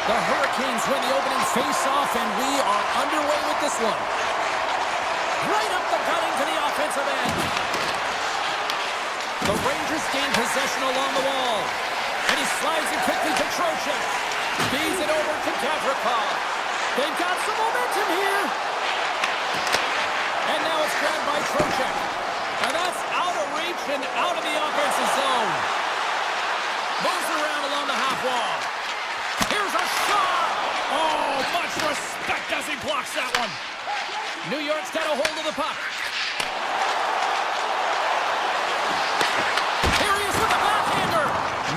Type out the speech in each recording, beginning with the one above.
The Hurricanes win the opening face-off, and we are underway with this one. Right up the gutting to the offensive end. The Rangers gain possession along the wall. And he slides it quickly to Trocheck. Feeds it over to Gavrikov. They've got some momentum here. And now it's grabbed by Trocheck. And that's out of reach and out of the offensive zone. Moves around along the half wall. Here's a shot! Oh, much respect as he blocks that one. New York's got a hold of the puck. Here he is with the backhander.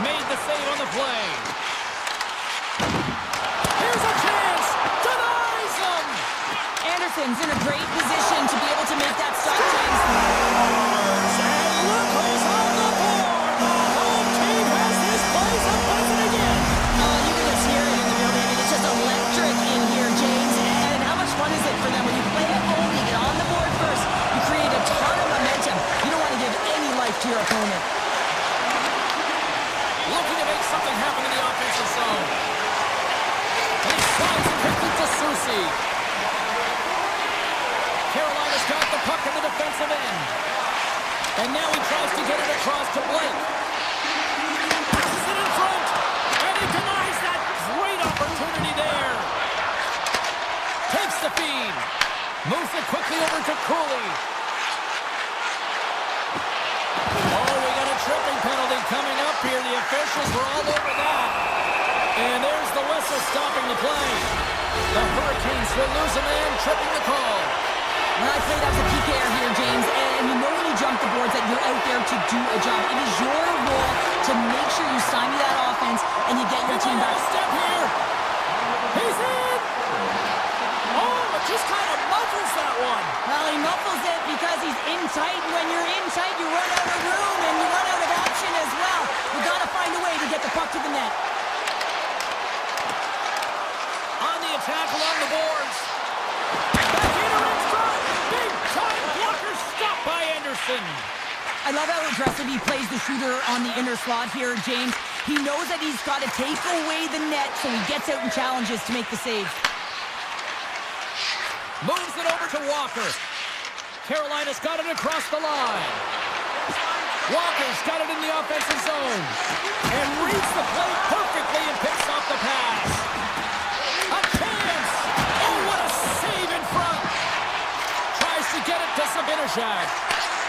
Made the save on the play. Here's a chance. Denies him. Anderson's in a great position to be able to make that stop, James. And look who's on the board. The home team has this place a buzzing again. Oh, you can just hear it in the building. I mean, it's just electric in here, James. And how much fun is it for them when you play at home, you get on the board first, you create a ton of momentum. You don't want to give any life to your opponent. Looking to make something happen in the offensive zone. And he slides it quickly to Susi. Carolina's got the puck in the defensive end. And now he tries to get it across to Blake. Passes it in front. And he denies that great opportunity there. Takes the feed. Moves it quickly over to Cooley. Oh, we got a tripping penalty coming up here. The officials were all over that. And there's the whistle stopping the play. The Hurricanes will lose a man, tripping the call. Well, I played as a PKer here, James, and you know when you jump the boards that you're out there to do a job. It is your role to make sure you stymie that offense and you get your team back. Step here. He's in. Oh, it just kind of muffles that one. Well, he muffles it because he's in tight. When you're in tight, you run out of room and you run out of option as well. You've got to find a way to get the puck to the net. On the attack along the boards. Backhander in front. Big time blocker stopped by Anderson. I love how aggressive he plays the shooter on the inner slot here, James. He knows that he's got to take away the net, so he gets out and challenges to make the save. Moves it over to Walker. Carolina's got it across the line. Walker's got it in the offensive zone. And reads the play perfectly and picks off the pass. A chance! Oh, what a save in front! Tries to get it to Sabinishak.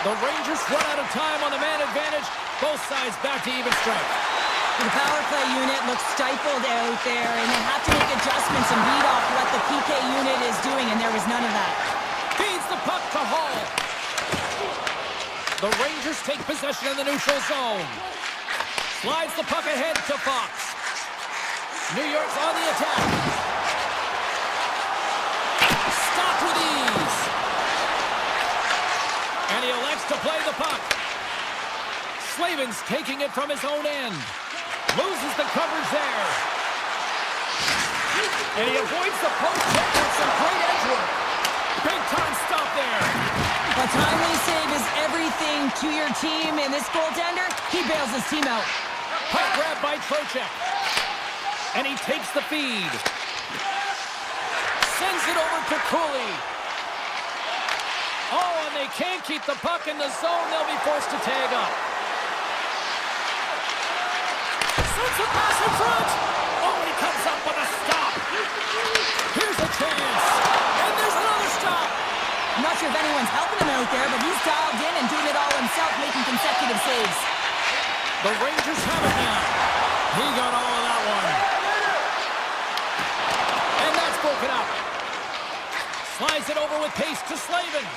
The Rangers run out of time on the man advantage. Both sides back to even strength. The power play unit looks stifled out there, and they have to make adjustments and read off what the PK unit is doing, and there was none of that. Feeds the puck to Hall. The Rangers take possession in the neutral zone. Slides the puck ahead to Fox. New York's on the attack. Stopped with ease. And he elects to play the puck. Slavin's taking it from his own end. Loses the coverage there. And he avoids the post check with some great edge work. Big time stop there. A timely save is everything to your team, and this goaltender, he bails his team out. Puck grab by Trocheck. And he takes the feed. Sends it over to Cooley. Oh, and they can't keep the puck in the zone. They'll be forced to tag up. Sends a pass in front. Oh, and he comes up with a stop. Here's a chance. And there's another stop. I'm not sure if anyone's helping him out there, but he's dialed in and doing it all himself, making consecutive saves. The Rangers have it now. He got all of that one. And that's broken up. Slides it over with pace to Slavin.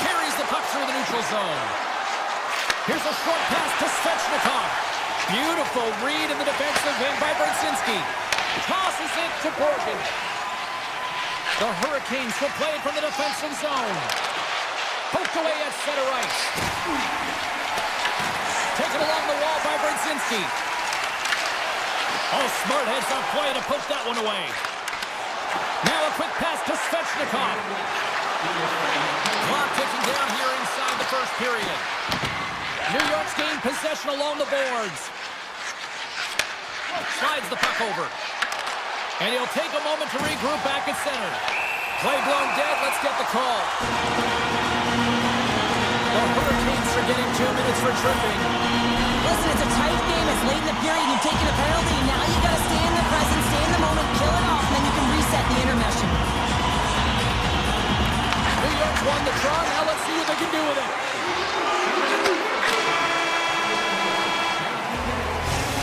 Carries the puck through the neutral zone. Here's a short pass to Svechnikov. Beautiful read in the defensive end by Brzezinski. Tosses it to Borgen. The Hurricanes will play it from the defensive zone. Poked away at center ice. Taken along the wall by Brzezinski. Oh, smart heads-up play to poke that one away. Now a quick pass to Svechnikov. Clock ticking down here inside the first period. New York's gained possession along the boards. Slides the puck over. And he'll take a moment to regroup back at center. Play blown dead. Let's get the call. The Hurricanes are getting 2 minutes for tripping. Listen, it's a tight game. It's late in the period. You've taken a penalty. Now you got to stay in the present, stay in the moment, kill it off, and then you can reset the intermission. New York's won the draw. Now let's see what they can do with it.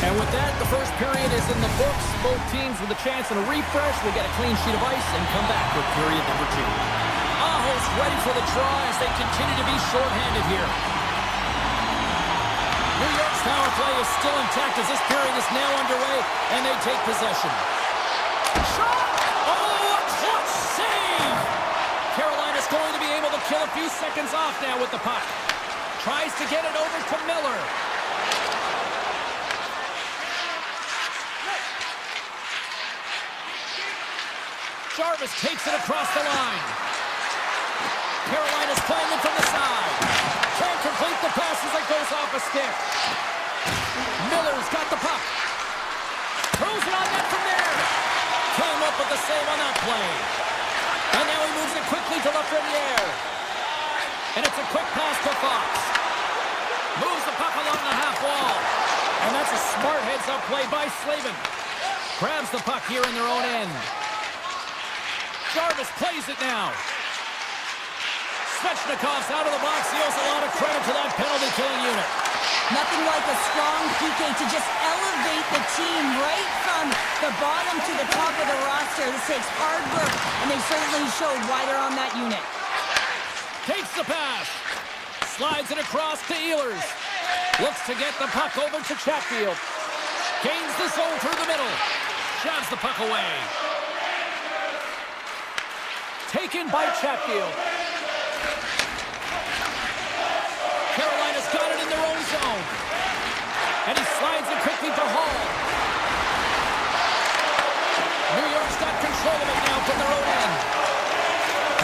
And with that, the first period is in the books. Both teams with a chance and a refresh will get a clean sheet of ice and come back with period number 2. Aho's ready for the draw as they continue to be shorthanded here. New York's power play is still intact as this period is now underway, and they take possession. Shot! Oh, a clutch save! Carolina's going to be able to kill a few seconds off now with the puck. Tries to get it over to Miller. Jarvis takes it across the line. Carolina's playing it from the side. Can't complete the pass as it goes off a stick. Miller's got the puck. Throws it on net from there. Came up with the save on that play. And now he moves it quickly to Lafreniere. And it's a quick pass to Fox. Moves the puck along the half wall. And that's a smart heads-up play by Slavin. Grabs the puck here in their own end. Jarvis plays it now. Svechnikov's out of the box. He owes a lot of credit to that penalty-killing unit. Nothing like a strong PK to just elevate the team right from the bottom to the top of the roster. This takes hard work, and they certainly showed why they're on that unit. Takes the pass. Slides it across to Ehlers. Looks to get the puck over to Chatfield. Gains the zone through the middle. Shoves the puck away. Taken by Chatfield. Carolina's got it in their own zone. And he slides it quickly to Hall. New York's got control of it now from their own end.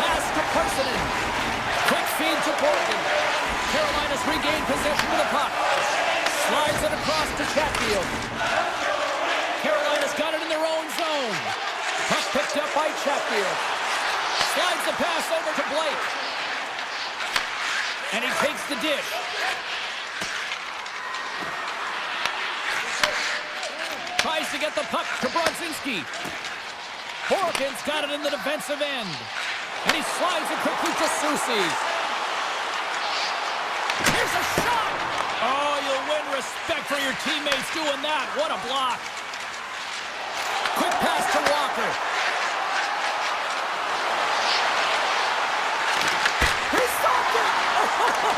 Pass to Parsonen. Quick feed to Borgen. Carolina's regained possession of the puck. Slides it across to Chatfield. Carolina's got it in their own zone. Puck picked up by Chatfield. Slides the pass over to Blake. And he takes the dish. Tries to get the puck to Brodzinski. Horkin's got it in the defensive end. And he slides it quickly to Soucy. Here's a shot! Oh, you'll win respect for your teammates doing that. What a block. Quick pass to Walker. He stopped it!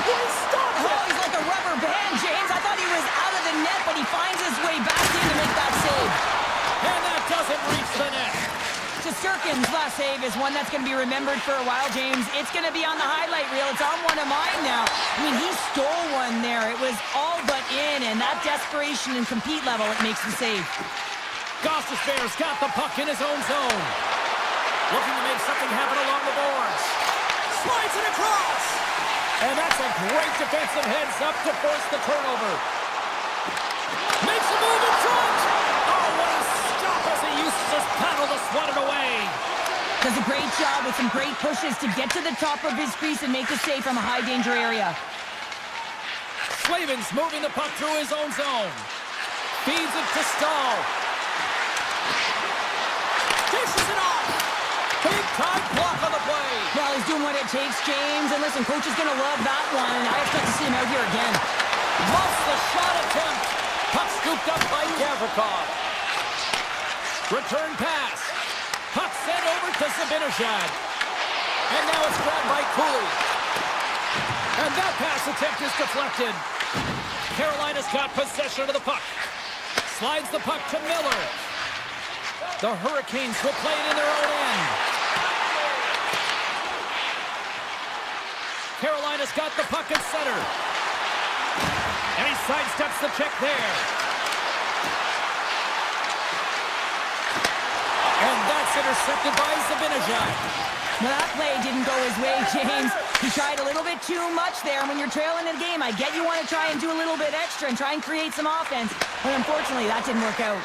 He stopped it! Oh, he's like a rubber band, James. I thought he was out of the net, but he finds his way back in to make that save. And that doesn't reach the net. Shesterkin's last save is one that's going to be remembered for a while, James. It's going to be on the highlight reel. It's on one of mine now. I mean, he stole one there. It was all but in, and that desperation and compete level, it makes the save. Gostisbehere's got the puck in his own zone. Looking to make something happen along the boards. Slides it across. And that's a great defensive heads-up to force the turnover. Makes a move in front. Oh, what a stop as he uses his paddle to swat it away. Does a great job with some great pushes to get to the top of his crease and make the save from a high-danger area. Slavin's moving the puck through his own zone. Feeds it to Stahl. Dishes it off. Big-time block on the play. Well, he's doing what it takes, James. And listen, coach is going to love that one. I expect to see him out here again. Muffs the shot attempt. Puck scooped up by Gavrikov. Return pass. Puck sent over to Zibanejad. And now it's grabbed by Cooley. And that pass attempt is deflected. Carolina's got possession of the puck. Slides the puck to Miller. The Hurricanes will play it in their own end. Carolina's got the puck at center. And he sidesteps the check there. And that's intercepted by Zibanejad. Well, that play didn't go his way, James. He tried a little bit too much there. And when you're trailing in the game, I get you want to try and do a little bit extra and try and create some offense. But unfortunately, that didn't work out.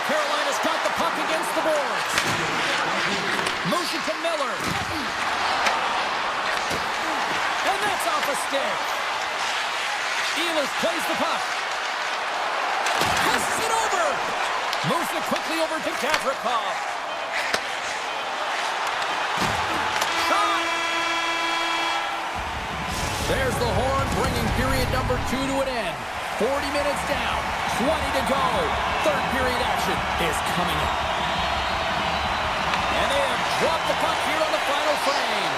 Carolina's got the puck against the boards. Moves it to Miller. And that's off a stick. Ehlers plays the puck. Passes it over. Moves it quickly over to Gavrikov. Shot. There's the horn, bringing period number 2 to an end. 40 minutes down, 20 to go. Third period action is coming up. And they have dropped the puck here on the final frame.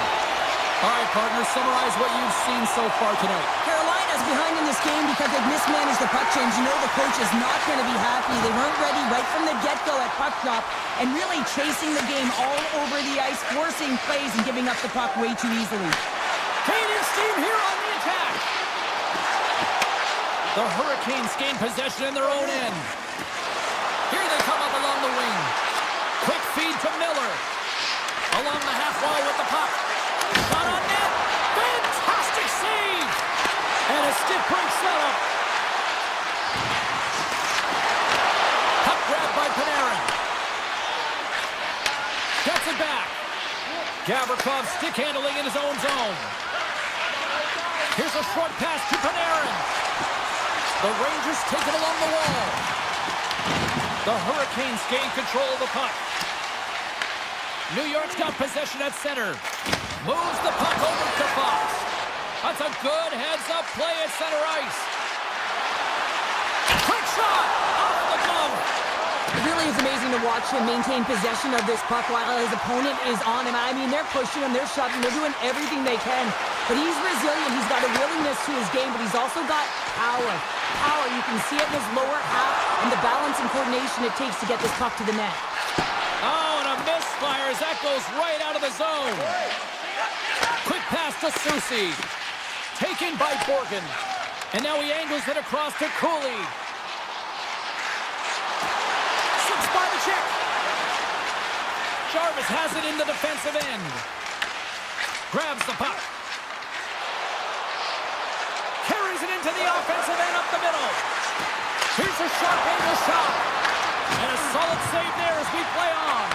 All right, partners, summarize what you've seen so far tonight. Carolina's behind in this game because they've mismanaged the puck change. You know the coach is not going to be happy. They weren't ready right from the get-go at puck drop and really chasing the game all over the ice, forcing plays and giving up the puck way too easily. Gaining steam here on the attack. The Hurricanes gain possession in their own end. Here they come up along the wing. Quick feed to Miller. Along the half wall with the puck. Shot on net. Fantastic save. And a stick break setup. Puck grab by Panarin. Gets it back. Gavrikov stick handling in his own zone. Here's a short pass to Panarin. The Rangers take it along the wall. The Hurricanes gain control of the puck. New York's got possession at center. Moves the puck over to Fox. That's a good heads-up play at center ice. Quick shot! Off the glove! It really is amazing to watch him maintain possession of this puck while his opponent is on him. I mean, they're pushing him, they're shoving, they're doing everything they can. But he's resilient, he's got a willingness to his game, but he's also got power. Power, you can see it in his lower half and the balance and coordination it takes to get this puck to the net. Oh, and a misfire as that goes right out of the zone. Quick pass to Soucy. Taken by Borgen. And now he angles it across to Cooley. By the check. Jarvis has it in the defensive end. Grabs the puck. Carries it into the offensive end up the middle. Here's a sharp angle shot. And a solid save there as we play on.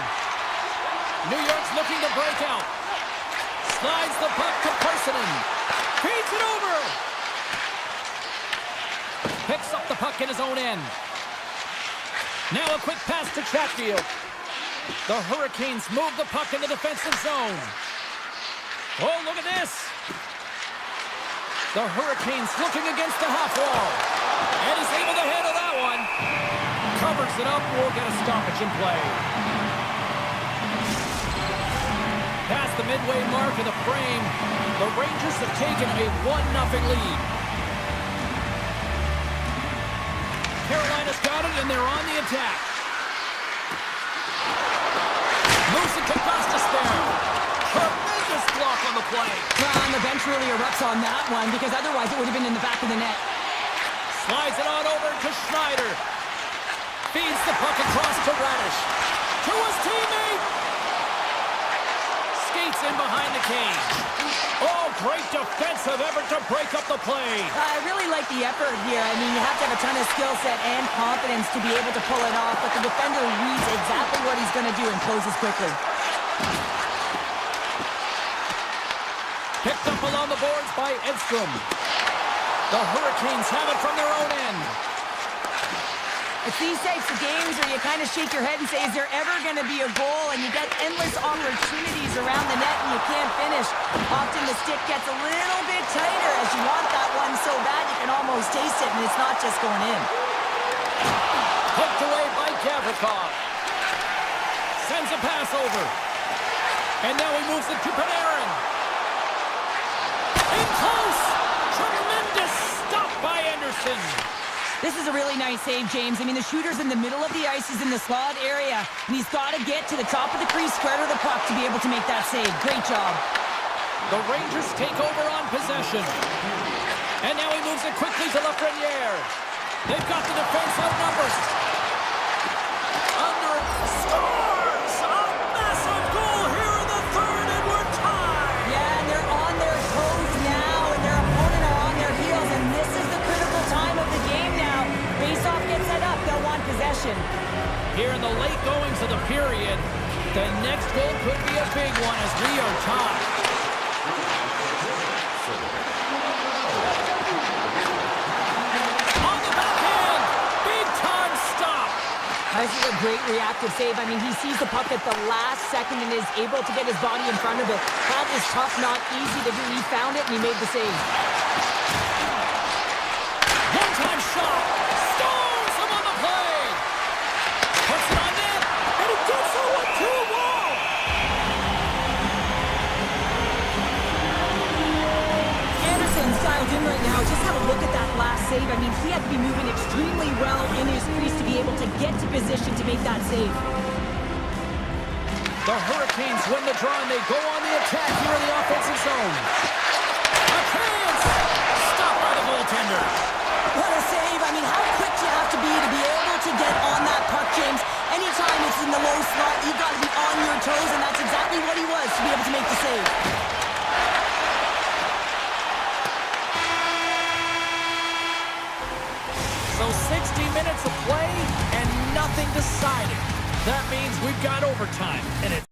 New York's looking to break out. Slides the puck to Personen. Feeds it over. Picks up the puck in his own end. Now a quick pass to Chatfield. The Hurricanes move the puck in the defensive zone. Oh, look at this. The Hurricanes looking against the half wall. And he's able to handle that one. Covers it up. We'll get a stoppage in play. Past the midway mark of the frame, the Rangers have taken a 1-0 lead. Carolina's got it, and they're on the attack. Moves it to Gostisbehere. Tremendous block on the play. Well, and the bench really erupts on that one, because otherwise it would have been in the back of the net. Slides it on over to Schneider. Feeds the puck across to Radish. To his teammate. Skates in behind the cage. Oh, great defensive effort to break up the play. I really like the effort here. I mean, you have to have a ton of skill set and confidence to be able to pull it off, but the defender reads exactly what he's going to do and closes quickly. Picked up along the boards by Edstrom. The Hurricanes have it from their own end. It's these types of games where you kind of shake your head and say, is there ever going to be a goal? And you get endless opportunities around the net and you can't finish. Often the stick gets a little bit tighter as you want that one so bad you can almost taste it, and it's not just going in. Poked away by Gavrikov. Sends a pass over. And now he moves it to Panarin. In close! Tremendous stop by Anderson. This is a really nice save, James. I mean, the shooter's in the middle of the ice. He's in the slot area, and he's got to get to the top of the crease, square to the puck to be able to make that save. Great job. The Rangers take over on possession. And now he moves it quickly to Lafreniere. They've got the defense outnumbered. Under scores! A massive goal here in the third, and we're tied! Yeah, and they're on their toes now, and their opponent are on their heels, and this is the critical time of the game now. Face-off gets set up. They'll want possession. Here in the late goings of the period, the next goal could be a big one as we are tied. On the backhand, big time stop. This is a great reactive save. I mean, he sees the puck at the last second and is able to get his body in front of it. That is tough, not easy to do. He found it and he made the save. One-time shot. Stores him on the play. Puts it on net. And he gets so with two wall. Anderson's dialed in right now. Just have a look at that last save. I mean, he had to be moving extremely well in his crease to be able to get to position to make that save. The Hurricanes win the draw and they go on the attack here in the offensive zone. A chance! Stopped by the goaltender. What a save. I mean, how quick you have to be able to get on that puck, James. Anytime it's in the low slot, you've got to be on your toes, and that's exactly what he was to be able to make the save. So 60 minutes of play and nothing decided. That means we've got overtime, and it's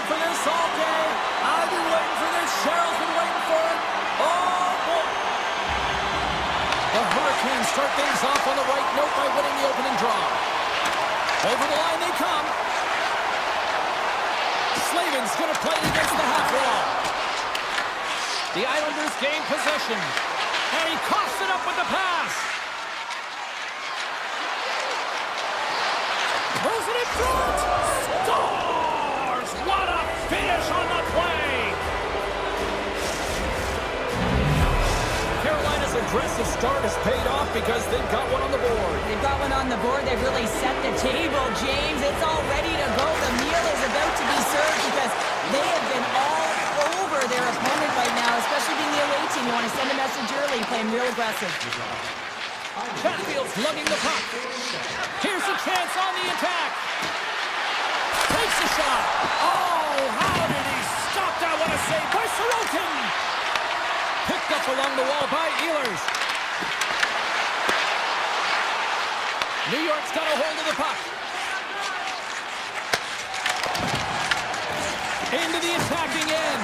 for this all day. I've been waiting for this. Cheryl's been waiting for it. Oh, boy. The Hurricanes start things off on the right note by winning the opening draw. Over the line they come. Slavin's going to play it against the half wall. The Islanders gain possession. And he coughs it up with the pass. Throws it in front. Scores! What a finish on the play. Carolina's aggressive start has paid off because they've got one on the board. They've got one on the board. They've really set the table, James. It's all ready to go. The meal is about to be served because they have been all over their opponent right now, especially being the away team. You want to send a message early, playing real aggressive. Chatfield's lugging the puck. Here's a chance on the attack. Takes a shot. Oh, how did he stop that? What a save by Sorokin. Picked up along the wall by Ehlers. New York's got a hold of the puck. Into the attacking end.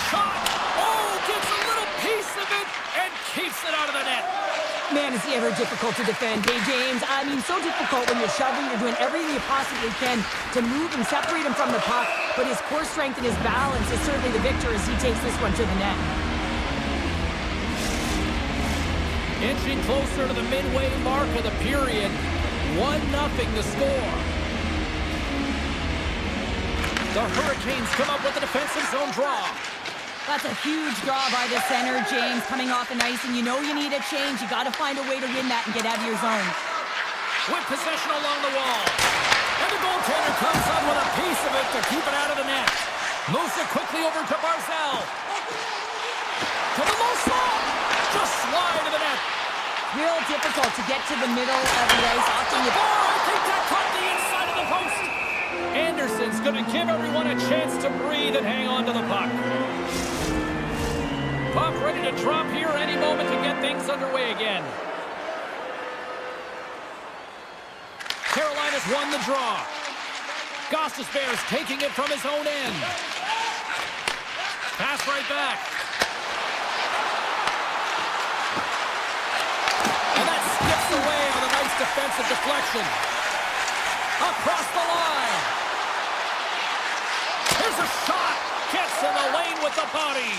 Shot. Oh, gets a little piece of it and keeps it out of the net. Man, is he ever difficult to defend. Hey, James, I mean, so difficult when you're shoving. You're doing everything you possibly can to move and separate him from the puck. But his core strength and his balance is certainly the victor as he takes this one to the net. Inching closer to the midway mark of the period. 1-0 the score. The Hurricanes come up with a defensive zone draw. That's a huge draw by the center, James, coming off the ice, and you know you need a change. You got to find a way to win that and get out of your zone. With possession along the wall. And the goaltender comes up with a piece of it to keep it out of the net. Moves it quickly over to Barzal. To the low slot. Just slide to the net. Real difficult to get to the middle of the ice. Often you... Oh, I think that caught the inside of the post. Anderson's going to give everyone a chance to breathe and hang on to the puck. Puck ready to drop here any moment to get things underway again. Carolina's won the draw. Gostisbehere's taking it from his own end. Pass right back. And that skips away with a nice defensive deflection. Across the line. Here's a shot. Gets in the lane with the body.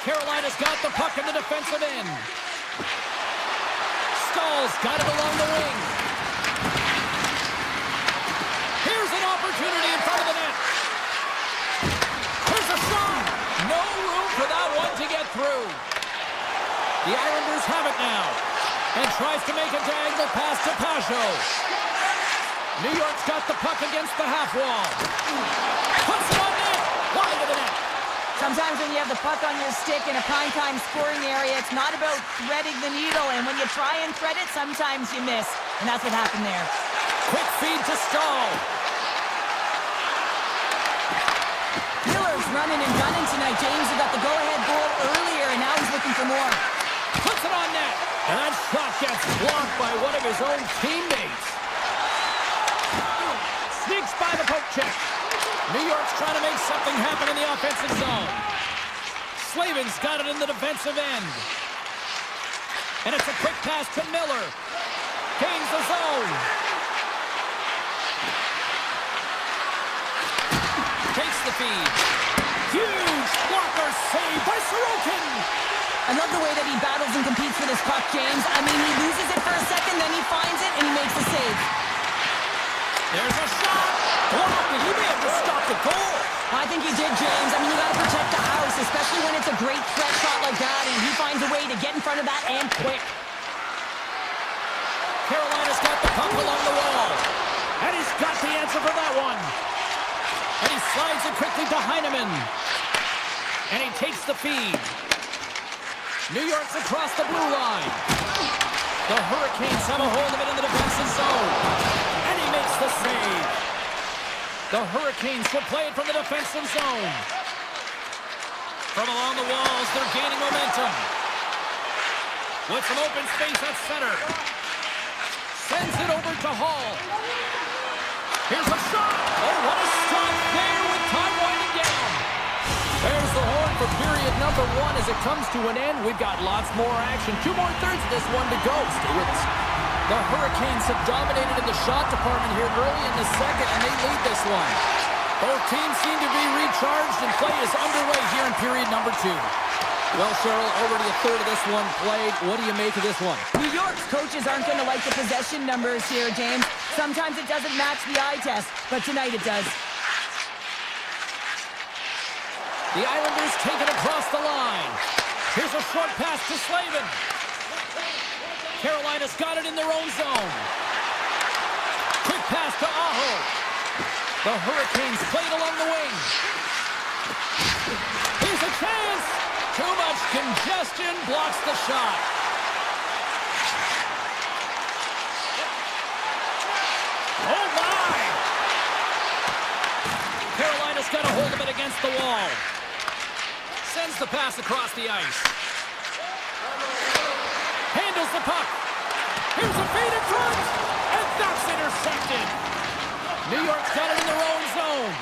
Carolina's got the puck in the defensive end. Stahl's got it along the wing. Here's an opportunity in front of the net. Here's a shot. No room for that one to get through. The Islanders have it now. And tries to make a diagonal pass to Pajot. New York's got the puck against the half wall. Puts it on net. Wide of the net. Sometimes when you have the puck on your stick in a prime-time scoring area, it's not about threading the needle. And when you try and thread it, sometimes you miss. And that's what happened there. Quick feed to Stahl. Miller's running and gunning tonight. James, who got the go-ahead goal earlier, and now he's looking for more. Puts it on net. And that shot gets blocked by one of his own teammates. Sneaks by the poke check. New York's trying to make something happen in the offensive zone. Slavin's got it in the defensive end. And it's a quick pass to Miller. Gains the zone. Takes the feed. Huge blocker save by Sorokin. I love the way that he battles and competes for this puck, James. I mean, he loses it for a second, then he finds it, and he makes the save. There's a shot. Blocked, and he may have just stopped the goal. I think he did, James. I mean, you got to protect the house, especially when it's a great threat shot like that, and he finds a way to get in front of that and quick. Carolina's got the puck along the wall. And he's got the answer for that one. And he slides it quickly to Heineman. And he takes the feed. New York's across the blue line. The Hurricanes have a hold of it in the defensive zone. And he makes the save. The Hurricanes will play it from the defensive zone. From along the walls, they're gaining momentum. With some open space at center. Sends it over to Hall. Here's a shot. Oh, what a stop there with number one as it comes to an end. We've got lots more action. 2 more thirds of this one to go. Stay with us. The Hurricanes have dominated in the shot department here early in the second, and they lead this one. Both teams seem to be recharged, and play is underway here in period number 2. Well, Cheryl, already a third of this one played. What do you make of this one? New York's coaches aren't going to like the possession numbers here, James. Sometimes it doesn't match the eye test, but tonight it does. The Islanders take it across the line. Here's a short pass to Slavin. Carolina's got it in their own zone. Quick pass to Aho. The Hurricanes played along the wing. Here's a chance. Too much congestion blocks the shot. Oh, my! Carolina's got a hold of it against the wall. Sends the pass across the ice. Handles the puck. Here's a feed in front. And that's intercepted. New York's got it in their own zone.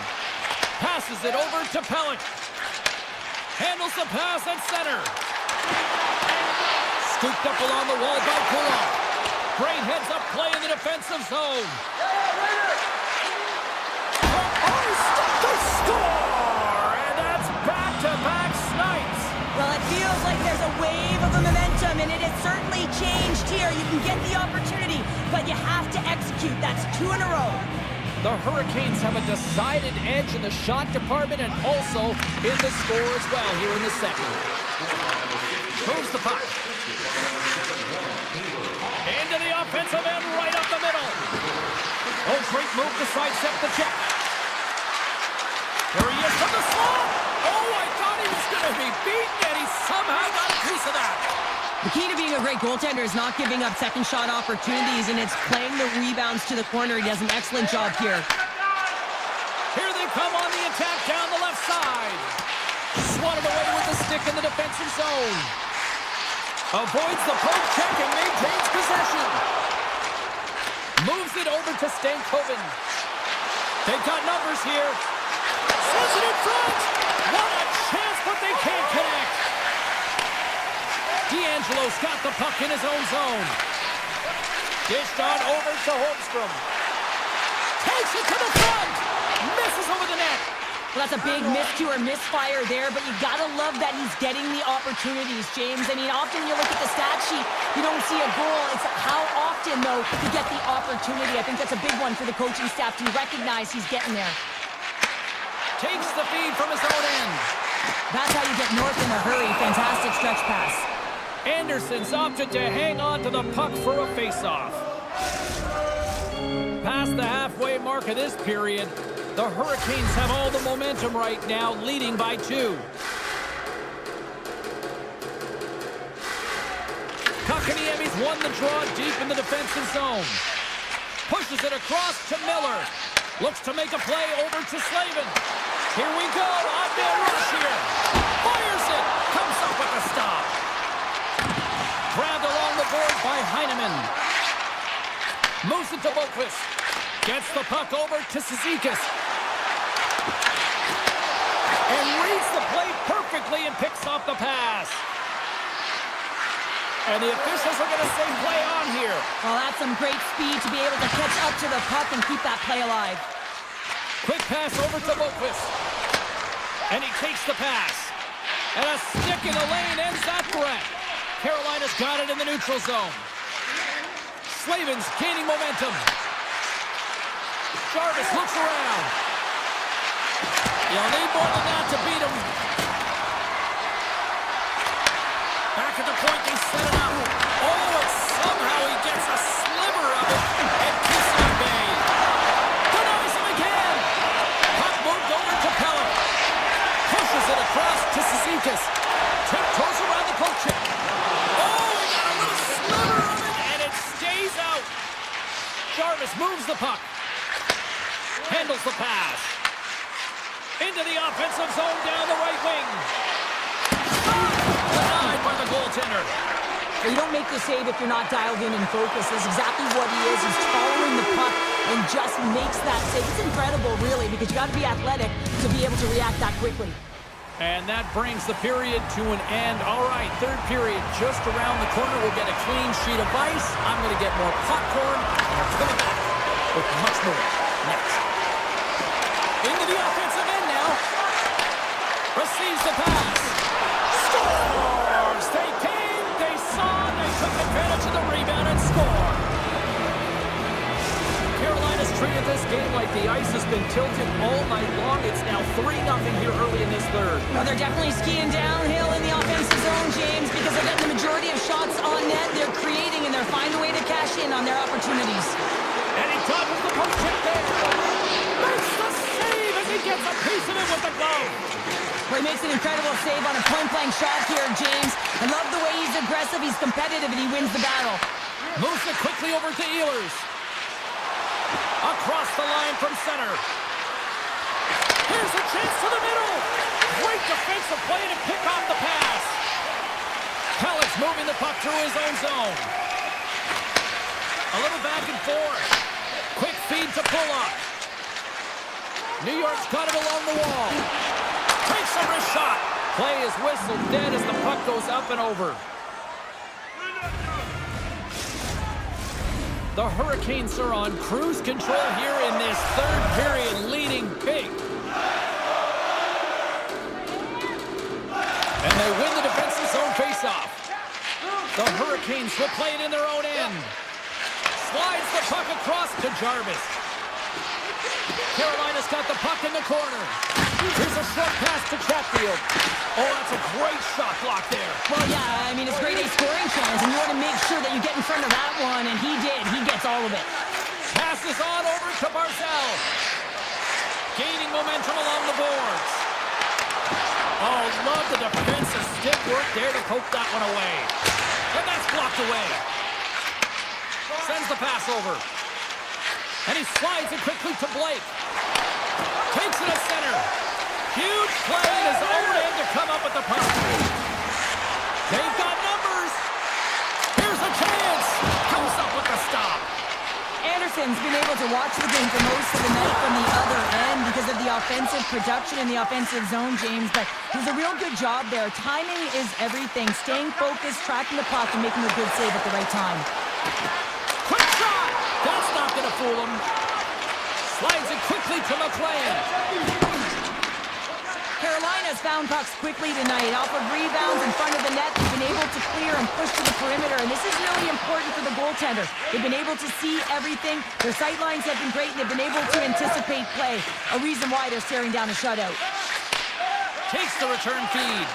Passes it over to Pellick. Handles the pass at center. Scooped up along the wall by Kulak. Great heads-up play in the defensive zone. The score! And that's back-to-back snipes. Well, it feels like there's a wave of momentum, and it has certainly changed here. You can get the opportunity, but you have to execute. That's 2 in a row. The Hurricanes have a decided edge in the shot department and also in the score as well here in the second. Moves the puck. Into the offensive end, right up the middle. Oh, great move to sidestep the check. There he is from the slot. Oh, I thought he was going to be beaten, and he somehow got a piece of that. The key to being a great goaltender is not giving up second shot opportunities, and it's playing the rebounds to the corner. He does an excellent job here. Here they come on the attack down the left side. Swatted away with the stick in the defensive zone. Avoids the poke check and maintains possession. Moves it over to Stankoven. They've got numbers here. Sends it in front. What a chance, but they can't connect. D'Angelo's got the puck in his own zone. Dished on over to Holmstrom. Takes it to the front. Misses over the net. Well, that's a big miscue or misfire there, but you gotta love that he's getting the opportunities, James. I mean, often you look at the stat sheet, you don't see a goal. It's how often, though, you get the opportunity. I think that's a big one for the coaching staff to recognize he's getting there. Takes the feed from his own end. That's how you get north in a hurry. Fantastic stretch pass. Anderson's opted to hang on to the puck for a face-off. Past the halfway mark of this period, the Hurricanes have all the momentum right now, leading by 2. Kakaniemi's won the draw deep in the defensive zone. Pushes it across to Miller. Looks to make a play over to Slavin. Here we go, on-man rush here. Fires it, comes up with a stop. Grabbed along the board by Heineman. Moves it to Boqvist. Gets the puck over to Cizikas. And reads the play perfectly and picks off the pass. And the officials are going to say play on here. Well, that's some great speed to be able to catch up to the puck and keep that play alive. Quick pass over to Boqvist. And he takes the pass. And a stick in the lane ends that threat. Carolina's got it in the neutral zone. Slavin's gaining momentum. Jarvis looks around. You'll need more than that to beat him. Back at the point, they set it up. Oh, and somehow he gets a sliver of it and keeps it at bay. Denies him again. Puck moved over to Pellick. Pushes it across to Cizikas. Tiptoes around the poke check. Oh, he got a little sliver of it, and it stays out. Jarvis moves the puck. Handles the pass. Into the offensive zone down the right wing. Denied by the goaltender. Well, you don't make the save if you're not dialed in and focused. That's exactly what he is. He's following the puck and just makes that save. It's incredible, really, because you got to be athletic to be able to react that quickly. And that brings the period to an end. All right, third period just around the corner. We'll get a clean sheet of ice. I'm going to get more popcorn. And we're coming back with much more next. Into the offensive end now. Receives the pass. Scores! They came, they saw, they took advantage of the rebound and score. Carolina's treated this game like the ice has been tilted all night long. It's now 3-0 here early in this third. Well, they're definitely skiing downhill in the offensive zone, James, because they're getting the majority of shots on net. They're creating, and they're finding a way to cash in on their opportunities. And he dodges the post check there. Makes the save as he gets a piece of it with the glove. Well, he makes an incredible save on a point-blank shot here, James. I love the way he's aggressive, he's competitive, and he wins the battle. Moves it quickly over to Ehlers. Across the line from center. Here's a chance to the middle. Great defensive play to pick off the pass. Pellet's moving the puck through his own zone. A little back and forth. Quick feed to pull up. New York's got it along the wall. Takes a wrist shot. Play is whistled dead as the puck goes up and over. The Hurricanes are on cruise control here in this third period, leading big. And they win the defensive zone faceoff. The Hurricanes will play it in their own end. Slides the puck across to Jarvis. Carolina's got the puck in the corner. Here's a short pass to Chatfield. Oh, that's a great shot block there. Well, yeah, I mean, it's great a scoring chance, and you want to make sure that you get in front of that one, and he did. He gets all of it. Passes on over to Barzal. Gaining momentum along the boards. Oh, love the defensive stick work there to poke that one away. And that's blocked away. Sends the pass over. And he slides it quickly to Blake. Takes it to center. Huge play in his own end to come up with the puck. They've got numbers. Here's a chance. Comes up with the stop. Anderson's been able to watch the game for most of the night from the other end because of the offensive production in the offensive zone, James, but he does a real good job there. Timing is everything. Staying focused, tracking the puck, and making a good save at the right time. Quick shot. That's not going to fool him. Slides it quickly to McLean. Carolina's found pucks quickly tonight. Off of rebounds in front of the net, they've been able to clear and push to the perimeter, and this is really important for the goaltender. They've been able to see everything. Their sight lines have been great, and they've been able to anticipate play. A reason why they're staring down a shutout. Takes the return feed.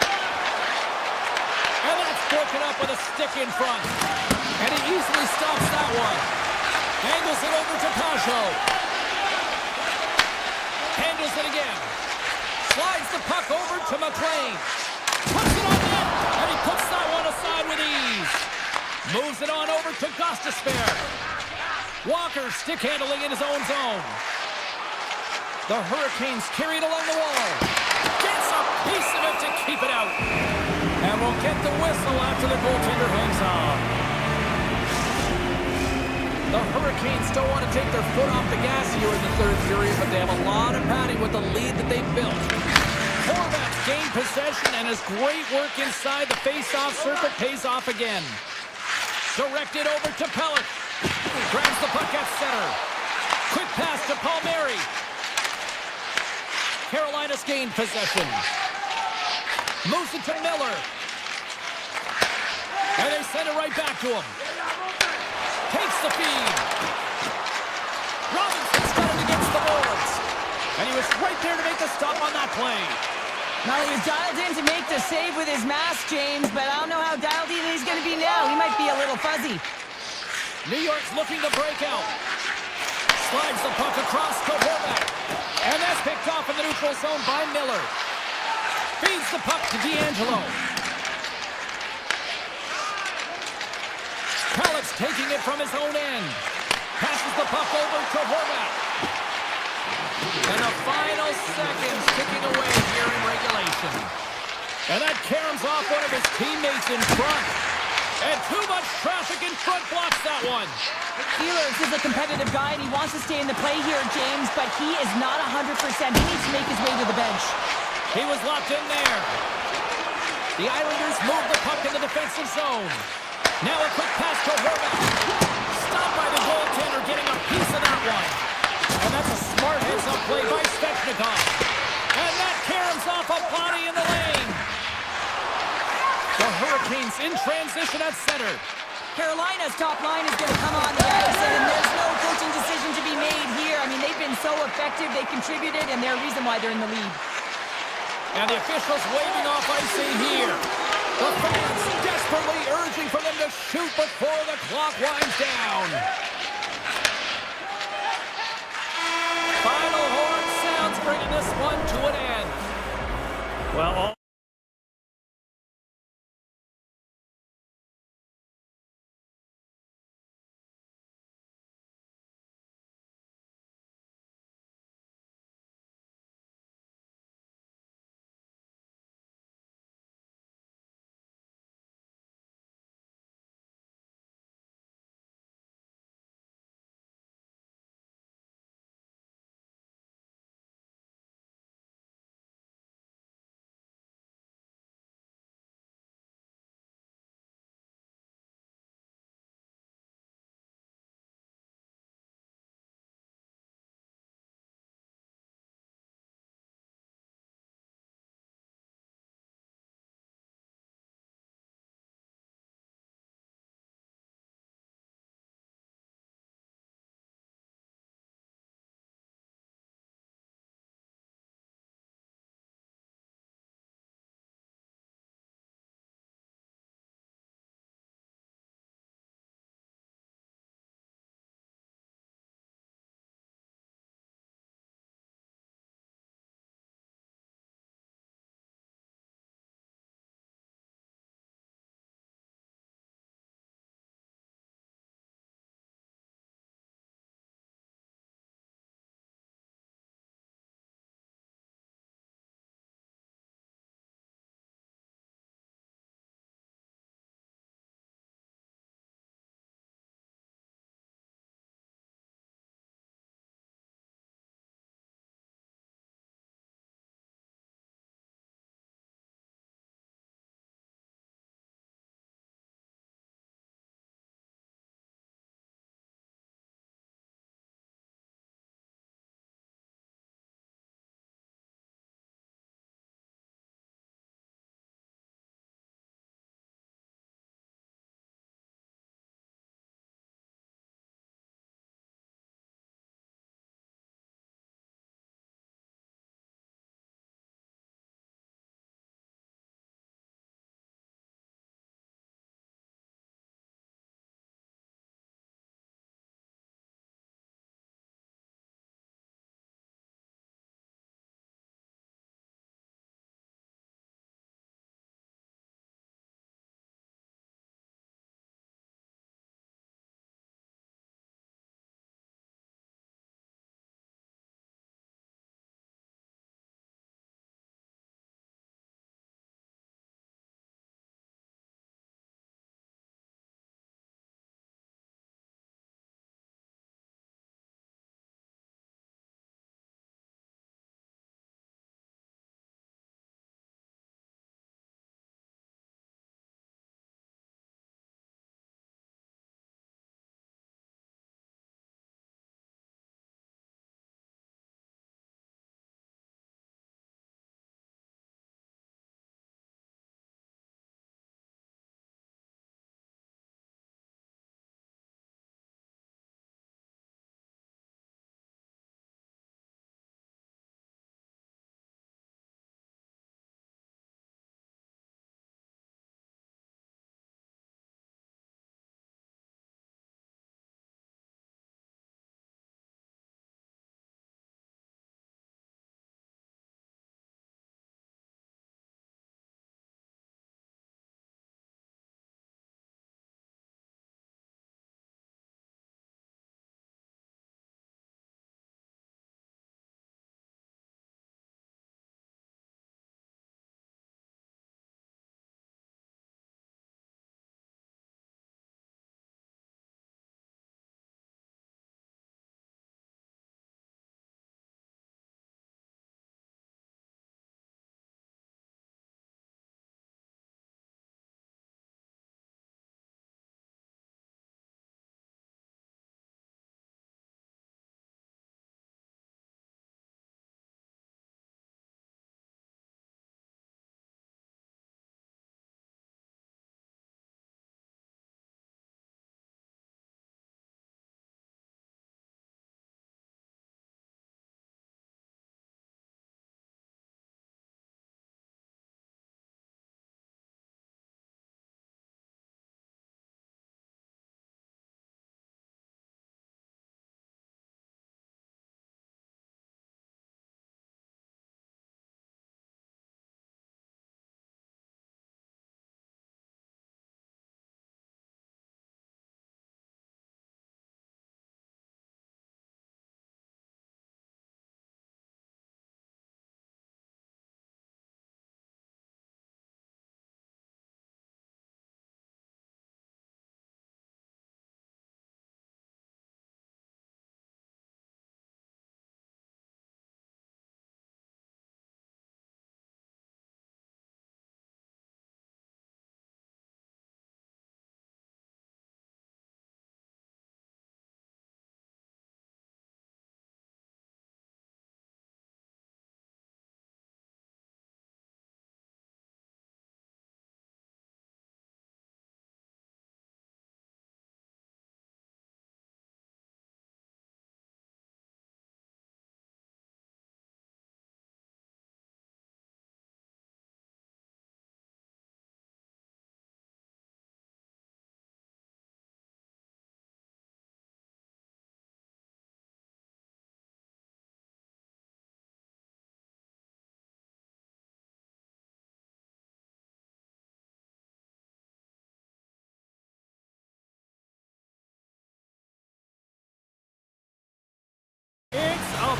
And that's broken up with a stick in front. And he easily stops that one. Angles it over to Pajot. Handles it again. Slides the puck over to McLean. Puts it on net, and he puts that one aside with ease. Moves it on over to Gostisbehere. Walker stick handling in his own zone. The Hurricanes carry it along the wall. Gets a piece of it to keep it out. And we'll get the whistle after the goaltender hangs on. The Hurricanes don't want to take their foot off the gas here in the third period, but they have a lot of padding with the lead that they've built. Horvat's gained possession, and his great work inside the face-off circle pays off again. Directed over to Pellet. Grabs the puck at center. Quick pass to Palmieri. Carolina's gained possession. Moves it to Miller. And they send it right back to him. Takes the feed. Robinson's got it against the boards. And he was right there to make the stop on that play. Now, he was dialed in to make the save with his mask, James, but I don't know how dialed in he's going to be now. He might be a little fuzzy. New York's looking to break out. Slides the puck across to Horvat. And that's picked off in the neutral zone by Miller. Feeds the puck to D'Angelo. Pellet's taking it from his own end. Passes the puck over to Horvat. And the final seconds ticking away here in regulation. And that caroms off one of his teammates in front. And too much traffic in front blocks that one. Ehlers is a competitive guy, and he wants to stay in the play here, James, but he is not 100%. He needs to make his way to the bench. He was locked in there. The Islanders move the puck in the defensive zone. Now a quick pass to Horvath. Stopped by the goaltender, getting a piece of that one. And that's a smart heads-up play by Svechnikov. And that caroms off a body in the lane. The Hurricanes in transition at center. Carolina's top line is going to come on the ice, and there's no coaching decision to be made here. I mean, they've been so effective, they contributed, and they're a reason why they're in the lead. And the officials waving off icing here. The fans desperately urging for them to shoot before the clock winds down. Final horn sounds, bringing this one to an end. Well,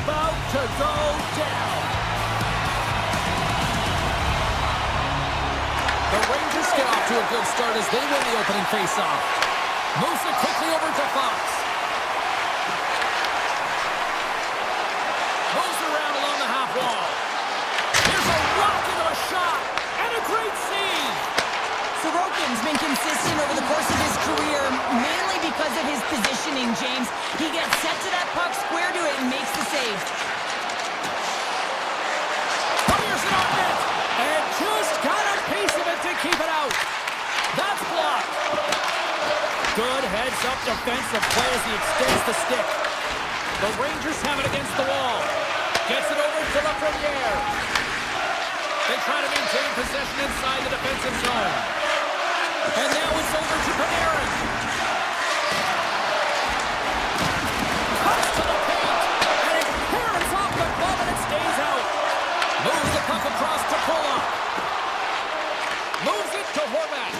about to go down. The Rangers get off to a good start as they win the opening faceoff. Moves it quickly over to Fox. Moves around along the half wall. Here's a rocket of a shot and a great save. Sorokin's been consistent over the course of his career, mainly because of his positioning, James. He gets set to that puck, square to it, and makes the save. Fires it on net, and just got a piece of it to keep it out. That's blocked. Good heads-up defensive play as he extends the stick. The Rangers have it against the wall. Gets it over to Lafreniere. They try to maintain possession inside the defensive zone. And now it's over to Panarin. Cuts to the paint, and it parents off the glove, and it stays out. Moves the puck across to Pollock. Moves it to Horvat.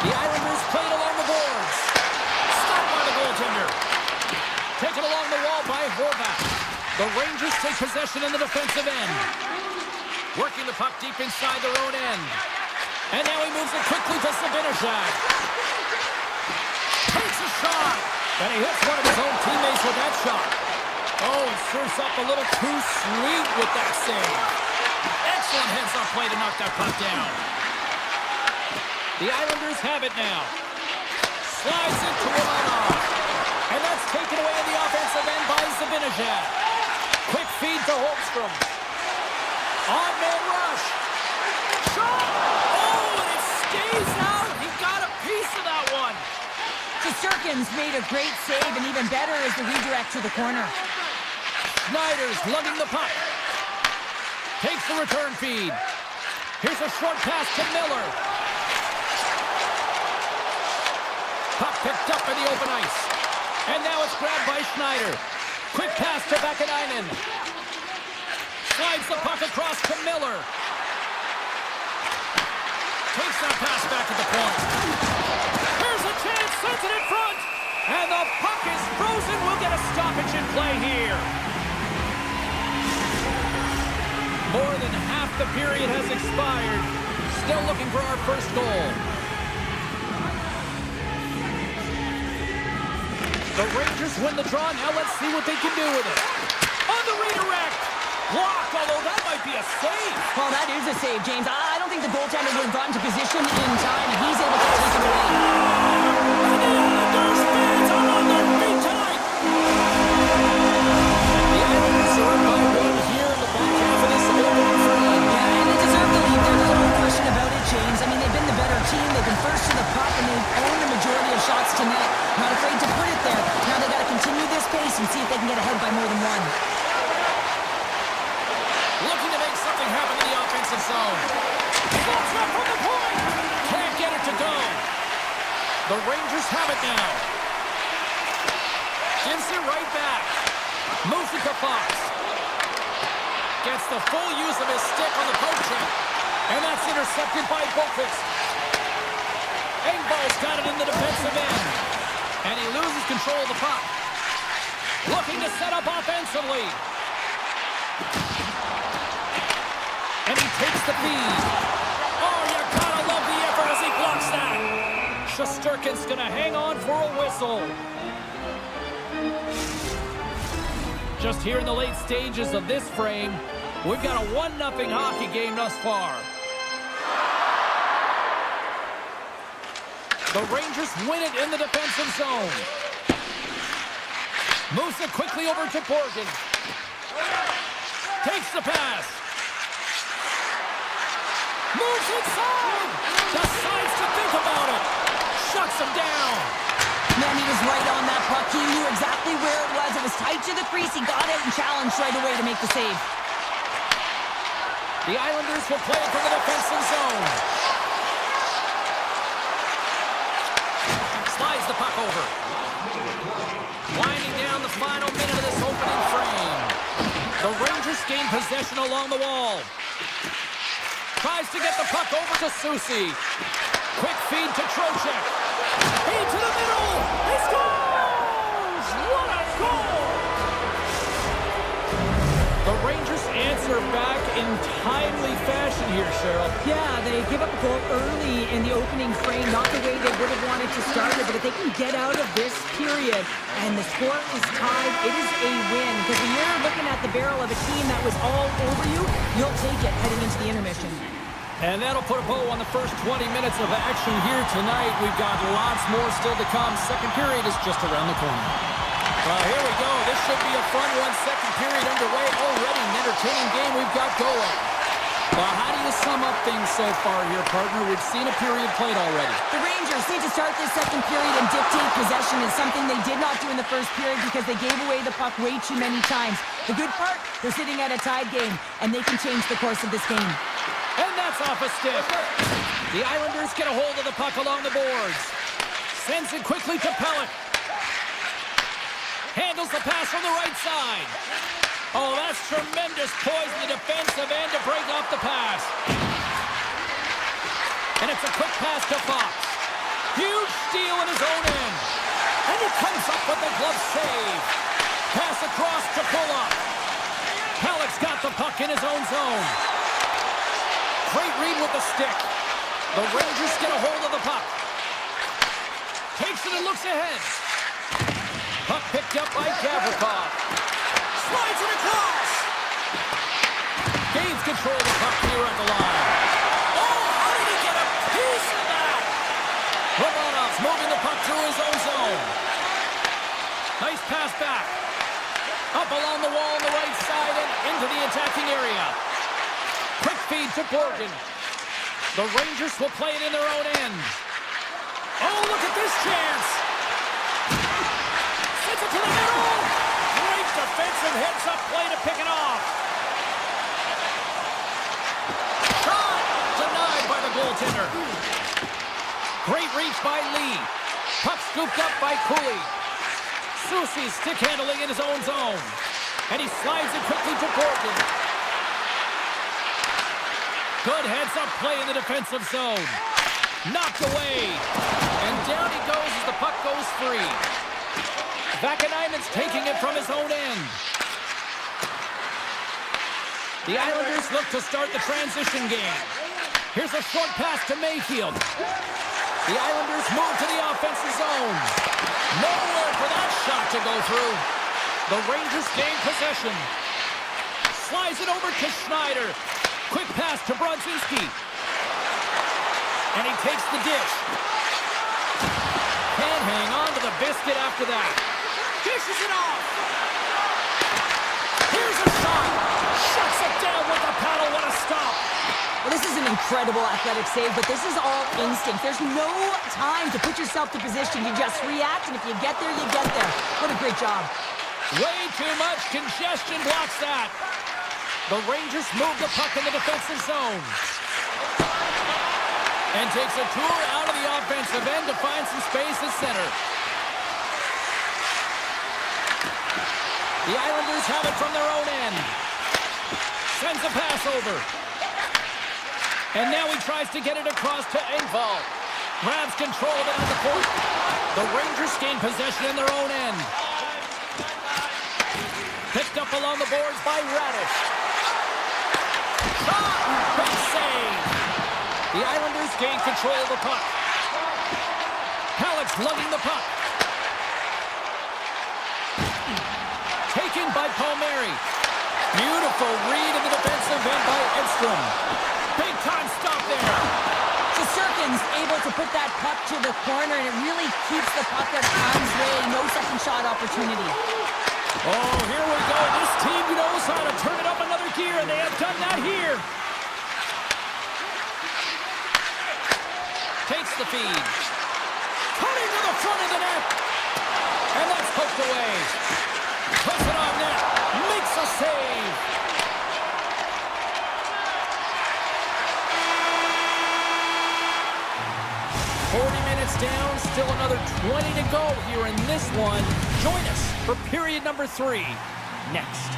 The Islanders play it along the boards. Stopped by the goaltender. Taken along the wall by Horvat. The Rangers take possession in the defensive end. Working the puck deep inside their own end. And now he moves it quickly to Zibanejad. Takes a shot. And he hits one of his own teammates with that shot. Oh, and serves up a little too sweet with that save. Excellent heads-up play to knock that puck down. The Islanders have it now. Slides into Romanov. And that's taken away in the offensive end by Zibanejad. Quick feed to Holmstrom. On-man rush. Shot! Oh, and it stays out. He got a piece of that one. Shesterkin's made a great save, and even better is the redirect to the corner. Snyder's lugging the puck. Takes the return feed. Here's a short pass to Miller. Puck picked up in the open ice. And now it's grabbed by Schneider. Quick pass to Vakanainen. Slides the puck across to Miller. Takes that pass back at the point. Here's a chance, sends it in front. And the puck is frozen. We'll get a stoppage in play here. More than half the period has expired. Still looking for our first goal. The Rangers win the draw. Now let's see what they can do with it. On the redirect. Blocked, although that might be a save. Well, that is a save, James. I don't think the goaltender would have gotten to position in time, and he's able to take it away. And the Islanders fans are on their feet tonight. The Islanders are up by one here in the back half of this opening frame. Yeah, and they deserve the lead. There's no question about it, James. I mean, they've been the better team. They've been first to the puck, and they've owned the majority of shots to net. Not afraid to put it there. Now they got to continue this pace and see if they can get ahead by more than one. Looking to make something happen in the offensive zone. That's up from the point. Can't get it to go. The Rangers have it now. Gives it right back. Moves it to Fox. Gets the full use of his stick on the poke check. And that's intercepted by Boqvist. Engvall's got it in the defensive end. And he loses control of the puck. Looking to set up offensively. And he takes the feed. Oh, you gotta love the effort as he blocks that. Shesterkin's gonna hang on for a whistle. Just here in the late stages of this frame, we've got a 1-0 hockey game thus far. The Rangers win it in the defensive zone. Moves it quickly over to Borgen. Takes the pass. Moves inside! Decides to think about it! Shuts him down! Man, he was right on that puck. He knew exactly where it was. It was tight to the crease. He got it and challenged right away to make the save. The Islanders will play it from the defensive zone. Slides the puck over. Winding down the final minute of this opening frame. The Rangers gain possession along the wall. Tries to get the puck over to Soucy. Quick feed to Trocheck. Feed to the middle. He scores! What a goal! are back in timely fashion here, Cheryl. Yeah, they give up a goal early in the opening frame, not the way they would have wanted to start it, but if they can get out of this period and the score is tied, it is a win. Because when you're looking at the barrel of a team that was all over you, you'll take it heading into the intermission. And that'll put a bow on the first 20 minutes of action here tonight. We've got lots more still to come. Second period is just around the corner. Well, here we go. This should be a fun one. Second period underway. Already an entertaining game we've got going. Well, how do you sum up things so far here, partner? We've seen a period played already. The Rangers need to start this second period and dictate possession is something they did not do in the first period because they gave away the puck way too many times. The good part, they're sitting at a tied game, and they can change the course of this game. And that's off a stick. The Islanders get a hold of the puck along the boards. Sends it quickly to Pellet. Handles the pass from the right side. Oh, that's tremendous poise in the defensive end to break off the pass. And it's a quick pass to Fox. Huge steal in his own end. And he comes up with the glove save. Pass across to pull up. Pellet's got the puck in his own zone. Great read with the stick. The Rangers get a hold of the puck. Takes it and looks ahead. Puck picked up by Gavrikov. Slides it across. Gains control of the puck here at the line. Oh, how did he get a piece of that? Romanov's moving the puck through his own zone. Nice pass back. Up along the wall on the right side and into the attacking area. Quick feed to Borgen. The Rangers will play it in their own end. Oh, look at this chance. Sends it to the middle. Great defensive heads-up play to pick it off. Shot denied by the goaltender. Great reach by Lee. Puck scooped up by Cooley. Soucy's stick handling in his own zone. And he slides it quickly to Borgen. Good heads-up play in the defensive zone. Knocked away. And down he goes as the puck goes free. Vakanainen's taking it from his own end. The Islanders look to start the transition game. Here's a short pass to Mayfield. The Islanders move to the offensive zone. Nowhere for that shot to go through. The Rangers gain possession. Slides it over to Schneider. Quick pass to Brodzinski. And he takes the dish. Can't hang on to the biscuit after that. Dishes it off. Here's a shot. Shuts it down with the paddle. What a stop. Well, this is an incredible athletic save, but this is all instinct. There's no time to put yourself to position. You just react, and if you get there, you get there. What a great job. Way too much congestion blocks that. The Rangers move the puck in the defensive zone. And takes a tour out of the offensive end to find some space at center. The Islanders have it from their own end. Sends a pass over. And now he tries to get it across to Engvall. Grabs control of it on the court. The Rangers gain possession in their own end. Picked up along the boards by Radish. Shot! Big save! The Islanders gain control of the puck. Halleck's lugging the puck. Taken by Palmieri. Beautiful read in the defensive end by Edstrom. Big time stop there. Shesterkin's able to put that puck to the corner, and it really keeps the puck at arm's way. No second shot opportunity. Oh, here we go. This team knows how to turn it up another gear, and they have done that here. Takes the feed. Cutting to the front of the net. And that's poked away. Puts it on net. Makes a save. Down, still another 20 to go here in this one. Join us for period number 3 next.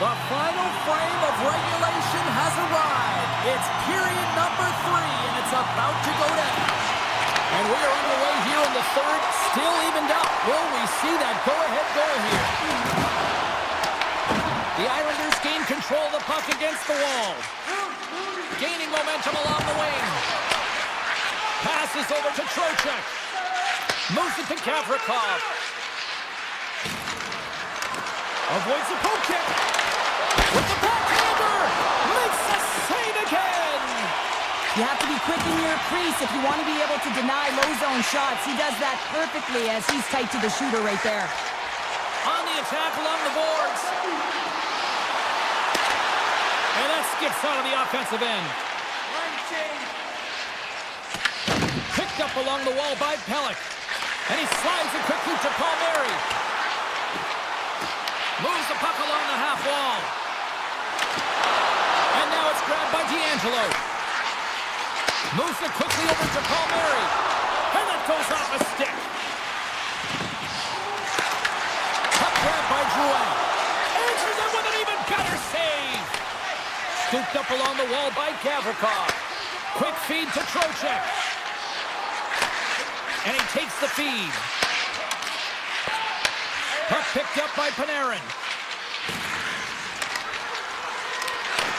The final frame of regulation has arrived. It's period number 3, and it's about to go down. And we are underway here in the third, still evened up. Will we see that go-ahead goal here? The Islanders gain control of the puck against the wall. Gaining momentum along the wing. Passes over to Trocheck. Moves it to Gavrikov. Avoids the poke kick. With the backhander. Makes the save again. You have to be quick in your crease if you want to be able to deny low zone shots. He does that perfectly as he's tight to the shooter right there. On the attack along the boards. And that skips out of the offensive end. Picked up along the wall by Pelech. And he slides it quickly to Palmieri. Moves the puck along the half wall. And now it's grabbed by D'Angelo. Moves it quickly over to Palmieri. And that goes off a stick. Puck grabbed by Drouin. Answers it with an even better save. Scooped up along the wall by Gavrikov. Quick feed to Trocheck. And he takes the feed. Puck picked up by Panarin.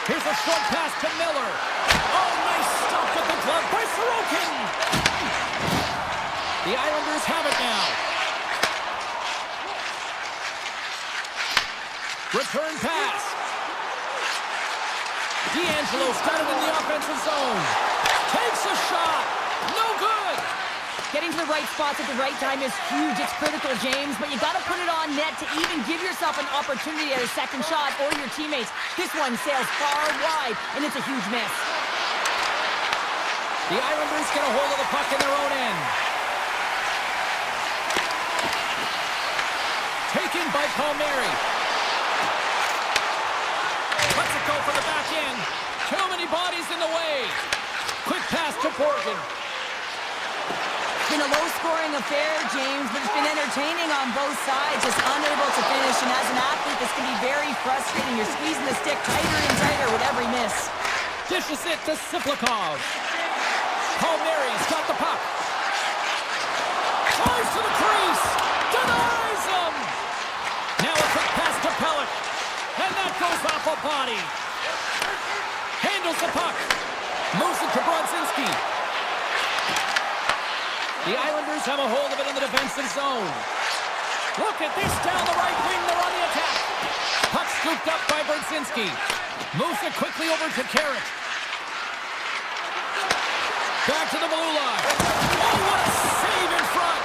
Here's a short pass to Miller. Oh, nice stop with the glove by Sorokin. The Islanders have it now. Return pass. D'Angelo's got it in the offensive zone. Takes a shot. No good. Getting to the right spots at the right time is huge. It's critical, James, but you got to put it on net to even give yourself an opportunity at a second shot or your teammates. This one sails far wide, and it's a huge miss. The Islanders get a hold of the puck in their own end. Taken by Palmieri. Lets it go for the back end. Too many bodies in the way. Quick pass to Borgen. It's been a low-scoring affair, James, but it's been entertaining on both sides, just unable to finish. And as an athlete, this can be very frustrating. You're squeezing the stick tighter and tighter with every miss. Dishes it to Siplikov. Palmieri's got the puck. Tries to the crease. Denies him. Now a quick pass to Pelech. And that goes off a body. Handles the puck. Moves it to Brodzinski. The Islanders have a hold of it in the defensive zone. Look at this down the right wing. They're on the attack. Puck scooped up by Brodzinski. Moves it quickly over to Carrot. Back to the blue line. Oh, what a save in front.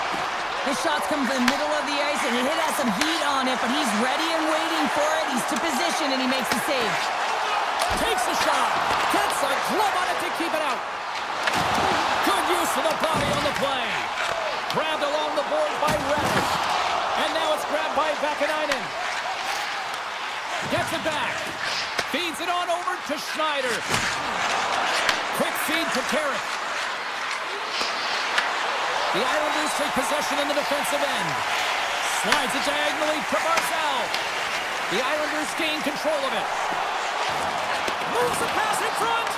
His shots come from the middle of the ice, and the hit has some heat on it, but he's ready and waiting for it. He's to position, and he makes the save. Takes a shot. Gets a glove on it to keep it out. Good use of the body on the play. Grabbed along the board by Redick. And now it's grabbed by Vakanainen. Gets it back. Feeds it on over to Schneider. Quick feed to Carrot. The Islanders take possession in the defensive end. Slides it diagonally to Barzal. The Islanders gain control of it. Moves the pass in front.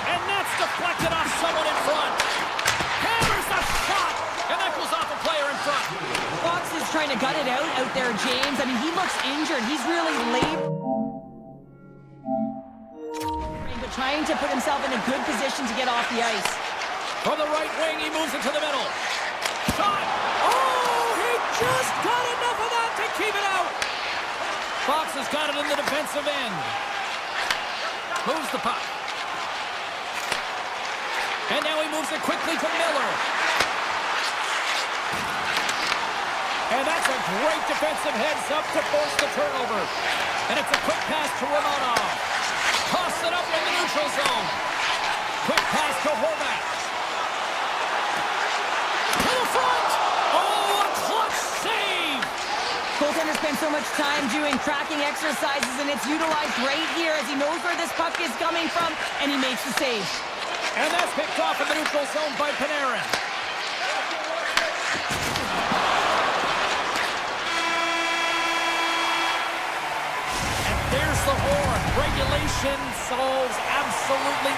And that's deflected off someone in front. Hammers the shot. And that goes off a player in front. Fox is trying to gut it out there, James. I mean, he looks injured. He's really late. But trying to put himself in a good position to get off the ice. From the right wing, he moves it to the middle. Shot! Oh, he just got enough of that to keep it out! Fox has got it in the defensive end. Moves the puck. And now he moves it quickly to Miller. And that's a great defensive heads-up to force the turnover. And it's a quick pass to Romanov. Toss it up in the neutral zone. Quick pass to Horvat. To the front! Oh, a clutch save! Goaltender spends so much time doing tracking exercises, and it's utilized right here as he knows where this puck is coming from, and he makes the save. And that's picked off in the neutral zone by Panarin. And there's the horn. Regulation solves absolutely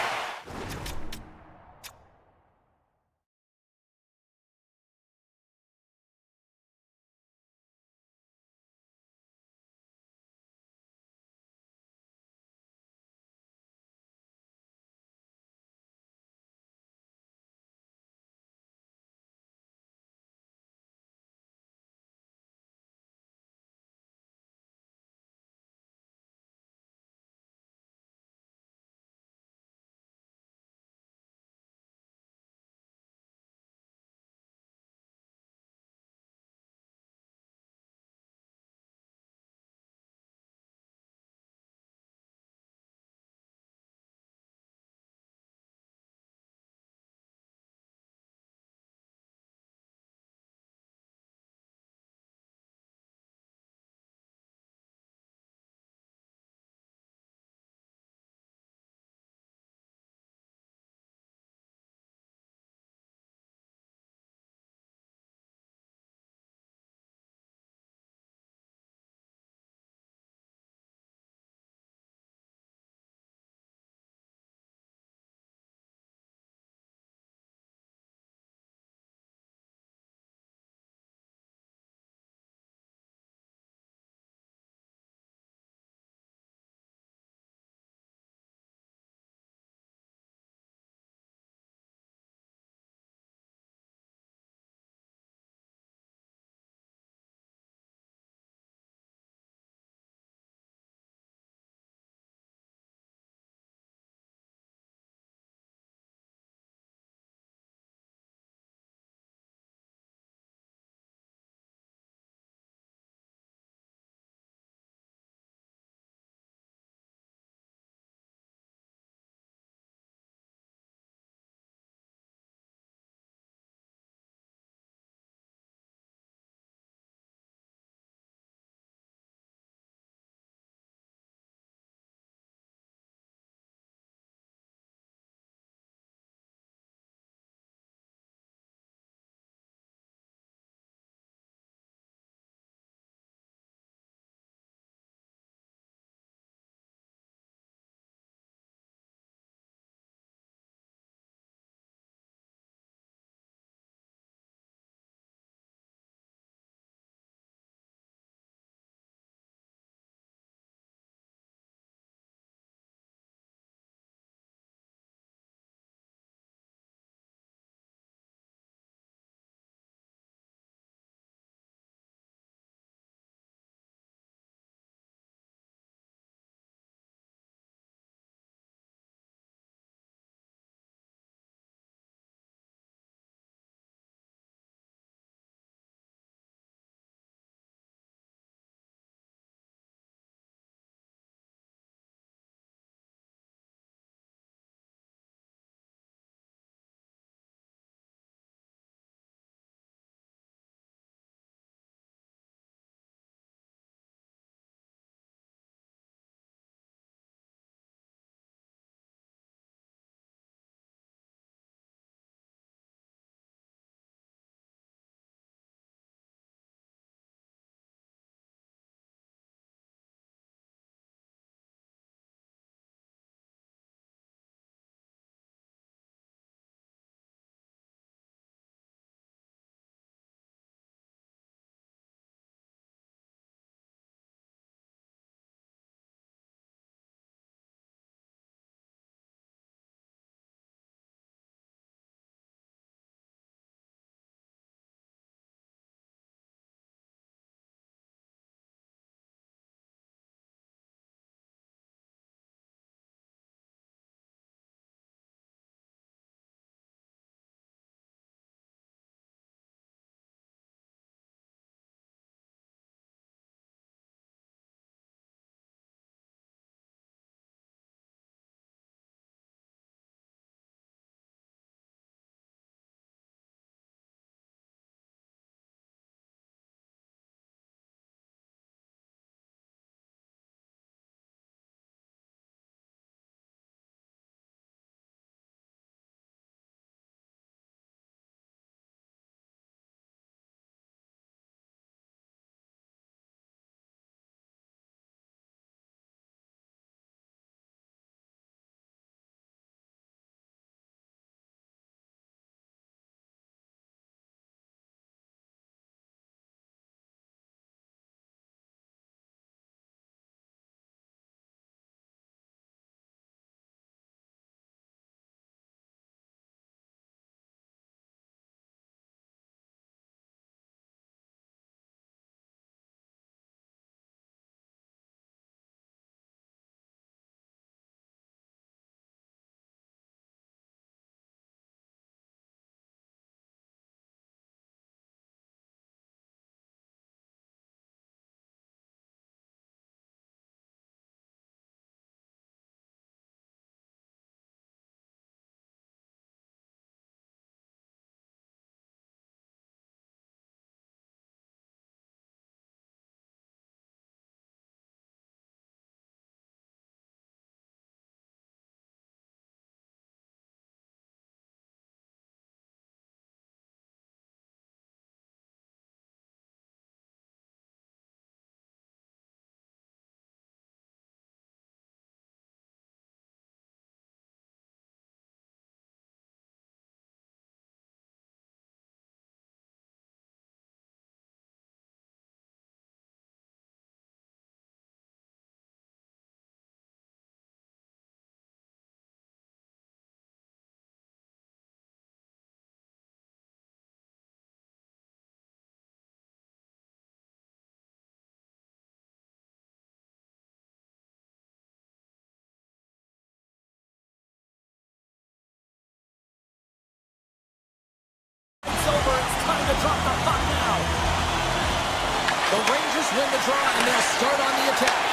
The Rangers win the draw, and they'll start on the attack.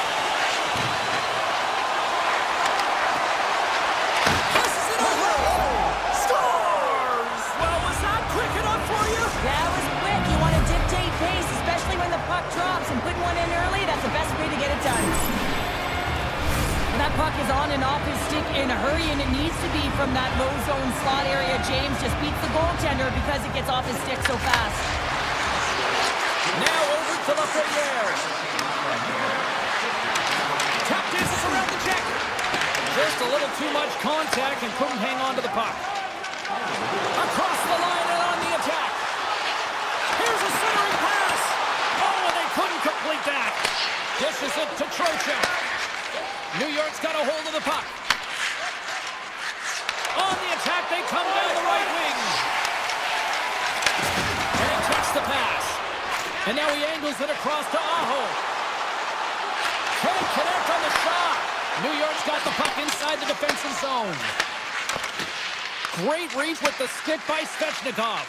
Passes it over. Scores! Well, was that quick enough for you? That was quick. You want to dictate pace, especially when the puck drops, and putting one in early, that's the best way to get it done. That puck is on and off his stick in a hurry, and it needs to be from that low zone slot area. James just beats the goaltender because it gets off his stick so fast. Now over to Lafreniere. Tap dances around the check. Just a little too much contact and couldn't hang on to the puck. Across the line and on the attack. Here's a centering pass. Oh, and they couldn't complete that. Dishes it to Trocheck. New York's got a hold of the puck. On the attack, they come down the right wing. And he takes the pass. And now he angles it across to Aho. Can't connect on the shot. New York's got the puck inside the defensive zone. Great reach with the stick by Svechnikov.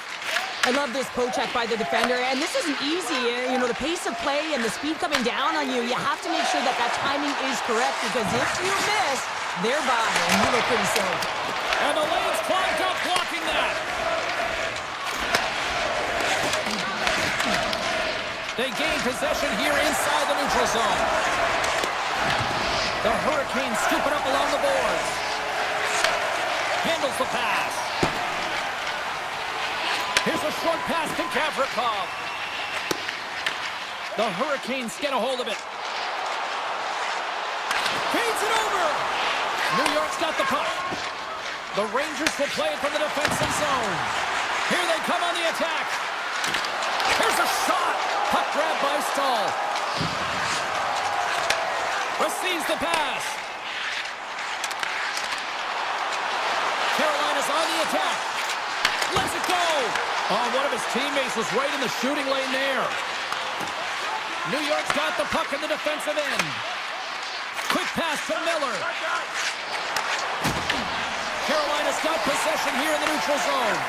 I love this poke check by the defender, and this isn't easy. You know, the pace of play and the speed coming down on you, you have to make sure that that timing is correct, because if you miss, they're by, and you look pretty safe. And the lane's clogged up blocking that. They gain possession here inside the neutral zone. The Hurricanes scooping up along the boards. Handles the pass. Here's a short pass to Gavrikov. The Hurricanes get a hold of it. Feeds it over. New York's got the puck. The Rangers will play it from the defensive zone. Here they come on the attack. Here's a shot. Puck grab by Stahl. Receives the pass. Carolina's on the attack. Lets it go. Oh, one of his teammates was right in the shooting lane there. New York's got the puck in the defensive end. Quick pass to Miller. Carolina's got possession here in the neutral zone.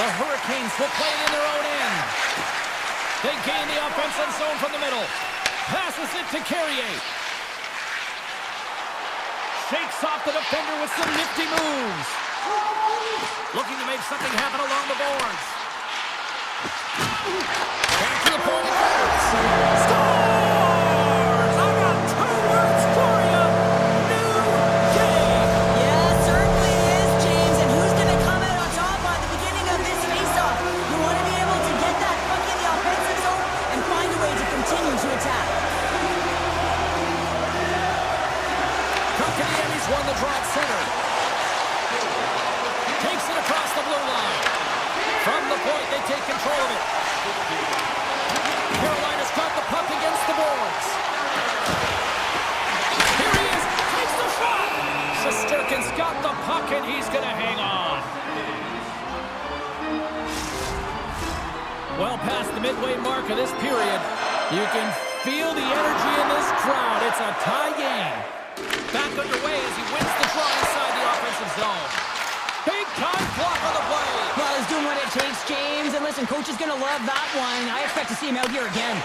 The Hurricanes will play it in their own end. They gain the offensive zone from the middle. Passes it to Carrier. Shakes off the defender with some nifty moves. Looking to make something happen along the boards. Back to the point. Scores! I got two words for you. New game. Yeah, certainly is, James. And who's going to come out on top at the beginning of this faceoff? You want to be able to get that puck in the offensive zone and find a way to continue to attack. Kotkaniemi's won the draw at center. Takes it across the blue line. From the point, they take control of it. Carolina's got the puck against the boards. Here he is. Takes the shot. Shesterkin's got the puck, and he's going to hang on. Well past the midway mark of this period, you can feel the energy in this crowd. It's a tie game. Back underway as he wins the draw inside the offensive zone. Big time block on the play. Well, he's doing what it takes, James. And listen, coach is going to love that one. I expect to see him out here again.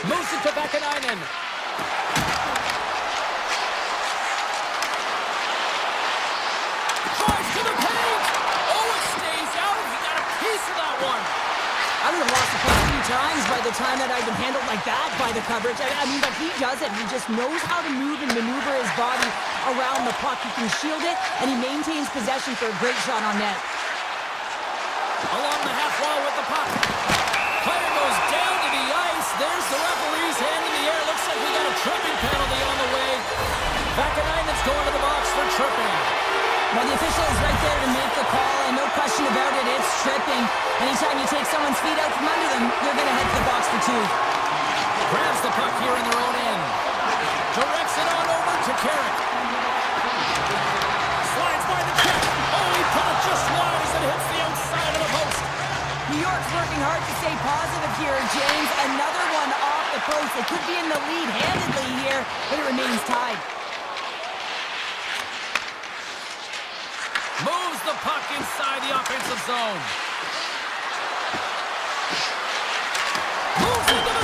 Moves it to Vakanainen. Drives to the paint. Oh, it stays out. He got a piece of that one. I would have lost the puck a few times by the time that I've been handled like that by the coverage. I mean, but he does it. He just knows how to move and maneuver his body around the puck. He can shield it, and he maintains possession for a great shot on net. Along the half wall with the puck. Player goes down to the ice. There's the referee's hand in the air. Looks like we got a tripping penalty on the way. Vakanainen's going to the box for tripping. Well, the official is right there to make the call, and no question about it, it's tripping. Anytime you take someone's feet out from under them, they're going to head to the box for two. Grabs the puck here in their own end. Directs it on over to Carrick. Slides by the check. Oh, he put it just wide as it hits the outside of the post. New York's working hard to stay positive here, James. Another one off the post. They could be in the lead handedly here, but it remains tied. Moves the puck inside the offensive zone. Moves into the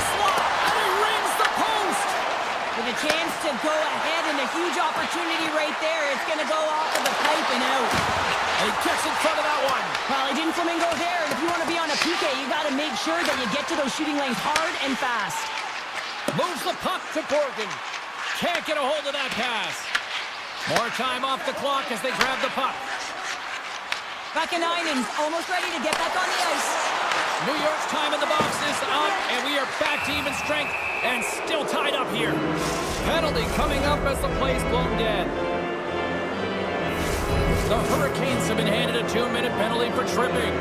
chance to go ahead, and a huge opportunity right there. It's going to go off of the pipe and out. And he gets in front of that one. Well, he didn't flamingo there, and if you want to be on a PK, you got to make sure that you get to those shooting lanes hard and fast. Moves the puck to Borgen. Can't get a hold of that pass. More time off the clock as they grab the puck. Back in innings, almost ready to get back on the ice. New York's time in the box is up, and we are back to even strength and still tied up here. Penalty coming up as the play's blown dead. The Hurricanes have been handed a 2-minute penalty for tripping.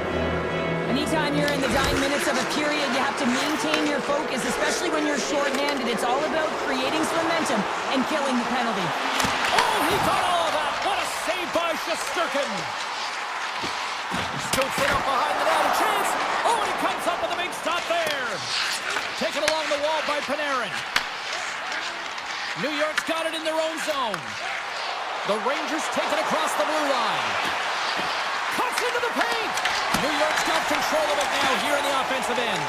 Anytime you're in the dying minutes of a period, you have to maintain your focus, especially when you're short-handed. It's all about creating some momentum and killing the penalty. Oh, he got all of that. What a save by Shesterkin. Scoots it up behind the net. A chance. Oh, and he comes up with a big stop there. Taken along the wall by Panarin. New York's got it in their own zone. The Rangers take it across the blue line. Cuts into the paint. New York's got control of it now here in the offensive end.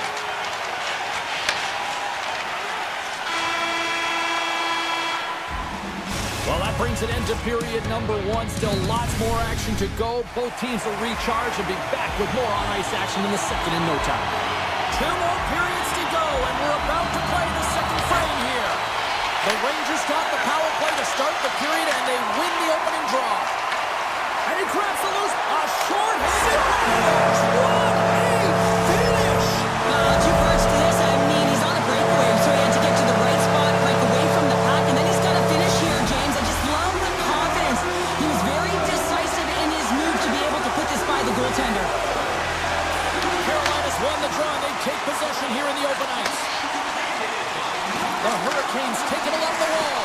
Well, that brings an end to period number one. Still lots more action to go. Both teams will recharge and be back with more on-ice action in the second in no time. 2 more periods to go, and we're about to play the second frame here. The Rangers got the power play to start the period, and they win the opening draw. And he grabs the loose. A short-handed finish. What a finish! Two parts to this. I mean, he's on a breakaway, so he had to get to the right spot, break away from the pack, and then he's got to finish here, James. I just love the confidence. He was very decisive in his move to be able to put this by the goaltender. Carolina's won the draw, and they take possession here in the open ice. The Hurricanes take it along the wall.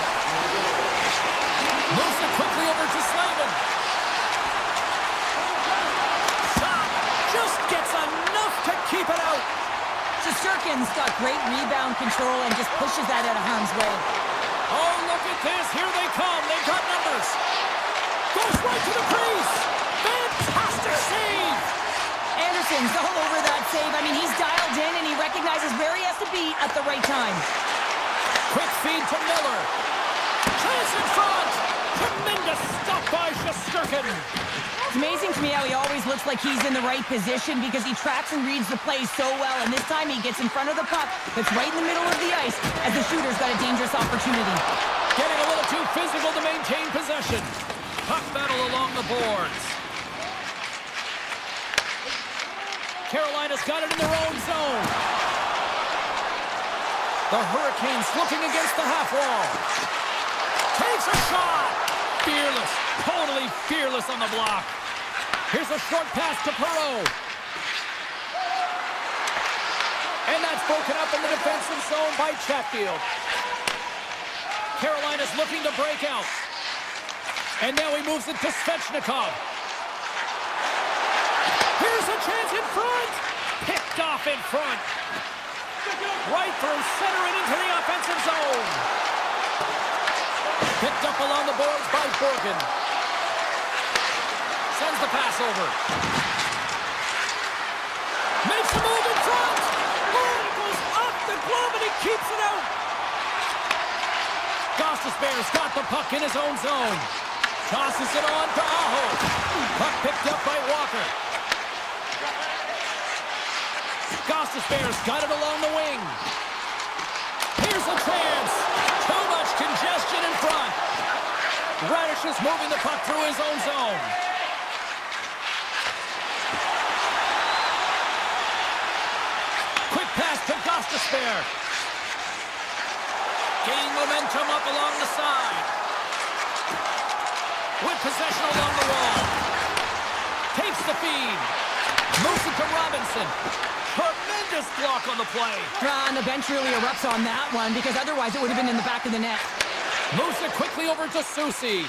Moves it quickly over to Slavin. Shot just gets enough to keep it out. Shesterkin's got great rebound control and just pushes that out of harm's way. Oh, look at this. Here they come. They've got numbers. Goes right to the crease. Fantastic save. Anderson's all over that save. I mean, he's dialed in and he recognizes where he has to be at the right time. Quick feed to Miller. Chance in front. Tremendous stop by Shesterkin. It's amazing to me how he always looks like he's in the right position because he tracks and reads the play so well. And this time he gets in front of the puck that's right in the middle of the ice as the shooter's got a dangerous opportunity. Getting a little too physical to maintain possession. Puck battle along the boards. Carolina's got it in their own zone. The Hurricanes looking against the half wall. Takes a shot. Fearless. Totally fearless on the block. Here's a short pass to Perreault. And that's broken up in the defensive zone by Chatfield. Carolina's looking to break out. And now he moves it to Svechnikov. Here's a chance in front. Picked off in front. Right through center and into the offensive zone. Picked up along the boards by Borgen. Sends the pass over. Makes a move in front. Oh, it goes off the glove and he keeps it out. Gostisbehere's got the puck in his own zone. Tosses it on to Aho. Puck picked up by Walker. Gostisbehere's got it along the wing. Here's a chance. Too much congestion in front. Radish is moving the puck through his own zone. Quick pass to Gostisbehere. Gaining momentum up along the side. With possession along the wall. Takes the feed. Moves it to Robinson. Tremendous block on the play. And the bench really erupts on that one because otherwise it would have been in the back of the net. Moves it quickly over to Soucy.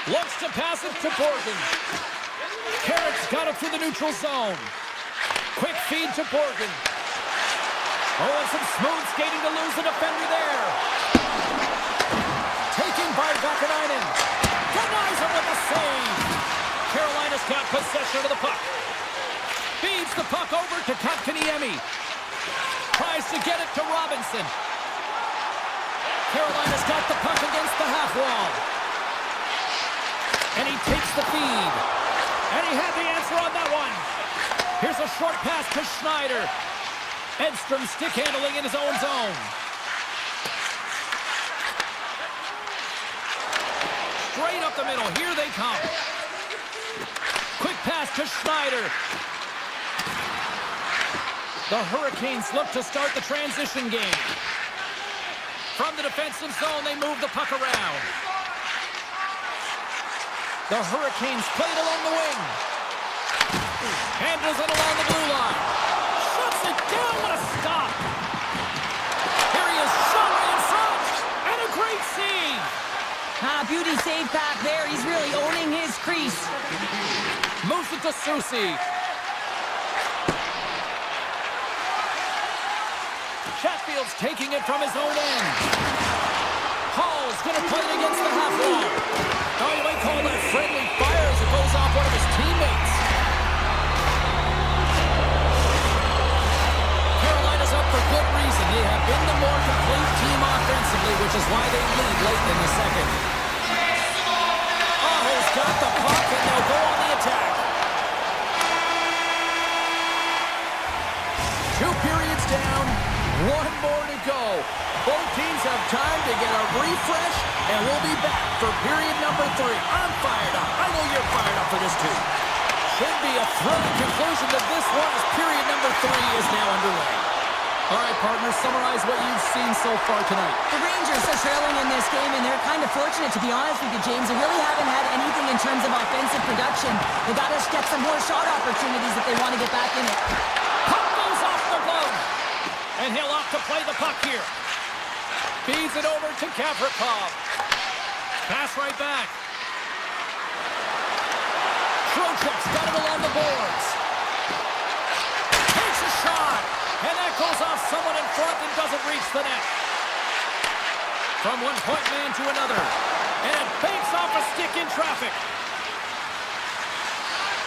Looks to pass it to Borgen. Carrick's got it through the neutral zone. Quick feed to Borgen. Oh, and some smooth skating to lose the defender there. Taken by Vakanainen. Denies him with a save. Carolina's got possession of the puck. Feeds the puck over to Kotkaniemi. Tries to get it to Robinson. Carolina's got the puck against the half wall. And he takes the feed. And he had the answer on that one. Here's a short pass to Schneider. Edstrom stick handling in his own zone. Straight up the middle. Here they come. Quick pass to Schneider. The Hurricanes look to start the transition game. From the defensive zone, they move the puck around. The Hurricanes play it along the wing. Handles it along the blue line. Shuts it down. What a stop. Here he is, shot right in front. And a great save. Beauty save back there. He's really owning his crease. Moves it to Susie. Chatfield's taking it from his own end. Hall's going to play it against the half wall. Oh, you might call that friendly fire as it goes off one of his teammates. Carolina's up for good reason. They have been the more complete team offensively, which is why they lead late in the second. Aho's got the puck, and they'll go on the attack. 2 periods down, 1 more to go. Both teams have time to get a refresh, and we'll be back for period number 3. I'm fired up. I know you're fired up for this too. Should be a thrilling conclusion to this one as period number 3 is now underway. All right, partners, summarize what you've seen so far tonight. The Rangers are trailing in this game, and they're kind of fortunate, to be honest with you, James. They really haven't had anything in terms of offensive production. They got to get some more shot opportunities if they want to get back in it. Puck goes off the glove. And he'll opt to play the puck here. Feeds it over to Gavrikov. Pass right back. Trocheck's got it along the boards. Takes a shot. And that goes off someone in front and doesn't reach the net. From one point man to another. And it banks off a stick in traffic.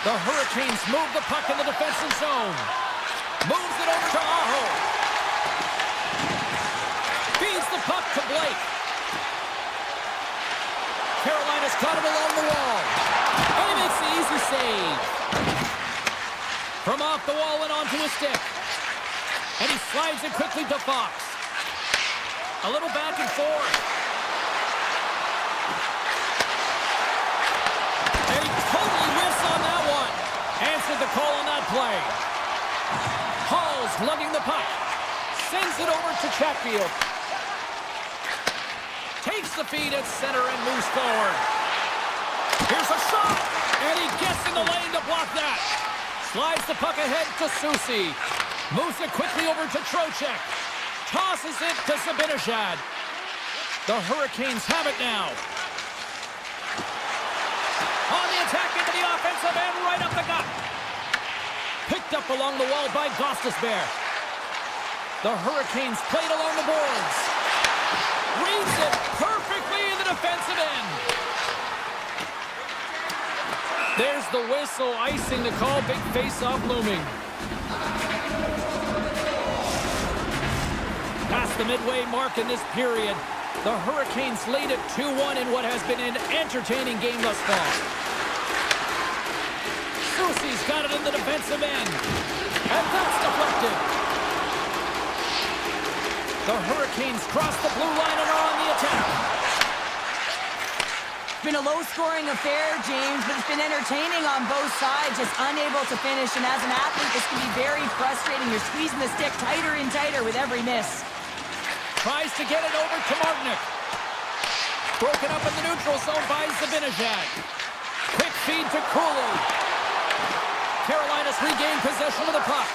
The Hurricanes move the puck in the defensive zone. Moves it over to Aho. Feeds the puck to Blake. Carolina's got it along the wall. And he makes the easy save. From off the wall and onto a stick. And he slides it quickly to Fox. A little back and forth. And he totally whiffs on that one. Answered the call on that play. Hall's lugging the puck. Sends it over to Chatfield. Takes the feed at center and moves forward. Here's a shot. And he gets in the lane to block that. Slides the puck ahead to Susie. Moves it quickly over to Trocheck. Tosses it to Zibanejad. The Hurricanes have it now. On the attack into the offensive end, right up the gut. Picked up along the wall by Gostisbehere. The Hurricanes played along the boards. Reads it perfectly in the defensive end. There's the whistle, icing the call, big face-off looming. Past the midway mark in this period, the Hurricanes lead it 2-1 in what has been an entertaining game thus far. Susie's got it in the defensive end, and that's deflected. The Hurricanes cross the blue line and are on the attack. It's been a low-scoring affair, James, but it's been entertaining on both sides, just unable to finish. And as an athlete, this can be very frustrating. You're squeezing the stick tighter and tighter with every miss. Tries to get it over to Martinic. Broken up in the neutral zone by Zibanejad. Quick feed to Cooley. Carolina's regained possession of the puck.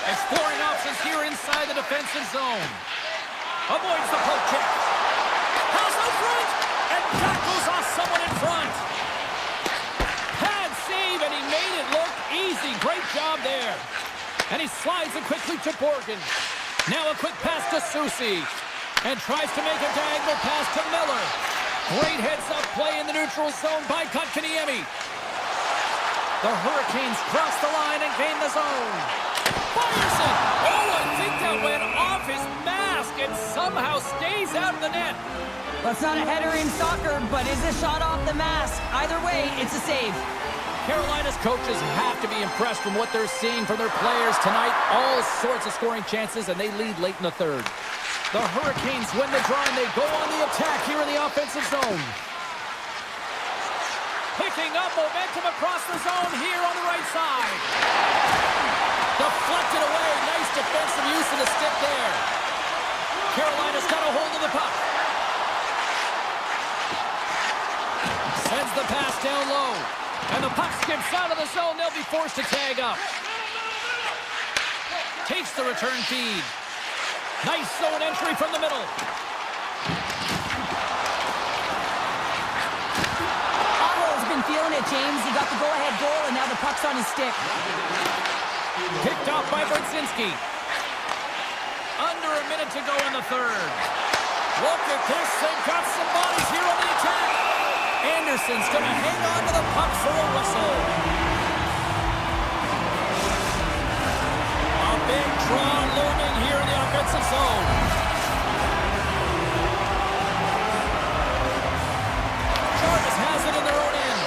Exploring options here inside the defensive zone. Avoids the poke check. House out front. And tackles off someone in front. Pad save, and he made it look easy. Great job there. And he slides it quickly to Borgen. Now a quick pass to Susie. And tries to make a diagonal pass to Miller. Great heads-up play in the neutral zone by Kotkaniemi. The Hurricanes cross the line and gain the zone. Fires it! Oh, I think that went off his mask, and somehow stays out of the net. Well, it's not a header in soccer, but is a shot off the mask. Either way, it's a save. Carolina's coaches have to be impressed from what they're seeing from their players tonight. All sorts of scoring chances, and they lead late in the third. The Hurricanes win the draw, and they go on the attack here in the offensive zone. Picking up momentum across the zone here on the right side. Deflected away. Nice defensive use of the stick there. Carolina's got a hold of the puck. Sends the pass down low. And the puck skips out of the zone. They'll be forced to tag up. Takes the return feed. Nice zone entry from the middle. Otto's been feeling it, James. He got the go-ahead goal, and now the puck's on his stick. Picked off by Brzezinski. Under a minute to go in the third. Look at this. They've got some bodies here on the attack. Anderson's going to hang on to the puck for a whistle. A big draw looming here in the offensive zone. Jarvis has it in their own end.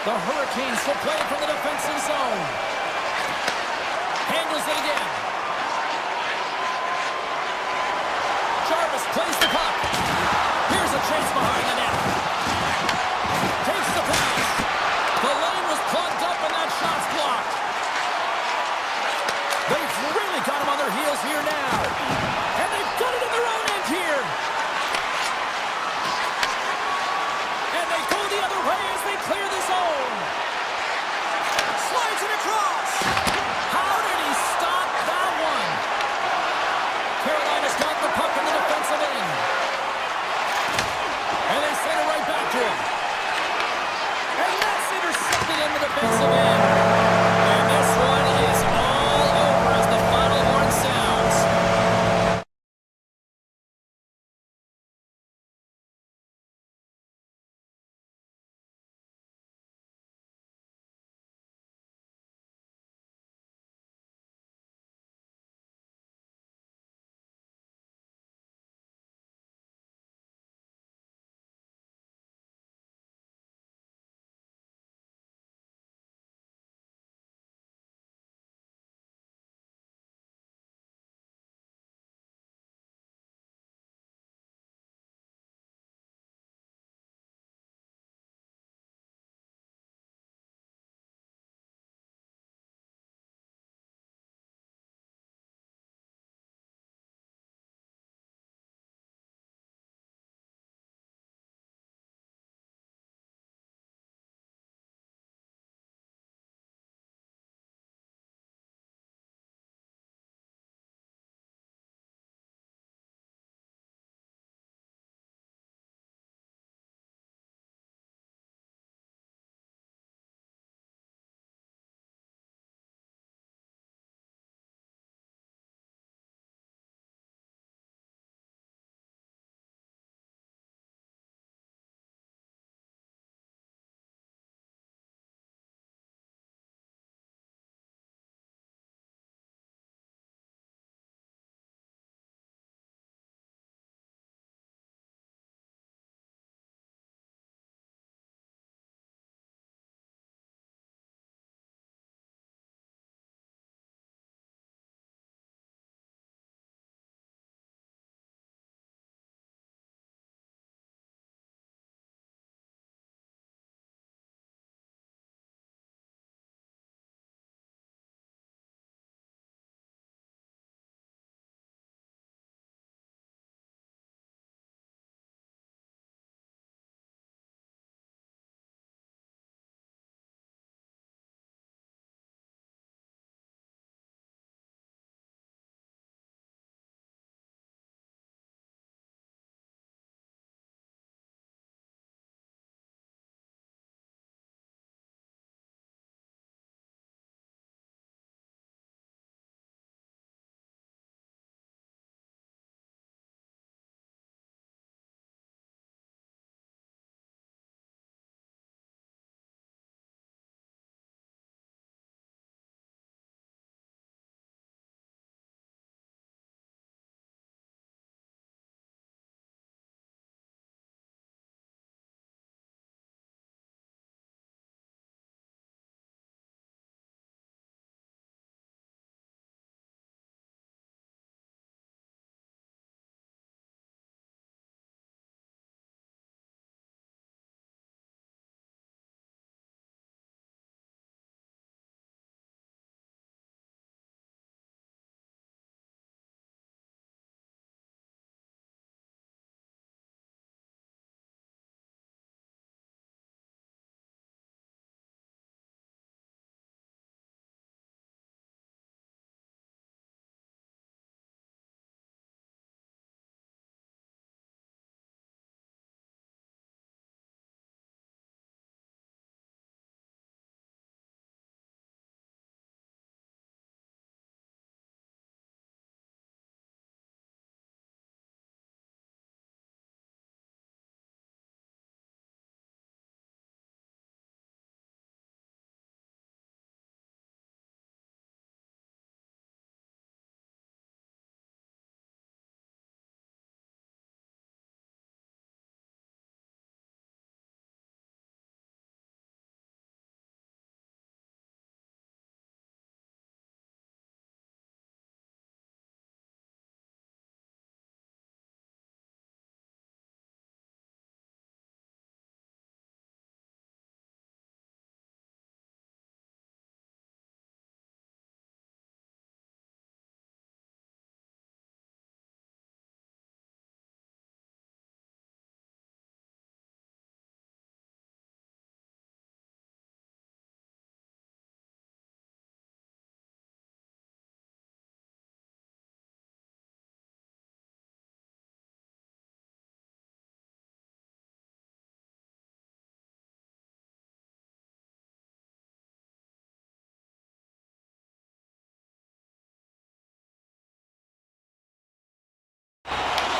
The Hurricanes will play from the defensive zone. Handles it again. Jarvis plays the puck. Here's a chase behind the net. Takes the pass. The lane was plugged up and that shot's blocked. They've really got him on their heels here now. And they've got it in their own end here. And they go the other way as they clear the zone. Slides it across. How did he stop that one? Carolina's got the puck in the defensive end. And they send it right back to him. And that's intercepted in the defensive end. And this one is all over as the final horn sounds.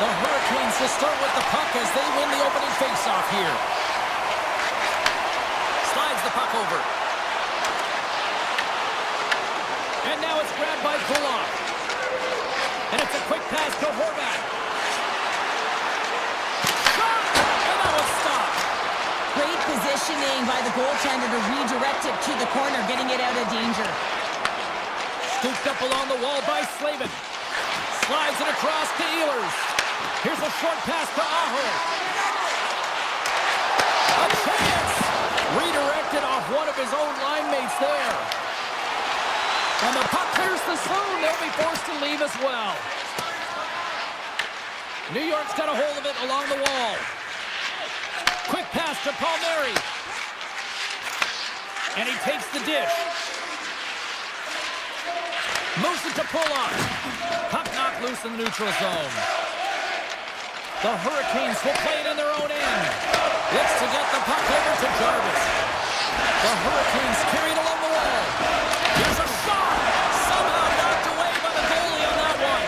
The Hurricanes will start with the puck as they win the opening faceoff here. Slides the puck over. And now it's grabbed by Kulak. And it's a quick pass to Horvat. Shot! And that was stopped. Great positioning by the goaltender to redirect it to the corner, getting it out of danger. Scooped up along the wall by Slavin. Slides it across to Ehlers. Here's a short pass to Aho. A chance! Redirected off one of his own line mates there. And the puck clears the zone. They'll be forced to leave as well. New York's got a hold of it along the wall. Quick pass to Palmieri. And he takes the dish. Moves it to Pulock. Puck knocked loose in the neutral zone. The Hurricanes will play it in their own end. Looks to get the puck over to Jarvis. The Hurricanes carry it along the wall. Here's a shot. Somehow knocked away by the goalie on that one.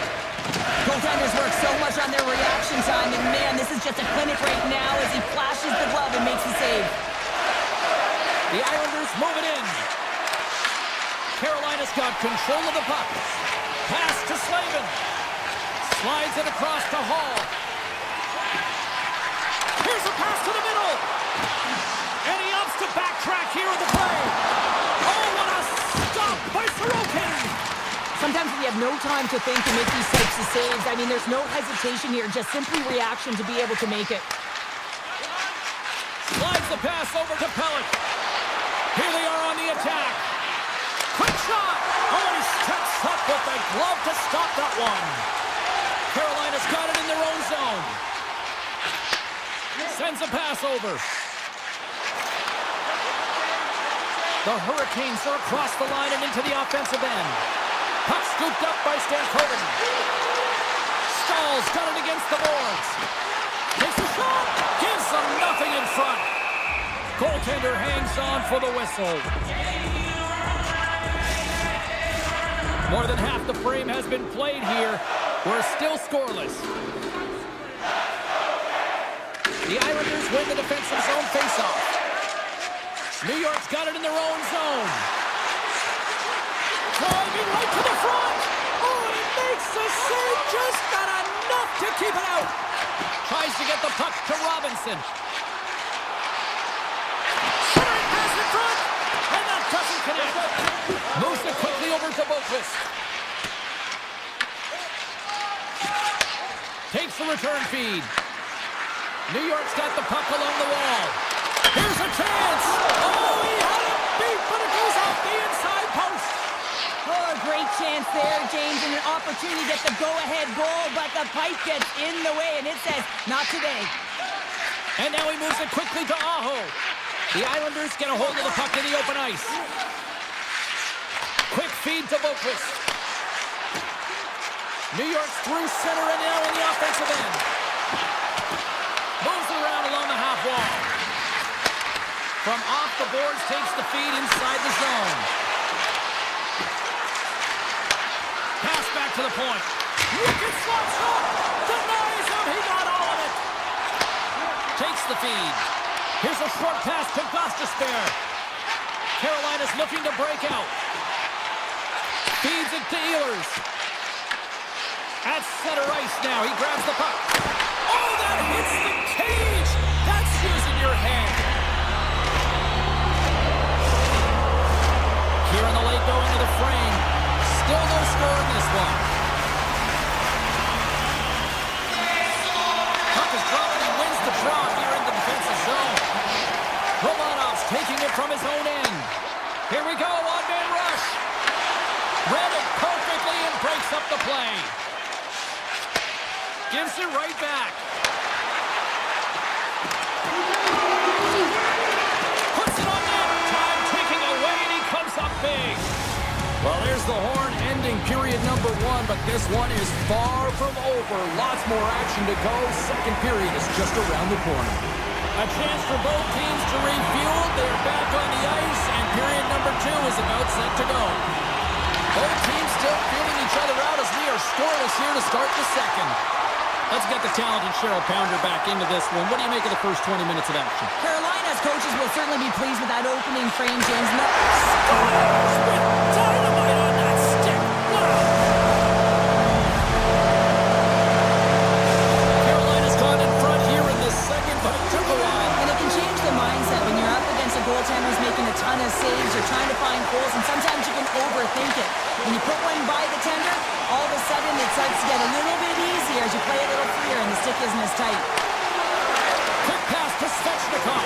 Goaltenders work so much on their reaction time, and man, this is just a clinic right now as he flashes the glove and makes the save. The Islanders move it in. Carolina's got control of the puck. Pass to Slavin. Slides it across to Hall. Here's a pass to the middle. And he opts to backtrack here in the play. Oh, what a stop by Sorokin. Sometimes we have no time to think and make these types of saves. I mean, there's no hesitation here, just simply reaction to be able to make it. Slides the pass over to Pellick. Here they are on the attack. Quick shot. Oh, he steps up with the glove to stop that one. Carolina's got it in their own zone. Sends a pass over. The Hurricanes are across the line and into the offensive end. Puck scooped up by Stankoven. Stahl's got it against the boards. Takes a shot. Gives them nothing in front. Goaltender hangs on for the whistle. More than half the frame has been played here. We're still scoreless. The Islanders win the defensive zone faceoff. New York's got it in their own zone. Driving right to the front. Oh, he makes the save. Just got enough to keep it out. Tries to get the puck to Robinson. Centering pass in front. And that doesn't connect. Moves it quickly over to Boqvist. Takes the return feed. New York's got the puck along the wall. Here's a chance. Oh, he had it beat, but it goes off the inside post. Oh, a great chance there, James, and an opportunity to get the go-ahead goal, but the pipe gets in the way, and it says, not today. And now he moves it quickly to Aho. The Islanders get a hold of the puck in the open ice. Quick feed to Boqvist. New York's through center and now in the offensive end. Moves it around along the half wall. From off the boards, takes the feed inside the zone. Pass back to the point. Wicked slot shot. Denies him. He got all of it. Takes the feed. Here's a short pass to Gostisbehere. Carolina's looking to break out. Feeds it to Ehlers. At center ice now. He grabs the puck. Oh, that hits the cage. That's using your head. Here in the late going to the frame. Still no score in this one. Puck is dropped and he wins the draw here in the defensive zone. Romanov's taking it from his own end. Here we go, one-man rush. Read it perfectly and breaks up the play. Gives it right back. Puts it on net. Time ticking away and he comes up big. Well, there's the horn ending period number one, but this one is far from over. Lots more action to go. Second period is just around the corner. A chance for both teams to refuel. They're back on the ice, and period number two is about set to go. Both teams still feeling each other out as we are scoreless here to start the second. Let's get the talented Cheryl Pounder back into this one. What do you make of the first 20 minutes of action? Carolina's coaches will certainly be pleased with that opening frame, James. Scores with dynamite on that stick. Wow! Carolina's gone in front here in this second, but it took a while. And it can change the mindset when you're up against a goaltender who's making a ton of saves. You're trying to find goals, and sometimes you can overthink it. When you put one by the tender, all of a sudden it starts to get a little bit easier as you play a little freer and the stick isn't as tight. Quick pass to Svechnikov.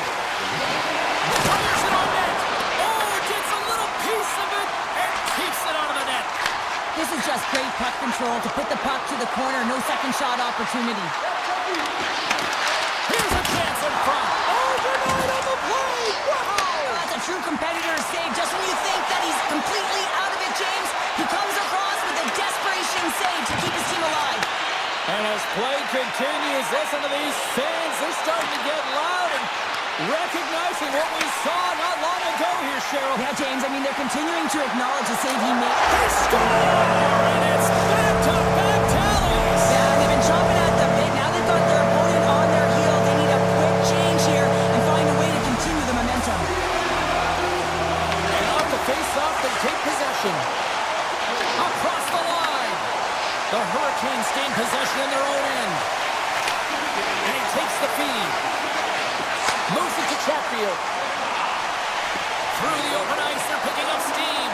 Fires it on net. Oh, gets a little piece of it and keeps it out of the net. This is just great puck control to put the puck to the corner. No second shot opportunity. Here's a chance in front. Overnight on the play. Wow! That's a true competitor's save. Just when you think that he's completely out of it, James, he comes across with a desperation save to keep his team alive. And as play continues, listen to these fans. They're starting to get loud and recognizing what we saw not long ago here, Cheryl. Yeah, James, I mean, they're continuing to acknowledge the save he made. They score! And it's back-to-back tallies. Yeah, they've been chomping at the bit. Now they've got their opponent on their heels. They need a quick change here and find a way to continue the momentum. And off the face-off, they take possession. Across the line. The Hurricanes gain possession in their own end. And he takes the feed. Moves it to Chatfield. Through the open ice, they're picking up steam.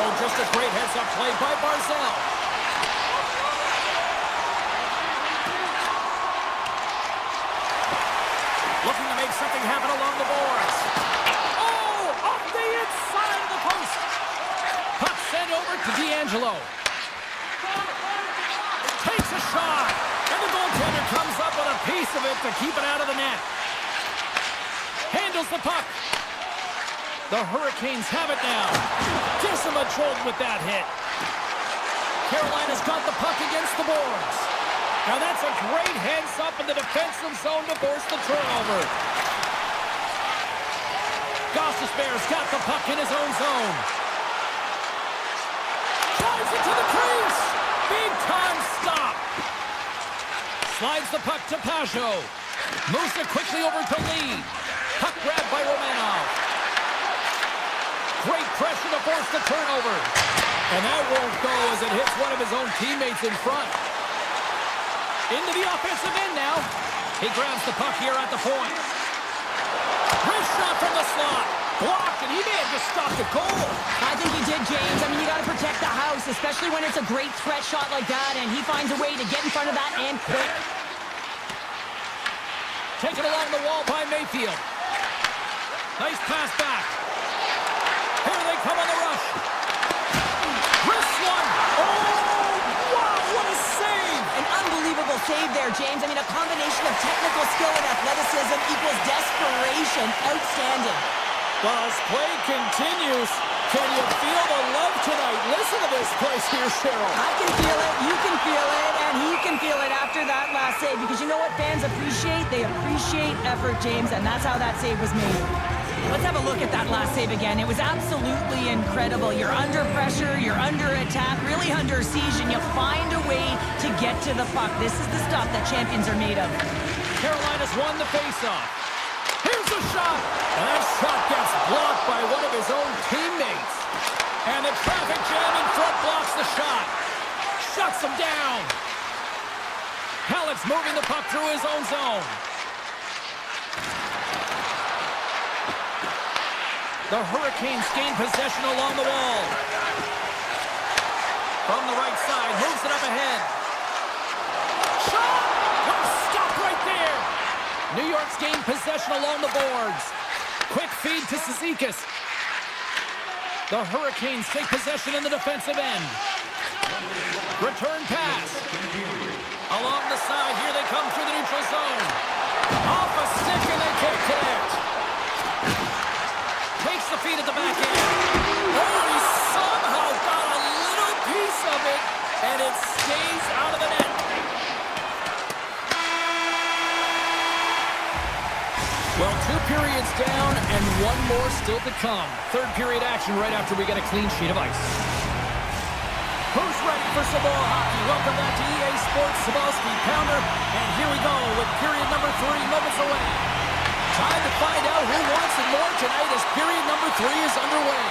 Oh, just a great heads-up play by Barzell. Looking to make something happen along the boards. Oh, off the inside of the post. Puck sent over to D'Angelo. Takes a shot. And the goaltender comes up with a piece of it to keep it out of the net. Handles the puck. The Hurricanes have it now. Gives them a jolt with that hit. Carolina's got the puck against the boards. Now that's a great heads-up in the defensive zone to force the turnover. Gostisbehere's got the puck in his own zone. Drives it to the crease. Big-time stop. Slides the puck to Pajot. Moves it quickly over to Lee. Puck grabbed by Romanov. Great pressure to force the turnover. And that won't go as it hits one of his own teammates in front. Into the offensive end now. He grabs the puck here at the point. Wrist shot from the slot. Blocked, and he may have just stopped the goal. I think he did, James. I mean, you got to protect the house, especially when it's a great threat shot like that, and he finds a way to get in front of that and quick. Taken along the wall by Mayfield. Nice pass back. Here they come on the rush. Wrist one. Oh, wow, what a save. An unbelievable save there, James. I mean, a combination of technical skill and athleticism equals desperation. Outstanding. Well, as play continues, can you feel the love tonight? Listen to this place here, Cheryl. I can feel it, you can feel it, and he can feel it after that last save. Because you know what fans appreciate? They appreciate effort, James, and that's how that save was made. Let's have a look at that last save again. It was absolutely incredible. You're under pressure, you're under attack, really under siege, and you find a way to get to the puck. This is the stuff that champions are made of. Carolina's won the faceoff. Here's a shot. And that shot gets blocked by one of his own teammates. And the traffic jam in front blocks the shot. Shuts him down. Hallett's moving the puck through his own zone. The Hurricanes gain possession along the wall. From the right side, moves it up ahead. Shot! Oh, stop right there! New York's gained possession along the boards. Quick feed to Cizikas. The Hurricanes take possession in the defensive end. Return pass. Along the side, here they come through the neutral zone. Off a stick and they can't connect. Takes the feed at the back end. Oh, he somehow got a little piece of it, and it stays out of the net. Well, 2 periods down and 1 more still to come. Third period action right after we get a clean sheet of ice. Who's ready for some more hockey? Welcome back to EA Sports Sabalski Pounder. And here we go with period number 3 moments away. Time to find out who wants it more tonight as period number 3 is underway.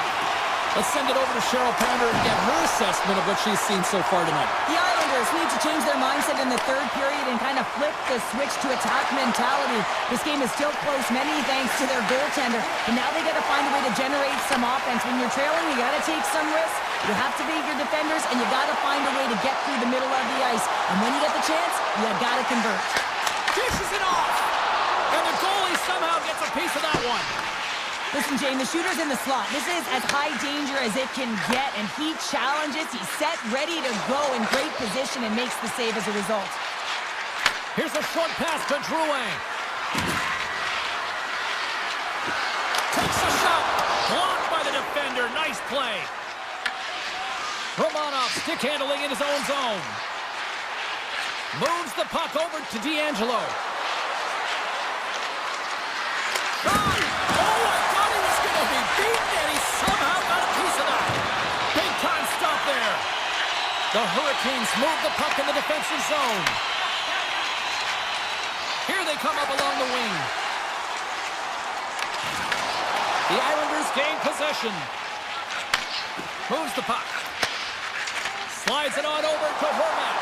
Let's send it over to Cheryl Pounder and get her assessment of what she's seen so far tonight. The Islanders need to change their mindset in the third period and kind of flip the switch to attack mentality. This game is still close, many thanks to their goaltender. But now they got to find a way to generate some offense. When you're trailing, you got to take some risks. You have to beat your defenders, and you got to find a way to get through the middle of the ice. And when you get the chance, you got to convert. Dishes it off! And the goalie somehow gets a piece of that one. Listen, Jane, the shooter's in the slot. This is as high danger as it can get, and he challenges. He's set, ready to go, in great position, and makes the save as a result. Here's a short pass to Drouin. Takes a shot. Blocked by the defender. Nice play. Romanov stick handling in his own zone. Moves the puck over to D'Angelo. Shot! Oh, I thought he was going to be beaten, and he somehow got a piece of that. Big time stop there. The Hurricanes move the puck in the defensive zone. Here they come up along the wing. The Islanders gain possession. Moves the puck. Slides it on over to Horvat.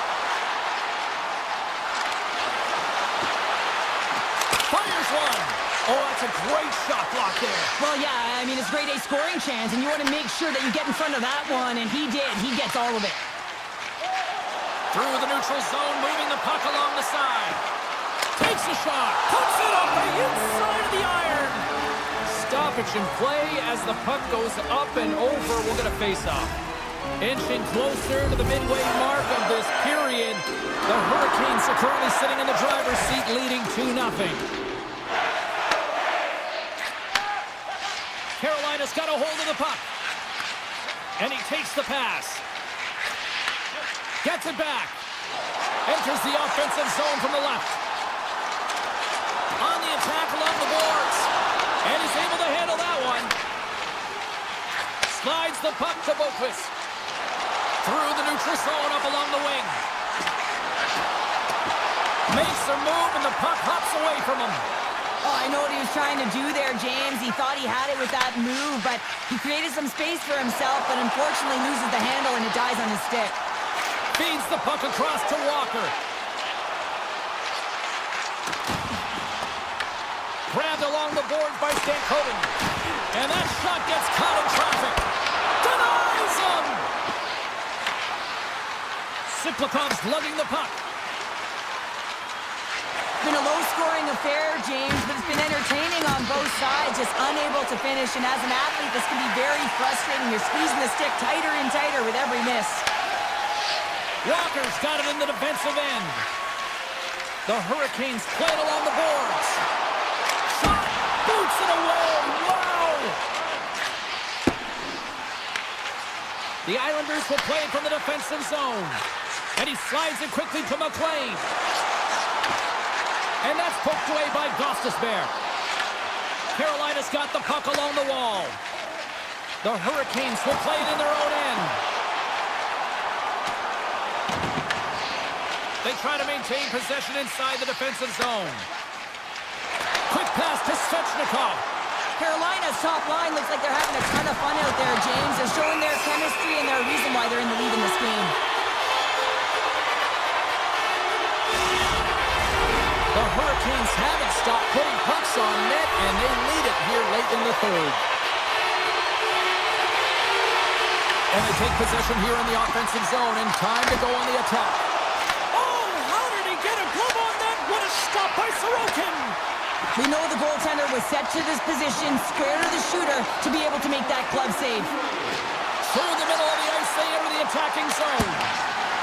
Fires one. Oh, that's a great shot block there. Well, yeah, I mean, it's grade A scoring chance, and you want to make sure that you get in front of that one, and he did. He gets all of it. Through the neutral zone, moving the puck along the side. Takes a shot. Puts it up the inside of the iron. Stoppage in play as the puck goes up and over. We'll get a face-off. Inching closer to the midway mark of this period. The Hurricanes are currently sitting in the driver's seat, leading 2-0. Carolina's got a hold of the puck. And he takes the pass. Gets it back. Enters the offensive zone from the left. On the attack along the boards. And he's able to handle that one. Slides the puck to Boquist. Through the neutral zone up along the wing. Makes a move and the puck hops away from him. Oh, I know what he was trying to do there, James. He thought he had it with that move, but he created some space for himself, but unfortunately loses the handle and it dies on his stick. Feeds the puck across to Walker. Grabbed along the boards by Stankoven. And that shot gets caught in traffic. Denies him! Siplikov's lugging the puck. It's been a low-scoring affair, James, but it's been entertaining on both sides, just unable to finish. And as an athlete, this can be very frustrating. You're squeezing the stick tighter and tighter with every miss. Walker's got it in the defensive end. The Hurricanes play it along the boards. Shot! Boots it away! Wow! The Islanders will play it from the defensive zone. And he slides it quickly to McLean. And that's poked away by Gostisbehere. Carolina's got the puck along the wall. The Hurricanes will play it in their own end. They try to maintain possession inside the defensive zone. Quick pass to Svechnikov. Carolina's top line looks like they're having a ton of fun out there, James. They're showing their chemistry and their reason why they're in the lead in this game. The Hurricanes haven't stopped putting pucks on net, and they lead it here late in the third. And they take possession here in the offensive zone, and time to go on the attack. Oh, how did he get a glove on that? What a stop by Sorokin! We know the goaltender was set to this position, square to the shooter, to be able to make that glove save. Through the middle of the ice, they enter the attacking zone.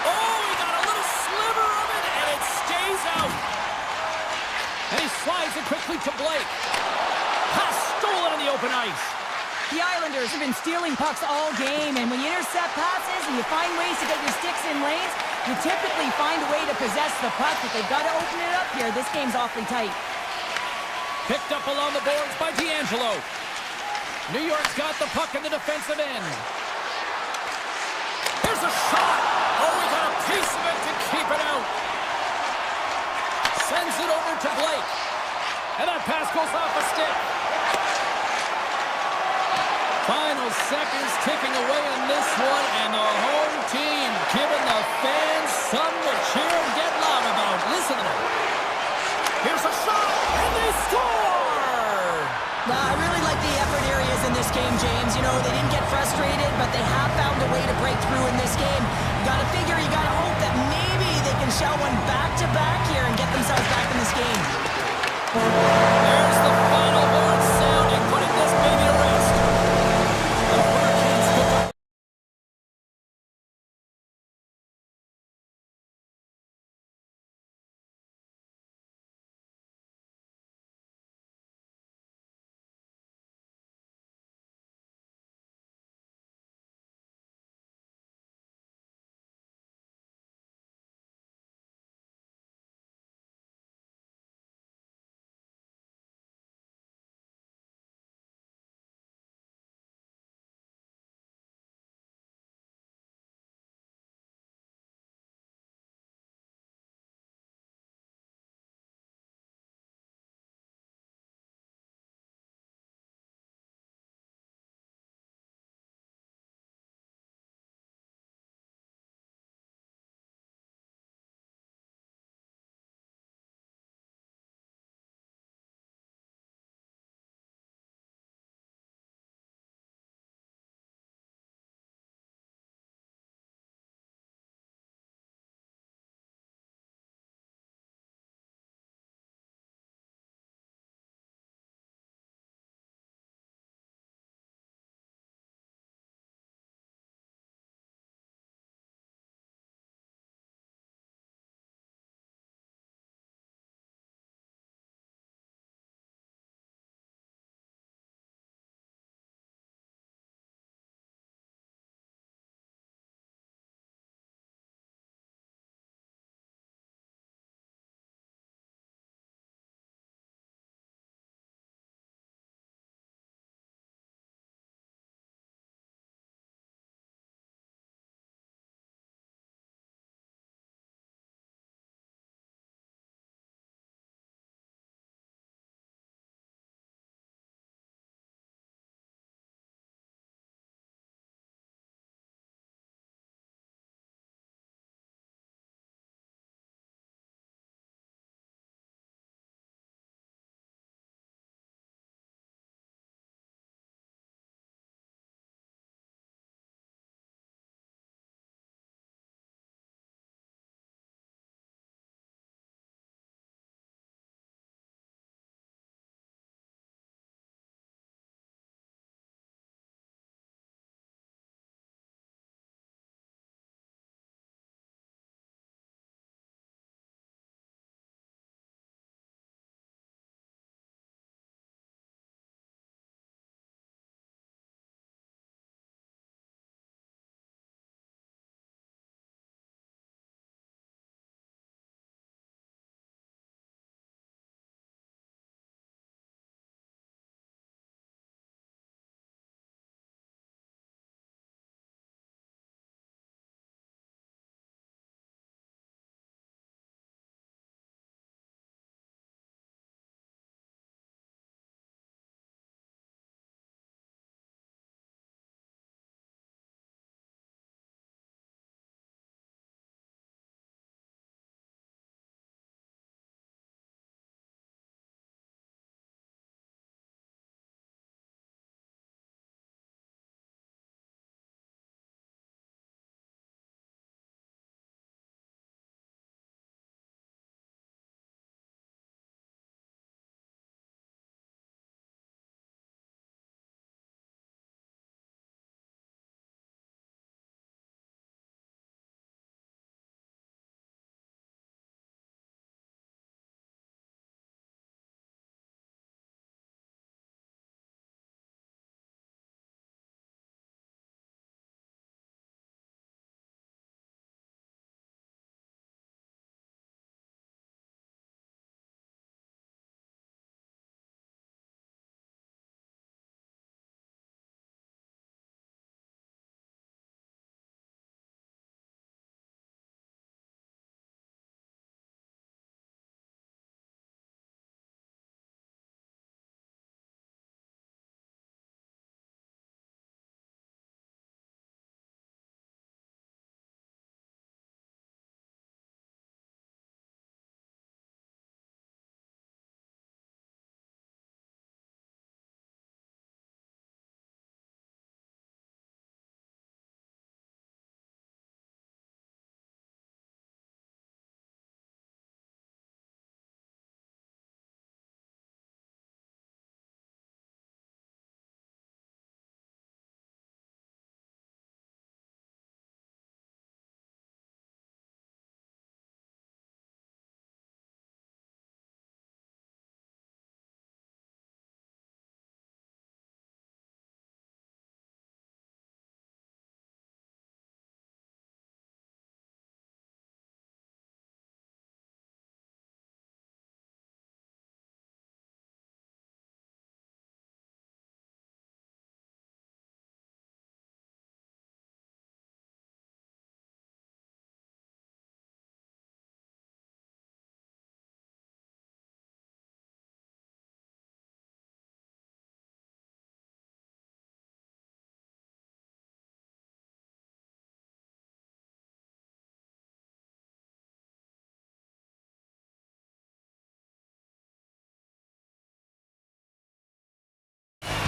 Oh, he got a little sliver of it, and it stays out. And he slides it quickly to Blake. Pass stolen in the open ice. The Islanders have been stealing pucks all game, and when you intercept passes and you find ways to get your sticks in lanes, you typically find a way to possess the puck, but they've got to open it up here. This game's awfully tight. Picked up along the boards by D'Angelo. New York's got the puck in the defensive end. There's a shot! to Blake. And that pass goes off a stick. Final seconds ticking away in this one, and the home team giving the fans something to cheer and get loud about. Listen to them. Here's a shot, and they score! I really like the effort areas in this game, James. You know, they didn't get frustrated, but they have found a way to break through in this game. You gotta figure, you gotta hope that maybe they can shell one back-to-back here and get themselves back in this game. There's the final horn sounding, putting this baby to rest. The Hurricanes took a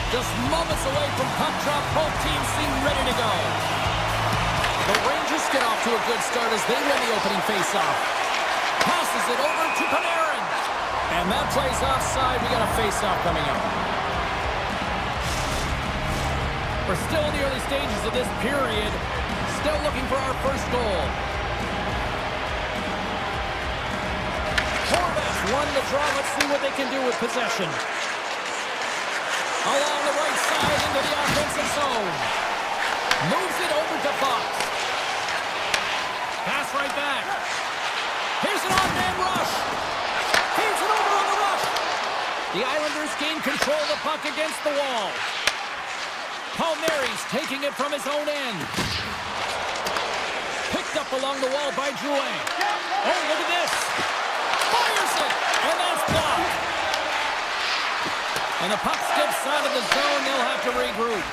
Just moments away from puck drop, both teams seem ready to go. The Rangers get off to a good start as they win the opening faceoff. Passes it over to Panarin. And that play's offside. We got a faceoff coming up. We're still in the early stages of this period. Still looking for our first goal. Horvats won the draw. Let's see what they can do with possession. Along the right side into the offensive zone. Moves it over to Fox. Pass right back. Here's an on-man rush. Feeds it over on the rush. The Islanders gain control of the puck against the wall. Palmieri's taking it from his own end. Picked up along the wall by Drouin. Oh, look at this. Fires it. And that's blocked. And the puck skips out of the zone. They'll have to regroup.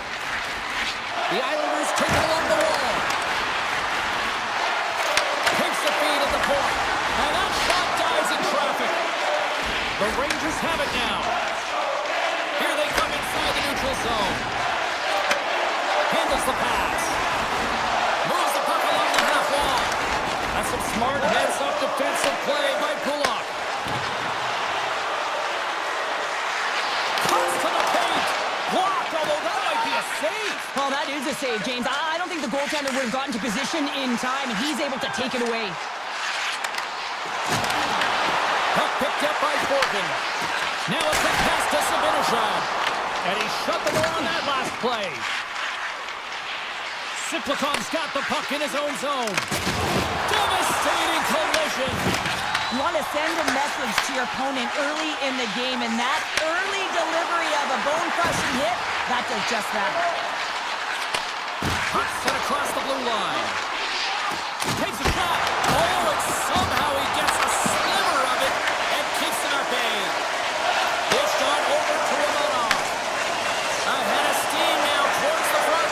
The Islanders take it along the wall. Takes the feed at the point. And that shot dies in traffic. The Rangers have it now. Here they come inside the neutral zone. Handles the pass. Moves the puck along the half wall. That's some smart heads-up defensive play by Kulak. Cuts to the paint. Blocked, although that might be a save. Well, that is a save, James. I don't think the goaltender would have gotten to position in time, and he's able to take it away. Puck picked up by Forkin. Now a quick pass to Sabinishad. And he shut the door on that last play. Siplikov's got the puck in his own zone. Devastating collision. You want to send a message to your opponent early in the game, and that early delivery of a bone-crushing hit, that does just that. Puck sent across the blue line. Takes a shot. Oh, and somehow he gets a sliver of it and keeps it at bay. This shot over to Romanov. Ahead of steam now towards the front.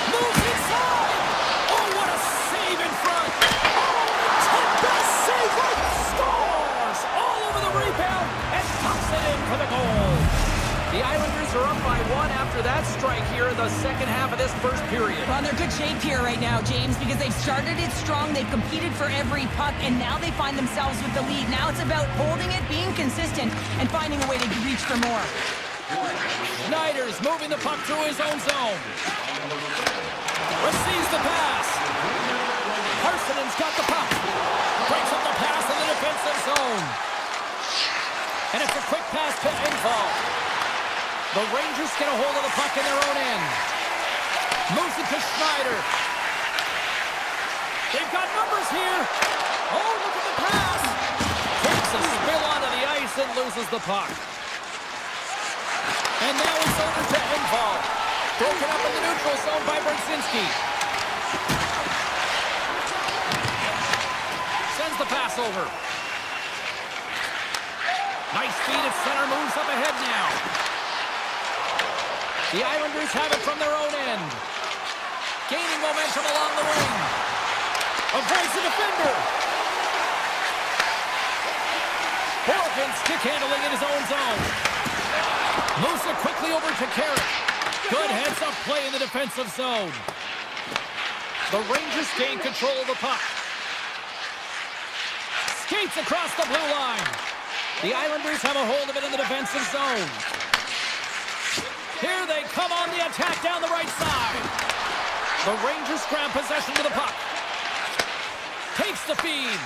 Moves inside. Oh, what a save in front. Oh, best save right. Scores all over the rebound and pops it in for the goal. The Islanders are up by one after that strike here in the second half of this first period. Well, they're good shape here right now, James, because they've started it strong, they've competed for every puck, and now they find themselves with the lead. Now it's about holding it, being consistent, and finding a way to reach for more. Schneider's moving the puck through his own zone. Receives the pass. Parsonen's got the puck. Breaks up the pass in the defensive zone. And it's a quick pass to Infall. The Rangers get a hold of the puck in their own end. Moves it to Schneider. They've got numbers here. Oh, look at the pass. Takes a spill onto the ice and loses the puck. And now it's over to Infall. Broken up in the neutral zone by Brzezinski. Sends the pass over. Nice feed at center, moves up ahead now. The Islanders have it from their own end. Gaining momentum along the wing. Avoids the defender. Horkin stick handling in his own zone. Moves it quickly over to Carrick. Good heads-up play in the defensive zone. The Rangers gain control of the puck. Skates across the blue line. The Islanders have a hold of it in the defensive zone. Here they come on the attack down the right side. The Rangers grab possession of the puck. Takes the feed.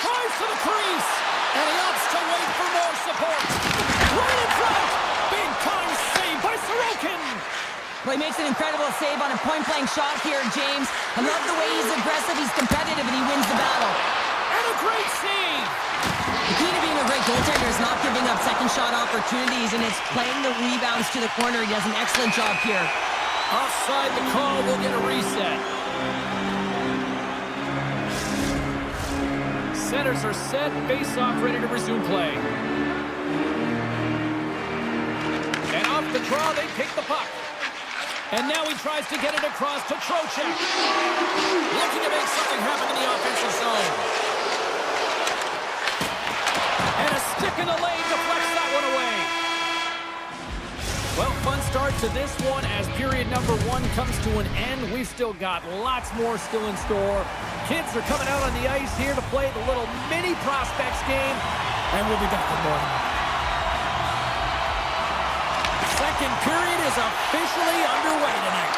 Drives to the crease. And he opts to wait for more support. Right in front. Big time save by Sorokin. Well, he makes an incredible save on a point-blank shot here, James. I love the way he's aggressive, he's competitive, and he wins the battle. And a great save. The key to being a great goaltender is not giving up second shot opportunities, and it's playing the rebounds to the corner. He does an excellent job here. Offside the call, will get a reset. Centers are set, face-off ready to resume play. And off the draw, they take the puck. And now he tries to get it across to Trocheck. Looking to make something happen in the offensive zone. And a stick in the lane deflects that one away. to this one as period number 1 comes to an end. We've still got lots more still in store. Kids are coming out on the ice here to play the little mini prospects game, and we'll be back with more. Second period is officially underway tonight.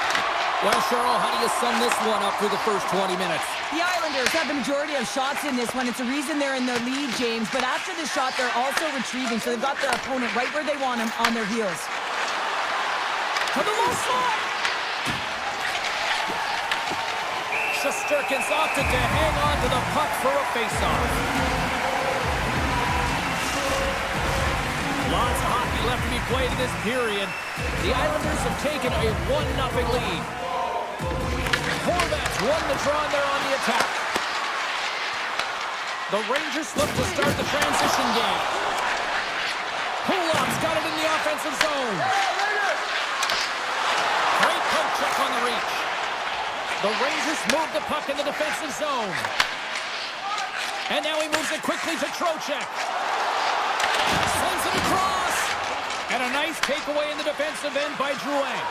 Well, Cheryl, how do you sum this one up through the first 20 minutes? The Islanders have the majority of shots in this one. It's the reason they're in the lead, James. But after the shot, they're also retrieving, so they've got their opponent right where they want him, on their heels. To the low slot. Shesterkin's opted to hang on to the puck for a faceoff. Lots of hockey left to be played in this period. The Islanders have taken a 1-0 lead. Horvats won the draw and they're on the attack. The Rangers look to start the transition game. Kulak's got it in the offensive zone. Great poke check on the reach. The Rangers move the puck in the defensive zone. And now he moves it quickly to Trocheck. Sends it across. And a nice takeaway in the defensive end by Drouin.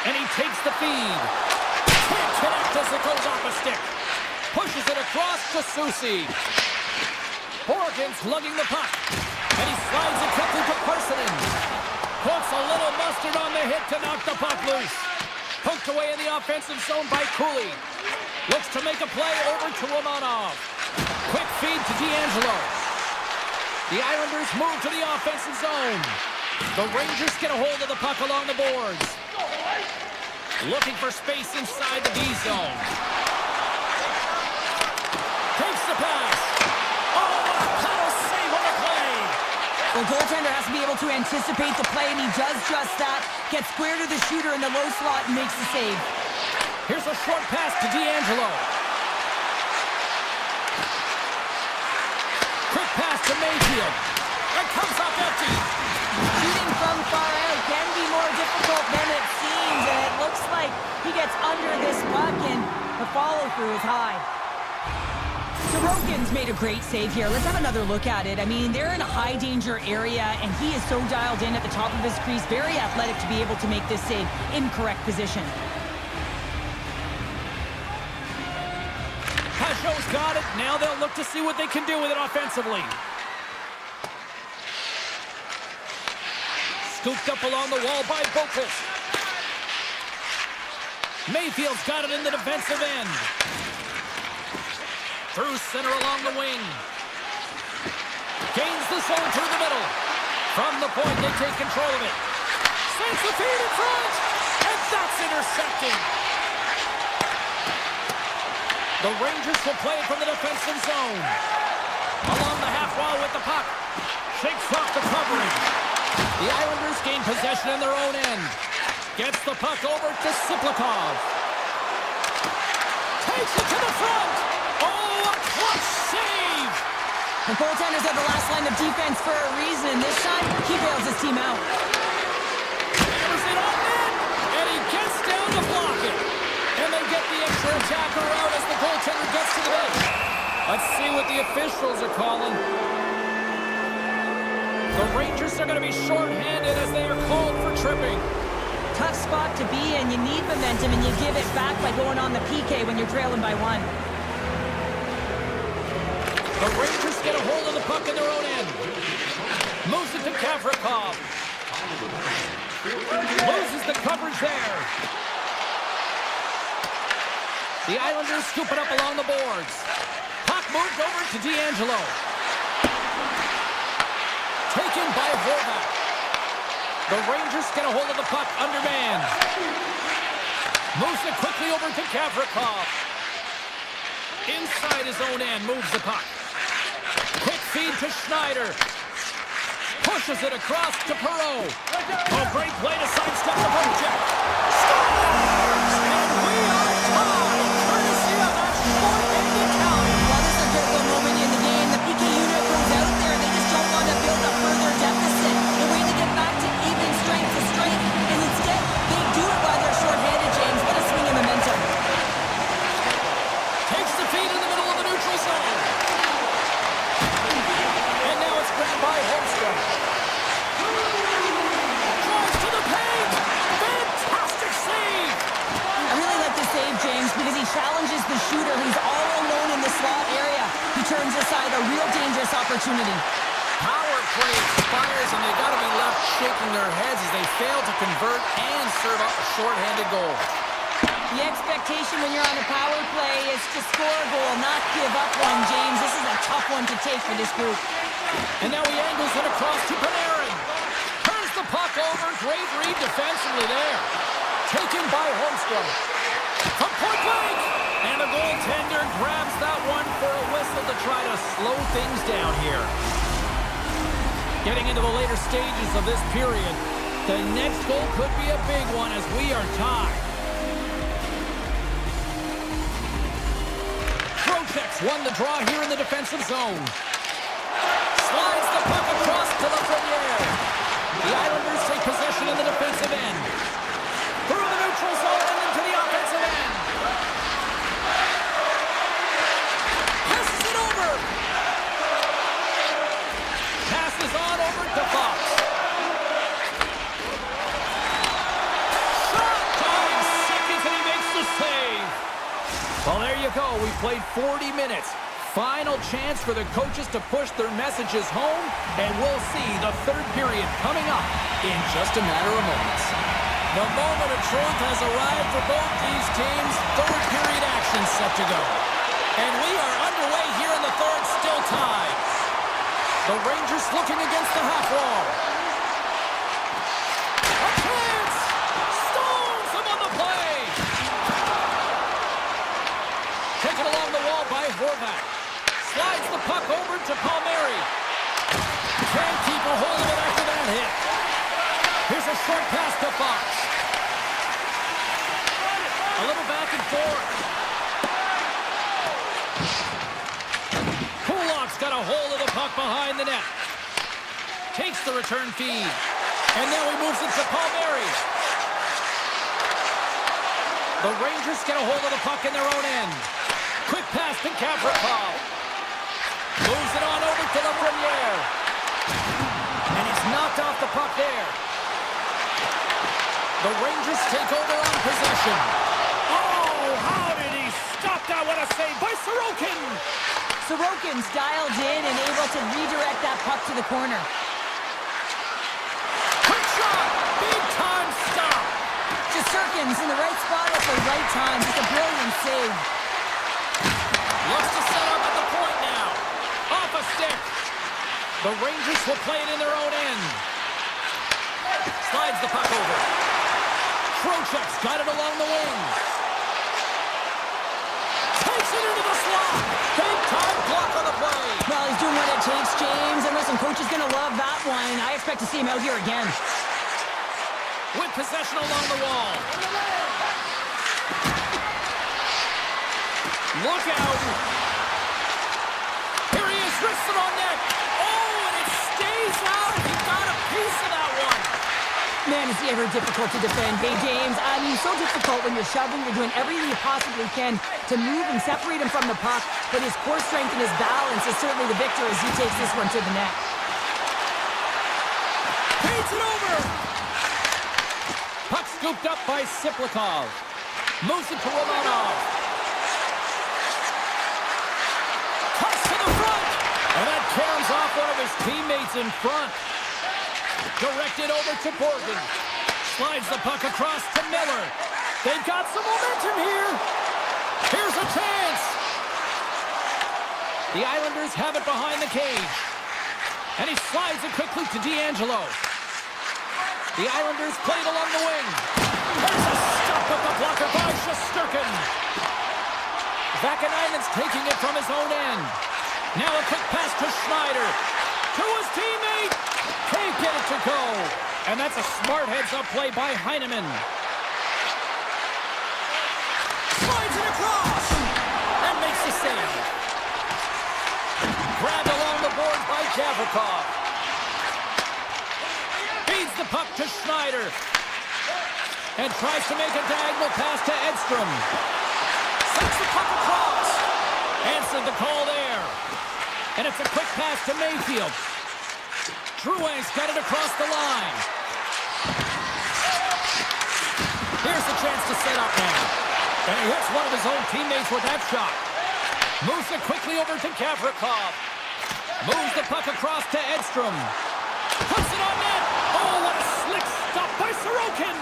And he takes the feed. Can't connect as it goes off a stick. Pushes it across to Susi. Horgan's lugging the puck. And he slides it quickly to Parsonen. Pokes a little mustard on the hit to knock the puck loose. Poked away in the offensive zone by Cooley. Looks to make a play over to Romanov. Quick feed to D'Angelo. The Islanders move to the offensive zone. The Rangers get a hold of the puck along the boards. Looking for space inside the D zone. Takes the pass. Oh, what a power save on the play. The goaltender has to be able to anticipate the play, and he does just that. Gets square to the shooter in the low slot and makes the save. Here's a short pass to D'Angelo. Quick pass to Mayfield. And comes up empty. Shooting from far out can be more difficult than it seems, and it looks like he gets under this puck, and the follow-through is high. Sorokin's made a great save here. Let's have another look at it. I mean, they're in a high-danger area, and he is so dialed in at the top of his crease, very athletic to be able to make this save in correct position. Pajot's got it. Now they'll look to see what they can do with it offensively. Scooped up along the wall by Bokus. Mayfield's got it in the defensive end. Through center along the wing. Gains the zone through the middle. From the point, they take control of it. Sends the feed in front. And that's intercepted. The Rangers will play it from the defensive zone. Along the half wall with the puck. Shakes off the coverage. The Islanders gain possession in their own end. Gets the puck over to Siplikov. Takes it to the front. Oh, a clutch save! The goaltenders are the last line of defense for a reason. This time, he bails his team out. Hammers it on net, and he gets down to block it. And they get the extra attacker out as the goaltender gets to the bench. Let's see what the officials are calling. The Rangers are going to be shorthanded as they are called for tripping. Tough spot to be in. You need momentum, and you give it back by going on the PK when you're trailing by 1. The Rangers get a hold of the puck in their own end. Moves it to Gavrikov. Loses the coverage there. The Islanders scoop it up along the boards. Puck moved over to D'Angelo. Taken by Horvat. The Rangers get a hold of the puck undermanned. Moves it quickly over to Gavrikov. Inside his own end, moves the puck. Quick feed to Schneider. Pushes it across to Perreault. Oh, great play to sidestep the poke check. Scores! And we are tied, courtesy of that short-handed count. Well, this is a critical moment in the game. The PK unit goes out there, and they just don't want to build a further deficit. They're waiting to get back to even strength to strength, and instead, they do it while they're short-handed, James. What a swing of momentum. Takes the feed in the middle of the neutral zone. And now it's grabbed by Holmstrom. a real dangerous opportunity. Power play expires, and they've got to be left shaking their heads as they fail to convert and serve up a shorthanded goal. The expectation when you're on a power play is to score a goal, not give up one, James. This is a tough one to take for this group. And now he angles it across to Panarin. Turns the puck over. Great read defensively there. Taken by Holmstrom. From point blank. And the goaltender grabs that one for a whistle to try to slow things down here. Getting into the later stages of this period, the next goal could be a big one as we are tied. Trocheck's won the draw here in the defensive zone. Slides the puck across to Lafreniere. The Islanders take possession in the defensive end. Through the neutral zone and into the offensive end. Passes it over. Passes on over to Fox. Shot! 5 seconds and he makes the save. Well, there you go. We played 40 minutes. Final chance for the coaches to push their messages home, and we'll see the third period coming up in just a matter of moments. The moment of truth has arrived for both these teams. Third period action set to go. And we are underway here in the third, still tied. The Rangers looking against the half wall. A chance! Stones him on the play! Taken along the wall by Horvat. Slides the puck over to Palmieri. Can't keep a hold of it after that hit. Here's a short pass to Fox. A little back and forth. Kulak's got a hold of the puck behind the net. Takes the return feed. And now he moves it to Palmieri. The Rangers get a hold of the puck in their own end. Quick pass to Gavrikov. Moves it on over to Lafreniere. And he's knocked off the puck there. The Rangers take over on possession. Oh, how did he stop that? What a save by Sorokin! Sorokin's dialed in and able to redirect that puck to the corner. Quick shot! Big time stop! Sorokin's in the right spot at the right time. Just a brilliant save. Looks to set up at the point now. Off a stick. The Rangers will play it in their own end. Slides the puck over. Trocheck's got it along the wing. Takes it into the slot. Big time block on the play. Well, he's doing what it takes, James. And listen, coach is going to love that one. I expect to see him out here again. With possession along the wall. Look out. Here he is, wrists it on net. Oh, and it stays out. He got a piece of that one. Man, is he ever difficult to defend. Hey, James, I mean, so difficult when you're shoving. You're doing everything you possibly can to move and separate him from the puck. But his core strength and his balance is certainly the victor as he takes this one to the net. Paints it over. Puck scooped up by Siplikov. Moves it to Romanov. Cuts to the front. And that carries off one of his teammates in front. Directed over to Borgen. Slides the puck across to Miller. They've got some momentum here. Here's a chance. The Islanders have it behind the cage. And he slides it quickly to D'Angelo. The Islanders played along the wing. There's a stop with the blocker by Shesterkin. Vakanainen's taking it from his own end. Now a quick pass to Schneider. To his teammate. Can't get it to go. And that's a smart heads-up play by Heineman. Slides it across. And makes the save. Grabbed along the board by Gavrikov. Feeds the puck to Schneider. And tries to make a diagonal pass to Edstrom. Sends the puck across. Answered the call there. And it's a quick pass to Mayfield. Drouin's got it across the line. Here's the chance to set up now. And he hits one of his own teammates with that shot. Moves it quickly over to Gavrikov. Moves the puck across to Edstrom. Puts it on net. Oh, what a slick stop by Sorokin.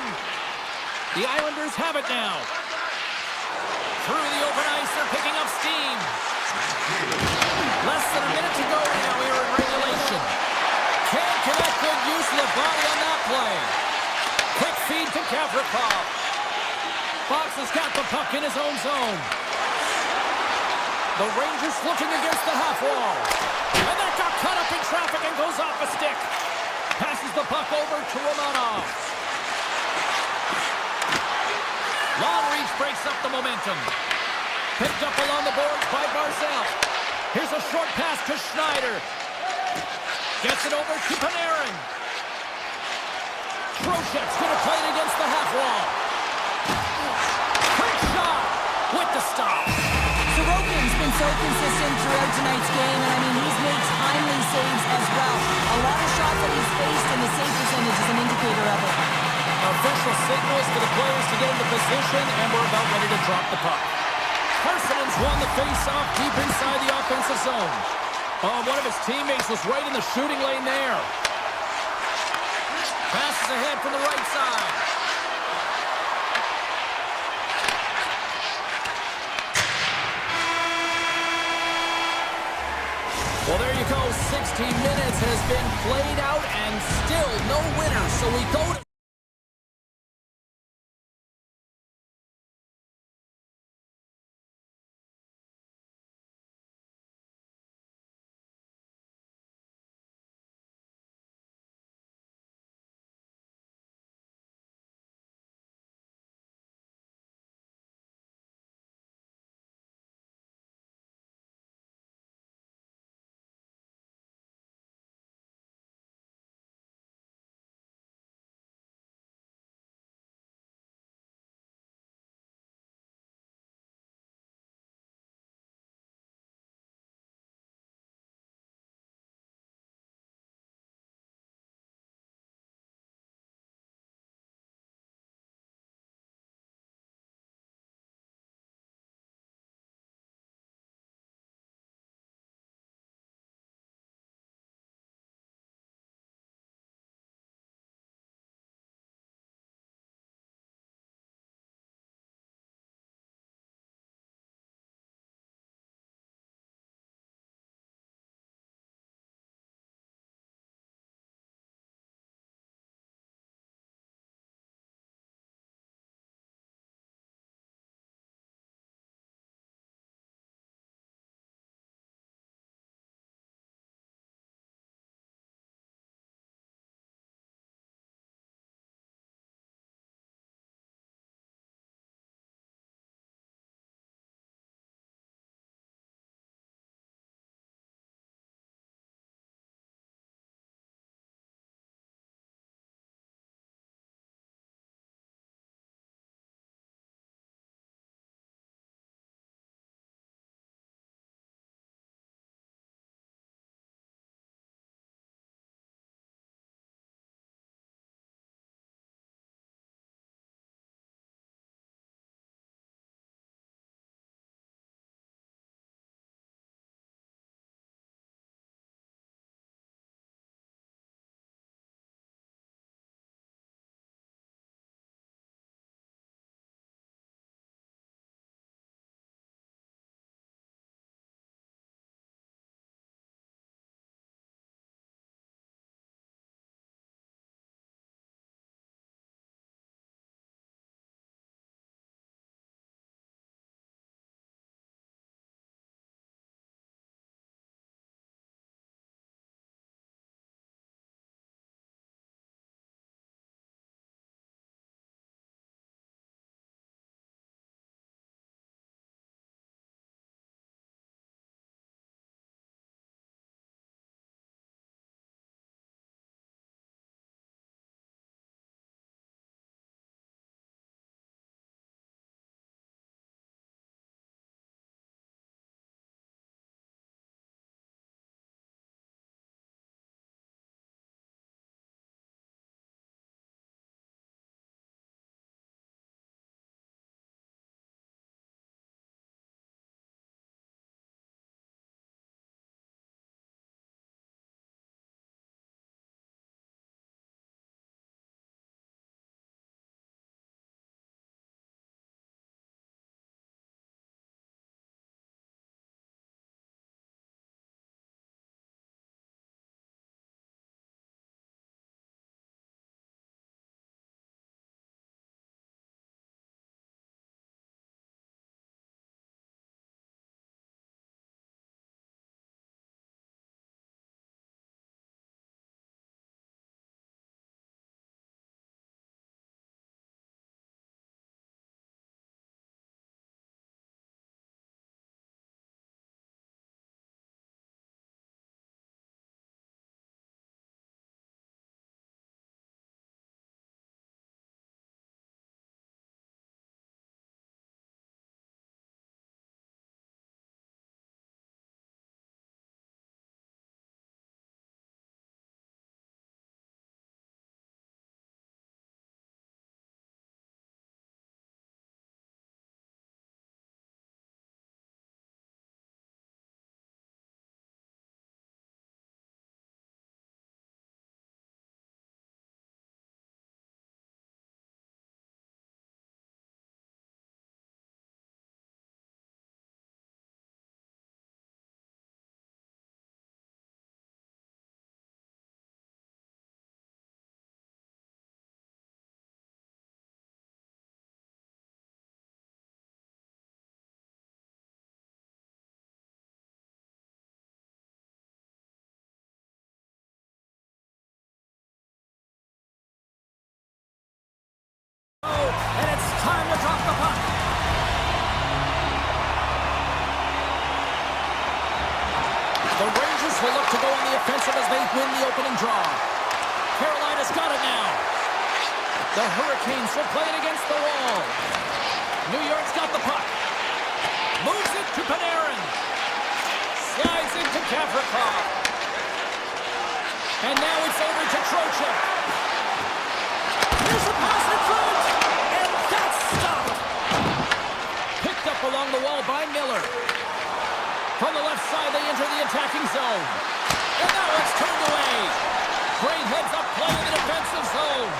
The Islanders have it now. Through the open ice, they're picking up steam. Less than a minute to go now here in regulation. Can't connect, good use of the body on that play. Quick feed to Gavrikov. Fox has got the puck in his own zone. The Rangers looking against the half wall. And that got caught up in traffic and goes off a stick. Passes the puck over to Romanov. Long reach breaks up the momentum. Picked up along the boards by Barzal. Here's a short pass to Schneider. Gets it over to Panarin. Trocheck's going to play it against the half wall. Quick shot with the stop. Sorokin's been so consistent throughout tonight's game, and I mean, he's made timely saves as well. A lot of shots that he's faced, and the save percentage is an indicator of it. Official signals for the players to get into position, and we're about ready to drop the puck. Parsons won the face-off deep inside the offensive zone. Oh, one of his teammates was right in the shooting lane there. Passes ahead from the right side. Well, there you go. 60 minutes has been played out and still no winner. So we go to Rangers will look to go on the offensive as they win the opening draw. Carolina's got it now. The Hurricanes will play it against the wall. New York's got the puck. Moves it to Panarin. Slides into Gavrikov. And now it's over to Trocheck. Here's a pass in front. And that's stopped. Picked up along the wall by Miller. From the left side, they enter the attacking zone. And that one's turned away. Great heads-up play in the defensive zone.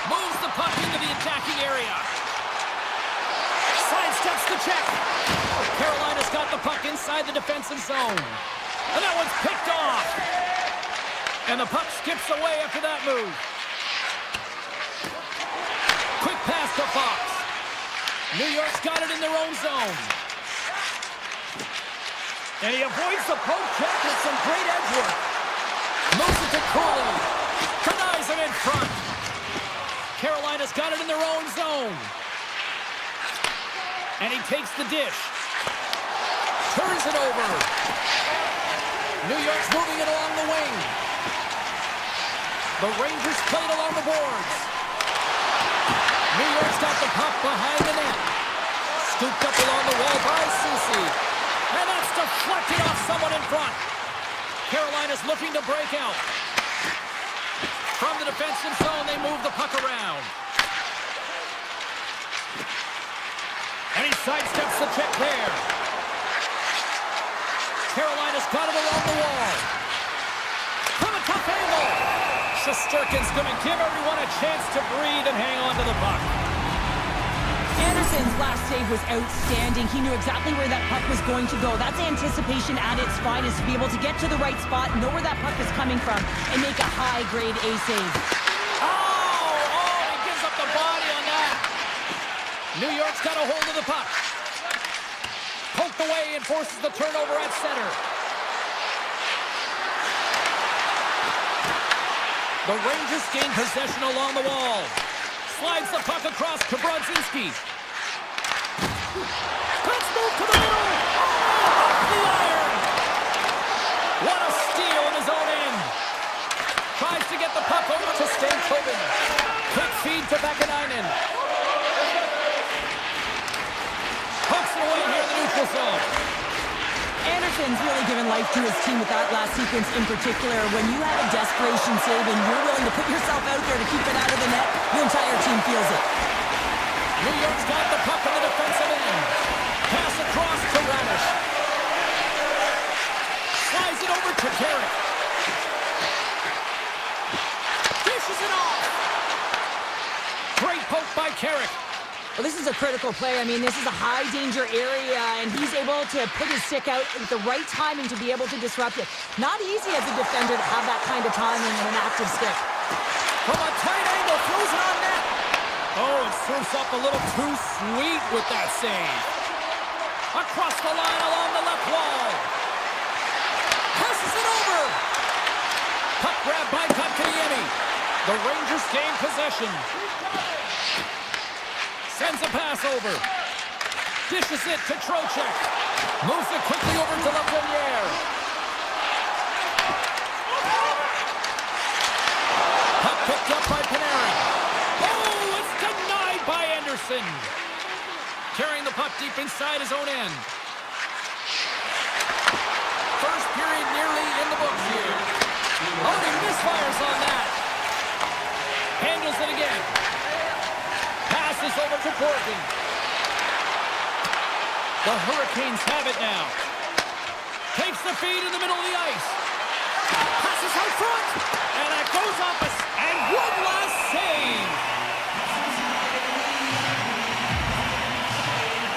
Moves the puck into the attacking area. Sidesteps the check. Carolina's got the puck inside the defensive zone. And that one's picked off. And the puck skips away after that move. Quick pass to Fox. New York's got it in their own zone. And he avoids the poke check with some great edge work. Moves it to Cooley. Denies him in front. Carolina's got it in their own zone. And he takes the dish. Turns it over. New York's moving it along the wing. The Rangers play it along the boards. New York's got the puck behind the net. Scooped up along the wall by Susi. And that's deflected off someone in front. Carolina's looking to break out. From the defensive zone, they move the puck around. And he sidesteps the check there. Carolina's got it along the wall. From a tough angle. Shesterkin's going to give everyone a chance to breathe and hang on to the puck. Anderson's last save was outstanding. He knew exactly where that puck was going to go. That's anticipation at its finest, to be able to get to the right spot, know where that puck is coming from, and make a high-grade A save. Oh, he gives up the body on that. New York's got a hold of the puck. Poked away and forces the turnover at center. The Rangers gain possession along the wall. Slides the puck across to Brodzinski. Let's move to the middle. Oh, off the iron. What a steal in his own end. Tries to get the puck over to Stankoven. Quick feed to Vakanainen. Hooks it away here in the neutral zone. Anderson's really given life to his team with that last sequence in particular. When you have a desperation save and you're willing to put yourself out there to keep it out of the net, the entire team feels it. New York's got the puck in the defensive end. Pass across to Radish. Slides it over to Carrick. Dishes it off. Great poke by Carrick. Well, this is a critical play. I mean, this is a high-danger area, and he's able to put his stick out with the right timing to be able to disrupt it. Not easy as a defender to have that kind of timing and an active stick. From a tight angle, throws it on net. Oh, it serves up a little too sweet with that save. Across the line along the left wall. Passes it over. Puck grab by Kotkaniemi. The Rangers gain possession. Sends a pass over. Dishes it to Trocheck. Moves it quickly over to Lafreniere. Puck picked up by Panarin. Oh, it's denied by Anderson. Carrying the puck deep inside his own end. First period nearly in the books here. Oh, he misfires on that. Handles it again. Passes over to Borgen. The Hurricanes have it now. Takes the feed in the middle of the ice. Passes out front. And that goes off. And one last save.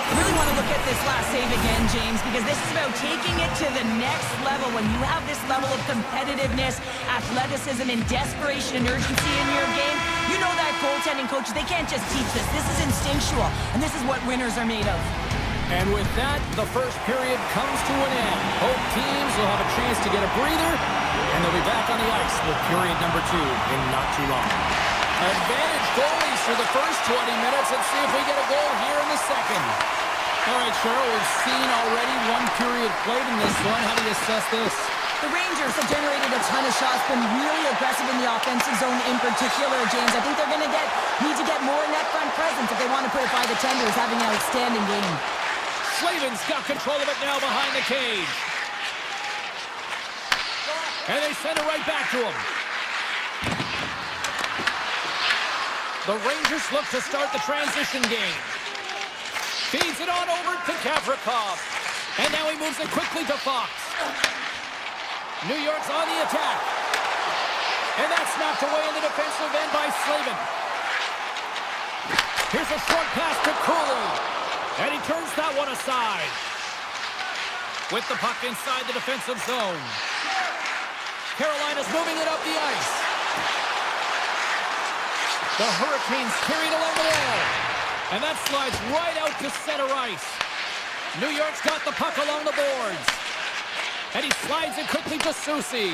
I really want to look at this last save again, James, because this is about taking it to the next level. When you have this level of competitiveness, athleticism, and desperation and urgency in your game, you know that goaltending coaches, they can't just teach this. This is instinctual, and this is what winners are made of. And with that, the first period comes to an end. Both teams will have a chance to get a breather, and they'll be back on the ice with period number 2 in not too long. Advantage goalies for the first 20 minutes. Let's see if we get a goal here in the second. All right, Cheryl, we've seen already one period played in this one. How do you assess this? The Rangers have generated a ton of shots, been really aggressive in the offensive zone in particular, James. I think they're going to need to get more net front presence if they want to put it by the tenders, having an outstanding game. Slavin's got control of it now behind the cage. And they send it right back to him. The Rangers look to start the transition game. Feeds it on over to Gavrikov. And now he moves it quickly to Fox. New York's on the attack. And that's knocked away in the defensive end by Slavin. Here's a short pass to Cooley. And he turns that one aside. With the puck inside the defensive zone. Carolina's moving it up the ice. The Hurricanes carried along the wall. And that slides right out to center ice. New York's got the puck along the boards. And he slides it quickly to Susi.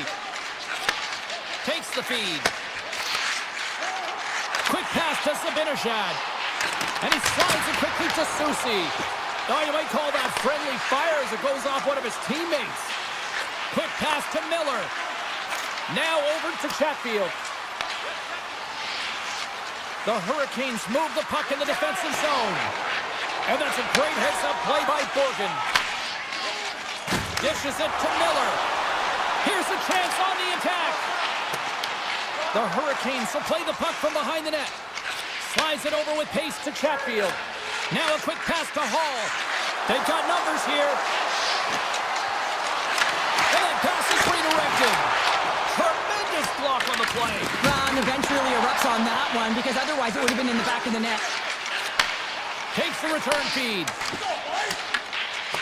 Takes the feed. Quick pass to Zibanejad. And he slides it quickly to Susi. Oh, you might call that friendly fire as it goes off one of his teammates. Quick pass to Miller. Now over to Chatfield. The Hurricanes move the puck in the defensive zone. And that's a great heads-up play by Borgen. Dishes it to Miller. Here's a chance on the attack. The Hurricanes will play the puck from behind the net. Slides it over with pace to Chatfield. Now a quick pass to Hall. They've got numbers here. And that pass is redirected. Tremendous block on the play. Well, and the bench really erupts on that one because otherwise it would have been in the back of the net. Takes the return feed.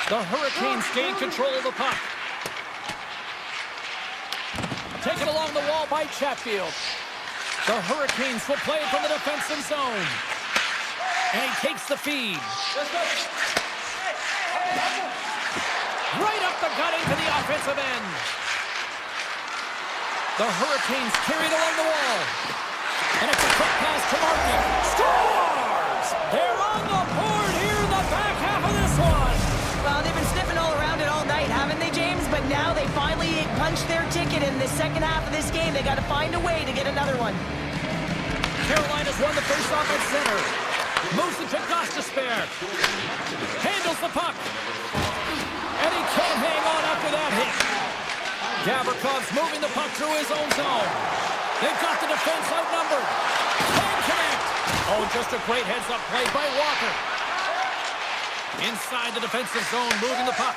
The Hurricanes gain control of the puck. Taken along the wall by Chatfield. The Hurricanes will play it from the defensive zone. And he takes the feed. Right up the gut into the offensive end. The Hurricanes carried along the wall. And it's a quick pass to Martin. Scores! They're on the board here in the back half of this one. Well, they've been sniffing all around it all night, haven't they, James? But now they finally punched their ticket in the second half of this game. They got to find a way to get another one. Carolina's won the face-off at center. Moves it to Gostisbehere. Handles the puck. And he can't hang on after that hit. Gavrikov's moving the puck through his own zone. They've got the defense outnumbered. Can't connect. Oh, just a great heads-up play by Walker. Inside the defensive zone, moving the puck.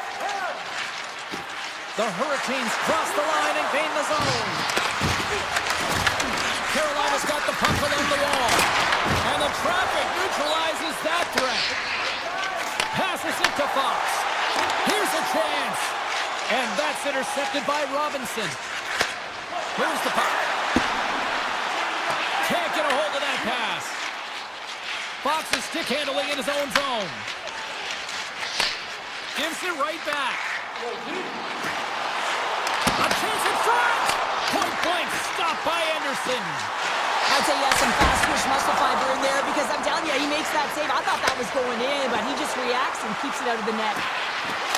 The Hurricanes cross the line and gain the zone. Carolina's got the puck along the wall. And the traffic neutralizes that threat. Passes it to Fox. Here's a chance. And that's intercepted by Robinson. Here's the puck. Can't get a hold of that pass. Fox is stick handling in his own zone. Gives it right back. A chance in front. Point blank stopped by Anderson. I'd say he has some fast twitch muscle fiber in there because I'm telling you, he makes that save. I thought that was going in, but he just reacts and keeps it out of the net.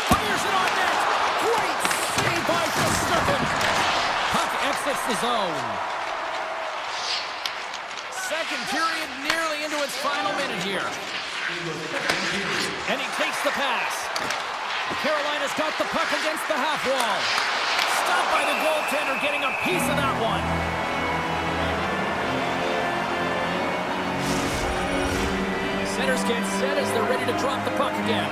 Fires it on net. Great save by Verstappen. Puck exits the zone. Second period nearly into its final minute here. And he takes the pass. Carolina's got the puck against the half wall. Stopped by the goaltender, getting a piece of that one. Centers get set as they're ready to drop the puck again.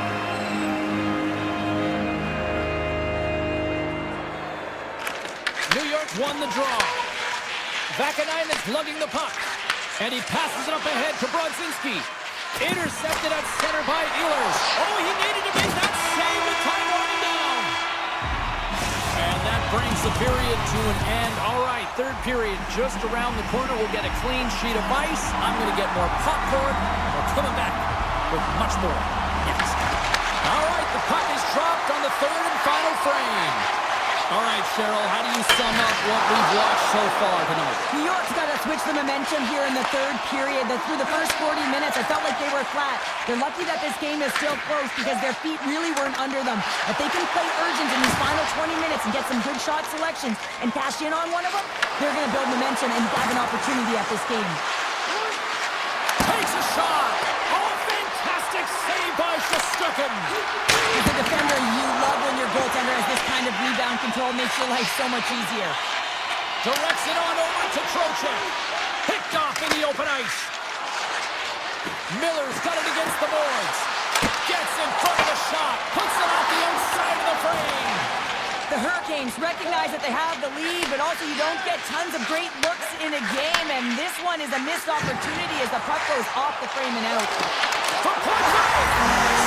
New York's won the draw. Vakanainen's lugging the puck. And he passes it up ahead to Brodzinski. Intercepted at center by Ehlers. Oh, he needed to make that save with time running down. And that brings the period to an end. All right, third period just around the corner. We'll get a clean sheet of ice. I'm going to get more popcorn. We're coming back with much more next. All right, the puck is dropped on the third and final frame. All right, Cheryl, how do you sum up what we've watched so far tonight? New York's got to switch the momentum here in the third period. Through the first 40 minutes, I felt like they were flat. They're lucky that this game is still close because their feet really weren't under them. If they can play urgent in these final 20 minutes and get some good shot selections and cash in on one of them, they're going to build momentum and have an opportunity at this game. Takes a shot. Oh, fantastic save by Shestukin. As a defender, you love when your goaltender has this kind of rebound control. Makes your life so much easier. Directs it on over to Trocheck. Picked off in the open ice. Miller's got it against the boards. Gets in front of the shot. Puts it off the outside of the frame. The Hurricanes recognize that they have the lead, but also you don't get tons of great looks in a game, and this one is a missed opportunity as the puck goes off the frame and out. For Portland!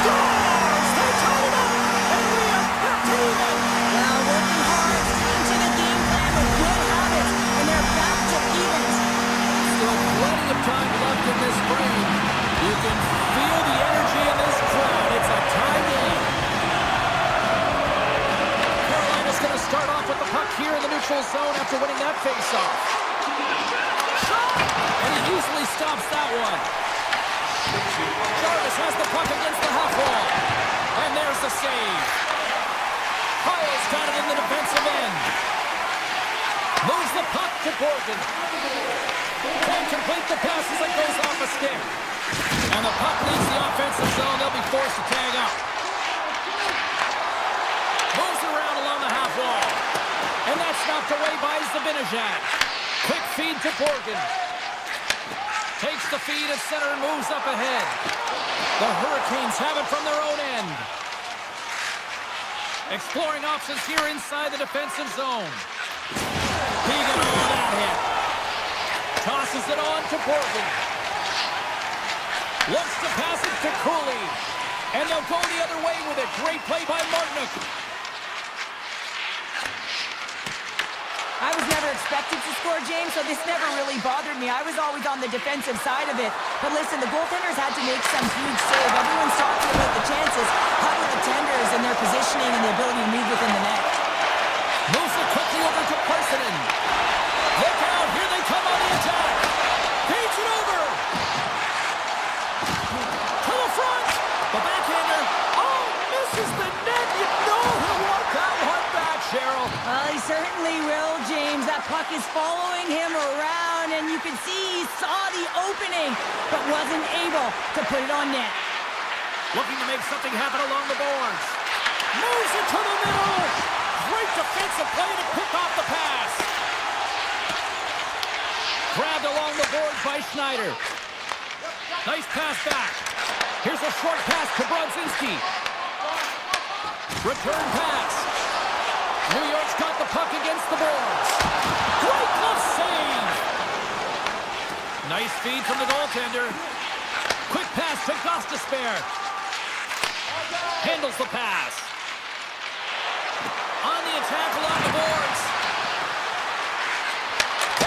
Scores! They tie it up! And we are back to even! Well, working hard, sticking to the game plan with good habits, and they're back to evens. Still plenty of time left in this frame. You can feel the energy in this crowd. It's a tie game. Carolina's going to start off with the puck here in the neutral zone after winning that faceoff. Shot! And he easily stops that one. Jarvis has the puck against the half wall. And there's the save. Kyle's got it in the defensive end. Moves the puck to Borgen. Can't complete the pass as it goes off a stick. And the puck leaves the offensive zone. They'll be forced to tag up. Moves it around along the half wall. And that's knocked away by Zibanejad. Quick feed to Borgen. Takes the feed at center and moves up ahead. The Hurricanes have it from their own end. Exploring options here inside the defensive zone. Keegan on that hit. Tosses it on to Borgen. Looks to pass it to Cooley. And they'll go the other way with it. Great play by Martinick. I was never expected to score, James, so this never really bothered me. I was always on the defensive side of it. But listen, the goaltenders had to make some huge save. Everyone's talking about the chances. How about the tenders and their positioning and the ability to move within the net? Moves it quickly over to Parsonen. Look out, here they come on the attack. Feeds it over. To the front. The backhander. Oh, misses the net. You know he'll want that one back, Cheryl. Well, he certainly will, James. That puck is following him around, and you can see he saw the opening, but wasn't able to put it on net. Looking to make something happen along the boards. Moves it to the middle. Great defensive play to pick off the pass. Grabbed along the boards by Schneider. Nice pass back. Here's a short pass to Brodzinski. Return pass. New York's got the puck against the boards. Great glove save. Nice feed from the goaltender. Quick pass to Gostisbehere. Handles the pass. On the attack along the boards.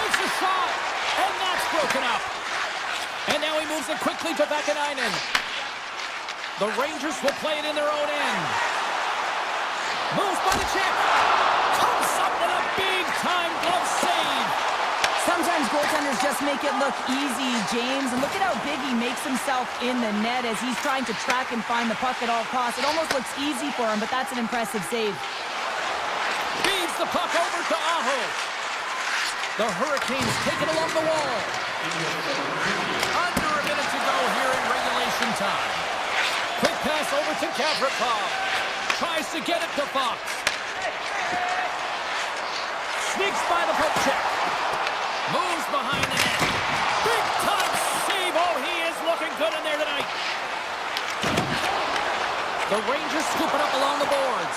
Takes a shot. And that's broken up. And now he moves it quickly to Vakanainen. The Rangers will play it in their own end. Moves by the check. Comes up with a big-time glove save. Sometimes goaltenders just make it look easy, James. And look at how big he makes himself in the net as he's trying to track and find the puck at all costs. It almost looks easy for him, but that's an impressive save. Feeds the puck over to Aho. The Hurricanes take it along the wall. Under a minute to go here in regulation time. Quick pass over to Gavrikov. Tries to get it to Fox. Sneaks by the poke check. Moves behind the net. Big time save. Oh, he is looking good in there tonight. The Rangers scoop it up along the boards.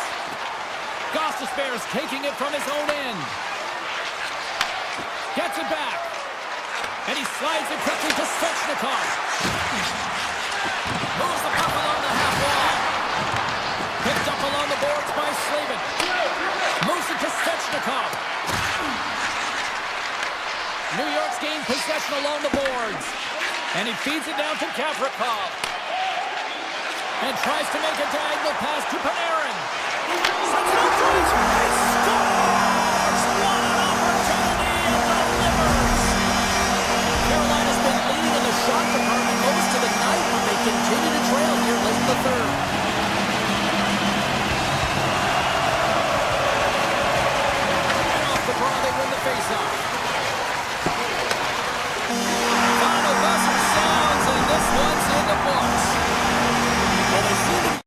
Gostisbehere's taking it from his own end. Gets it back. And he slides it quickly to Svechnikov. Moves the puck along the half wall. Picked up along the boards by Slavin. Moves it to Svechnikov. New York's gained possession along the boards. And he feeds it down to Gavrikov. And tries to make a diagonal pass to Panarin. Sends it up front. He scores! What an opportunity and delivers! Carolina's been leading in the shot department most of the night, but they continue to trail here late in the third. And off the draw, they win the faceoff. Final buzzer sounds, and this one's in the books. Well, they seem to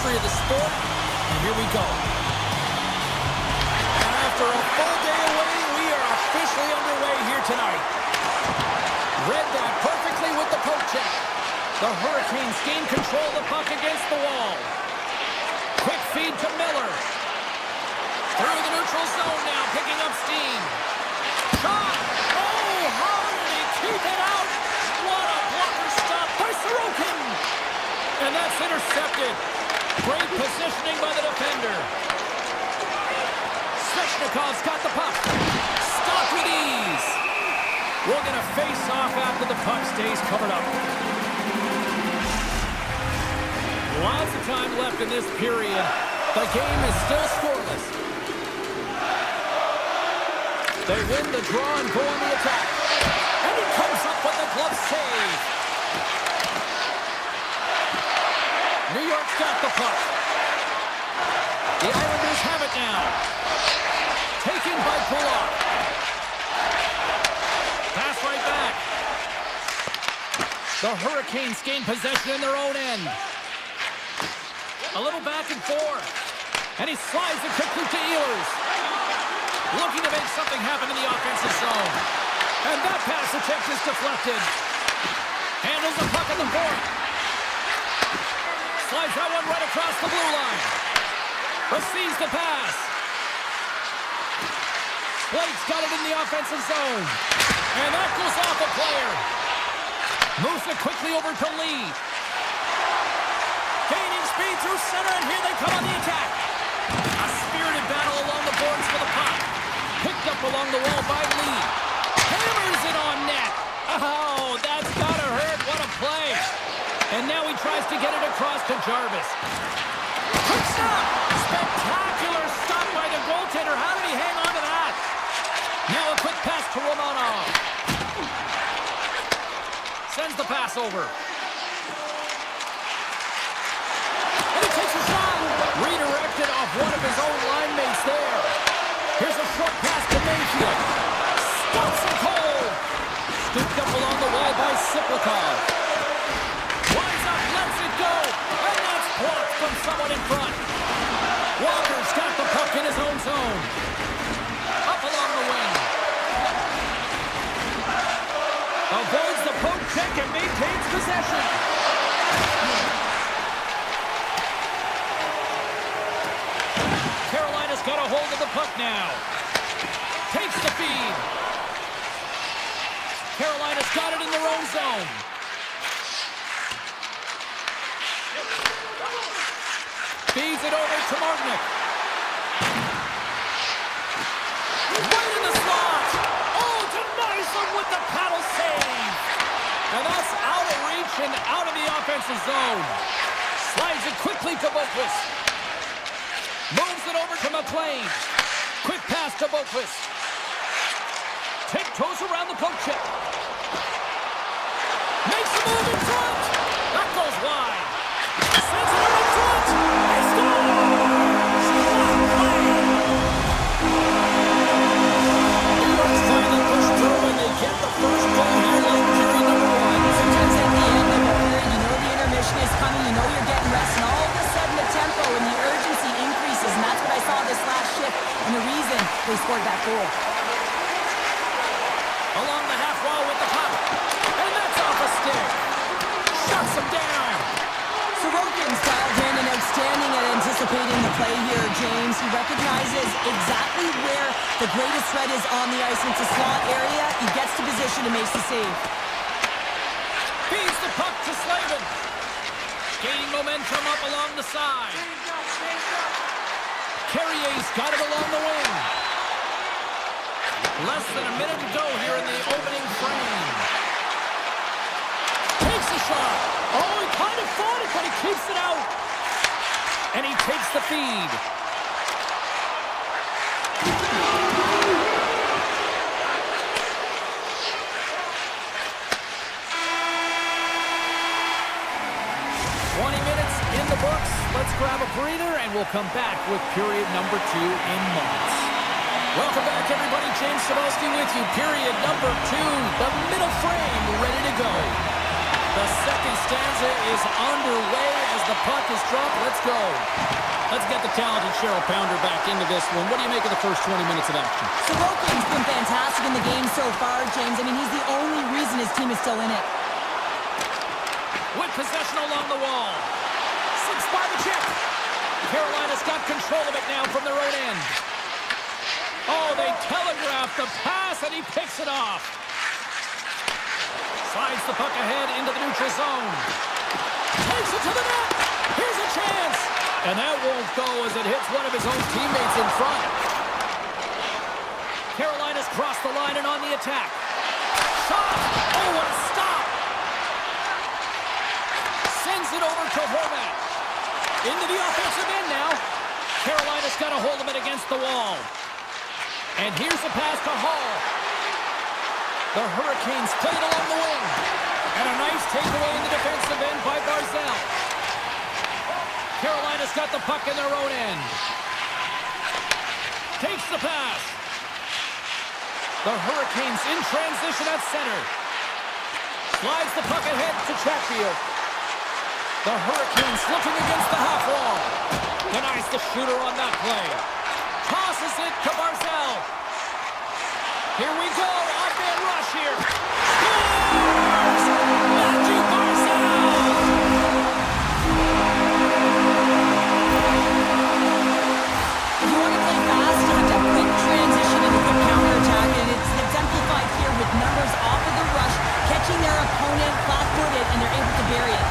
history of the sport, and here we go. And after a full day away, we are officially underway here tonight. Read that perfectly with the poke check. The Hurricanes gain control of the puck against the wall. Quick feed to Miller. Through the neutral zone now, picking up steam. Shot! Oh, how did he keep it out? What a blocker stop by Sorokin! And that's intercepted. Great positioning by the defender. Svechnikov's got the puck. Stopped with ease. We're going to face off after the puck stays covered up. Lots of time left in this period. The game is still scoreless. They win the draw and go on the attack. And he comes up with the glove save. New York's got the puck. The Islanders have it now. Taken by Kulak. Pass right back. The Hurricanes gain possession in their own end. A little back and forth. And he slides it quickly to Ehlers. Looking to make something happen in the offensive zone. And that pass attempt is deflected. Handles the puck on the board. Slides that one right across the blue line. Receives the pass. Blake's got it in the offensive zone. And that goes off a player. Moves it quickly over to Lee. Gaining speed through center, and here they come on the attack. A spirited battle along the boards for the puck. Picked up along the wall by Lee. Hammers it on net. Oh, that's gotta hurt. What a play. And now he tries to get it across to Jarvis. Quick stop. Spectacular stop by the goaltender. How did he hang on to that? Now a quick pass to Romanov. Sends the pass over. And he takes a shot. Redirected off one of his own line mates there. Here's a short pass to Mayfield. Stops it cold. Scooped up along the wall by Siplikov. Winds up, lets it go. And that's blocked from someone in front. Walker's got the puck in his own zone. Up along the wing. Avoids the poke check and maintains possession. Carolina's got a hold of the puck now. Takes the feed. Carolina's got it in their own zone. Feeds it over to Martinick. Right in the slot. Oh, denies them with the paddle save. And that's out of reach and out of the offensive zone. Slides it quickly to Boquist. Moves it over to McLean. Quick pass to Boquist. Tiptoes around the poke check. Makes a move in front. That goes wide. Sends it over in front. He scores! New York's finally pushed through and they get the first goal here late in period number one. Sometimes at the end of a period, you know the intermission is coming, you know you're getting rest, and all of a sudden the tempo and the urgency increases, and that's what I saw this last shift, and the reason they scored that goal. Along the half wall with the puck. And that's off a stick. Shuts him down. Sorokin's dialed in and outstanding at anticipating the play here, James. He recognizes exactly where the greatest threat is on the ice. It's a slot area. He gets to position and makes the save. Feeds the puck to Slavin. Gaining momentum up along the side. Carrier's got it along the wing. Less than a minute to go here in the opening frame. Takes a shot. Oh, he kind of fought it, but he keeps it out. And he takes the feed. In the books. Let's grab a breather and we'll come back with period number 2 in moments. Welcome back, everybody. James Cebulski with you. Period number 2, the middle frame, ready to go. The second stanza is underway as the puck is dropped. Let's go. Let's get the talented Cheryl Pounder back into this one. What do you make of the first 20 minutes of action? Sorokin's been fantastic in the game so far, James. I mean, he's the only reason his team is still in it. With possession along the wall. 6 by the chip. Carolina's got control of it now from their own end. Oh, they telegraph the pass, and he picks it off. Slides the puck ahead into the neutral zone. Takes it to the net. Here's a chance. And that won't go as it hits one of his own teammates in front. Carolina's crossed the line and on the attack. Shot. Oh, what a stop. Sends it over to Horvat. Into the offensive end now. Carolina's got a hold of it against the wall. And here's a pass to Hall. The Hurricanes play it along the wing. And a nice takeaway in the defensive end by Barzal. Carolina's got the puck in their own end. Takes the pass. The Hurricanes in transition at center. Slides the puck ahead to Chatfield. The Hurricanes looking against the half wall. Denies the shooter on that play. Tosses it to Barzal. Here we go. Off-man rush here. Scores! Matthew Barzal! If you want to play fast, you have to have quick transition and a quick counterattack, and it's exemplified here with numbers off of the rush, catching their opponent flat-footed, and they're able to bury it.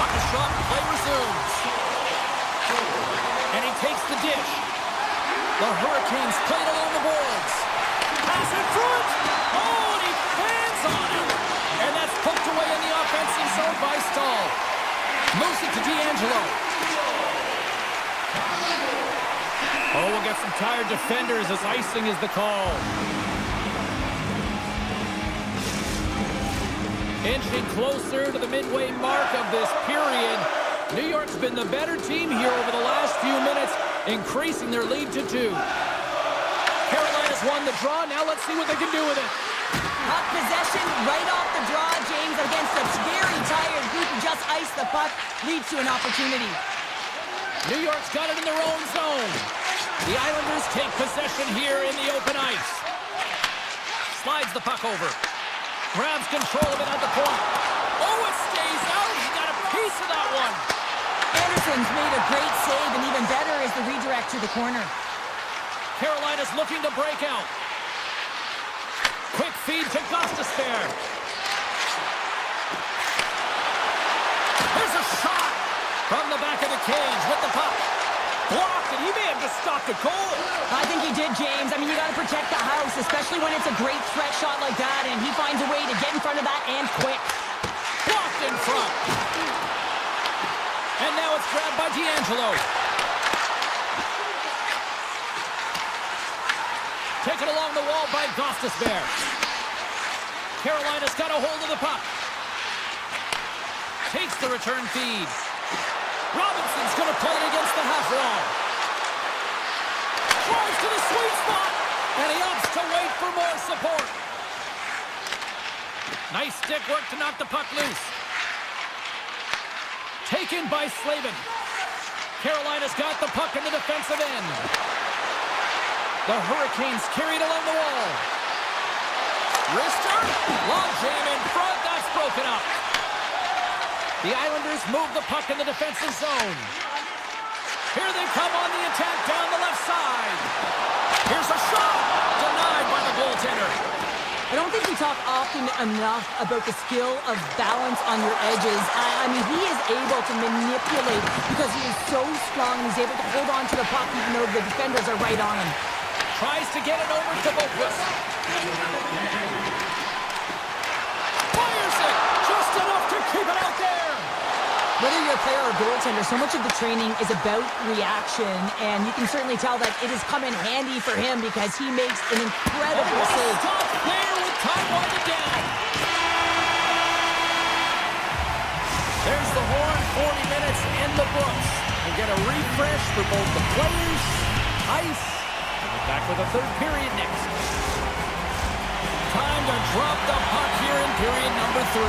Puck is dropped, play resumes. And he takes the dish. The Hurricanes played along the boards. Pass in front. Oh, and he fans on it. And that's poked away in the offensive zone by Stahl. Moves it to D'Angelo. Oh, we'll get some tired defenders as icing is the call. Inching closer to the midway mark of this period. New York's been the better team here over the last few minutes, increasing their lead to 2. Carolina's won the draw. Now let's see what they can do with it. Puck possession right off the draw, James, against a very tired group who just iced the puck, leads to an opportunity. New York's got it in their own zone. The Islanders take possession here in the open ice. Slides the puck over. Grabs control of it at the point. Oh, it stays out. He got a piece of that one. Anderson's made a great save, and even better is the redirect to the corner. Carolina's looking to break out. Quick feed to Gostisbehere. There's a shot from the back of the cage with the puck. Blocked, and he may have just stopped a goal. I think he did, James. I mean, you got to protect the house, especially when it's a great threat shot like that, and he finds a way to get in front of that and quick. Blocked in front. And now it's grabbed by D'Angelo. Taken along the wall by Gostisbehere. Carolina's got a hold of the puck. Takes the return feed. Robinson's going to play it against the half wall. Tries to the sweet spot. And he opts to wait for more support. Nice stick work to knock the puck loose. Taken by Slavin. Carolina's got the puck in the defensive end. The Hurricanes carried along the wall. Wrister. Long jam in front. That's broken up. The Islanders move the puck in the defensive zone. Here they come on the attack down the left side. Here's a shot. Denied by the goaltender. I don't think we talk often enough about the skill of balance on your edges. I mean, he is able to manipulate because he is so strong and he's able to hold on to the puck even though the defenders are right on him. Tries to get it over to Boquist. Fires it! Just enough to keep it out there! Whether you're a player or goaltender, so much of the training is about reaction, and you can certainly tell that it has come in handy for him because he makes an incredible save. Stop there with time winding down. There's the horn, 40 minutes in the books. We'll get a refresh for both the players, ice, and we're back with a third period next. Time to drop the puck here in period number 3.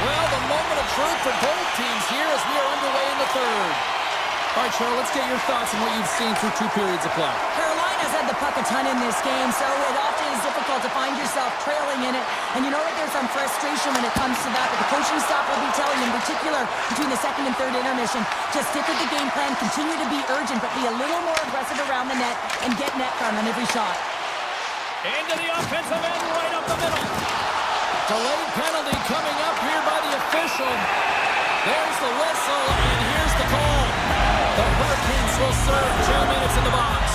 Well, the moment of truth for both teams here as we are underway in the third. All right, Cheryl, let's get your thoughts on what you've seen through 2 periods of play. Carolina's had the puck a ton in this game, so it often is difficult to find yourself trailing in it. And you know that there's some frustration when it comes to that, but the coaching staff will be telling, in particular, between the second and third intermission, just stick with the game plan, continue to be urgent, but be a little more aggressive around the net and get net front on every shot. Into the offensive end, right up the middle. Delayed penalty coming up here by the official. There's the whistle, and here's the call. The Hurricanes will serve 2 minutes in the box.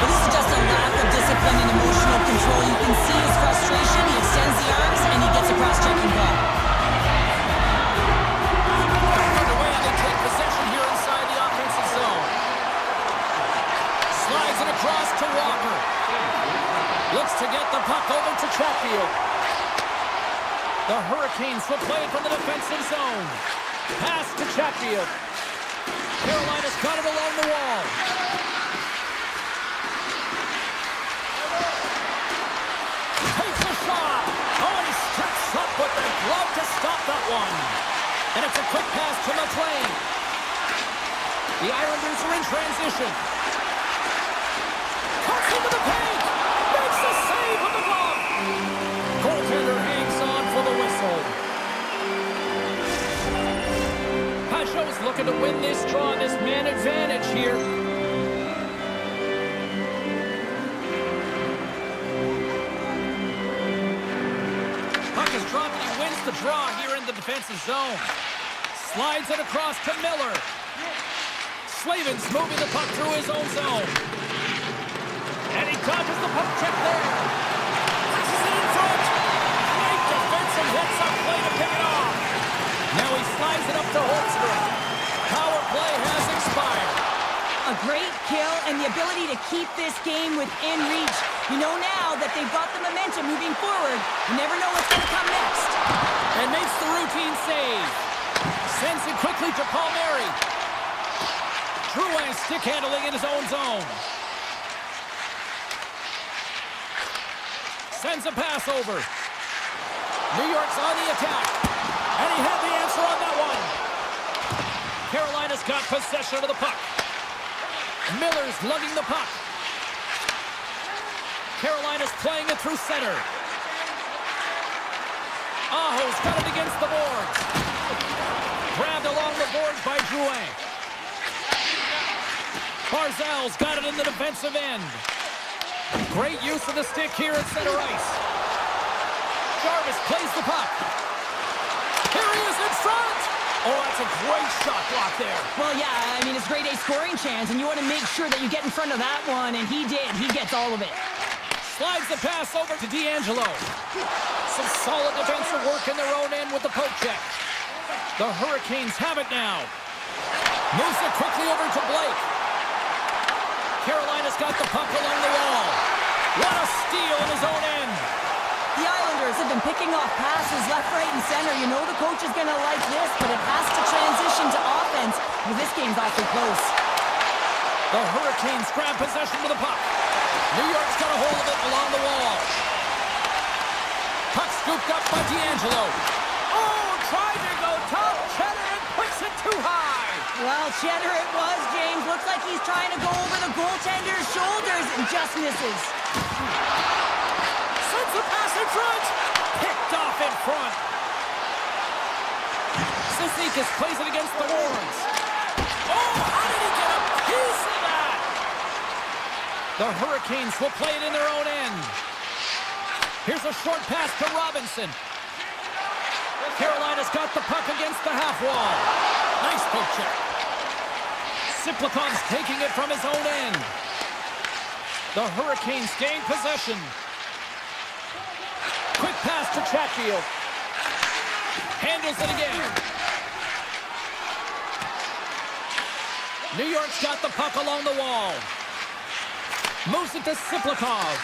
But this is just a lack of discipline and emotional control. You can see his frustration. He extends the arms, and he gets a cross-checking ball. Underway, and they take possession here inside the offensive zone. Slides it across to Walker. Looks to get the puck over to Chatfield. The Hurricanes will play it from the defensive zone. Pass to Chatfield. Carolina's got it along the wall. Takes a shot. Oh, he steps up with the glove to stop that one. And it's a quick pass to McLean. The Islanders are in transition. Cuts into the paint. Makes the save with the glove. Goaltender hangs on for the whistle. Pageau's looking to win this draw, this man advantage here. Puck is dropped and he wins the draw here in the defensive zone. Slides it across to Miller. Slavin's moving the puck through his own zone. And he dodges the puck check there. Passes it in front. Great defensive hits up play to pick it off. Now he slides it up to Holmstrom. Power play has expired. A great kill and the ability to keep this game within reach. You know now that they've got the momentum moving forward. You never know what's going to come next. And makes the routine save. Sends it quickly to Palmieri. Drouin stick handling in his own zone. Sends a pass over. New York's on the attack. And he had the answer on that one. Carolina's got possession of the puck. Miller's lugging the puck. Carolina's playing it through center. Aho's got it against the boards. Grabbed along the boards by Drouin. Barzal's got it in the defensive end. Great use of the stick here at center ice. Jarvis plays the puck. Here he is in front. Oh, that's a great shot block there. Well, yeah, I mean, it's grade A scoring chance, and you want to make sure that you get in front of that one, and he did. He gets all of it. Slides the pass over to D'Angelo. Some solid defensive work in their own end with the poke check. The Hurricanes have it now. Moves it quickly over to Blake. Carolina's got the puck along the wall. What a steal in his own end. The Islanders have been picking off passes left, right, and center. You know the coach is going to like this, but it has to transition to offense. Well, this game's awfully close. The Hurricanes grab possession with the puck. New York's got a hold of it along the wall. Puck scooped up by D'Angelo. Oh, tried to go top. Cheddar and puts it too high. Well, Cheddar it was, James. Looks like he's trying to go over the goaltender's shoulders and just misses. Sends the pass in front. Picked off in front. Sisnikas plays it against the horns. Oh, how did he get a piece of that? The Hurricanes will play it in their own end. Here's a short pass to Robinson. Carolina's got the puck against the half wall. Nice poke check. Siplikov's taking it from his own end. The Hurricanes gain possession. Quick pass to Chatfield. Handles it again. New York's got the puck along the wall. Moves it to Siplikov.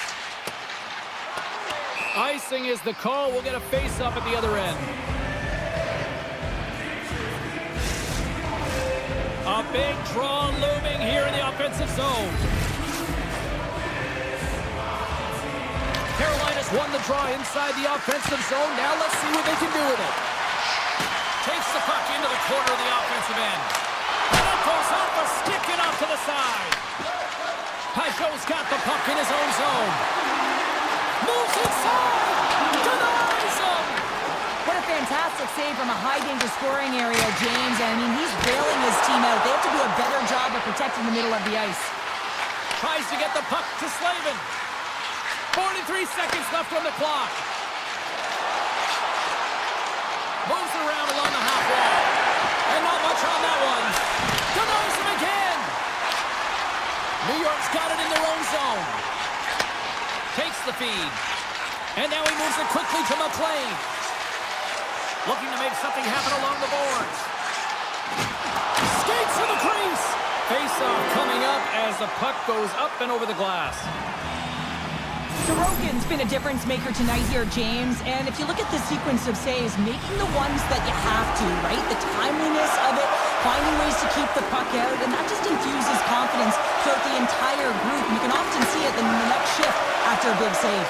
Icing is the call. We'll get a face-up at the other end. A big draw looming here in the offensive zone. won the draw inside the offensive zone. Now let's see what they can do with it. Takes the puck into the corner of the offensive end. And it goes off a stick and off to the side. Pajot's got the puck in his own zone. Moves inside. Denies him. What a fantastic save from a high-danger scoring area, James. I mean, he's bailing his team out. They have to do a better job of protecting the middle of the ice. Tries to get the puck to Slavin. 43 seconds left on the clock. Moves it around along the half wall. And not much on that one. Denies him again. New York's got it in their own zone. Takes the feed. And now he moves it quickly to McLean. Looking to make something happen along the boards. Skates to the crease. Face-off coming up as the puck goes up and over the glass. Sorokin's been a difference maker tonight here, James. And if you look at the sequence of saves, making the ones that you have to, right? The timeliness of it, finding ways to keep the puck out, and that just infuses confidence throughout the entire group. And you can often see it in the next shift after a big save.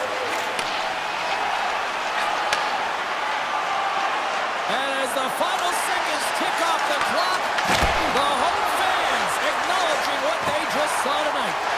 And as the final seconds tick off the clock, the home fans acknowledging what they just saw tonight.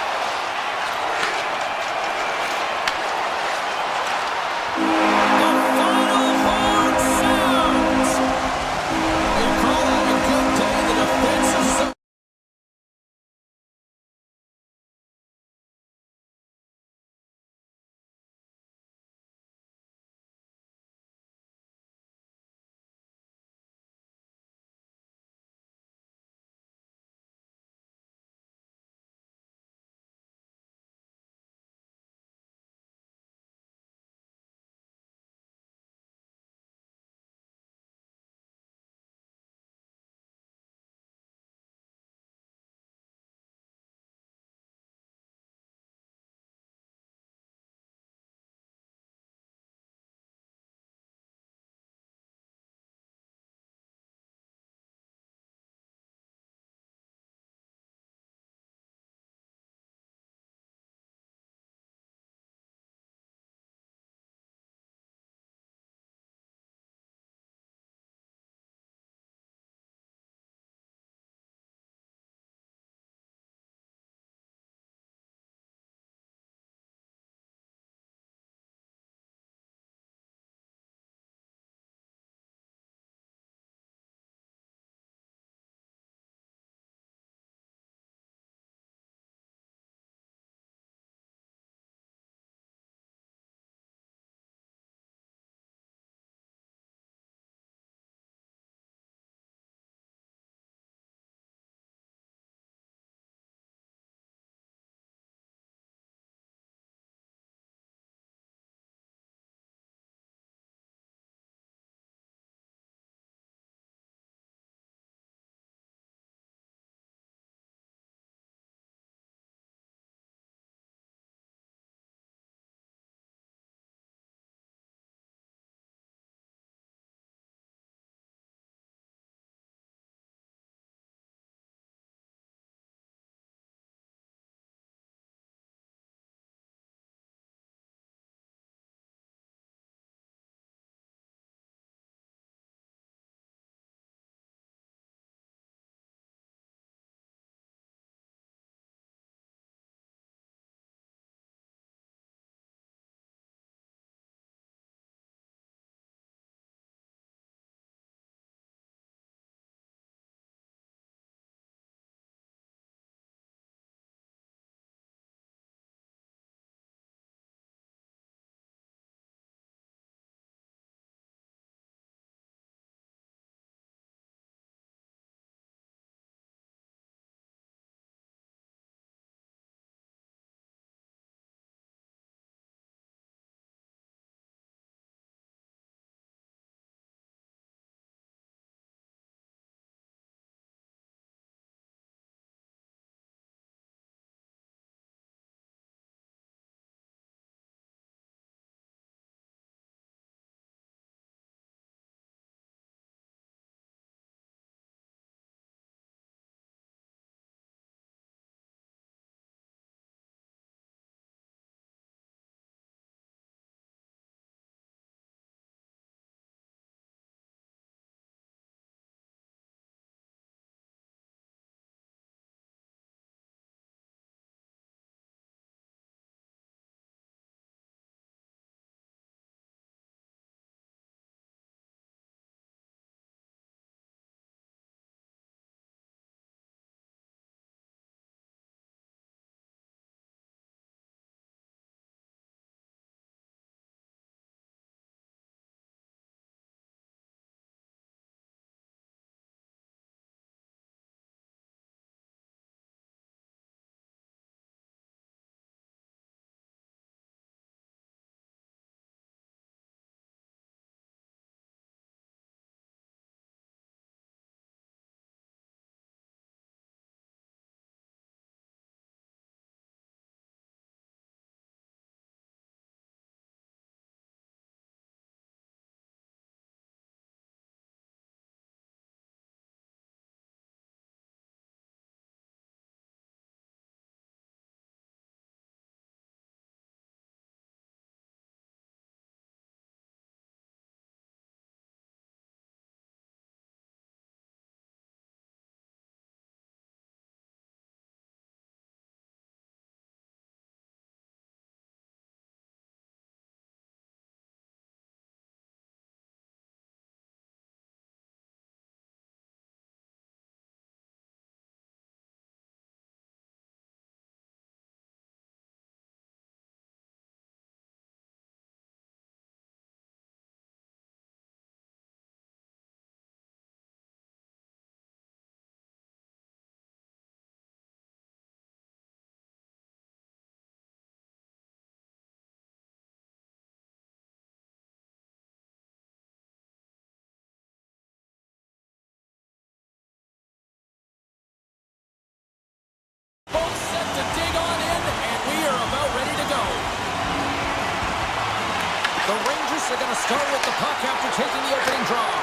are going to start with the puck after taking the opening draw.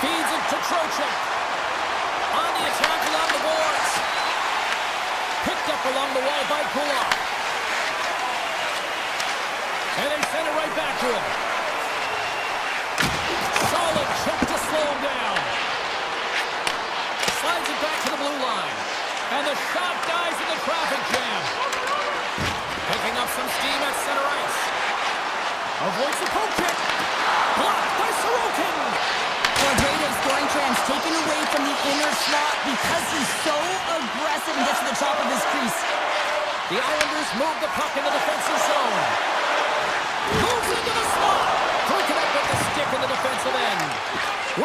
Feeds it to Trocheck. On the attack along the boards. Picked up along the wall by Kulak. And they send it right back to him. Solid check to slow him down. Slides it back to the blue line. And the shot dies in the traffic jam. Picking up some steam at center ice. Avoids the poke check. Blocked by Sorokin. Great scoring chance taken away from the inner slot because he's so aggressive and gets to the top of his crease. The Islanders move the puck in the defensive zone. Moves into the slot. Breaking up with the stick in the defensive end.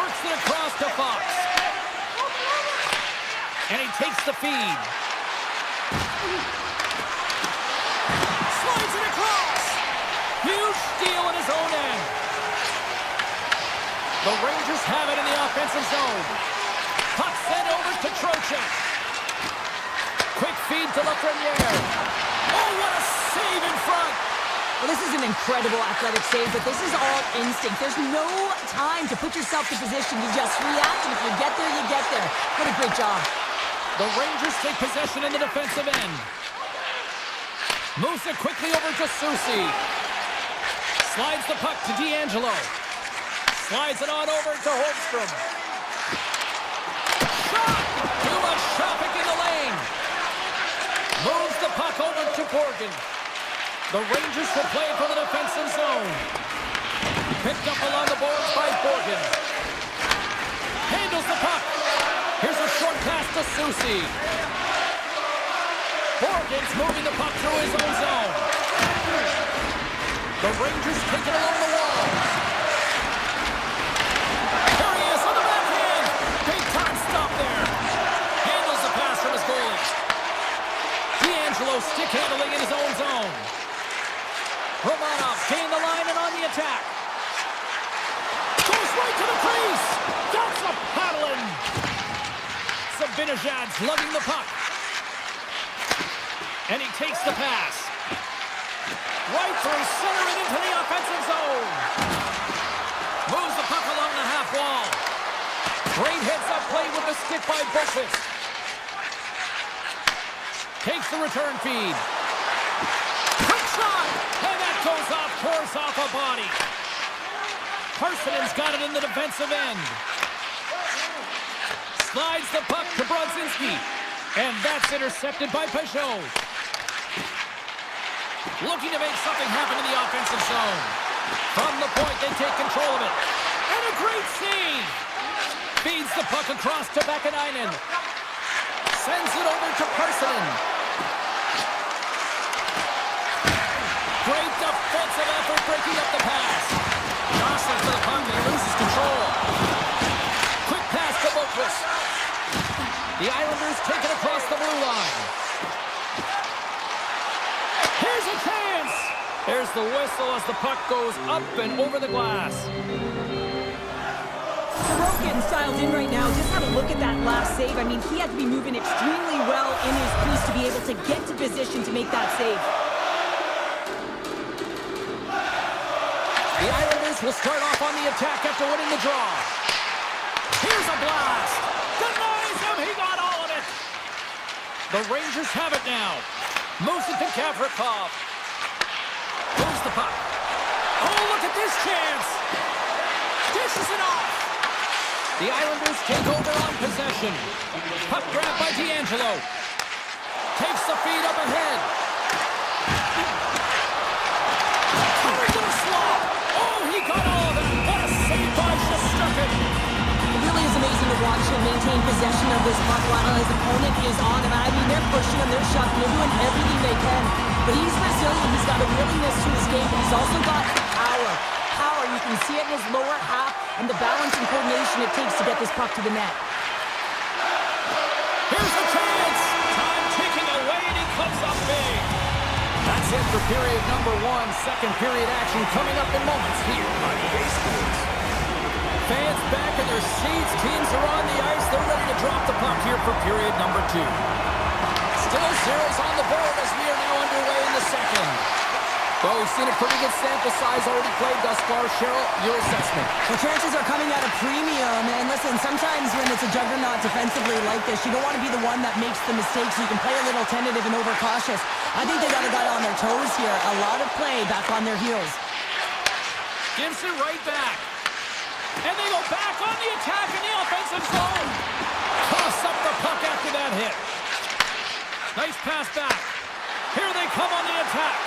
Works it across to Fox. And he takes the feed. Slides it across. Huge steal in his own end. The Rangers have it in the offensive zone. Puck sent over to Trocheck. Quick feed to Lafreniere. Oh, what a save in front. Well, this is an incredible athletic save, but this is all instinct. There's no time to put yourself in position. You just react, and if you get there, you get there. What a great job. The Rangers take possession in the defensive end. Moves it quickly over to Susi. Slides the puck to D'Angelo. Slides it on over to Holmstrom. Shot! Too much traffic in the lane. Moves the puck over to Borgen. The Rangers will play for the defensive zone. Picked up along the boards by Borgen. Handles the puck. Here's a short pass to Susi. Borgen's moving the puck through his own zone. The Rangers take it along the wall. There he is on the backhand. Big time stop there. Handles the pass from his goalie. D'Angelo stick handling in his own zone. Romanov gained the line and on the attack. Goes right to the crease. That's a paddling. Sabinajad's lugging the puck. And he takes the pass. Right through center and into the offensive zone. Moves the puck along the half wall. Great heads-up play with the stick by Boqvist. Takes the return feed. Quick shot! And that goes off, pours off a body. Parsonen's got it in the defensive end. Slides the puck to Brodzinski. And that's intercepted by Peugeot. Looking to make something happen in the offensive zone. From the point, they take control of it. And a great save. Feeds the puck across to Vakanainen. Sends it over to Parsonen. Great defensive effort breaking up the pass. Jostling for the puck and he loses control. Quick pass to Boqvist. The Islanders take it across the blue line. Here's a chance! There's the whistle as the puck goes up and over the glass. Sorokin styles in right now. Just have a look at that last save. I mean, he had to be moving extremely well in his crease to be able to get to position to make that save. The Islanders will start off on the attack after winning the draw. Here's a blast. Denies him. He got all of it. The Rangers have it now. Moves it to Gavrikov. Moves the puck. Oh, look at this chance. Dishes it off. The Islanders take over on possession. Puck grabbed by D'Angelo. Takes the feed up ahead. Covered to the slot. Oh, he got all of it. What a save by Shesterkin. It really is amazing to watch him maintain possession of this puck while his opponent is on him. I mean, they're pushing him, they're shoving, they're doing everything they can. But he's resilient, he's got a willingness to his game, but he's also got power. Power, you can see it in his lower half and the balance and coordination it takes to get this puck to the net. Here's a chance. Time ticking away and he comes up big. That's it for period number one. Second period action coming up in moments here on eSports. Fans back in their seats. Teams are on the ice. They're ready to drop the puck here for period number two. Still zeros on the board as we are now underway in the second. Well, we've seen a pretty good sample size already played thus far. Cheryl, your assessment. The chances are coming at a premium. And listen, sometimes when it's a juggernaut defensively like this, you don't want to be the one that makes the mistakes. You can play a little tentative and overcautious. I think they got on their toes here. A lot of play back on their heels. Gives it right back. And they go back on the attack in the offensive zone. Toss up the puck after that hit. Nice pass back. Here they come on the attack.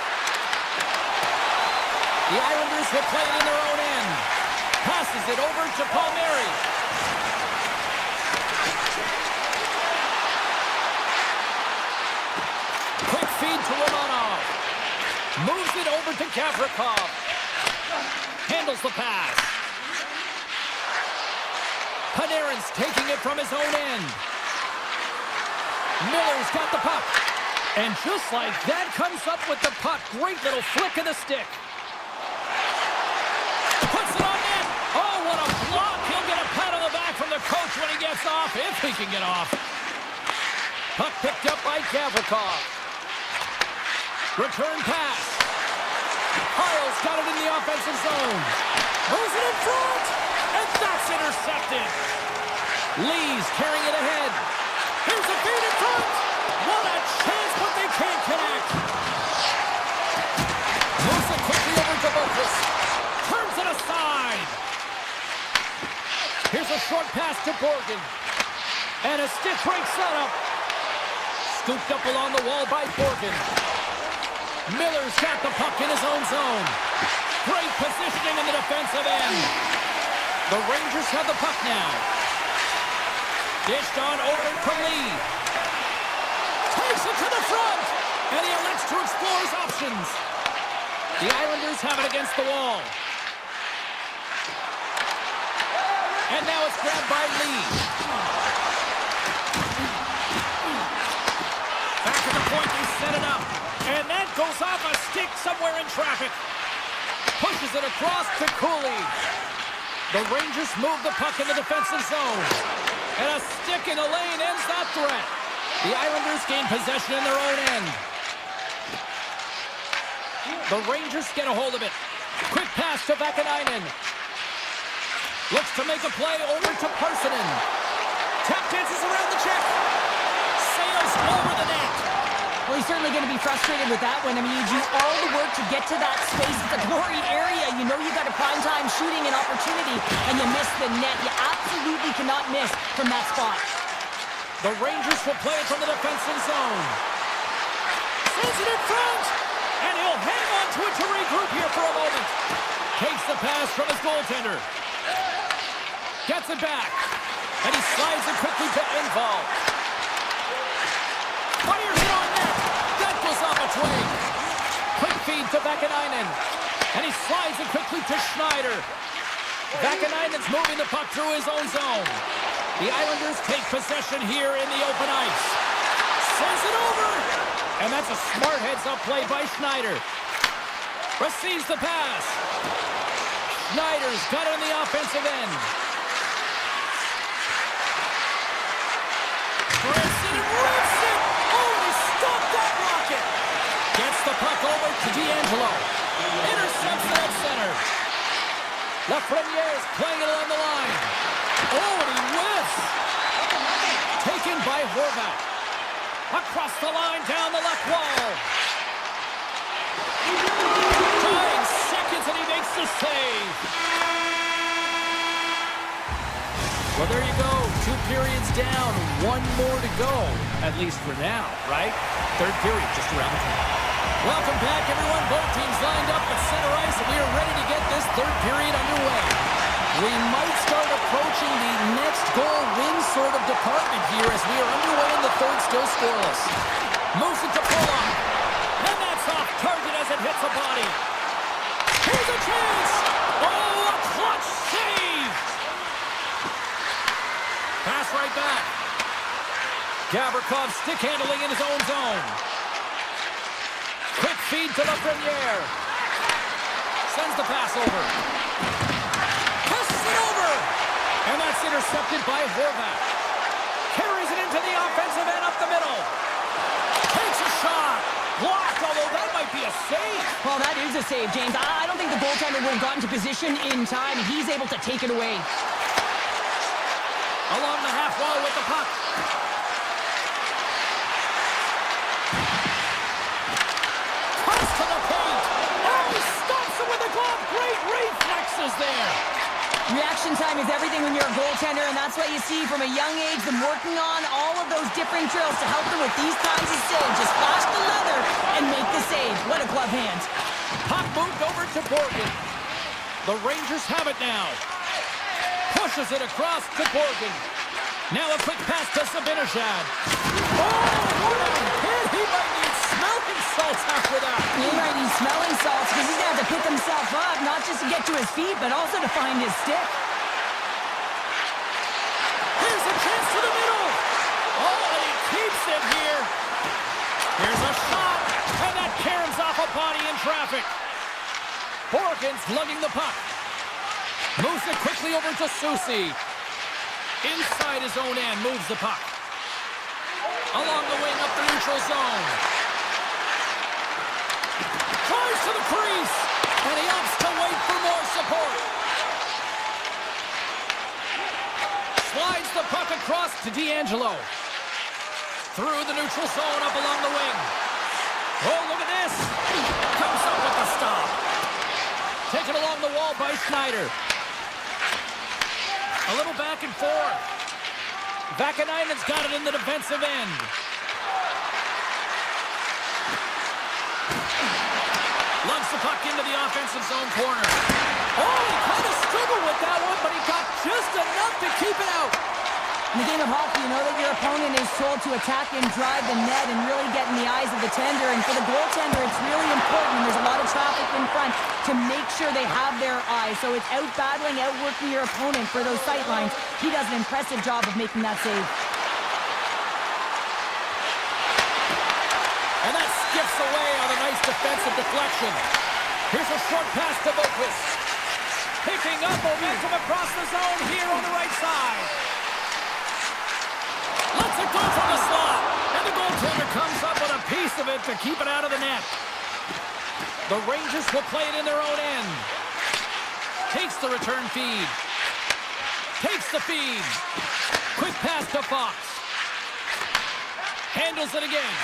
The Islanders will play it in their own end. Passes it over to Palmieri. Quick feed to Romanov. Moves it over to Gavrikov. Handles the pass. Panarin's taking it from his own end. Miller's got the puck. And just like that, comes up with the puck. Great little flick of the stick. Puts it on net. Oh, what a block. He'll get a pat on the back from the coach when he gets off, if he can get off. Puck picked up by Gavrikov. Return pass. Harl's got it in the offensive zone. Moves it in front. And that's intercepted. Lee's carrying it ahead. Here's a feed in front. What a chance, but they can't connect. Moves it quickly over to Bokas. Turns it aside. Here's a short pass to Borgen. And a stick break setup. Scooped up along the wall by Borgen. Miller's got the puck in his own zone. Great positioning in the defensive end. The Rangers have the puck now. Dished on over to Lee. Takes it to the front. And he elects to explore his options. The Islanders have it against the wall. And now it's grabbed by Lee. Back at the point, they set it up. And that goes off a stick somewhere in traffic. Pushes it across to Cooley. The Rangers move the puck in the defensive zone. And a stick in the lane ends that threat. The Islanders gain possession in their own end. The Rangers get a hold of it. Quick pass to Vakanainen. Looks to make a play over to Parsonen. Tap dances around the check. Sails over the net. Well, he's certainly going to be frustrated with that one. I mean, you do all the work to get to that space. It's a glory area. You know you got a primetime shooting and opportunity, and you miss the net. You absolutely cannot miss from that spot. The Rangers will play it from the defensive zone. Sends it in front, and he'll hang on to it to regroup here for a moment. Takes the pass from his goaltender. Gets it back, and he slides it quickly to Engvall. Fires it on net. That goes off its way. Quick feed to Vakanainen. And he slides it quickly to Schneider. Vakanainen's moving the puck through his own zone. The Islanders take possession here in the open ice. Sends it over. And that's a smart heads-up play by Schneider. Receives the pass. Schneider's got it on the offensive end. Branson rips it. Stop that rocket! Gets the puck over to D'Angelo. Intercepts it at center. Lafreniere's playing it along the line. Oh, and he whiffs. Taken by Horvat. Across the line, down the left wall. 9 seconds and he makes the save. Well, there you go. 2 periods down. 1 more to go. At least for now, right? Third period just around the corner. Welcome back, everyone. Both teams lined up at center ice, and we are ready to get this third period underway. We might start approaching the next goal win sort of department here as we are underway in the third, still scoreless. Moves it to Pollock. And that's off target as it hits a body. Here's a chance. Oh, a clutch save. Pass right back. Gavrikov stick handling in his own zone. Quick feed to Lafreniere. Sends the pass over. Passes it over. And that's intercepted by Horvat. Carries it into the offensive end up the middle. Takes a shot. Blocked, although that might be a save. Well, that is save, James. I don't think the goaltender would have gotten to position in time, and he's able to take it away. Along the half wall with the puck. Cuts to the paint. Oh, he stops it with the glove. Great reflexes there. Reaction time is everything when you're a goaltender, and that's why you see from a young age them working on all of those different drills to help them with these kinds of saves. Just flash the leather and make the save. What a glove hand. Puck moved over to Borgen. The Rangers have it now. Pushes it across to Borgen. Now a quick pass to Sabinishad. Oh, what a hit! He might need smelling salts after that. He might need smelling salts because he's going to have to pick himself up, not just to get to his feet, but also to find his stick. Here's a chance to the middle. Oh, and he keeps it here. Here's a shot, and that caroms off a body in traffic. Borgen's lugging the puck. Moves it quickly over to Susi. Inside his own end, moves the puck. Along the wing up the neutral zone. Tries to the crease, and he opts to wait for more support. Slides the puck across to D'Angelo. Through the neutral zone, up along the wing. Oh, look at this. Comes up with the stop. Taken along the wall by Schneider. A little back and forth. Vakanainen's got it in the defensive end. Lugs the puck into the offensive zone corner. Oh, he kind of struggled with that one, but he got just enough to keep it out. In the game of hockey, you know that your opponent is told to attack and drive the net and really get in the eyes of the tender. And for the goaltender, it's really important when there's a lot of traffic in front to make sure they have their eyes. So it's out-battling, outworking your opponent for those sight lines. He does an impressive job of making that save. And that skips away on a nice defensive deflection. Here's a short pass to Boquist. Picking up momentum across the zone here on the right side. Lets it go from the slot. And the goaltender comes up with a piece of it to keep it out of the net. The Rangers will play it in their own end. Takes the return feed. Takes the feed. Quick pass to Fox. Handles it again.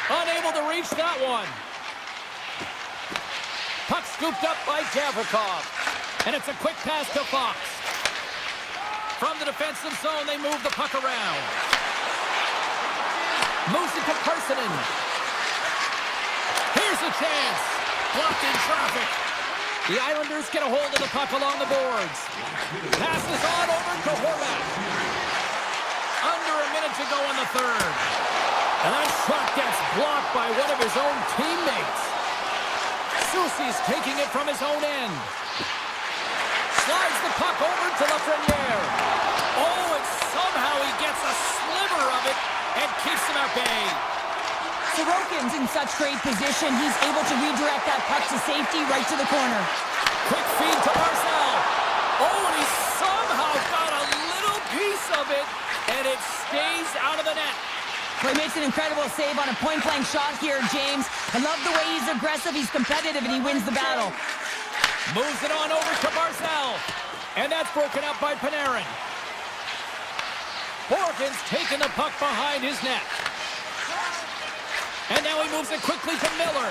Unable to reach that one. Puck scooped up by Gavrikov. And it's a quick pass to Fox. From the defensive zone, they move the puck around. Moves it to Parsonen. Here's a chance. Blocked in traffic. The Islanders get a hold of the puck along the boards. Passes on over to Horvat. Under a minute to go in the third. And that shot gets blocked by one of his own teammates. Susi's taking it from his own end. Slides the puck over to Lafreniere. Oh, and somehow he gets a sliver of it and keeps him at bay. Sorokin's in such great position. He's able to redirect that puck to safety right to the corner. Quick feed to Marcel. Oh, and he somehow got a little piece of it, and it stays out of the net. Well, he makes an incredible save on a point-blank shot here, James. I love the way he's aggressive, he's competitive, and he wins the battle. Moves it on over to Marcel. And that's broken up by Panarin. Borgen's taking the puck behind his net. And now he moves it quickly to Miller.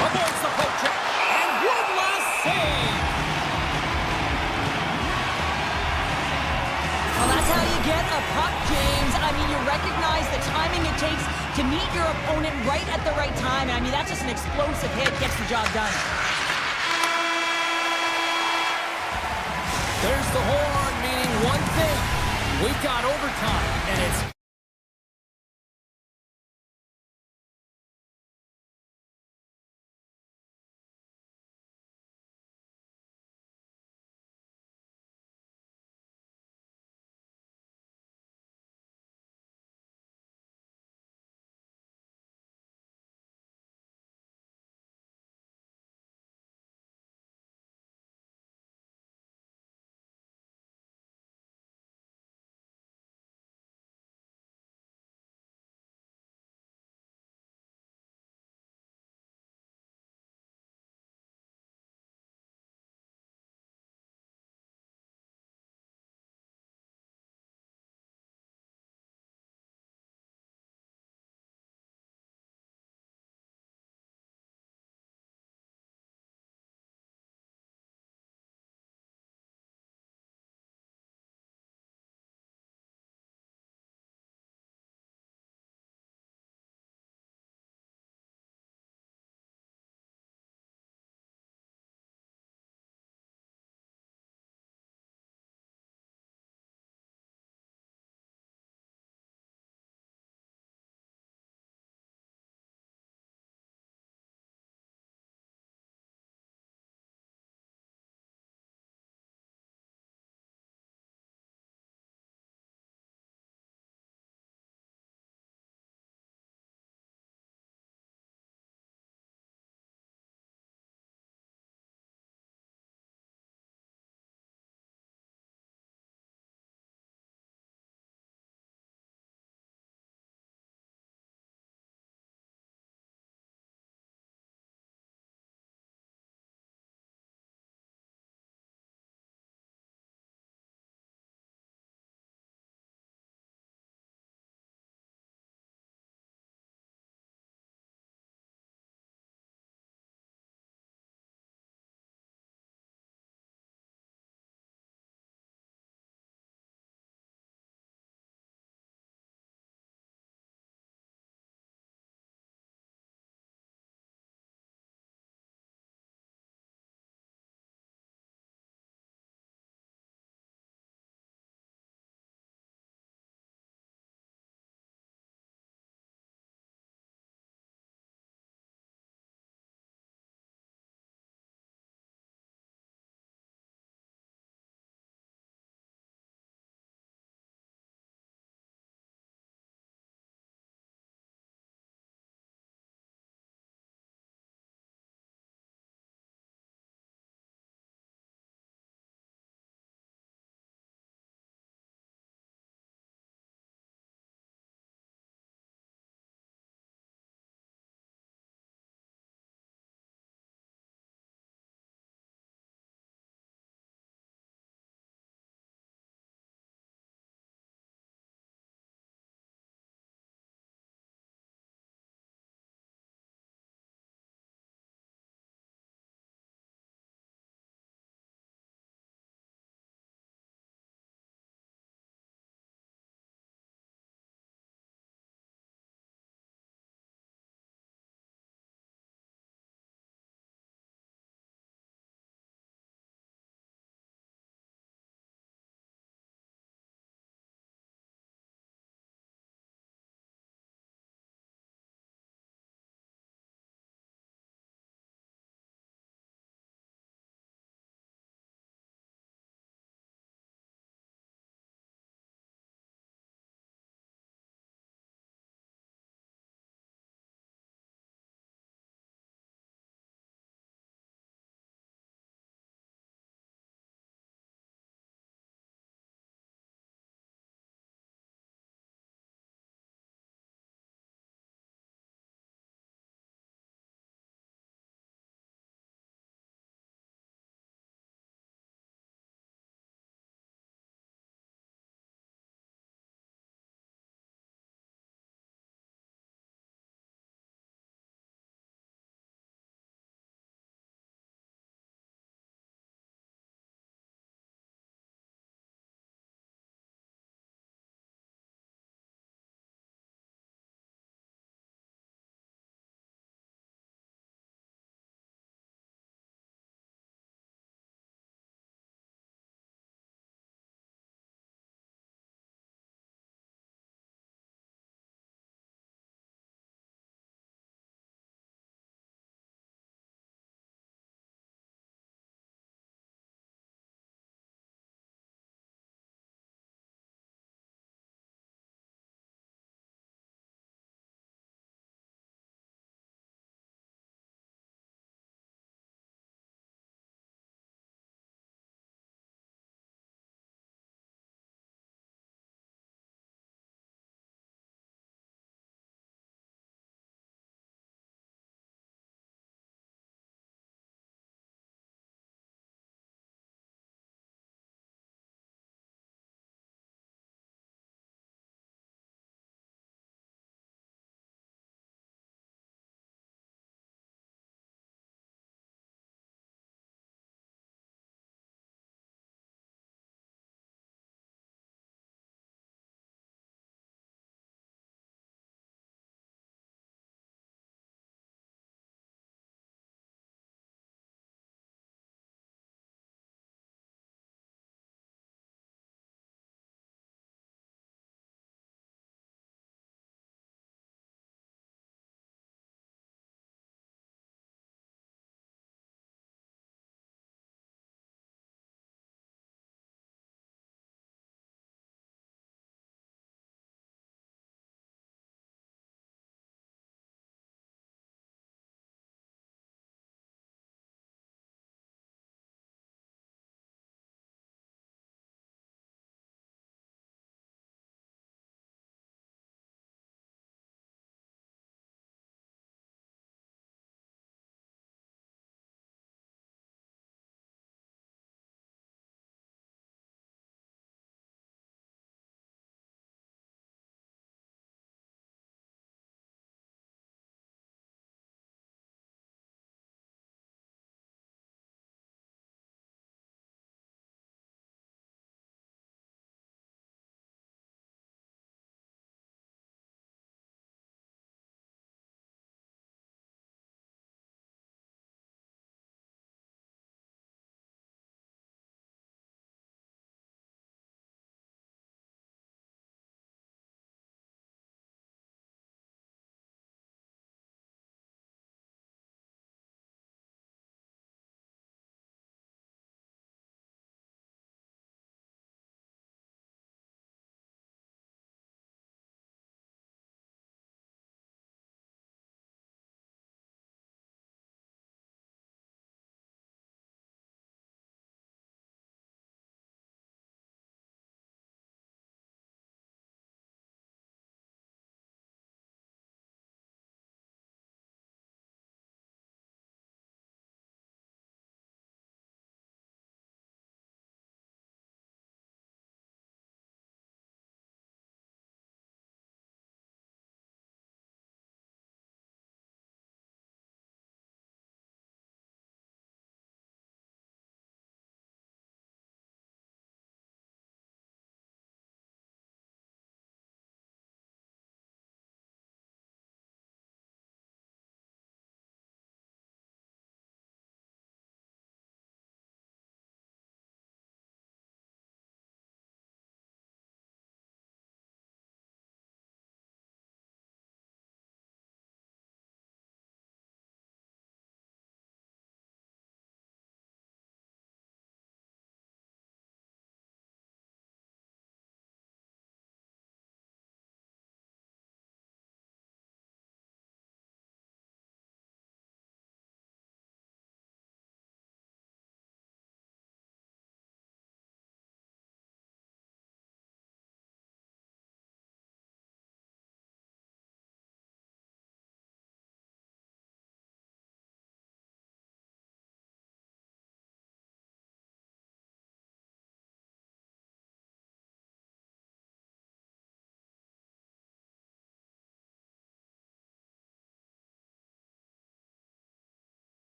Avoids the poke check. And one last save. Well, that's how you get a puck, James. I mean, you recognize the timing it takes to meet your opponent right at the right time. I mean, that's just an explosive hit, gets the job done. There's the horn, meaning one thing. We've got overtime, and it's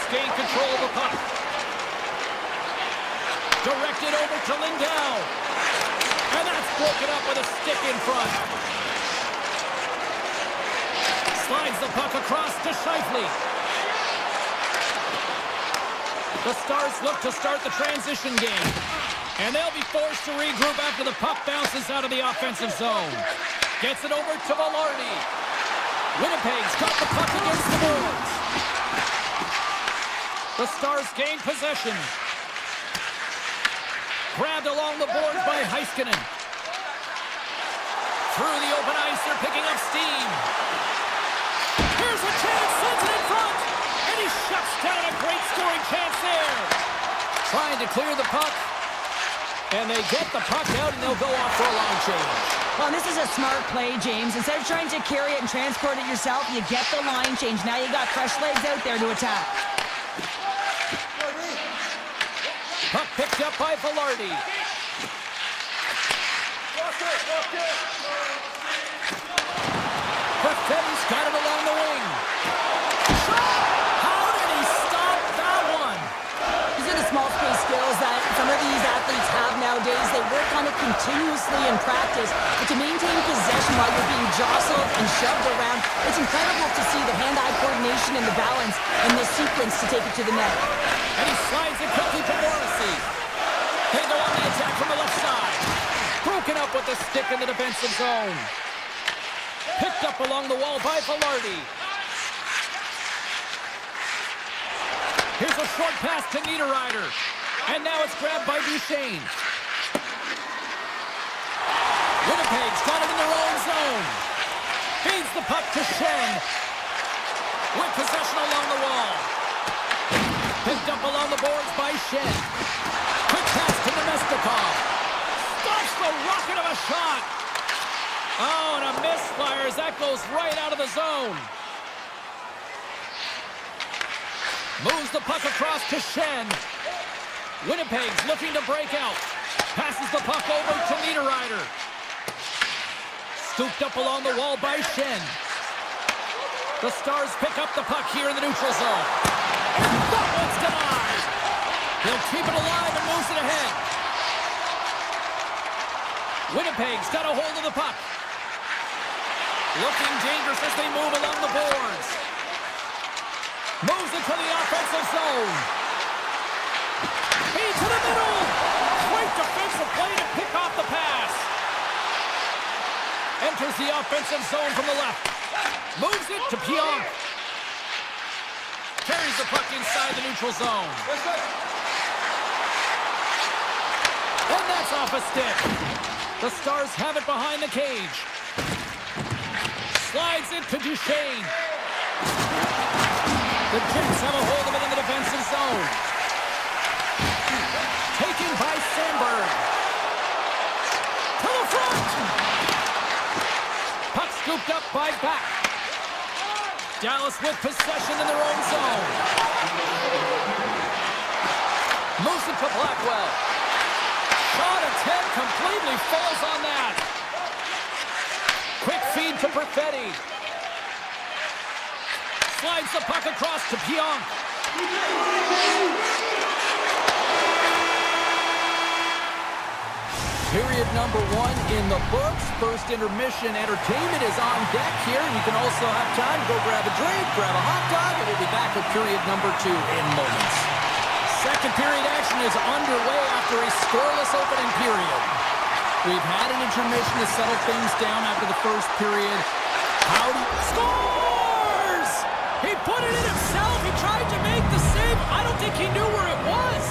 gain control of the puck. Directed over to Lindell. And that's broken up with a stick in front. Slides the puck across to Scheifele. The Stars look to start the transition game. And they'll be forced to regroup after the puck bounces out of the offensive zone. Gets it over to Velarde. Winnipeg's got the puck against the boards. The Stars gain possession. Grabbed along the boards by Heiskanen. Through the open ice, they're picking up steam. Here's a chance, sends it in front. And he shuts down a great scoring chance there. Trying to clear the puck. And they get the puck out, and they'll go off for a line change. Well, this is a smart play, James. Instead of trying to carry it and transport it yourself, you get the line change. Now you got fresh legs out there to attack. Puck picked up by Velarde. Perfetti's got it along the wing. How did he stop that one? These are the small space skills that some of these athletes have nowadays. They work on it continuously in practice. But to maintain possession while you're being jostled and shoved around, it's incredible to see the hand-eye coordination and the balance in this sequence to take it to the net. And he slides it quickly to Morrissey. They go on the attack from the left side. Broken up with the stick in the defensive zone. Picked up along the wall by Velarde. Here's a short pass to Niederreiter. And now it's grabbed by Duchesne. Winnipeg's got it in their own zone. Feeds the puck to Shen. With possession along the wall. Picked up along the boards by Shen. Quick pass to Nemestikov. Stops the rocket of a shot. Oh, and a misfire as that goes right out of the zone. Moves the puck across to Shen. Winnipeg's looking to break out. Passes the puck over to Niederreiter. Scooped up along the wall by Shen. The Stars pick up the puck here in the neutral zone. And that one's denied. He'll keep it alive and moves it ahead. Winnipeg's got a hold of the puck. Looking dangerous as they move along the boards. Moves into the offensive zone. Into the middle. Great defensive play to pick off the pass. Enters the offensive zone from the left. Moves it to Pionk. Carries the puck inside the neutral zone. And that's off a stick. The Stars have it behind the cage. Slides it to Duchesne. The Jets have a hold of it in the defensive zone. Taken by Sandberg. To the front. Puck scooped up by Back. Dallas with possession in their own zone. Moves it to Blackwell. Shot attempt completely falls on that. Quick feed to Perfetti. Slides the puck across to Pionk. Period number 1 in the books. First intermission entertainment is on deck here. You can also have time to go grab a drink, grab a hot dog, and we'll be back with period number 2 in moments. Second period action is underway after a scoreless opening period. We've had an intermission to settle things down after the first period. Howdy scores! He put it in himself. He tried to make the save. I don't think he knew where it was.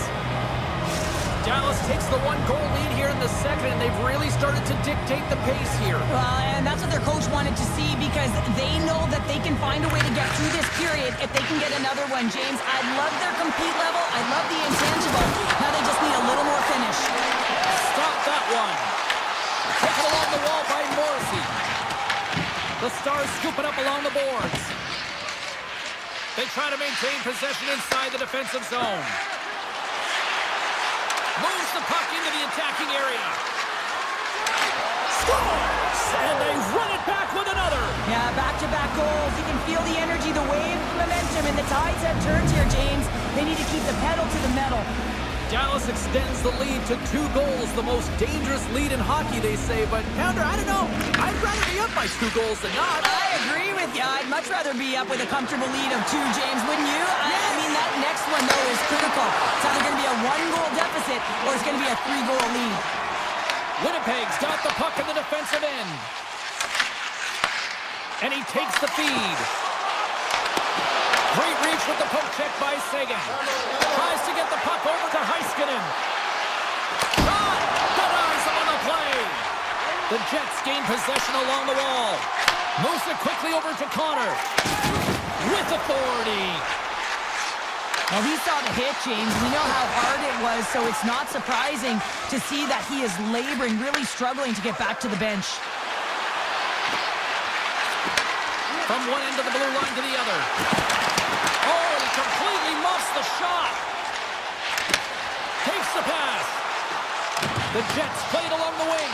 Dallas takes the 1-goal lead here in the second, and they've really started to dictate the pace here. Well, and that's what their coach wanted to see because they know that they can find a way to get through this period if they can get another one, James. I love their compete level. I love the intangible. Now they just need a little more finish. Stop that one. Taken along the wall by Morrissey. The Stars scoop it up along the boards. They try to maintain possession inside the defensive zone. Moves the puck into the attacking area. Scores! And they run it back with another. Yeah, back-to-back goals. You can feel the energy, the wave, the momentum. momentum, and the tides have turned here, James. They need to keep the pedal to the metal. Dallas extends the lead to 2 goals, the most dangerous lead in hockey, they say. But, Pounder, I don't know. I'd rather be up by 2 goals than not. I agree with you. I'd much rather be up with a comfortable lead of 2, James, wouldn't you? Yes. I mean, that next one, though, is critical. It's either going to be a 1-goal deficit or it's going to be a 3-goal lead. Winnipeg's got the puck in the defensive end. And he takes the feed. Great reach with the poke check by Sagan. Tries to get the puck over to Heiskanen. Shot! Denies him on the play. The Jets gain possession along the wall. Moves it quickly over to Connor. With authority. Now, we saw the hit, James. We know how hard it was, so it's not surprising to see that he is laboring, really struggling to get back to the bench. From one end of the blue line to the other. Oh, he completely muffs the shot. Takes the pass. The Jets play it along the wing.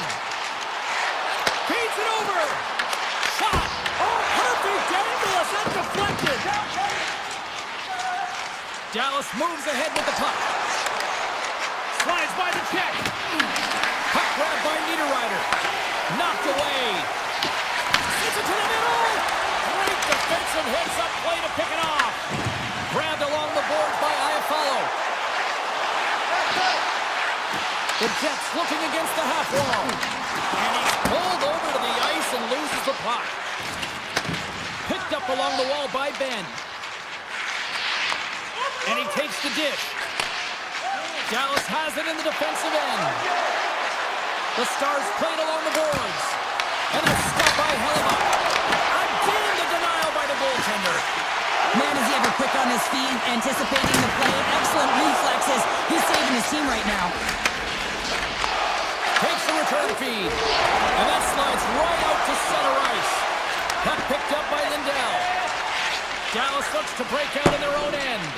Feeds it over. Shot. Oh, perfect angle. That's deflected. Dallas moves ahead with the puck. Slides by the check. Puck grab by Niederreiter. Knocked away. Sends it to the middle. Great defensive heads-up play to pick it off. Grabbed along the boards by Iafallo. The Jets looking against the half wall. And he's pulled over to the ice and loses the puck. Picked up along the wall by Ben. And he takes the dish. Dallas has it in the defensive end. The Stars played along the boards. And a stop by Hellebuck. Again, the denial by the goaltender. Man, is he ever quick on his feet, anticipating the play. Excellent reflexes. He's saving his team right now. Takes the return feed. And that slides right out to center ice. Puck picked up by Lindell. Dallas looks to break out in their own end.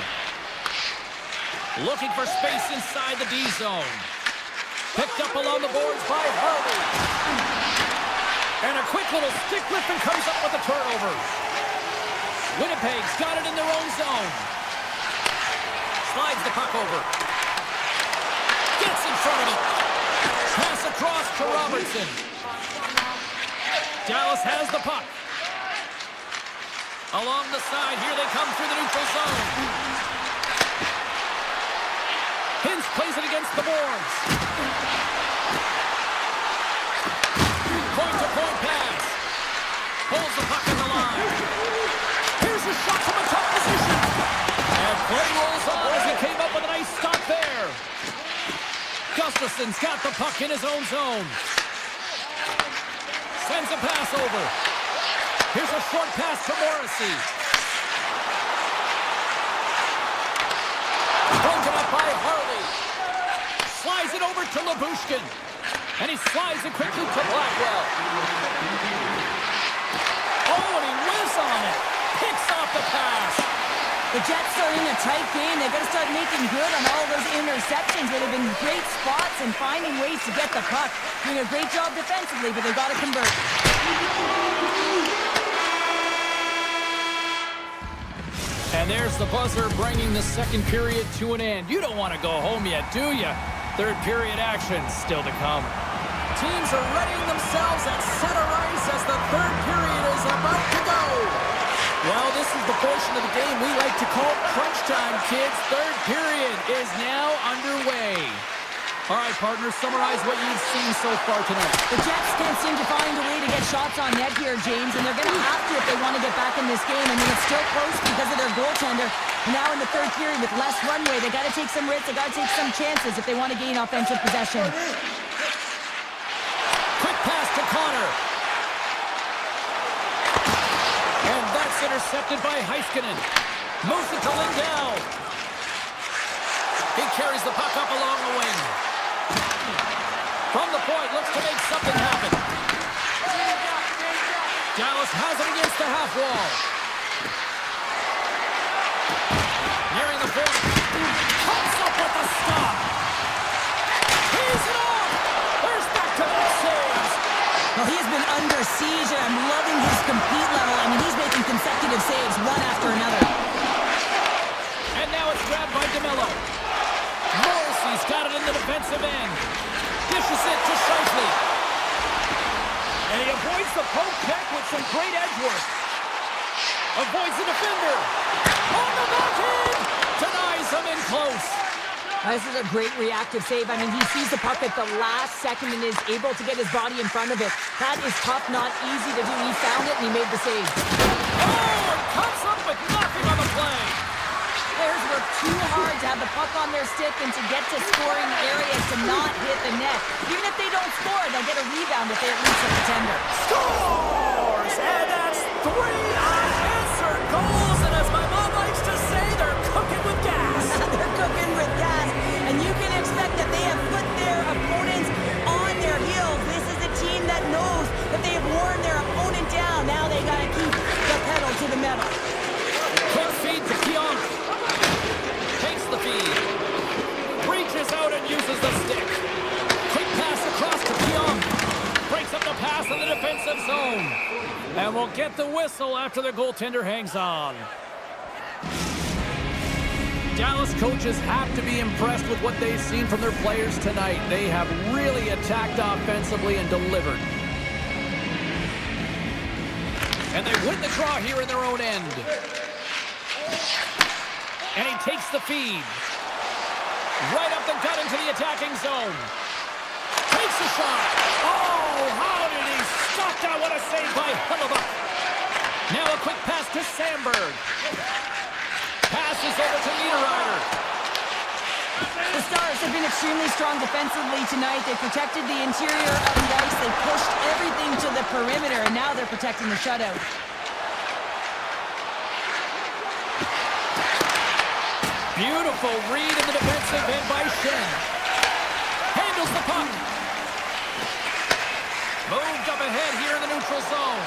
Looking for space inside the D zone. Picked up along the boards by Harvey. And a quick little stick lift and comes up with a turnover. Winnipeg's got it in their own zone. Slides the puck over. Gets in front of it. Pass across to Robertson. Dallas has the puck. Along the side, here they come through the neutral zone. Hintz plays it against the boards. Point-to-point pass. Pulls the puck in the line. Here's a shot from a tough position. And play rolls on as he came up with a nice stop there. Gustafson's got the puck in his own zone. Sends a pass over. Here's a short pass to Morrissey. Broken up by Harley. Slides it over to Labushkin. And he slides it quickly to Blackwell. Oh, and he whiffs on it. Picks off the pass. The Jets are in a tight game. They've got to start making good on all those interceptions. They've been great spots and finding ways to get the puck. Doing a great job defensively, but they've got to convert. And there's the buzzer bringing the second period to an end. You don't want to go home yet, do you? Third period action still to come. Teams are readying themselves at center ice as the third period is about to go. Well, this is the portion of the game we like to call crunch time, kids. Third period is now underway. All right, partners, summarize what you've seen so far tonight. The Jets can't seem to find a way to get shots on net here, James, and they're going to have to if they want to get back in this game. I mean, it's still close because of their goaltender. Now in the third period with less runway, they got to take some risks, they got to take some chances if they want to gain offensive possession. Quick pass to Connor. And that's intercepted by Heiskanen. Moves it to Lindell. He carries the puck up along the wing. From the point, looks to make something happen. Dallas has it against the half wall. Nearing the point. Comes up with the stop. He's it off. There's back-to-back saves. Well, he has been under siege, and I'm loving his compete level. I mean, he's making consecutive saves one after another. DeMello. Morrissey's got it in the defensive end. Dishes it to Shifley. And he avoids the poke check with some great edge work. Avoids the defender. On the backhand! Denies him in close. This is a great reactive save. I mean, he sees the puck at the last second and is able to get his body in front of it. That is tough, not easy to do. He found it and he made the save. Oh, and comes up with nothing on the play. Players work too hard to have the puck on their stick and to get to scoring areas to not hit the net. Even if they don't score, they'll get a rebound if they at least hit the tender. Scores! And that's 3 unanswered goals. And as my mom likes to say, they're cooking with gas. They're cooking with gas. And you can expect that they have put their opponents on their heels. This is a team that knows that they have worn their opponent down. Now they got to keep the pedal to the metal. Quick feed to Keon. Takes the feed. Reaches out and uses the stick. Quick pass across to Keon. Breaks up the pass in the defensive zone. And we'll get the whistle after the goaltender hangs on. Dallas coaches have to be impressed with what they've seen from their players tonight. They have really attacked offensively and delivered. And they win the draw here in their own end. And he takes the feed. Right up the gut into the attacking zone. Takes a shot. Oh, how did he stop that? What a save by Hellebuyck. Now a quick pass to Sandberg. Passes over to Niederreiter. The Stars have been extremely strong defensively tonight. They protected the interior of the ice. They pushed everything to the perimeter, and now they're protecting the shutout. Beautiful read in the defensive end by Shen. Handles the puck. Moved up ahead here in the neutral zone.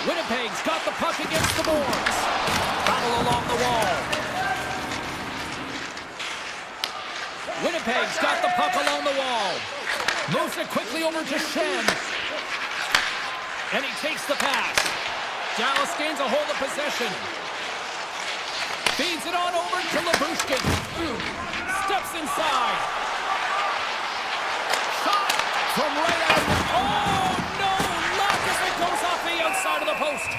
Winnipeg's got the puck against the boards. Battle along the wall. Winnipeg's got the puck along the wall. Moves it quickly over to Shen. And he takes the pass. Dallas gains a hold of possession. Feeds it on over to Labushkin. Steps inside. Shot from right out. Oh, no! Luck as it goes off the outside of the post.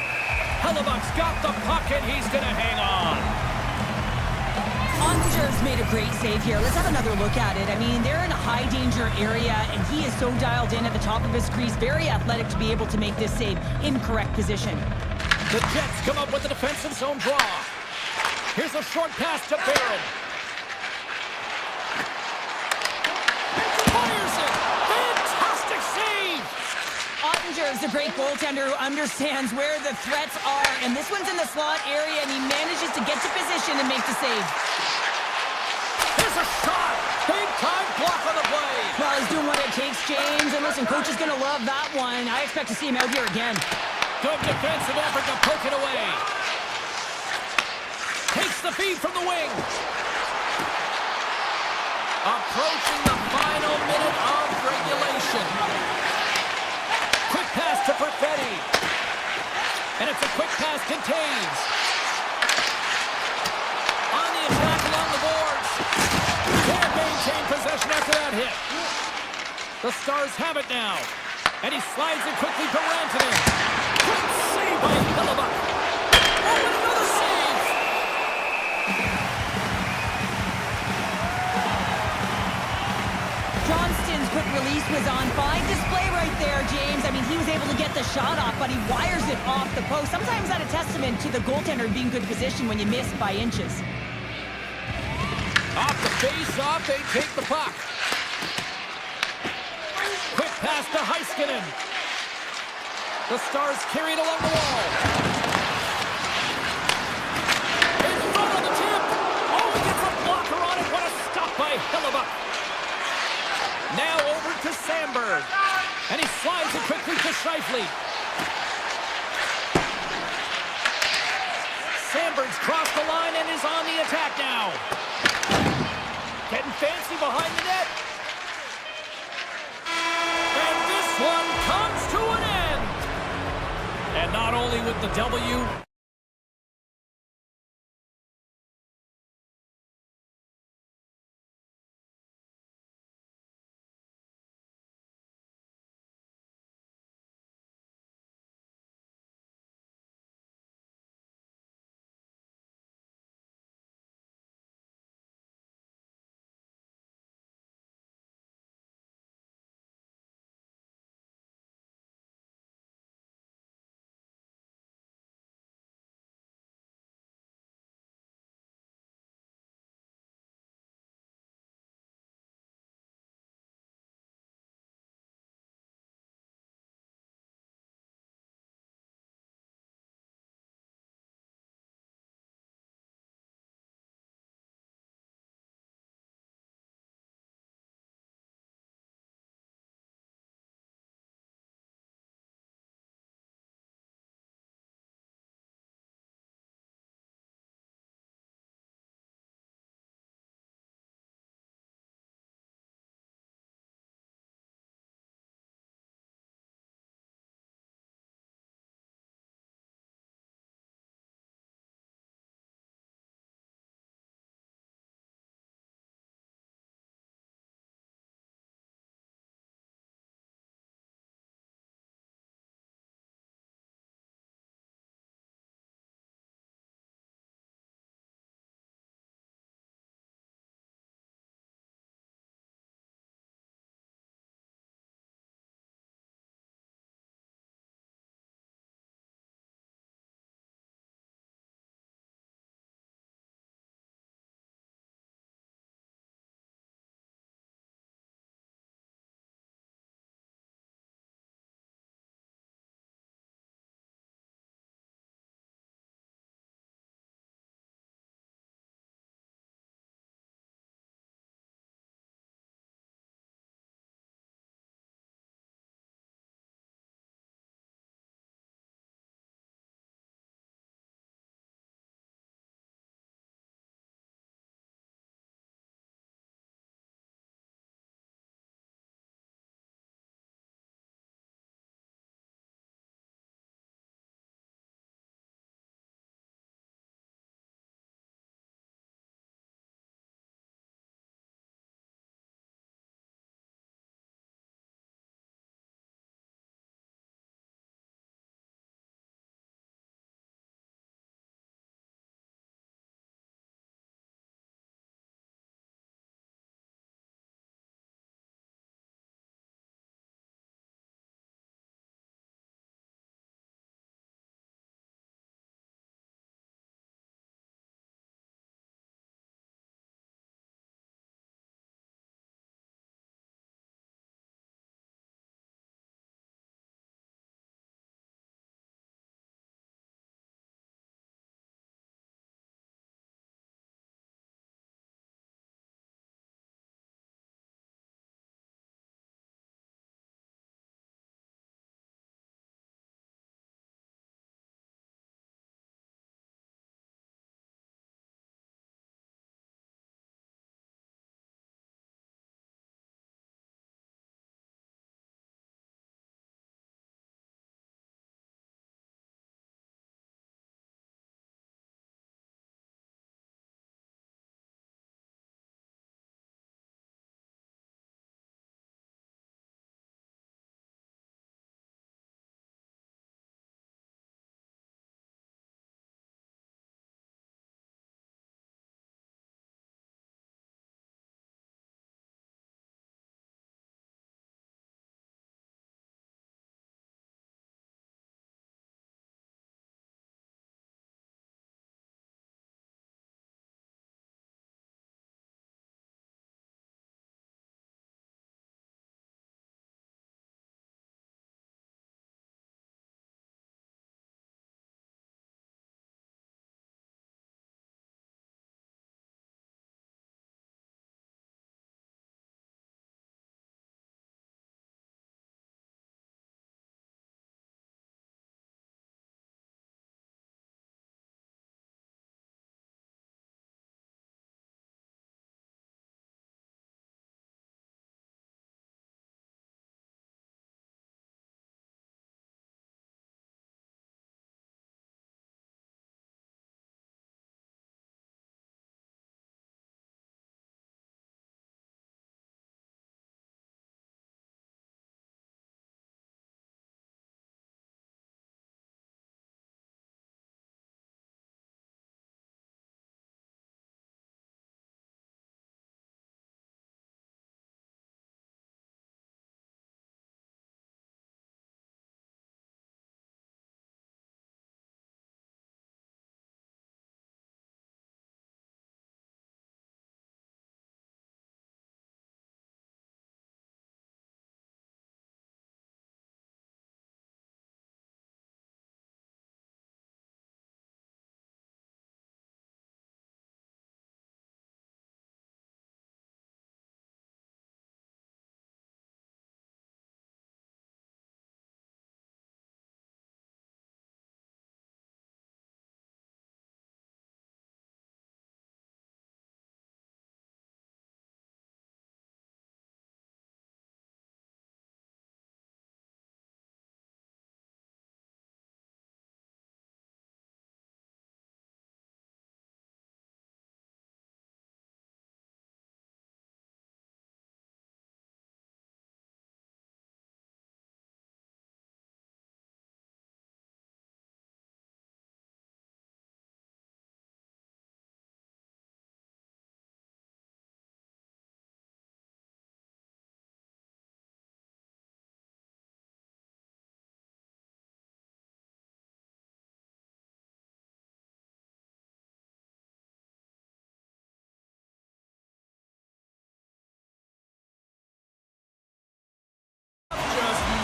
Hellebuyck's got the puck and he's going to hang on. Ottinger's made a great save here. Let's have another look at it. I mean, they're in a high-danger area, and he is so dialed in at the top of his crease. Very athletic to be able to make this save in correct position. The Jets come up with the defensive zone draw. Here's a short pass to Barron. Fires it! Fantastic save! Ottinger is a great goaltender who understands where the threats are, and this one's in the slot area, and he manages to get to position and make the save. Here's a shot! Big-time block on the play! Well, he's doing what it takes, James, and listen, coach is going to love that one. I expect to see him out here again. Good defensive effort to poke it away. Takes the feed from the wing. Approaching the final minute of regulation. Quick pass to Perfetti. And it's a quick pass to Taves. On the attack along the boards. Can't maintain possession after that hit. The Stars have it now. And he slides it quickly to Rantanen. Good save by Hellebuyck. Oh, and another save! Johnston's quick release was on fine display right there, James. I mean, he was able to get the shot off, but he wires it off the post. Sometimes that's a testament to the goaltender being good position when you miss by inches. Off the face-off, they take the puck. Quick pass to Heiskanen. The Stars carry it along the wall. In front of the tip. Oh, he gets a blocker on it. What a stop by Hellebuyck. Now over to Sandberg. And he slides it quickly to Shifley. Sandberg's crossed the line and is on the attack now. Getting fancy behind the net. And this one comes to an end. And not only with the W,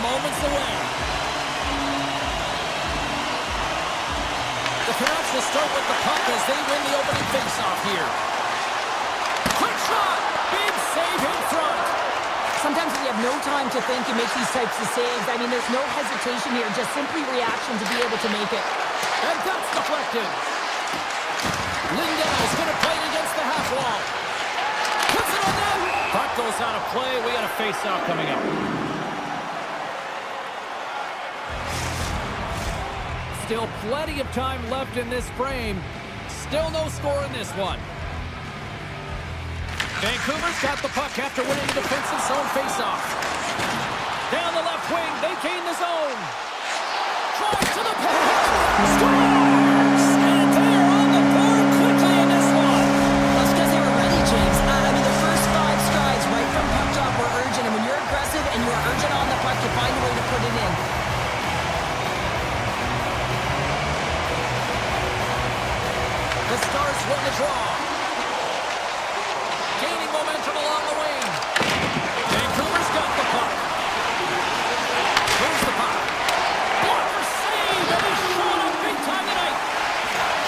moments away. The Canucks will start with the puck as they win the opening faceoff here. Quick shot! Big save in front. Sometimes when you have no time to think, you make these types of saves. I mean, there's no hesitation here, just simply reaction to be able to make it. And that's deflected. Lindell's going to play it against the half wall. Puts it on net. Puck goes out of play. We got a face-off coming up. Still plenty of time left in this frame. Still no score in this one. Vancouver's got the puck after winning the defensive zone face-off. Down the left wing, they gain the zone. Drives to the paint. Scores! And they are on the board quickly in this one. That's because they were ready, James. I mean, the first 5 strides right from puck drop were urgent. And when you're aggressive and you're urgent on the puck, you find a way to put it in. The Stars win the draw. Gaining momentum along the wing. Vancouver's got the puck. Here's the puck. Blocker save, and he's showing up big time tonight.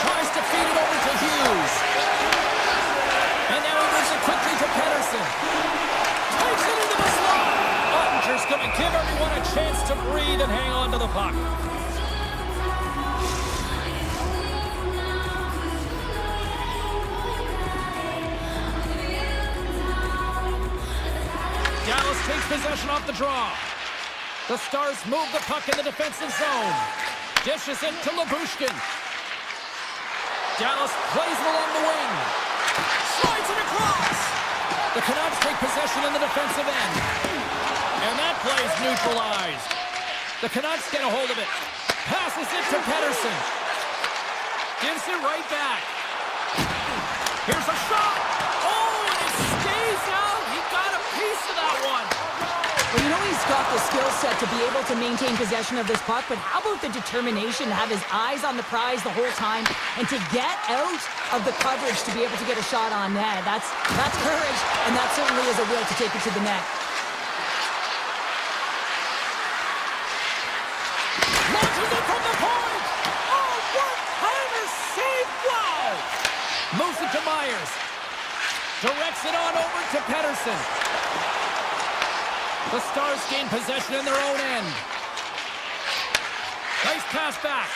Tries to feed it over to Hughes. And now he moves it quickly to Pedersen. Takes it into the slot. Ottinger's going to give everyone a chance to breathe and hang on to the puck. Dallas takes possession off the draw. The Stars move the puck in the defensive zone. Dishes it to Labushkin. Dallas plays it along the wing. Slides it across. The Canucks take possession in the defensive end. And that play is neutralized. The Canucks get a hold of it. Passes it to Pedersen. Gives it right back. Here's a shot. Oh, and it stays out. He got a piece of that one. Well, you know he's got the skill set to be able to maintain possession of this puck, but how about the determination to have his eyes on the prize the whole time and to get out of the coverage to be able to get a shot on net? That's courage, and that certainly is a will to take it to the net. Launches it from the point. Oh, one-timer save. Wow. Moves it to Myers. Directs it on over to Pedersen. The Stars gain possession in their own end. Nice pass back.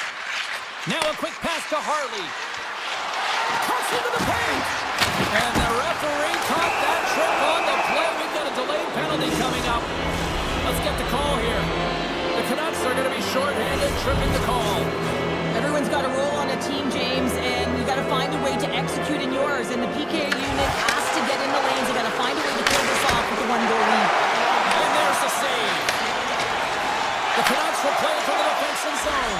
Now a quick pass to Harley. Cuts into the paint. And the referee caught that trick on the play. We've got a delayed penalty coming up. Let's get the call here. The Canucks are going to be shorthanded, tripping the call. Everyone's got a role on a team, James, and you got to find a way to execute in yours. And the PK unit has to get in the lanes. You got to find a way to pull this off with a 1-goal lead. And there's the save. The Canucks will play it from the defensive zone.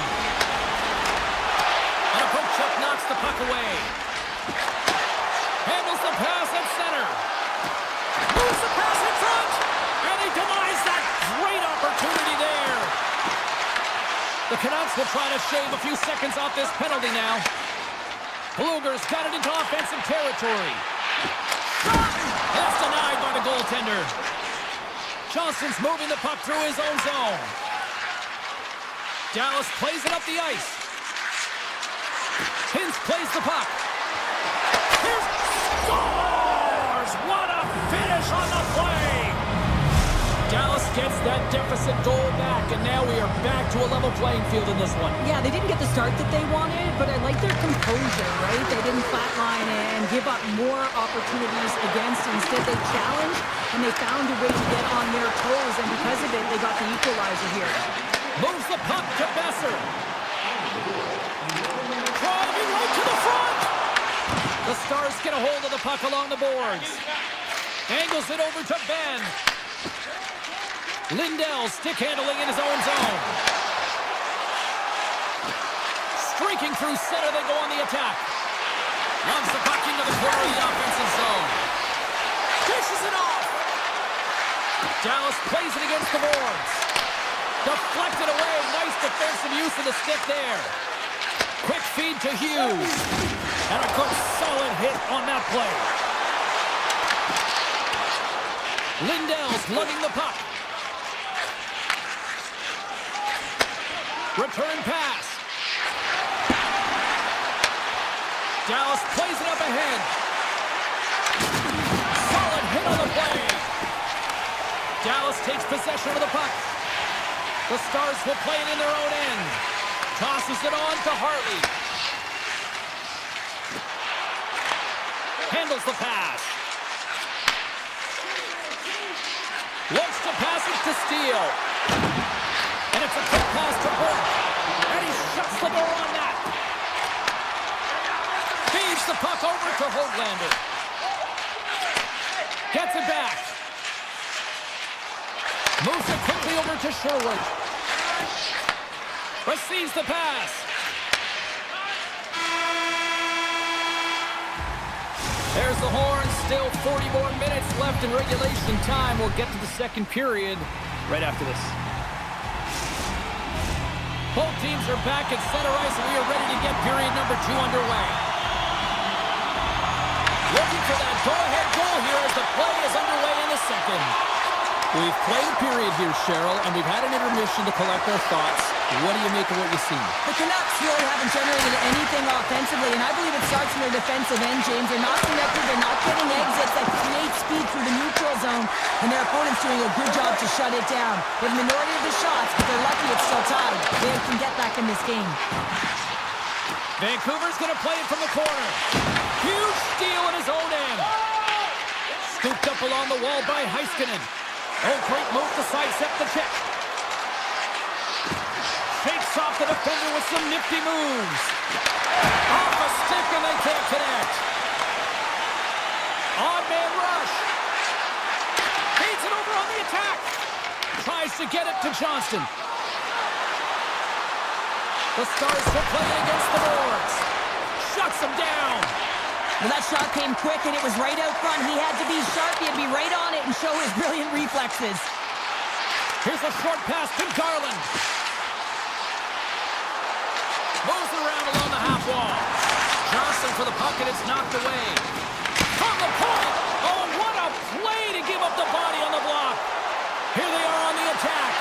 And a poke check knocks the puck away. Handles the pass at center. Moves the pass in front. And he denies that great opportunity there. The Canucks will try to shave a few seconds off this penalty now. Bluger's got it into offensive territory. Shot! That's denied by the goaltender. Johnson's moving the puck through his own zone. Dallas plays it up the ice. Hintz plays the puck. Here's scores! What a finish on the play! Dallas gets that deficit goal back, and now we are back to a level playing field in this one. Yeah, they didn't get the start that they wanted, but I like their composure, right? They didn't flatline and give up more opportunities against. Instead, they challenged, and they found a way to get on their toes, and because of it, they got the equalizer here. Moves the puck to Besser. Driving right to the front. The Stars get a hold of the puck along the boards. Angles it over to Ben. Lindell stick handling in his own zone. Streaking through center, they go on the attack. Runs the puck into the corner of the offensive zone. Dishes it off. Dallas plays it against the boards. Deflected away. Nice defensive use of the stick there. Quick feed to Hughes. And a good solid hit on that play. Lindell's lugging the puck. Return pass. Dallas plays it up ahead. Solid hit on the play. Dallas takes possession of the puck. The Stars will play it in their own end. Tosses it on to Hartley. Handles the pass. Looks to pass it to Steele. And it's a quick pass to Burke. And he shuts the door on that. Feeds the puck over to Hoaglander. Gets it back. Moves it quickly over to Sherwood. Receives the pass. There's the horn. Still 40 more minutes left in regulation time. We'll get to the second period right after this. Both teams are back at center ice, and we are ready to get period number 2 underway. Looking for that go-ahead goal here as the play is underway in the second. We've played a period here, Cheryl, and we've had an intermission to collect our thoughts. What do you make of what you see? The Canucks really haven't generated anything offensively, and I believe it starts in their defensive end, James. They're not connected, they're not getting exits that create speed through the neutral zone, and their opponent's doing a good job to shut it down. They have a minority of the shots, but they're lucky it's still tied. They can get back in this game. Vancouver's going to play it from the corner. Huge steal in his own end. Scooped up along the wall by Heiskanen. Oh, great move to sidestep the check. Shakes off the defender with some nifty moves. Off a stick and they can't connect. On man rush. Feeds it over on the attack. Tries to get it to Johnston. The Stars will play it against the boards. Shuts him down. Well, that shot came quick, and it was right out front. He had to be sharp. He had to be right on it and show his brilliant reflexes. Here's a short pass to Garland. Moves it around along the half wall. Johnson for the puck, and it's knocked away. From the point. Oh, what a play to give up the body on the block. Here they are on the attack.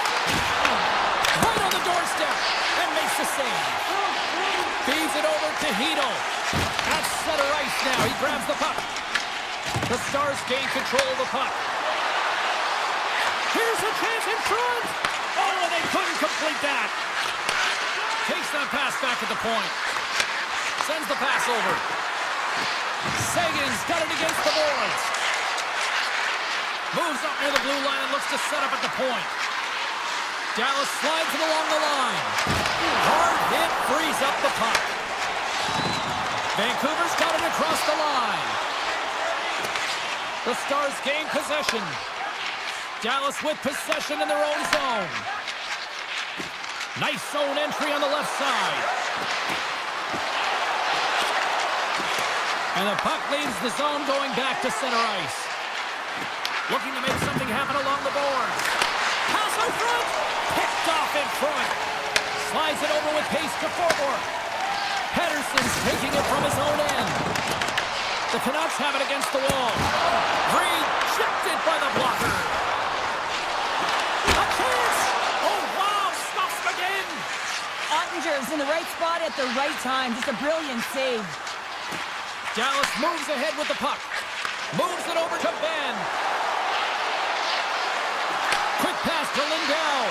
Right on the doorstep. And makes the save. Feeds it over to Hedl. At center ice now. He grabs the puck. The Stars gain control of the puck. Here's a chance in front. Oh, and they couldn't complete that. Takes that pass back at the point. Sends the pass over. Sagan's got it against the boards. Moves up near the blue line and looks to set up at the point. Dallas slides it along the line. Hard hit frees up the puck. Vancouver's got it across the line. The Stars gain possession. Dallas with possession in their own zone. Nice zone entry on the left side. And the puck leaves the zone going back to center ice. Looking to make something happen along the boards. Pass out front. Picked off in front. Slides it over with pace to forward. Pettersson's taking it from his own end. The Canucks have it against the wall. Rejected by the blocker. A chance! Oh, wow! Stops again! Ottinger's in the right spot at the right time. Just a brilliant save. Dallas moves ahead with the puck. Moves it over to Ben. Quick pass to Lindell.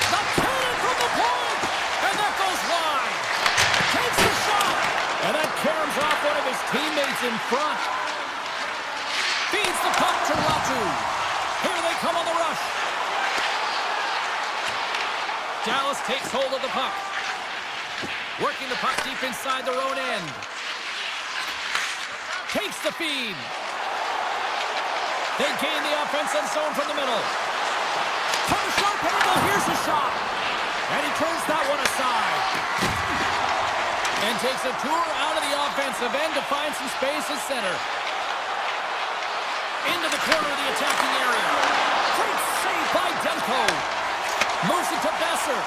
The cannon from the point! And that goes wide. Takes the shot. And that caroms off one of his teammates in front. Feeds the puck to Latu. Here they come on the rush. Dallas takes hold of the puck. Working the puck deep inside their own end. Takes the feed. They gain the offensive zone from the middle. From a sharp angle, here's the shot. And he turns that one aside. And takes a tour out of the offensive end to find some space at center. Into the corner of the attacking area. Great save by Demko. Moves it to Besser.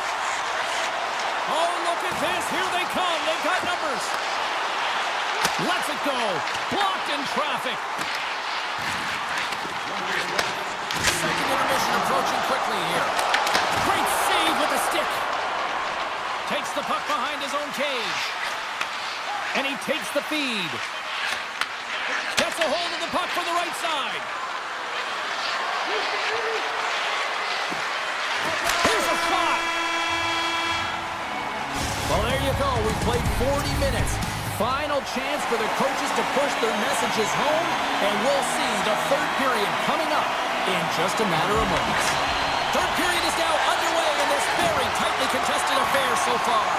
Oh, look at this. Here they come. They've got numbers. Lets it go. Blocked in traffic. Second intermission approaching quickly here. Great save with the stick. Takes the puck behind his own cage. And he takes the feed. Gets a hold of the puck for the right side. Here's a shot. Well, there you go. We've played 40 minutes. Final chance for the coaches to push their messages home, and we'll see the third period coming up in just a matter of moments. Third period is now underway in this very tightly contested affair so far.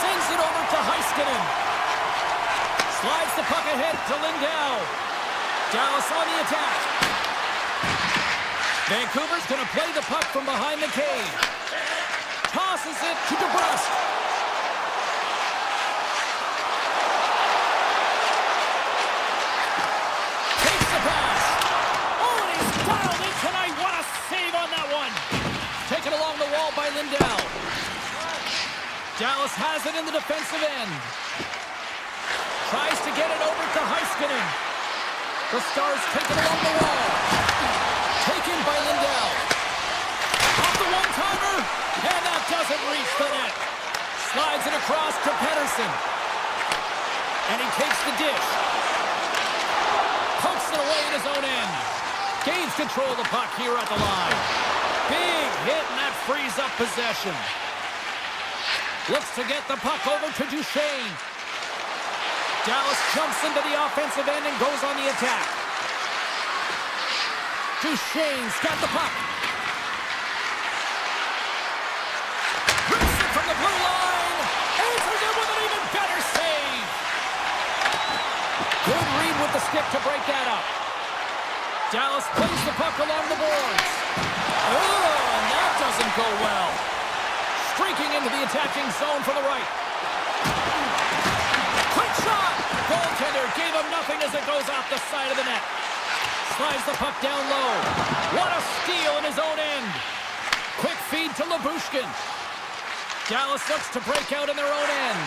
Sends it over to Heiskanen. Slides the puck ahead to Lindell. Dallas on the attack. Vancouver's going to play the puck from behind the cage. Tosses it to DeBrusque. Takes the pass. Oh, and he's dialed in tonight. What a save on that one. Taken along the wall by Lindell. Dallas has it in the defensive end. Tries to get it over to Heiskanen. The Stars take it along the wall. Taken by Lindell. Off the one-timer. And that doesn't reach the net. Slides it across to Pettersson. And he takes the dish. Pokes it away in his own end. Gains control of the puck here at the line. Big hit, and that frees up possession. Looks to get the puck over to Duchesne. Dallas jumps into the offensive end and goes on the attack. Duchesne's got the puck. Rips it from the blue line. Answers it with an even better save. Good read with the stick to break that up. Dallas plays the puck along the boards. Oh, and that doesn't go well. Streaking into the attacking zone for the right. Quick shot! Goaltender gave him nothing as it goes off the side of the net. Slides the puck down low. What a steal in his own end. Quick feed to Lyubushkin. Dallas looks to break out in their own end.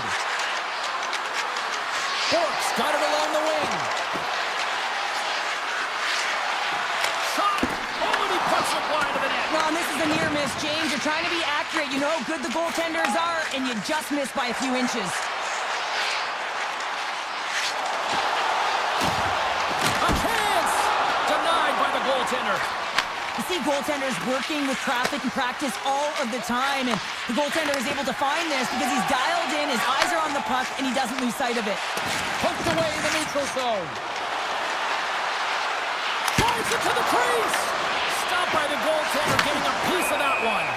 Bork's got it along the wing. Shot! Oh, and he puts it wide of the net. Well, and this is a near miss, James. You're trying to be accurate. You know how good the goaltenders are, and you just missed by a few inches. A chance! Denied by the goaltender. You see goaltenders working with traffic and practice all of the time, and the goaltender is able to find this because he's dialed in, his eyes are on the puck, and he doesn't lose sight of it. Poked away in the neutral zone. Drives it to the crease. Stopped by the goaltender, getting a piece of that one.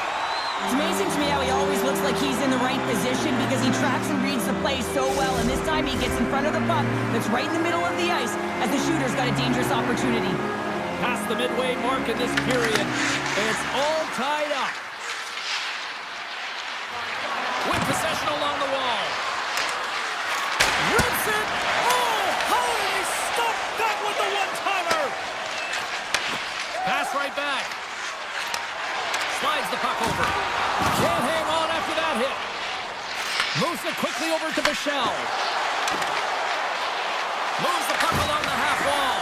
It's amazing to me how he always looks like he's in the right position because he tracks and reads the play so well, and this time he gets in front of the puck that's right in the middle of the ice as the shooter's got a dangerous opportunity. Past the midway mark in this period, it's all tied up. With possession along the wall. Rips it! Oh, how did he stop that with the one-timer? Pass right back. Slides the puck over. Can't hang on after that hit. Moves it quickly over to Bichelle. Moves the puck along the half wall.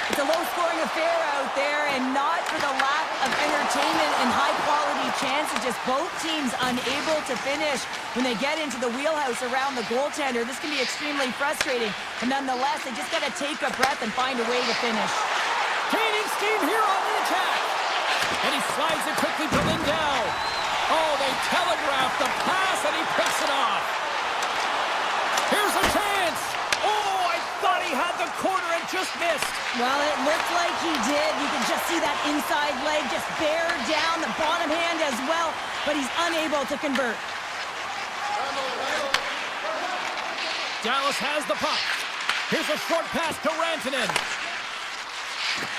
It's a low-scoring affair out there, and not for the lack of entertainment and high-quality chances. Just both teams unable to finish when they get into the wheelhouse around the goaltender. This can be extremely frustrating, but nonetheless, they just got to take a breath and find a way to finish. Gaining steam here on the attack. And he slides it quickly to Lindell. Oh, they telegraphed the pass, and he picks it off. Here's a chance. Oh, I thought he had the corner and just missed. Well, it looked like he did. You can just see that inside leg just bear down, the bottom hand as well, but he's unable to convert. Dallas has the puck. Here's a short pass to Rantanen.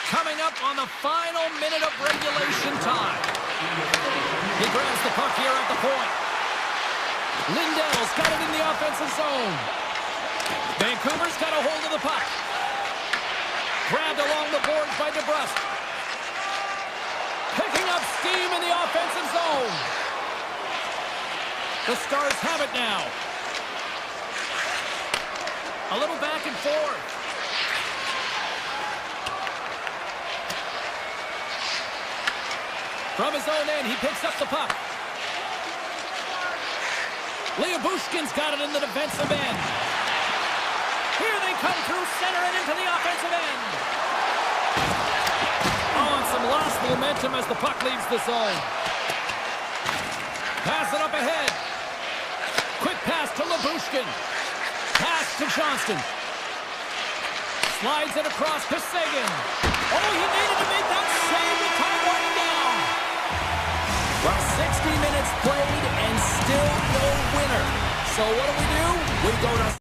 Coming up on the final minute of regulation time. He grabs the puck here at the point. Lindell's got it in the offensive zone. Vancouver's got a hold of the puck. Grabbed along the boards by DeBrusque. Picking up steam in the offensive zone. The Stars have it now. A little back and forth. From his own end, he picks up the puck. Bushkin's got it in the defensive end. Here they come through center and into the offensive end. Oh, and some lost momentum as the puck leaves the zone. Pass it up ahead. Quick pass to Bushkin. Pass to Johnston. Slides it across to Sagan. Oh, he needed to make that save to tie one down. Well, 60 minutes played and still no winner. So what do? We go to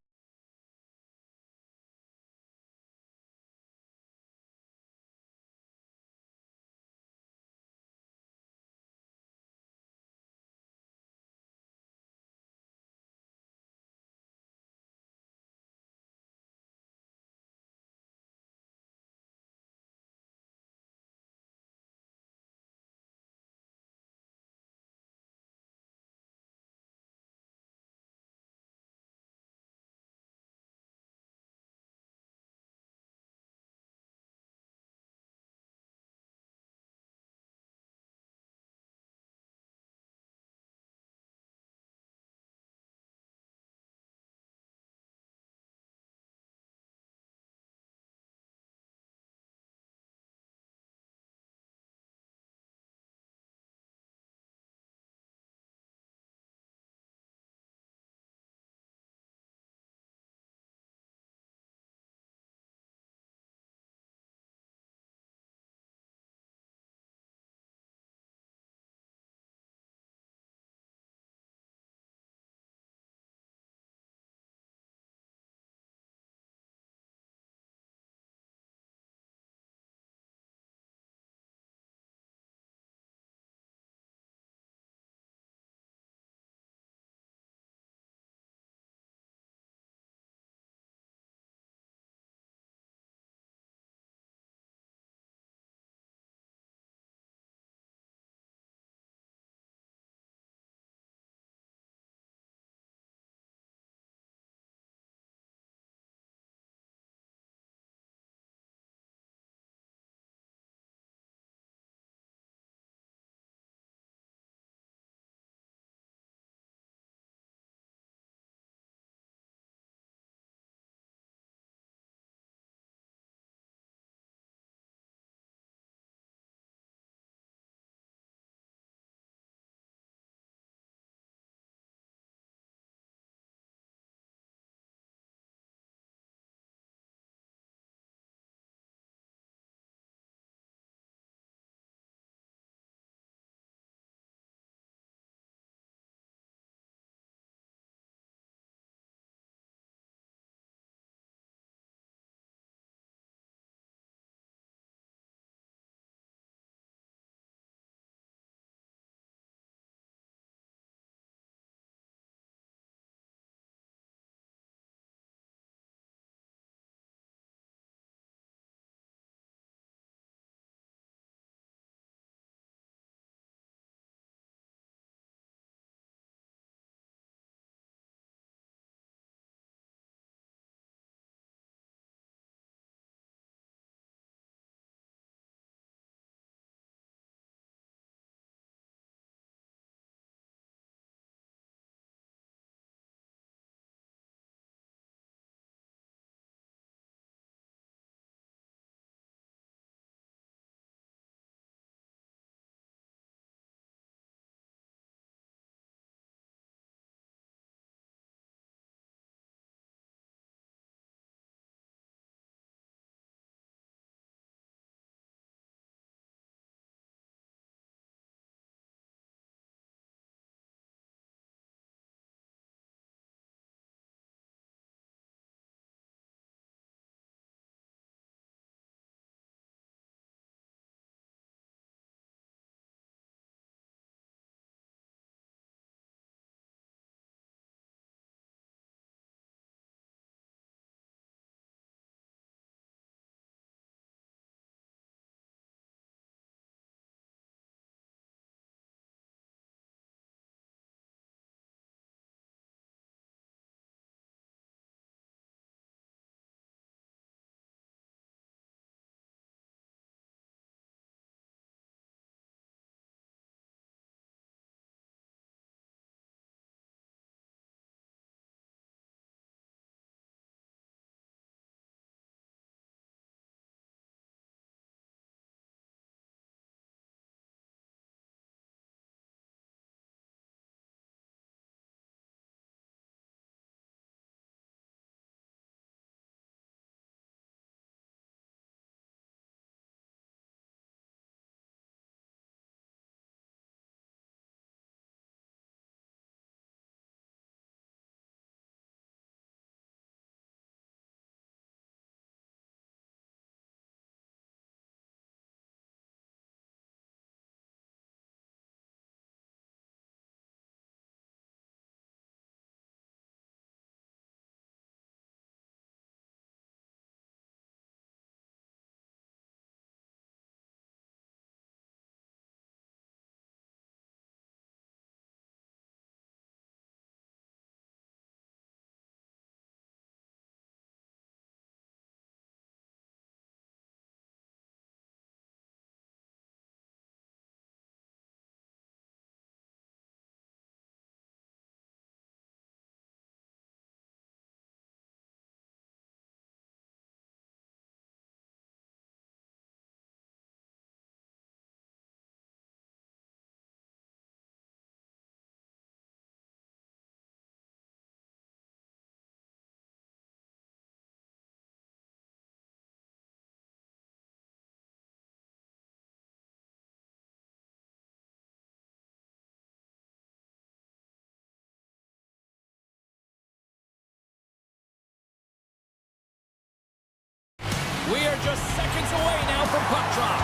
We are just seconds away now from puck drop.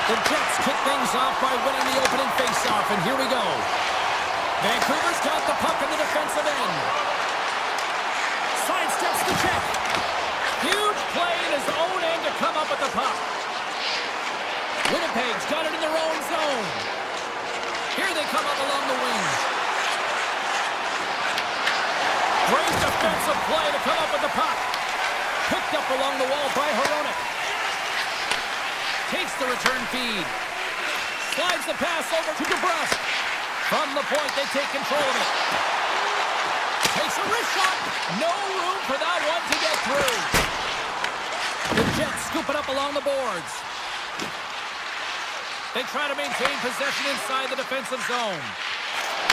The Jets kick things off by winning the opening faceoff, and here we go. Vancouver's got the puck in the defensive end. Sidesteps the check. Huge play in his own end to come up with the puck. Winnipeg's got it in their own zone. Here they come up along the wing. Great defensive play to come up with the puck. Picked up along the wall by Hronek. Takes the return feed. Slides the pass over to DeBrusque. From the point, they take control of it. Takes a wrist shot. No room for that one to get through. The Jets scoop it up along the boards. They try to maintain possession inside the defensive zone.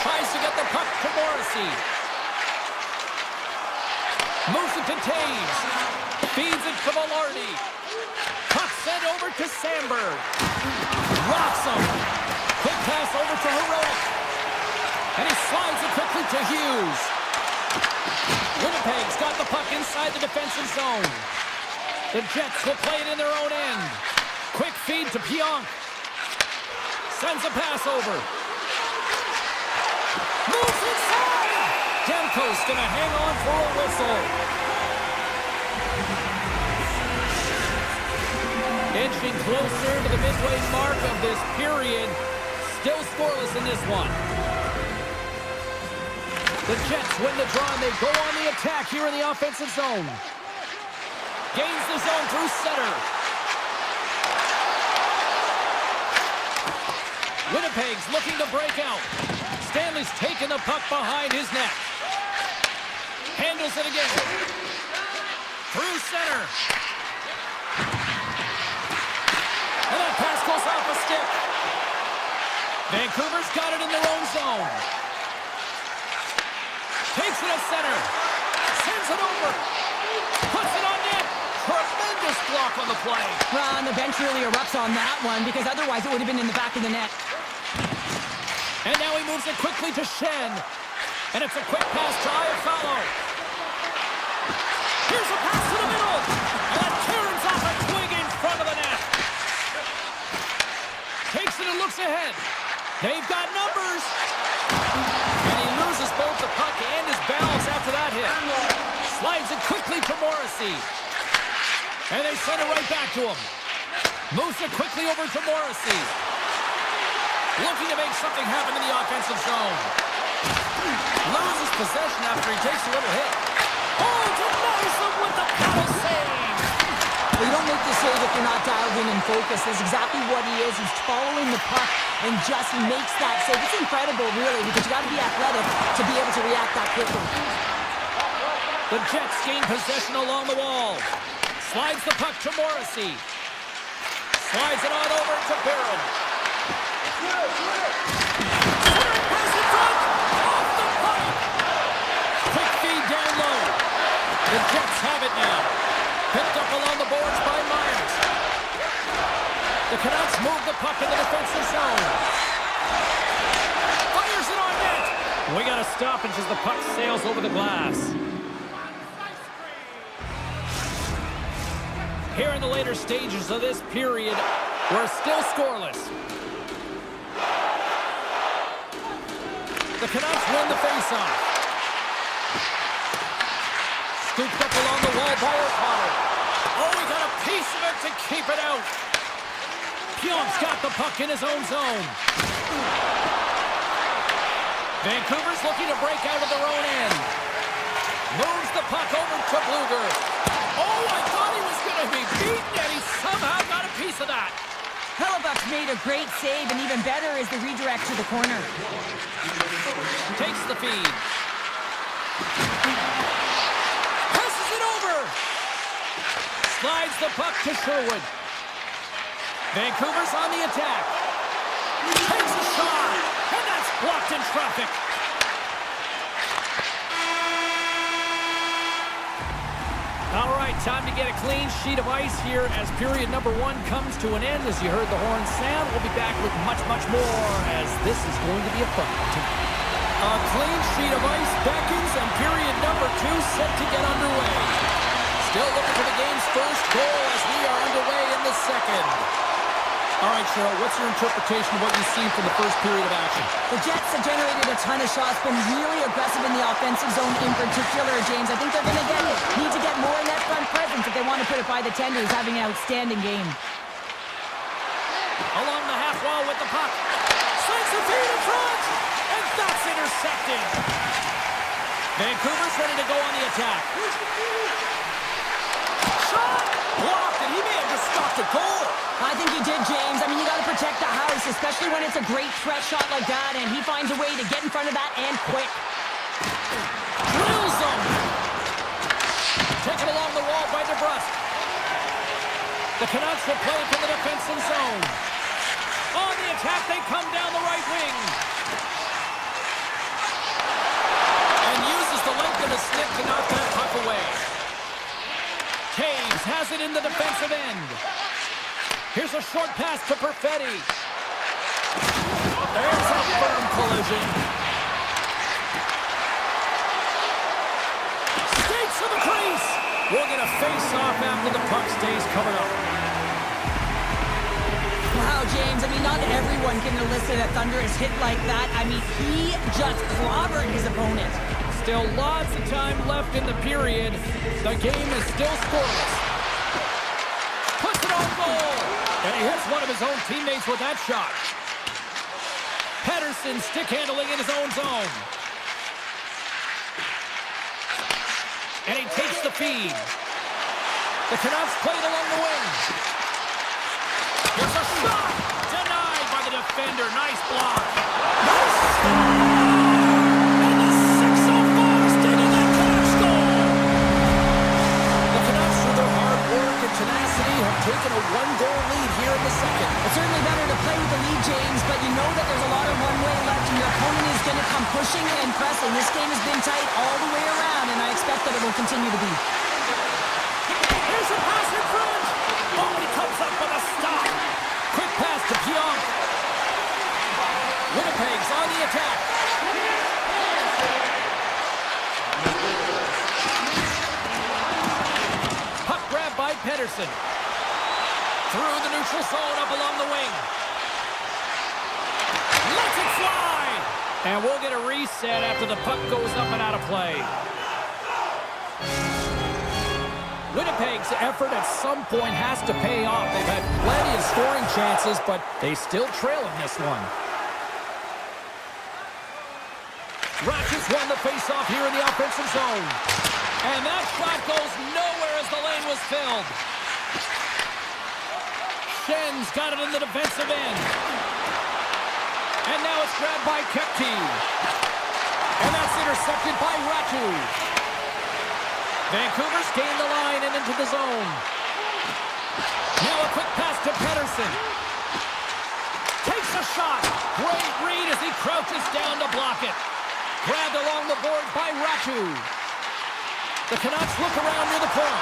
Tries to get the puck to Morrissey. Moves it to Taves. Feeds it to Velarde. Puck sent over to Sandberg. Rocks him. Quick pass over to Hronek. And he slides it quickly to Hughes. Winnipeg's got the puck inside the defensive zone. The Jets will play it in their own end. Quick feed to Pionk. Sends a pass over. Moves inside! Demko's gonna hang on for a whistle. Inching closer to the midway mark of this period. Still scoreless in this one. The Jets win the draw and they go on the attack here in the offensive zone. Gains the zone through center. Winnipeg's looking to break out. Stanley's taking the puck behind his net. Handles it again. Through center. And that pass goes off a stick. Vancouver's got it in their own zone. Takes it at center. Sends it over. Puts it on net. Tremendous block on the play. Well, and the bench really erupts on that one because otherwise it would have been in the back of the net. And now he moves it quickly to Shen. And it's a quick pass to Iafallo. Here's a pass to the middle. And that turns off a twig in front of the net. Takes it and looks ahead. They've got numbers. And he loses both the puck and his balance after that hit. Slides it quickly to Morrissey. And they send it right back to him. Moves it quickly over to Morrissey. Looking to make something happen in the offensive zone. Loses possession after he takes a little hit. Oh, denies him with the paddle save. Well, you don't make the save if you're not dialed in and focused. That's exactly what he is. He's following the puck and just makes that save. It's incredible, really, because you got to be athletic to be able to react that quickly. The Jets gain possession along the wall. Slides the puck to Morrissey. Slides it on over to Barron. Pass in front. Off the puck. Quick feed down low. The Jets have it now. Picked up along the boards by Myers. The Canucks move the puck in the defensive zone. Fires it on net. We got a stoppage as the puck sails over the glass. Here in the later stages of this period, we're still scoreless. The Canucks win the faceoff. Scooped up along the wall by O'Connor. Oh, he got a piece of it to keep it out. Pionk's got the puck in his own zone. Vancouver's looking to break out of their own end. Moves the puck over to Bluger. Oh, I thought he was going to be beaten, and he somehow got a piece of that. Hellebuck's made a great save, and even better is the redirect to the corner. Takes the feed. Passes it over. Slides the puck to Sherwood. Vancouver's on the attack. Takes a shot, and that's blocked in traffic. All right, time to get a clean sheet of ice here as period number 1 comes to an end. As you heard the horn sound, we'll be back with much, much more as this is going to be a fun one. A clean sheet of ice beckons, and period number 2 set to get underway. Still looking for the game's first goal as we are underway in the second. All right, Cheryl, what's your interpretation of what you've seen from the first period of action? The Jets have generated a ton of shots, been really aggressive in the offensive zone in particular, James. I think they're going to need to get more in that front presence if they want to put it by the tenders, having an outstanding game. Along the half wall with the puck. Sends the feed in front, and that's intercepted. Vancouver's ready to go on the attack. Shot! Blocked, and he may have just stopped a goal. I think he did, James. I mean, you got to protect the house, especially when it's a great threat shot like that, and he finds a way to get in front of that and quick. Drills him. Taken along the wall by DeBrusque. The Canucks will play it to the defensive zone. On the attack, they come down the right wing. And uses the length of his stick to knock that puck away. Taves has it in the defensive end. Here's a short pass to Perfetti. There's a firm collision. Skates to the crease. We'll get a face-off after the puck stays covered up. Wow, James, I mean, not everyone can elicit a thunderous hit like that. I mean, he just clobbered his opponent. Still lots of time left in the period. The game is still scoreless. Puts it on goal. And he hits one of his own teammates with that shot. Pettersson stick handling in his own zone. And he takes the feed. The Canucks play it along the wing. Here's a shot! Denied by the defender. Nice block. Nice shot! And the 6-0 taking that Canucks goal! The Canucks, through their hard work and tenacity, have taken a 1-goal lead here in the second. It's certainly better to play with the lead, James, but you know that there's a lot of one-way left, and your opponent is going to come pushing and pressing. This game has been tight all the way around, and I expect that it will continue to be. Here's a pass in front! Oh, he comes up with a stop! Quick pass to Pionk. Winnipeg's on the attack. Puck grab by Pettersson. Through the neutral zone, up along the wing. Lets it fly! And we'll get a reset after the puck goes up and out of play. Winnipeg's effort at some point has to pay off. They've had plenty of scoring chances, but they still trail in this one. Ratchets won the faceoff here in the offensive zone. And that shot goes nowhere as the lane was filled. Schen's got it in the defensive end. And now it's grabbed by Kepke. And that's intercepted by Ratu. Vancouver's gained the line and into the zone. Now a quick pass to Pettersson. Takes a shot. Great read as he crouches down to block it. Grabbed along the board by Ratu. The Canucks look around near the point.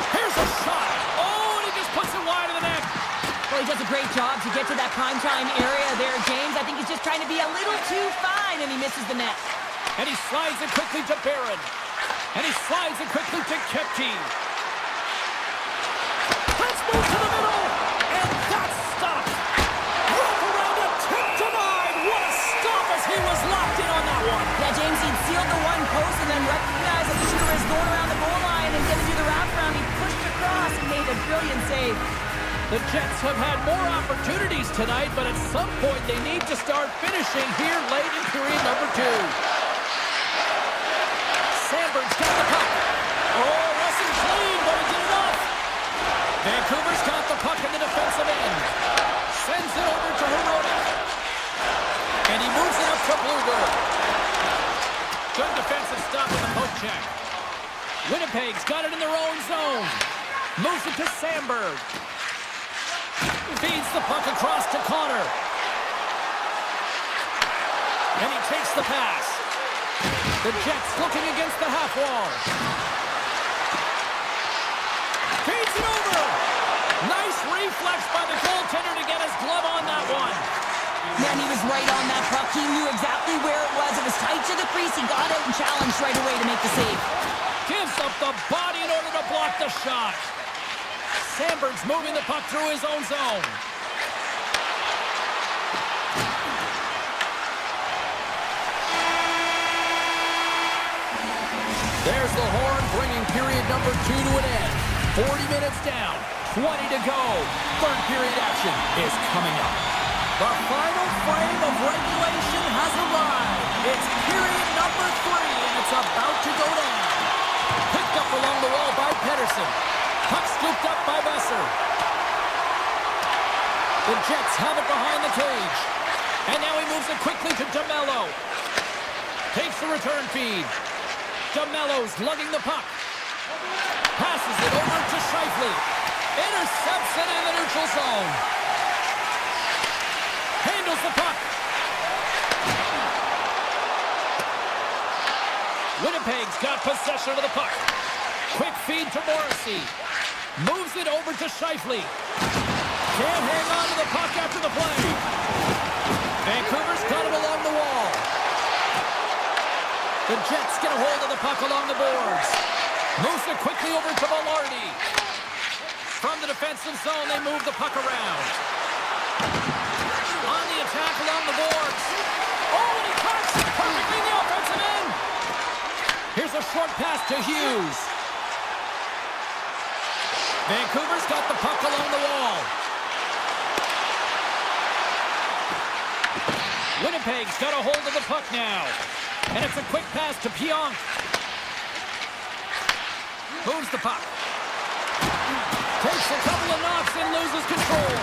Here's a shot. Oh, and he just puts it wide of the net. Well, he does a great job to get to that primetime area there, James. I think he's just trying to be a little too fine, and he misses the net. And he slides it quickly to Barron. And he slides it quickly to Kepke. Let's move to the middle. And that's stopped. Wrap around it, tip denied. What a stop as he was locked in on that one. Yeah, James, he sealed the one post and then recognized that the shooter is going around the goal line and going to do the wraparound. He pushed across and made a brilliant save. The Jets have had more opportunities tonight, but at some point they need to start finishing here late in period number 2. Sandberg's got the puck. Oh, wasn't clean, but he did enough. Vancouver's got the puck in the defensive end. Sends it over to Hirota. And he moves it up to Blueberg. Good defensive stop with the poke check. Winnipeg's got it in their own zone. Moves it to Sandberg. Feeds the puck across to Connor. And he takes the pass. The Jets looking against the half wall. Feeds it over. Nice reflex by the goaltender to get his glove on that one. Man, he was right on that puck. He knew exactly where it was. It was tight challenged right away to make the save. Gives up the body in order to block the shot. Sandberg's moving the puck through his own zone. There's the horn, bringing period number 2 to an end. 40 minutes down, 20 to go. Third period action is coming up. The final frame of regulation has arrived. It's period number 3, and it's about to go down. Picked up along the wall by Pedersen. Puck scooped up by Besser. The Jets have it behind the cage. And now he moves it quickly to DeMello. Takes the return feed. DeMello's lugging the puck. Passes it over to Scheifele. Intercepts it in the neutral zone. Handles the puck. Winnipeg's got possession of the puck. Quick feed to Morrissey. Moves it over to Scheifele. Can't hang on to the puck after the play. Vancouver's got it along the wall. The Jets get a hold of the puck along the boards. Moves it quickly over to Velarde. From the defensive zone, they move the puck around. On the attack along the boards. Oh, and he cuts perfectly in the offensive end. Here's a short pass to Hughes. Vancouver's got the puck along the wall. Winnipeg's got a hold of the puck now. And it's a quick pass to Pionk. Moves the puck. Takes a couple of knocks and loses control.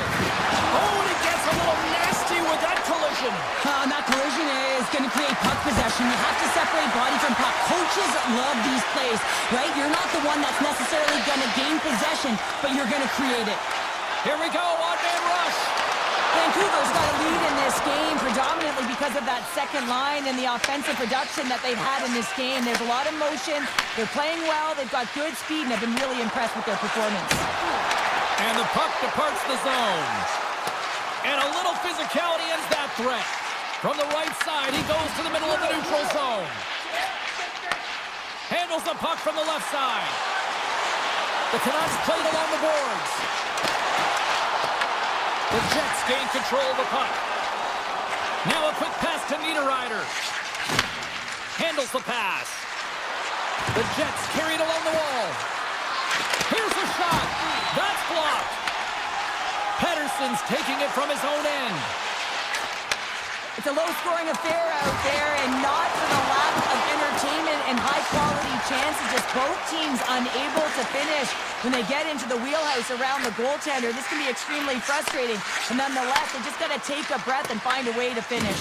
Oh, and he gets a little nasty with that collision. That collision is going to create puck possession. You have to separate body from puck. Coaches love these plays, right? You're not the one that's necessarily going to gain possession, but you're going to create it. Here we go, on-man rush. Vancouver's got a lead in this game predominantly because of that second line and the offensive production that they've had in this game. There's a lot of motion. They're playing well. They've got good speed, and I've been really impressed with their performance. And the puck departs the zone. And a little physicality ends that threat. From the right side, he goes to the middle of the neutral zone. Handles the puck from the left side. The Canucks played along the boards. The Jets gain control of the puck. Now a quick pass to Niederreiter. Handles the pass. The Jets carried along the wall. Here's a shot. That's blocked. Pedersen's taking it from his own end. It's a low-scoring affair out there, and not for the lack of entertainment and high-quality chances. Just both teams unable to finish when they get into the wheelhouse around the goaltender. This can be extremely frustrating, and nonetheless, they just got to take a breath and find a way to finish.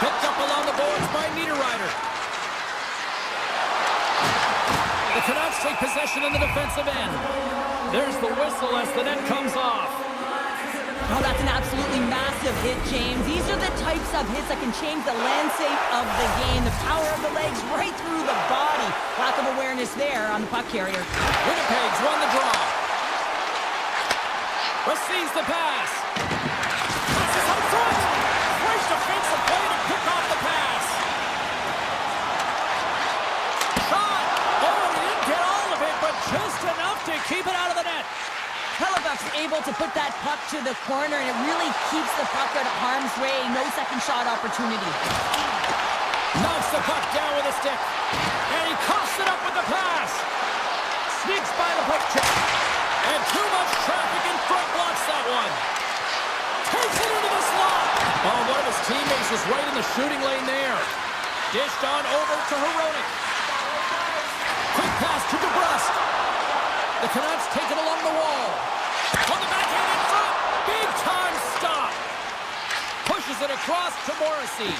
Picked up along the boards by Niederreiter. The Canucks take possession in the defensive end. There's the whistle as the net comes off. Oh, that's an absolutely massive hit, James. These are the types of hits that can change the landscape of the game. The power of the legs right through the body. Lack of awareness there on the puck carrier. Winnipeg's won the draw. Receives the pass. Passes out front. Great defensive play to pick off the pass. Shot. Oh, he didn't get all of it, but just enough to keep it out of the net. Hellebuck's able to put that puck to the corner, and it really keeps the puck out of harm's way. No second shot opportunity. Knocks the puck down with a stick. And he coughs it up with the pass. Sneaks by the puck check. And too much traffic in front blocks that one. Takes it into the slot. Oh, one of his teammates was right in the shooting lane there. Dished on over to Hronek. Quick pass to DeBrusque. The Canucks take it along the wall. On the backhand in front. Big time stop. Pushes it across to Morrissey.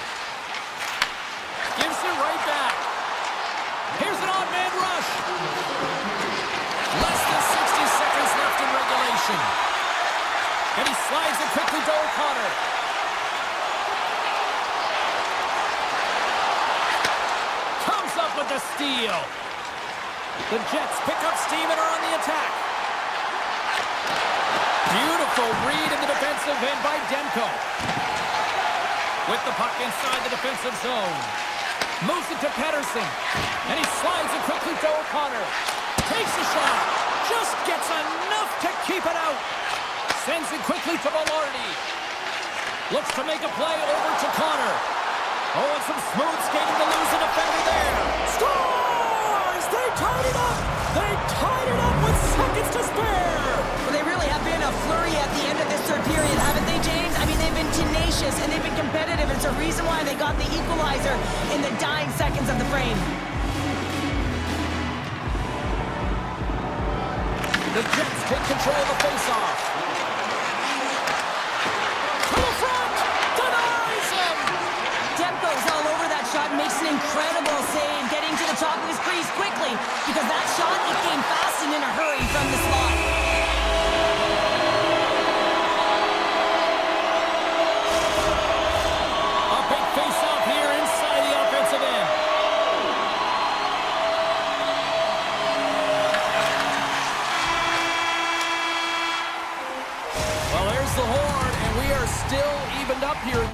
Gives it right back. Here's an odd-man rush. Less than 60 seconds left in regulation. And he slides it quickly to O'Connor. Comes up with the steal. The Jets pick up steam and are on the attack. Beautiful read in the defensive end by Demko. With the puck inside the defensive zone. Moves it to Pedersen. And he slides it quickly to O'Connor. Takes a shot. Just gets enough to keep it out. Sends it quickly to Velarde. Looks to make a play over to Connor. Oh, and some smooth skating to lose a defender there. Scores! They tied it up! They tied it up with seconds to spare! Well, they really have been a flurry at the end of this third period, haven't they, James? I mean, they've been tenacious and they've been competitive. It's a reason why they got the equalizer in the dying seconds of the frame. The Jets take control of the faceoff. To the front! Denies him! Demko's all over that shot, makes an incredible save, getting to the top of his crease quickly, because that shot, it came fast and in a hurry from the slot. A big face-off here inside the offensive end. Well, there's the horn, and we are still evened up here.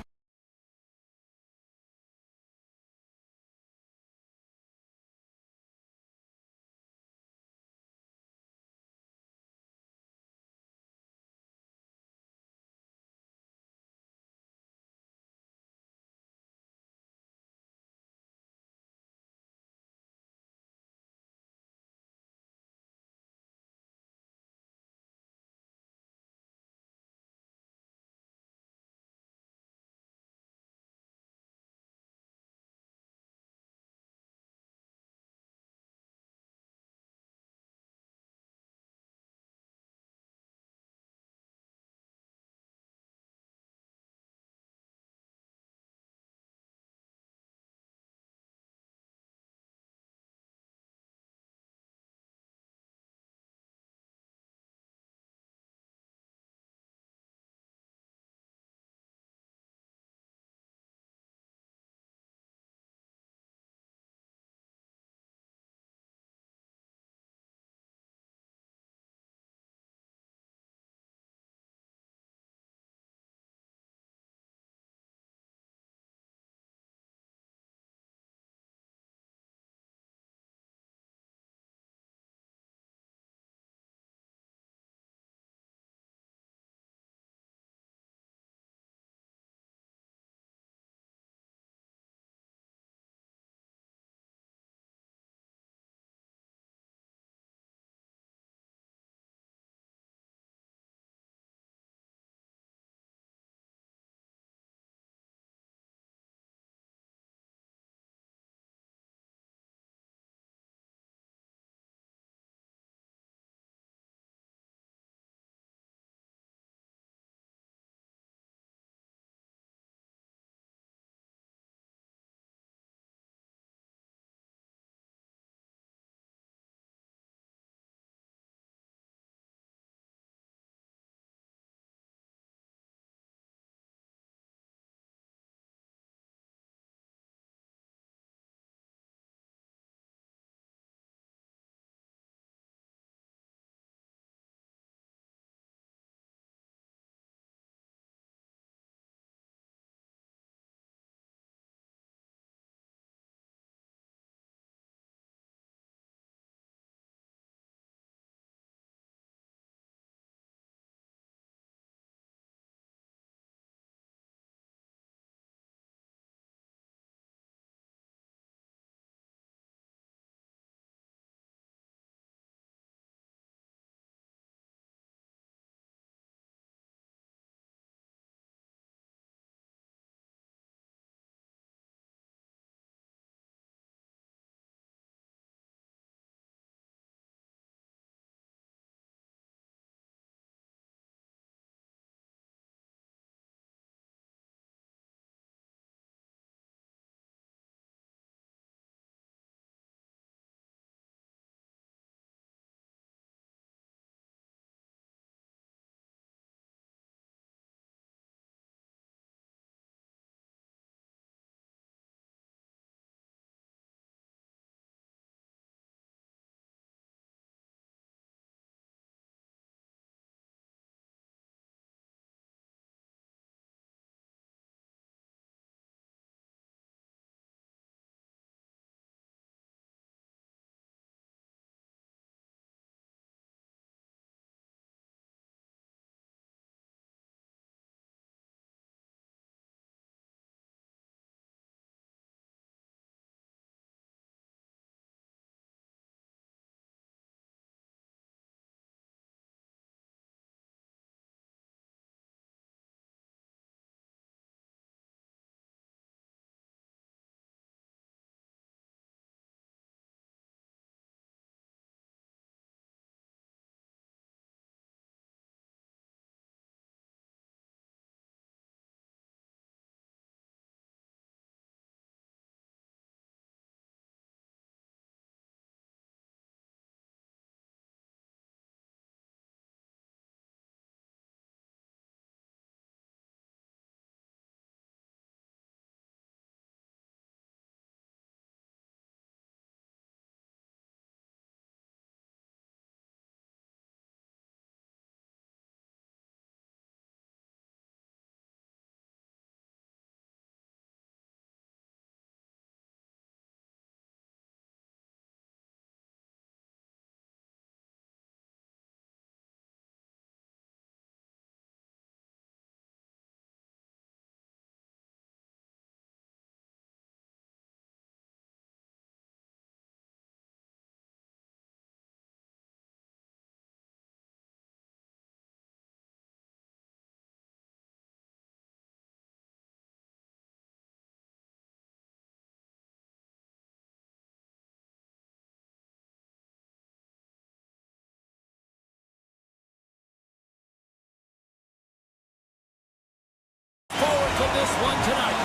this one tonight.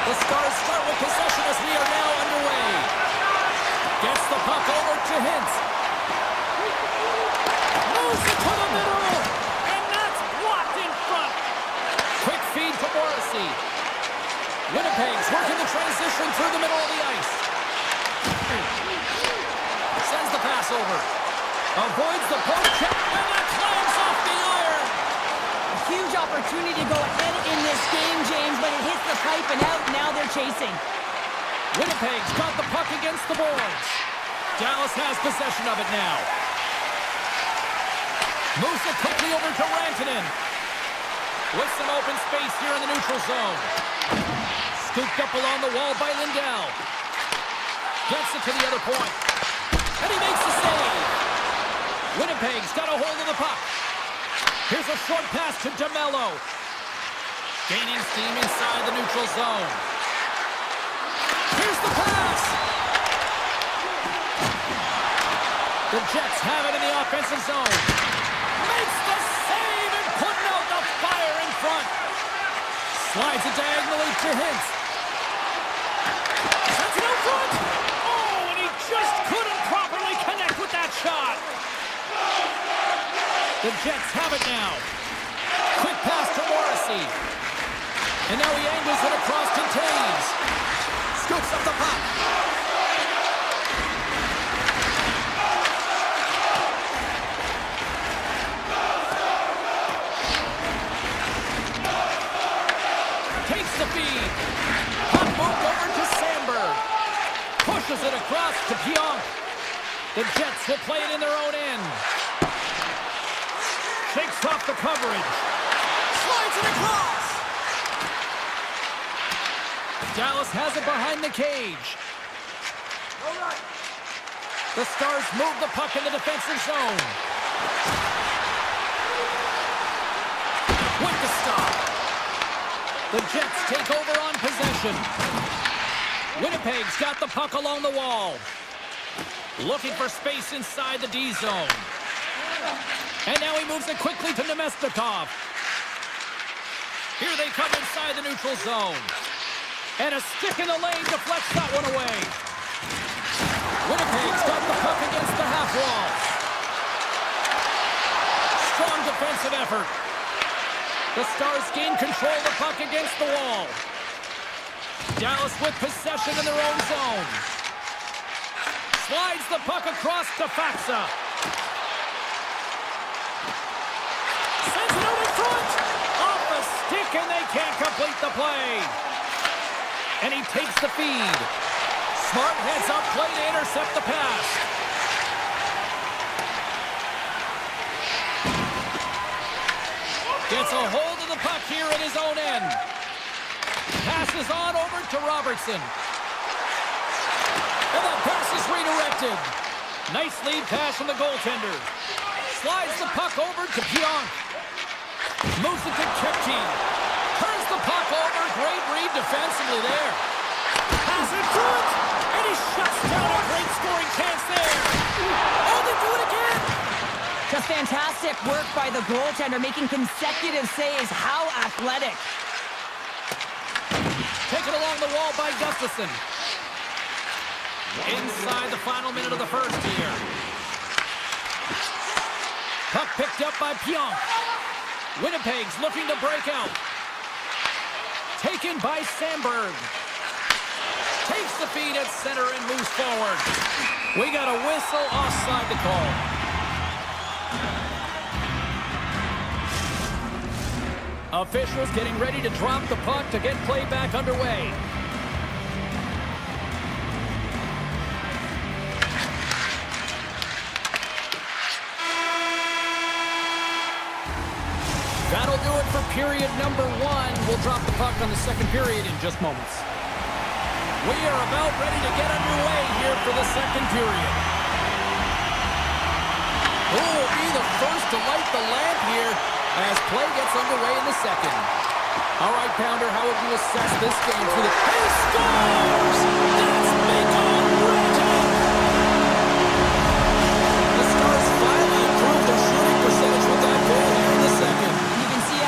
The Stars start with possession as we are now underway. Gets the puck over to Hintz. Moves it to the middle. And that's blocked in front. Quick feed to Morrissey. Winnipeg's working the transition through the middle of the ice. Sends the pass over. Avoids the poke check. And that climbs off the iron. A huge opportunity to go ahead in this game, James, but it hits the pipe and out. Now they're chasing. Winnipeg's got the puck against the boards. Dallas has possession of it now. Moves it quickly over to Rantanen. With some open space here in the neutral zone. Scooped up along the wall by Lindell. Gets it to the other point. And he makes the save. Winnipeg's got a hold of the puck. Here's a short pass to DeMello. Gaining steam inside the neutral zone. Here's the pass. The Jets have it in the offensive zone. Makes the save and putting out the fire in front. Slides it diagonally to Hintz. Sends it out front. Oh, and he just couldn't properly connect with that shot. The Jets have it now. Quick pass to Morrissey. And now he angles it across to Taves. Scoops up the puck. Takes the feed. Puck moved over to Sandberg. Pushes it across to Pionk. The Jets will play it in their own end. Shakes off the coverage. Slides it across. Dallas has it behind the cage. The Stars move the puck in the defensive zone. With the stop. The Jets take over on possession. Winnipeg's got the puck along the wall. Looking for space inside the D zone. And now he moves it quickly to Nemestikov. Here they come inside the neutral zone. And a stick in the lane deflects that one away. Winnipeg's got the puck against the half wall. Strong defensive effort. The Stars gain control of the puck against the wall. Dallas with possession in their own zone. Slides the puck across to Faxa. Sends it out in front. Off the stick and they can't complete the play. And he takes the feed. Smart heads up play to intercept the pass. Gets a hold of the puck here in his own end. Passes on over to Robertson. And that pass is redirected. Nice lead pass from the goaltender. Slides the puck over to Pionk. Moves it to Kipke. Turns the puck over. Great read defensively there. Pass in front. And he shuts down a great scoring chance there. Oh, they do it again. Just fantastic work by the goaltender, making consecutive saves. How athletic. Taken along the wall by Gustafsson. Inside the final minute of the first here. Puck picked up by Pionk. Winnipeg's looking to break out. Taken by Sandberg. Takes the feed at center and moves forward. We got a whistle offside to call. Officials getting ready to drop the puck to get play back underway. That'll do it for period number 1. We'll drop the puck on the second period in just moments. We are about ready to get underway here for the second period. Who will be the first to light the lamp here as play gets underway in the second? All right, Pounder, how would you assess this game for the... He scores! That's Miko Rantanen! The Stars finally improved their shooting percentage with that goal here in the second. You can see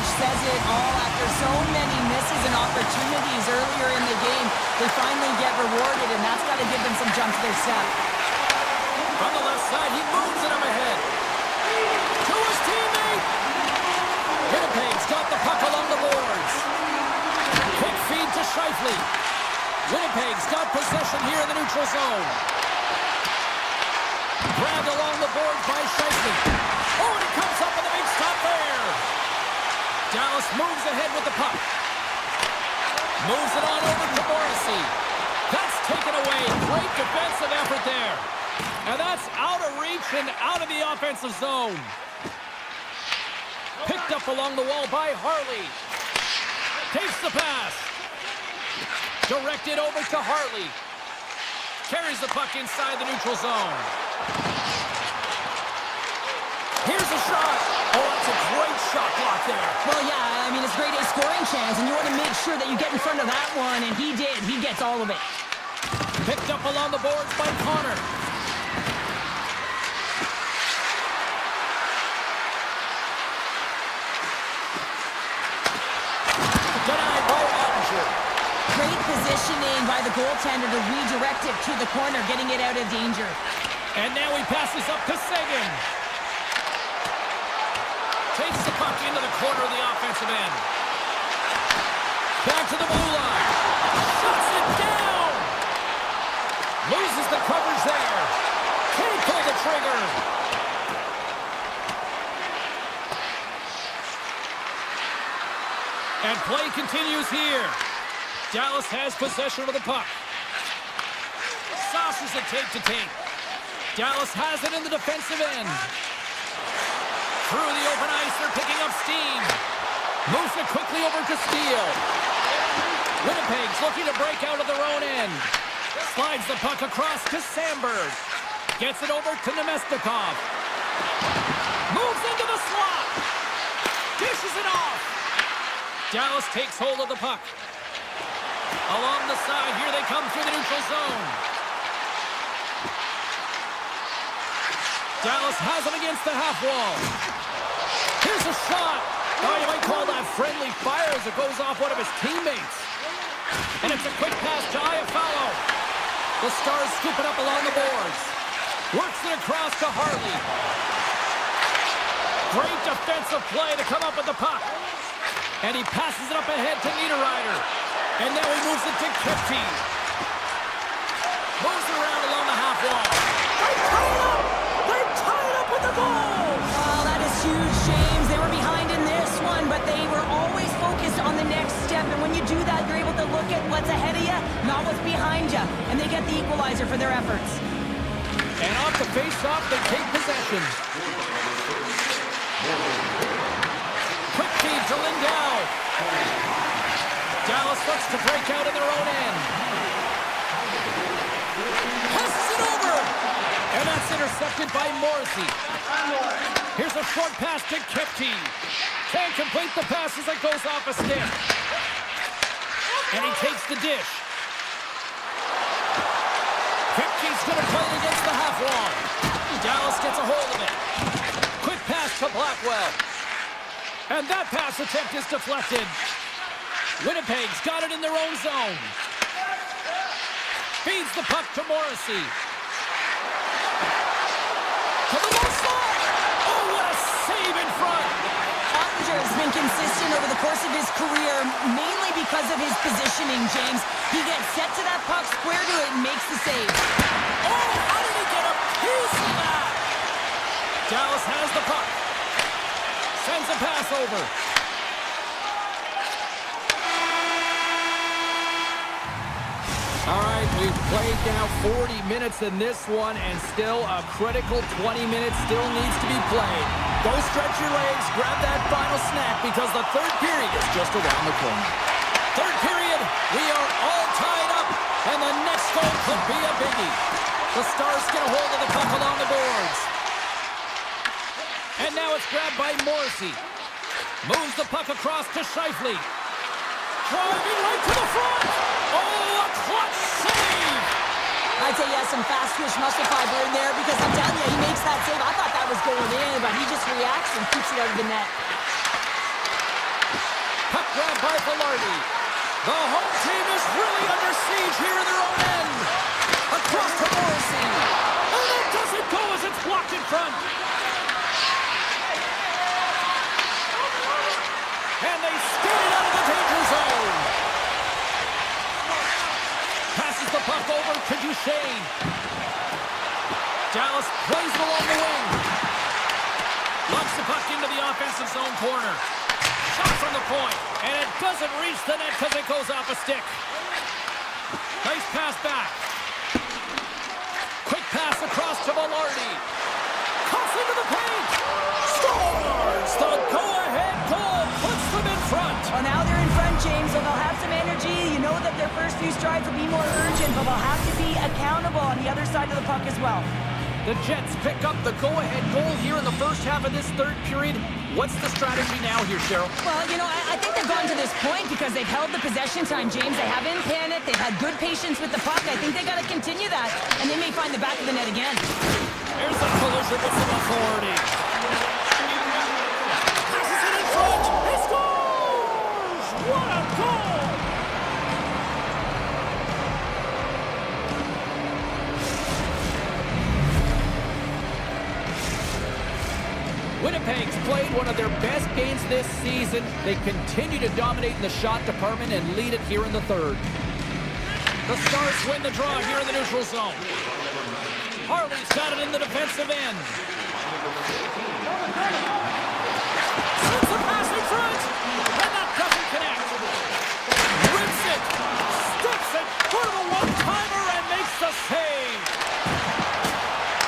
which says it all. After so many misses and opportunities earlier in the game, they finally get rewarded, and that's got to give them some jump to their step. From the left side, he moves it up ahead. To his teammate! Winnipeg's got the puck along the boards. Quick feed to Scheifele. Winnipeg's got possession here in the neutral zone. Grabbed along the boards by Scheifele. Oh, and he comes up with a big stop there. Dallas moves ahead with the puck. Moves it on over to Morrissey. That's taken away. Great defensive effort there. And that's out of reach and out of the offensive zone. Picked up along the wall by Harley. Takes the pass. Directed over to Harley. Carries the puck inside the neutral zone. Here's a shot. Oh, that's a great shot block there. Well, yeah, I mean, it's great a scoring chance, and you want to make sure that you get in front of that one, and he did. He gets all of it. Picked up along the boards by Connor. Denied by Ottinger. Great positioning by the goaltender to redirect it to the corner, getting it out of danger. And now he passes up to Seguin. Takes the puck into the corner of the offensive end. Back to the blue line. Shuts it down. Loses the coverage there. Can't pull the trigger. And play continues here. Dallas has possession of the puck. Sauces it tape to tape. Dallas has it in the defensive end. Through the open ice, they're picking up steam. Moves it quickly over to Steele. Winnipeg's looking to break out of their own end. Slides the puck across to Sandberg. Gets it over to Nemestikov. Moves into the slot. Dishes it off. Dallas takes hold of the puck. Along the side, here they come through the neutral zone. Dallas has him against the half wall. Here's a shot. Oh, you might call that friendly fire as it goes off one of his teammates. And it's a quick pass to Iafallo. The Stars scoop it up along the boards. Works it across to Harley. Great defensive play to come up with the puck. And he passes it up ahead to Niederreiter. And now he moves it to Kipke. Moves it around along the half wall. They tie it up! They're tied up with the goal! Oh, that is huge, James. They were behind in this one, but they were always focused on the next step. And when you do that, you're able to look at what's ahead of you, not what's behind you. And they get the equalizer for their efforts. And off the face-off, they take possession. Quick feed to Lindell. Dallas looks to break out in their own end. Passes it over. And that's intercepted by Morrissey. Here's a short pass to Kipke. Can't complete the pass as it goes off a stick. And he takes the dish. Kipke's going to play it against the half wall. Dallas gets a hold of it. Quick pass to Blackwell. And that pass attempt is deflected. Winnipeg's got it in their own zone. Feeds the puck to Morrissey. To the low slot. Oh, what a save in front. Ottinger has been consistent over the course of his career, mainly because of his positioning, James. He gets set to that puck, square to it, and makes the save. Oh, how did he get a piece of that? Dallas has the puck. Sends a pass over. All right, we've played now 40 minutes in this one, and still a critical 20 minutes still needs to be played. Go stretch your legs, grab that final snack, because the third period is just around the corner. Third period, we are all tied up, and the next goal could be a biggie. The Stars get a hold of the puck along the boards. And now it's grabbed by Morrissey. Moves the puck across to Scheifele. Driving right to the front. Oh, a clutch save. I'd say he has some fast twitch muscle fiber in there, because I'm telling you, he makes that save. I thought that was going in, but he just reacts and keeps it out of the net. by Velarde. The home team is really under siege here in their own end. Across to Morrissey. And it doesn't go as it's blocked in front. And they skated out of the danger zone. Passes the puck over to Duchesne. Dallas plays it along the wing. Locks the puck into the offensive zone corner. Shot from the point. And it doesn't reach the net because it goes off a stick. Nice pass back. Quick pass across to Velarde. Cuts into the paint. Scores! The go-ahead goal puts them in front. Well, now they're in front, James, so they'll have some energy. You know that their first few strides will be more urgent, but they'll have to be accountable on the other side of the puck as well. The Jets pick up the go-ahead goal here in the first half of this third period. What's the strategy now here, Cheryl? Well, you know, I think they've gotten to this point because they've held the possession time, James. They haven't panicked. They've had good patience with the puck. I think they got to continue that, and they may find the back of the net again. Here's a collision with some authority. Passes it in front. He scores! What a goal! Winnipeg's played one of their best games this season. They continue to dominate in the shot department and lead it here in the third. The Stars win the draw here in the neutral zone. Harley's got it in the defensive end. Sends a pass in front, and that doesn't connect. Rips it, steps it for the one-timer and makes the save.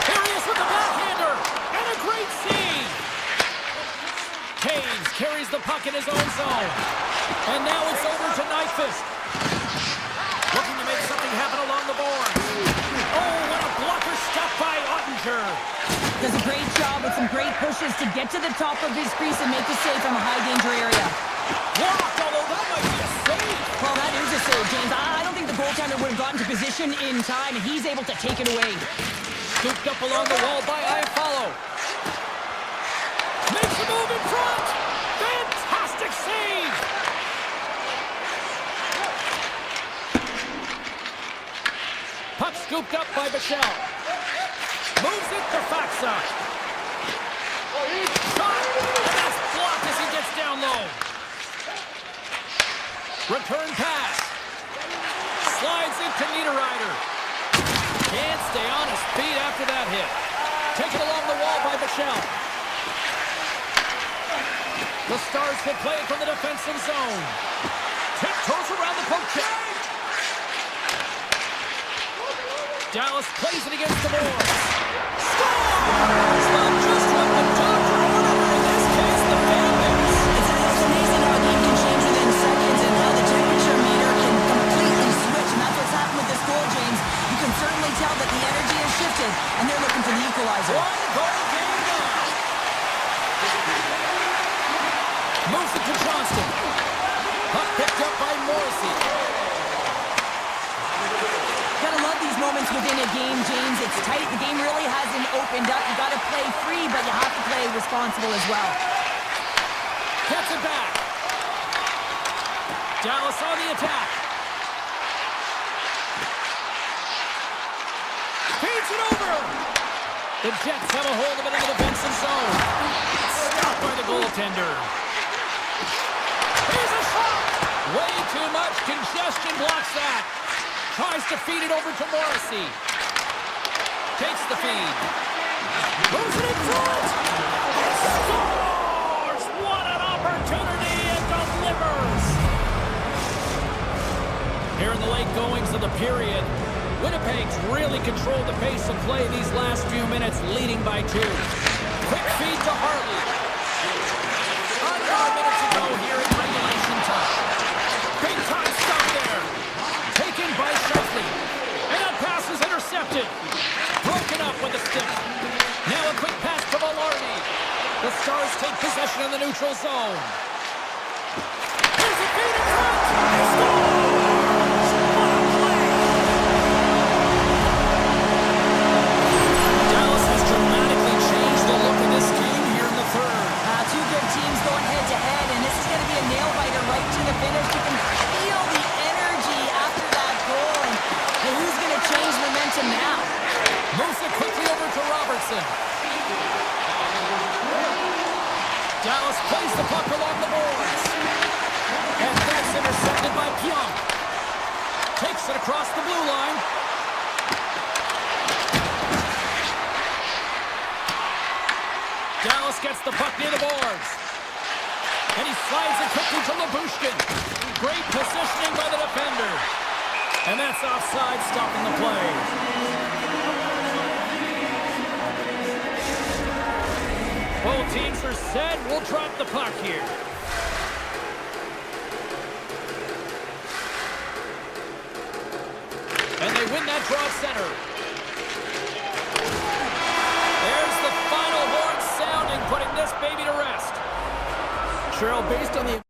Here he is with the backhander, and a great save. Hayes carries the puck in his own zone. And now it's over to Nyquist. Looking to make something happen along the boards. Oh, what a blocker stop by Ottinger. Does a great job with some great pushes to get to the top of his crease and make the save from a high-danger area. Blocked, although that might be a save. Well, that is a save, James. I don't think the goaltender would have gotten to position in time, and he's able to take it away. Scooped up along the wall by Iafallo. Makes a move in front. Fantastic save. Puck scooped up by Bichelle. Moves it to Faxa. Shot. And that's blocked as he gets down low. Return pass. Slides into Niederreiter. Can't stay on his feet after that hit. Taken along the wall by Bichelle. The Stars will play it from the defensive zone. Tiptoes around the poke check. Dallas plays it against the boards. Scores! Well, just what the doctor ordered, in this case, the fan base. It's amazing how a game can change within seconds and how the temperature meter can completely switch, and that's what's happened with this goal, James. You can certainly tell that the energy has shifted, and they're looking for the equalizer. One goal game now. Moves it to Johnston. Puck picked up by Morrissey. Gotta love these moments within a game, James. It's tight. The game really hasn't opened up. You gotta play free, but you have to play responsible as well. Gets it back. Dallas on the attack. Feeds it over. The Jets have a hold of it in the defensive zone. Stopped by the goaltender. Here's a shot. Way too much congestion blocks that. Tries to feed it over to Morrissey. Takes the feed. Moves it in front. And scores! What an opportunity and delivers! Here in the late goings of the period, Winnipeg's really controlled the pace of play these last few minutes, leading by 2. Quick feed to Hartley. Under minutes to go here in regulation time. Big time stop there. Taken by Shifley. And that pass is intercepted. Broken up with a stick. Now a quick pass to Velarde. The Stars take possession in the neutral zone. Here's a feed in front. He scores! What a play! Dallas has dramatically changed the look of this game here in the third. Two good teams going head-to-head, and this is going to be a nail-biter right to the finish. just gets the puck near the boards. And he slides it quickly to Labushkin. Great positioning by the defender. And that's offside, stopping the play. Both teams are set. We'll drop the puck here. And they win that draw center. There's the final horn sounding, putting this baby to rest. Cheryl, based on the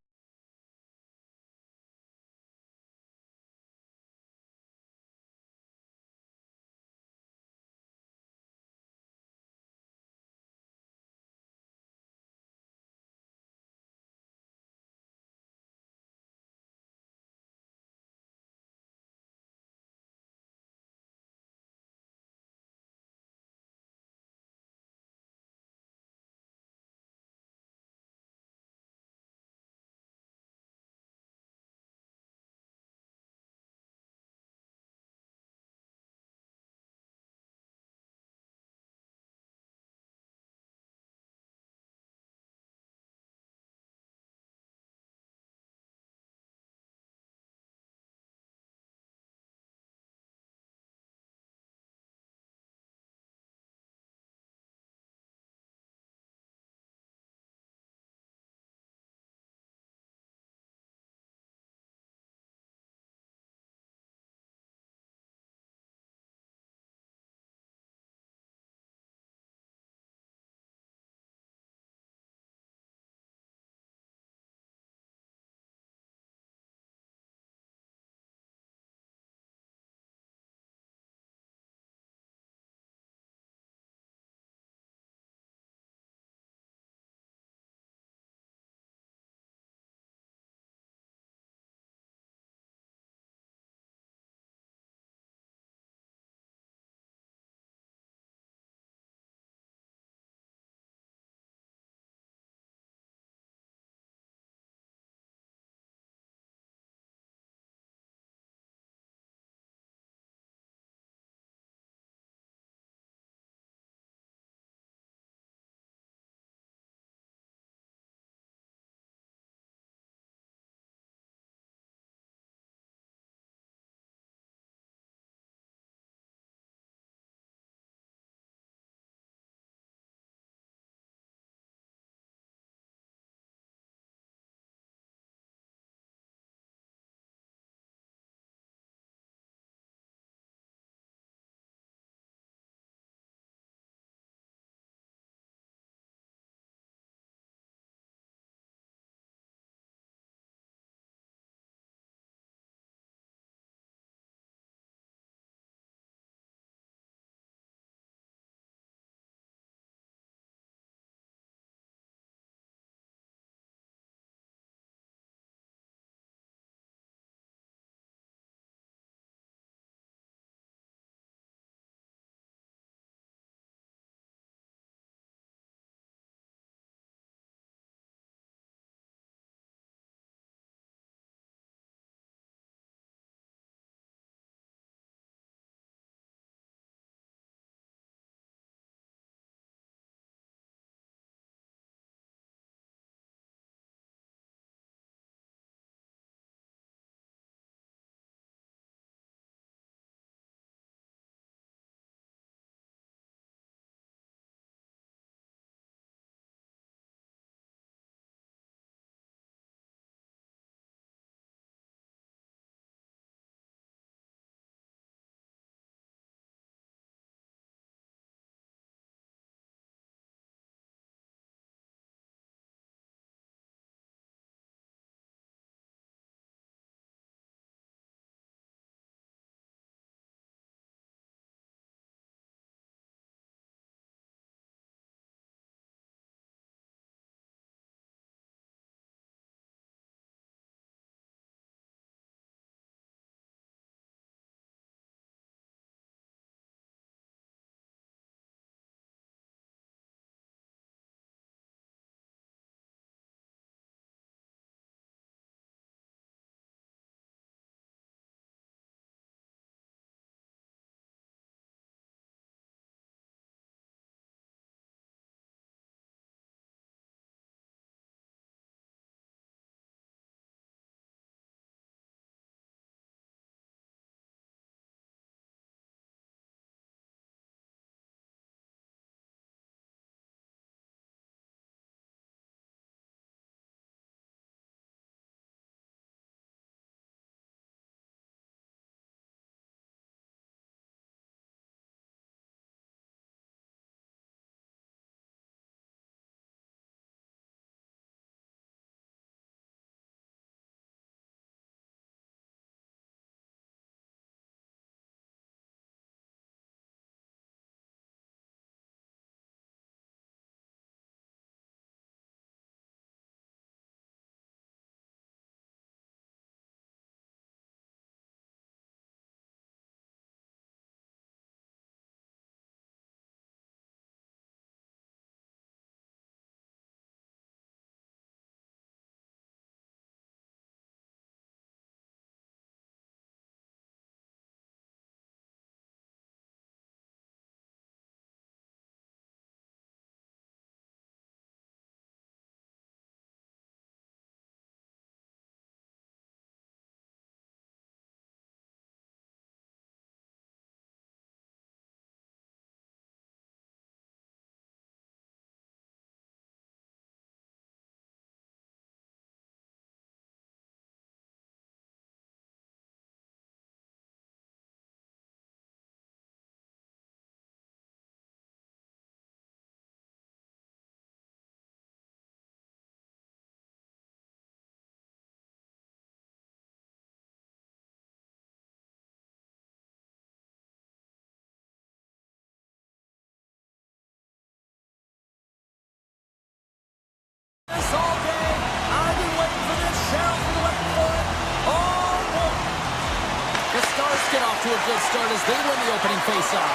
to a good start as they win the opening faceoff.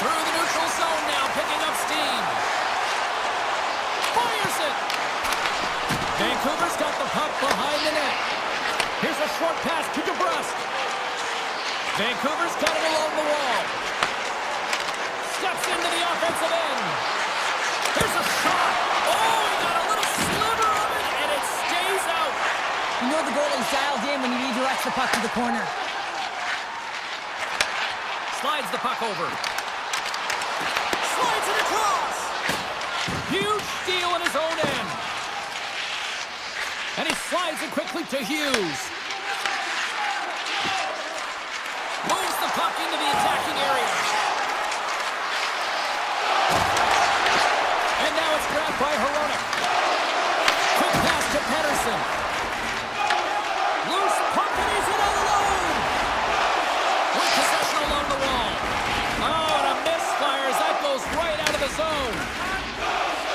Through the neutral zone now, picking up steam. Fires it! Vancouver's got the puck behind the net. Here's a short pass to DeBrusque. Vancouver's got it along the wall. Steps into the offensive end. There's a shot. Oh, he got a little sliver of it, and it stays out. You know the goalie's dialed in when he redirects the puck to the corner. Slides the puck over. Slides it across. Huge steal in his own end. And he slides it quickly to Hughes. Moves the puck into the attacking area. And now it's grabbed by Hronek. Quick pass to Pettersson. Loose puck and he's in all alone. With possession along the wall. Oh, and a misfire as that goes right out of the zone.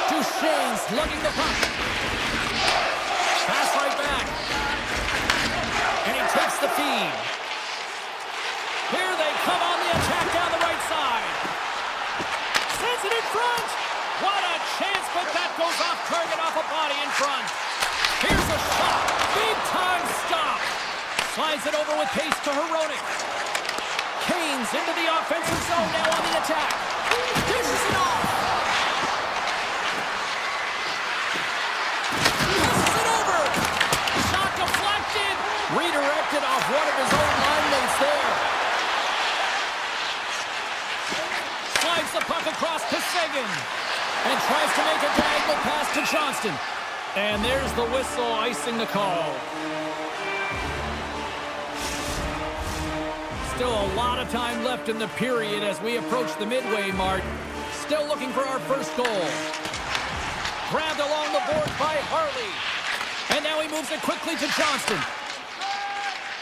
Duchesne's lugging the puck. Pass right back. And he takes the feed. Here they come on the attack down the right side. Sends it in front. What a chance, but that goes off target off a body in front. Here's a shot. Big time stop. Slides it over with pace to Hronek. Kane's into the offensive zone now on the attack. Dishes it off. Passes it over. Shot deflected. Redirected off one of his own line mates there. Slides the puck across to Seguin. And tries to make a diagonal pass to Johnston. And there's the whistle icing the call. Still a lot of time left in the period as we approach the midway mark. Still looking for our first goal. Grabbed along the board by Harley. And now he moves it quickly to Johnston.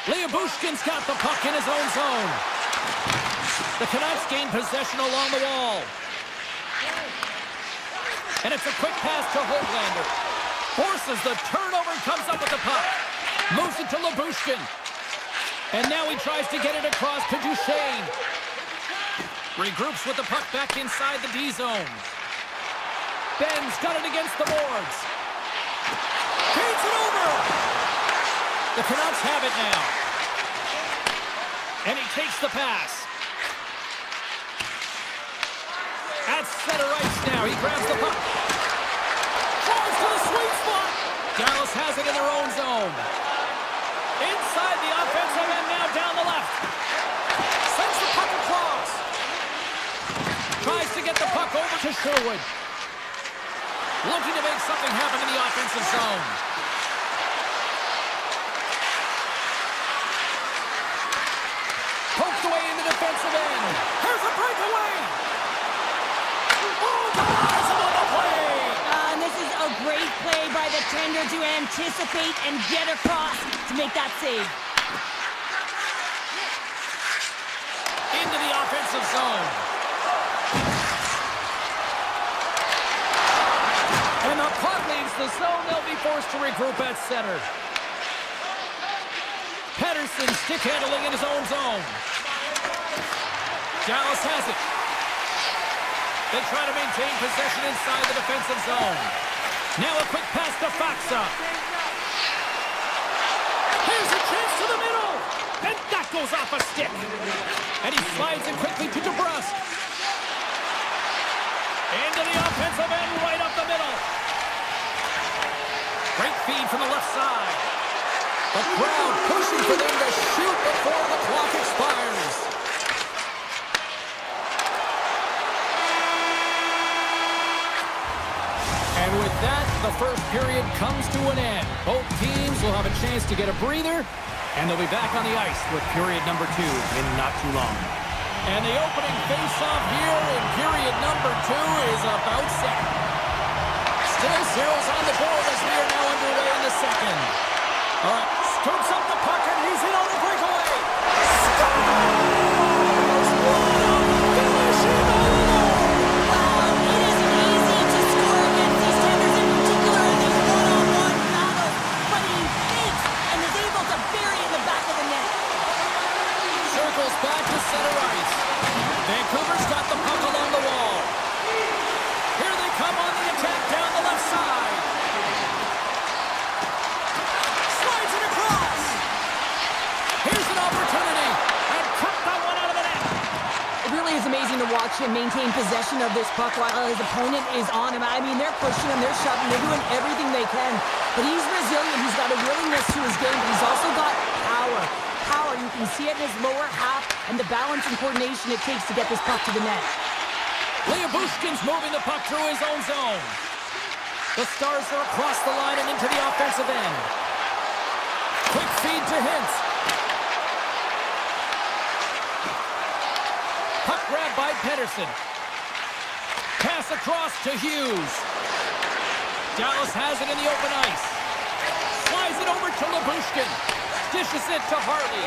Lyubushkin's got the puck in his own zone. The Canucks gain possession along the wall. And it's a quick pass to Hoglander. Forces the turnover, comes up with the puck. Moves it to Lyubushkin. And now he tries to get it across to Duchesne. Regroups with the puck back inside the D-zone. Ben's got it against the boards. Feeds it over. The Canucks have it now. And he takes the pass. At center ice now, he grabs the puck. Drives to the sweet spot. Dallas has it in their own zone. Inside the offensive end now down the left. Sends the puck across. Tries to get the puck over to Sherwood. Looking to make something happen in the offensive zone. Poked away in the defensive end. Here's a breakaway. And this is a great play by the tender to anticipate and get across to make that save. Into the offensive zone. And the puck leaves the zone. They'll be forced to regroup at center. Pettersson stick handling in his own zone. Dallas has it. They try to maintain possession inside the defensive zone. Now a quick pass to Faksa. Here's a chance to the middle. And that goes off a stick. And he slides it quickly to DeBrusque. Into the offensive end, right up the middle. Great feed from the left side. The crowd pushing for them to shoot before the clock expires. And with that, the first period comes to an end. Both teams will have a chance to get a breather, and they'll be back on the ice with period number 2 in not too long. And the opening face-off here in period number 2 is about set. Still zeros on the board as we are now underway in the second. All right, scoops up the puck, and he's in on the breakaway. watch him maintain possession of this puck while his opponent is on him. I mean, they're pushing him, they're shoving, they're doing everything they can. But he's resilient, he's got a willingness to his game, but he's also got power. Power, you can see it in his lower half and the balance and coordination it takes to get this puck to the net. Bushkin's moving the puck through his own zone. The Stars are across the line and into the offensive end. Quick feed to Hintz. Puck grab by Pedersen. Pass across to Hughes. Dallas has it in the open ice. Slides it over to Bushkin. Dishes it to Harley.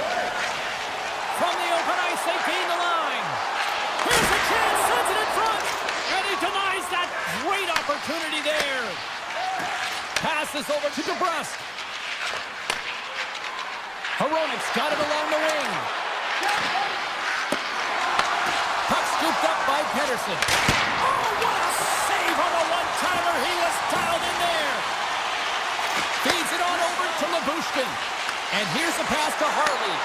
From the open ice, they gain the line. Here's a chance, sends it in front. And he denies that great opportunity there. Passes over to DeBrusque. Hronik's got it along the wing. Puck scooped up by Pedersen. Oh, what a save on a one-timer. He was dialed in there. Feeds it on over to Bushkin. And here's a pass to Harley.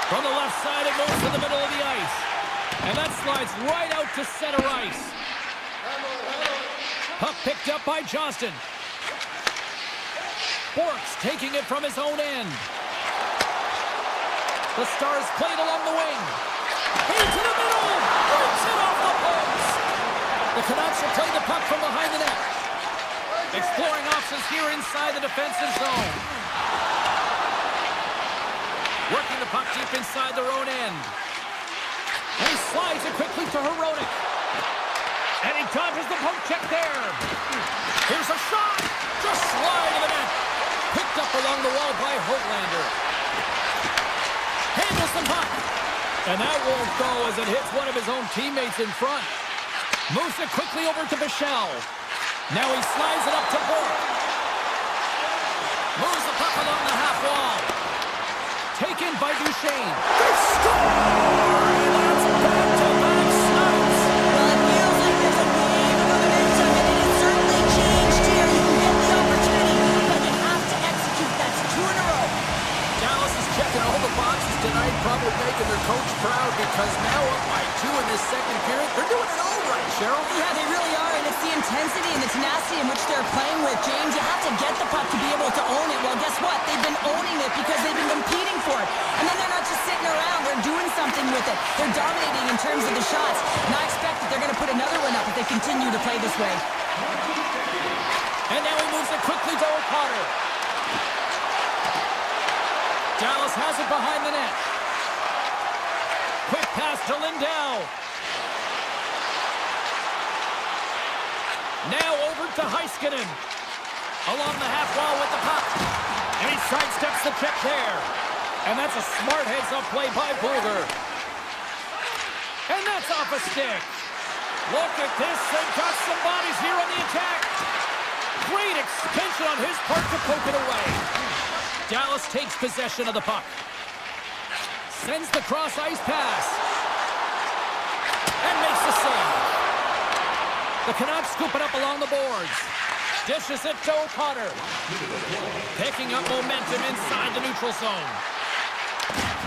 From the left side, it moves to the middle of the ice. And that slides right out to center ice. Puck picked up by Johnston. Borks taking it from his own end. The Stars played along the wing. Into the middle. Breaks it off the post. The Canucks will play the puck from behind the net. Exploring options here inside the defensive zone. Working the puck deep inside their own end. And he slides it quickly to Hronik. And he dodges the poke check there. Here's a shot. Just slide to the net. Picked up along the wall by Hoglander. Handles the puck. And that won't go as it hits one of his own teammates in front. Moves it quickly over to Bichelle. Now he slides it up to Bork. Moves the puck along the half wall. Taken by Duchesne. They score! And that's back-to-back snipes. Well, it feels like there's a wave of momentum, and it has certainly changed here. You can get the opportunity, but you have to execute. That's 2 in a row. Dallas is checking all the boxes tonight, probably making their coach proud because now up by 2 in this second period. They're doing it all right, Cheryl. Yeah, they really are, and it's the intensity and the tenacity in which they're playing with, James. You have to get the puck to be able to own it. Well, guess what? They've been owning it because they've been competing for it. And then they're not just sitting around. They're doing something with it. They're dominating in terms of the shots. And I expect that they're going to put another one up if they continue to play this way. And now he moves it quickly to O'Connor. Dallas has it behind the net. Quick pass to Lindell. Now over to Heiskanen. Along the half wall with the puck. And he sidesteps the check there. And that's a smart heads-up play by Booger. And that's off a stick. Look at this. They've got some bodies here on the attack. Great extension on his part to poke it away. Dallas takes possession of the puck. Sends the cross-ice pass. And makes the save. The Canucks scoop it up along the boards. Dishes it to O'Connor. Picking up momentum inside the neutral zone.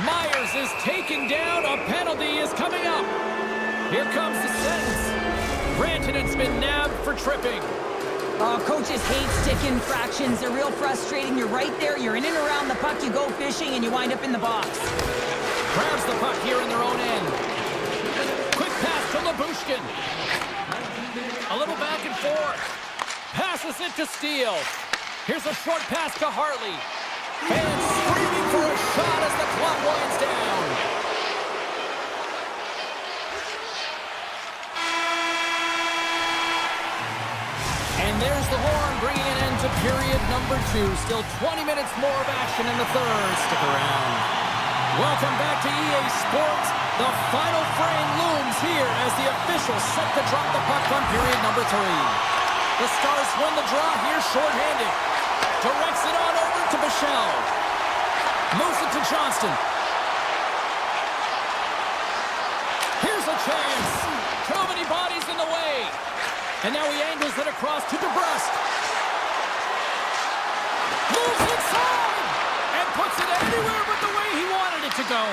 Myers is taken down. A penalty is coming up. Here comes the sentence. Rantanen's been nabbed for tripping. Coaches hate stick infractions. They're real frustrating. You're right there. You're in and around the puck. You go fishing, and you wind up in the box. Grabs the puck here in their own end. Quick pass to Bushkin. A little back and forth. Passes it to Steele. Here's a short pass to Harley. Fans screaming for a shot as the clock winds down. And there's the horn bringing an end to period number 2. Still 20 minutes more of action in the third. Stick around. Welcome back to EA Sports. The final frame looms here as the officials set to drop the puck on period number 3. The Stars win the draw here shorthanded. Directs it on over to Bichelle. Moves it to Johnston. Here's a chance. Too many bodies in the way. And now he angles it across to DeBrusque. Moves inside. And puts it anywhere but the way he wanted it to go.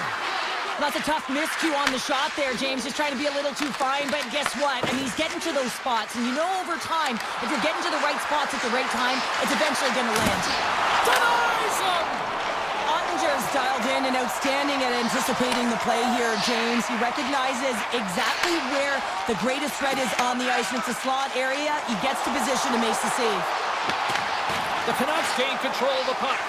That's a tough miscue on the shot there, James. Just trying to be a little too fine, but guess what? I mean, he's getting to those spots, and you know over time, if you're getting to the right spots at the right time, it's eventually going to land. Denies him! Ottinger's dialed in and outstanding at anticipating the play here, James. He recognizes exactly where the greatest threat is on the ice, and it's a slot area. He gets to position and makes the save. The Canucks gain control of the puck.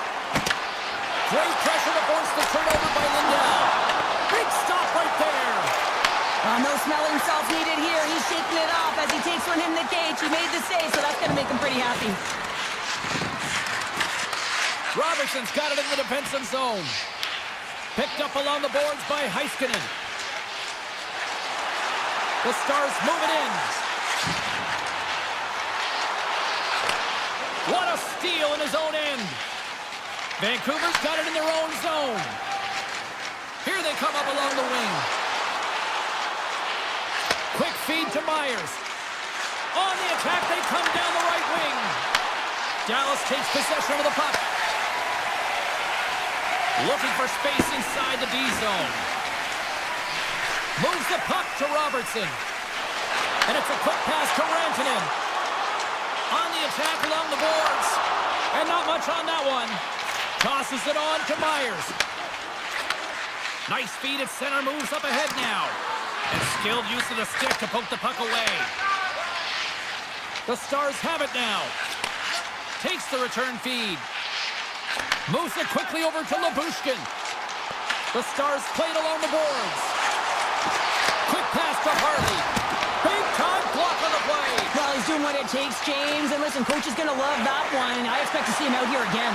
Great pressure to force the turnover by Lindell. Big stop right there. No smelling salts needed here. He's shaking it off as he takes one in the cage. He made the save, so that's going to make him pretty happy. Robertson's got it in the defensive zone. Picked up along the boards by Heiskanen. The Stars move it in. What a steal in his own end. Vancouver's got it in their own zone. Here they come up along the wing. Quick feed to Myers. On the attack, they come down the right wing. Dallas takes possession of the puck. Looking for space inside the D zone. Moves the puck to Robertson. And it's a quick pass to Rantanen. On the attack along the boards. And not much on that one. Tosses it on to Myers. Nice feed at center, moves up ahead now. And skilled use of the stick to poke the puck away. The Stars have it now. Takes the return feed. Moves it quickly over to Lyubushkin. The Stars played along the boards. Quick pass to Harley. Big time block on the play. Well, he's doing what it takes, James. And listen, coach is going to love that one. I expect to see him out here again.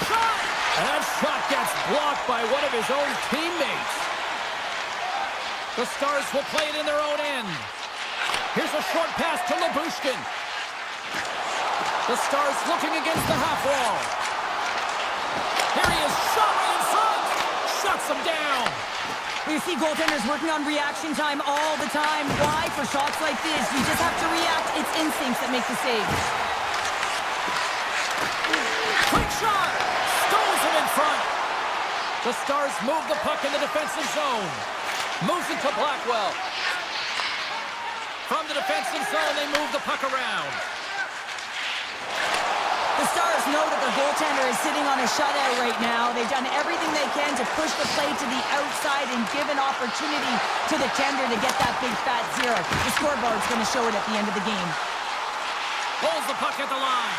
Shot! And that shot gets blocked by one of his own teammates. The Stars will play it in their own end. Here's a short pass to Lyubushkin. The Stars looking against the half wall. Here he is, shot right in front. Shuts him down. You see goaltenders working on reaction time all the time. Why? For shots like this, you just have to react. It's instincts that make the save. Quick shot. Stones him in front. The Stars move the puck in the defensive zone. Moves it to Blackwell. From the defensive zone, they move the puck around. The Stars know that their goaltender is sitting on a shutout right now. They've done everything they can to push the play to the outside and give an opportunity to the tender to get that big fat zero. The scoreboard's going to show it at the end of the game. Holds the puck at the line.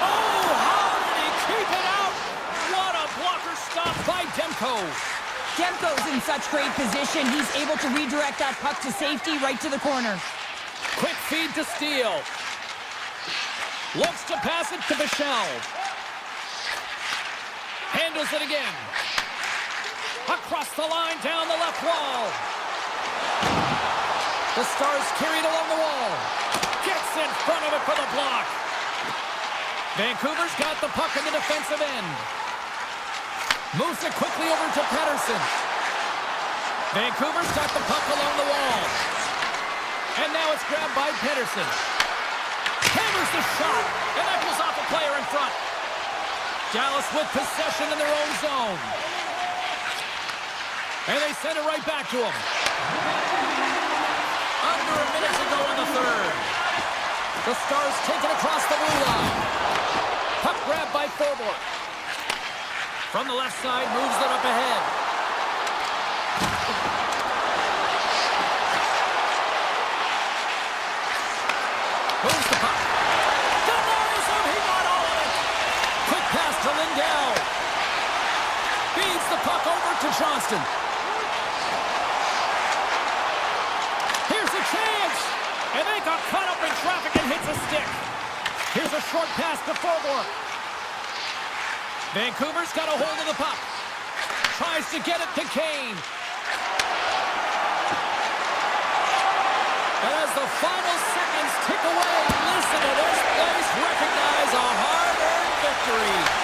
Oh, how did he keep it out? What a blocker stop by Demko. Demko's in such great position. He's able to redirect that puck to safety right to the corner. Quick feed to Steele. Looks to pass it to Bichelle. Handles it again. Across the line, down the left wall. The Stars carried along the wall. Gets in front of it for the block. Vancouver's got the puck in the defensive end. Moves it quickly over to Pettersson. Vancouver's got the puck along the wall. And now it's grabbed by Pettersson. Hammers the shot, and that goes off a player in front. Dallas with possession in their own zone. And they send it right back to him. Under a minute to go in the third. The Stars take it across the blue line. Puck grabbed by Thorborg. From the left side, moves it up ahead. Moves the puck. Denies him. He got all of it. Quick pass to Lindell. Feeds the puck over to Johnston. Here's a chance. And they got caught up in traffic and hits a stick. Here's a short pass to Thorborg. Vancouver's got a hold of the puck. Tries to get it to Kane. And as the final seconds tick away, listen to this place recognize a hard-earned victory.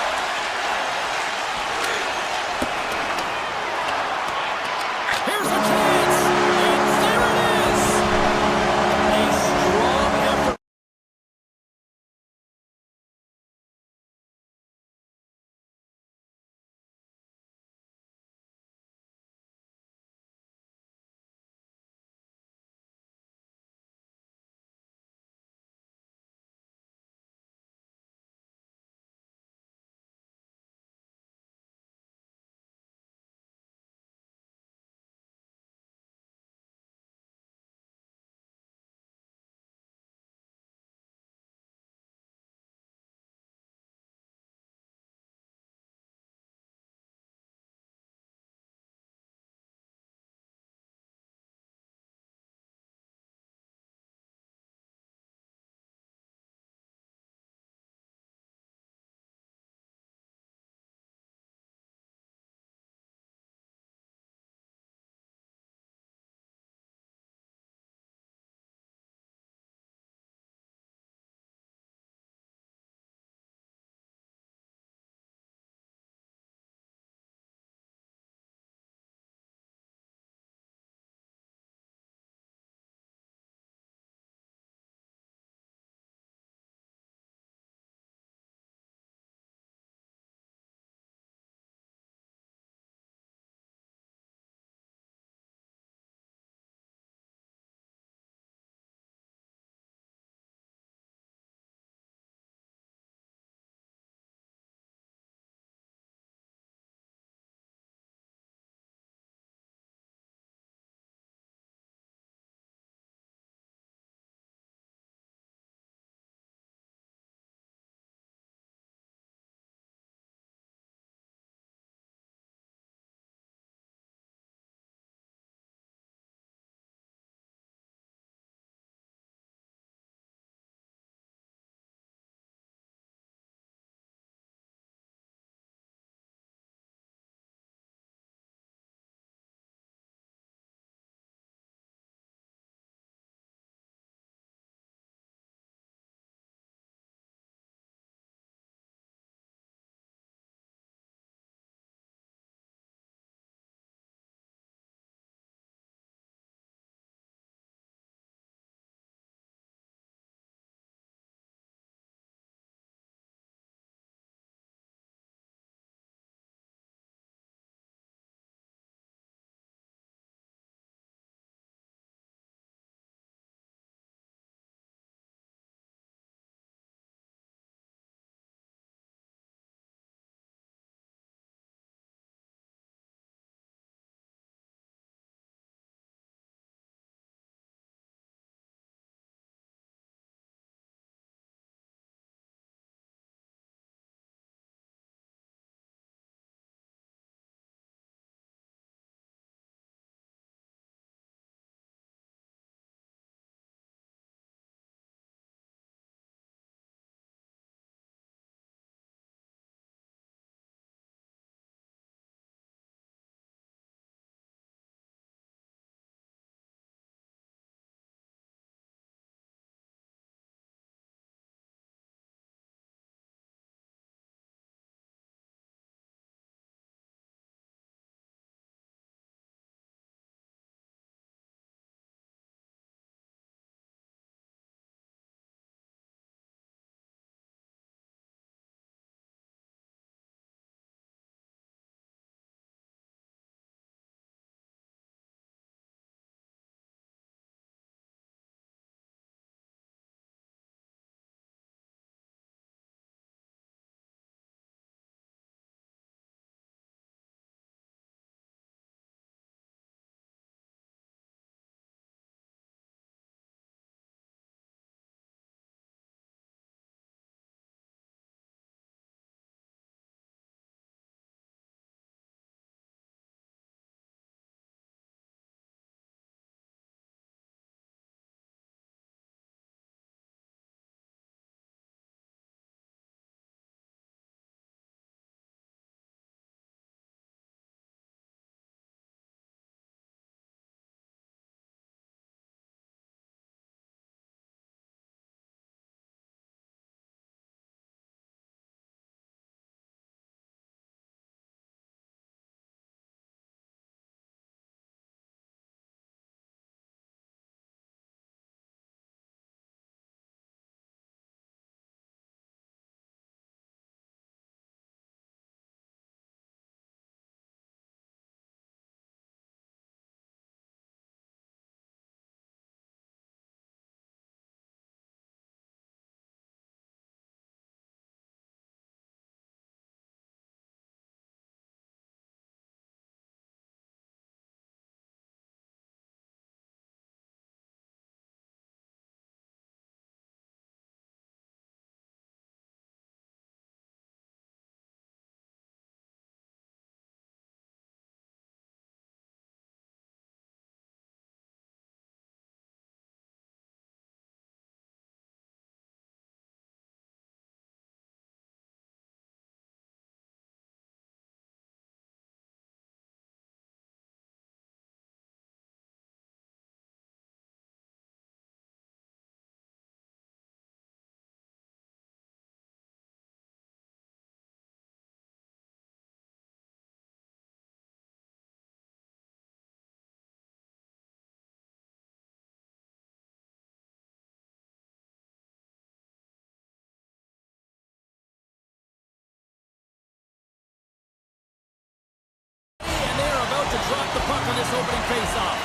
to drop the puck on this opening faceoff.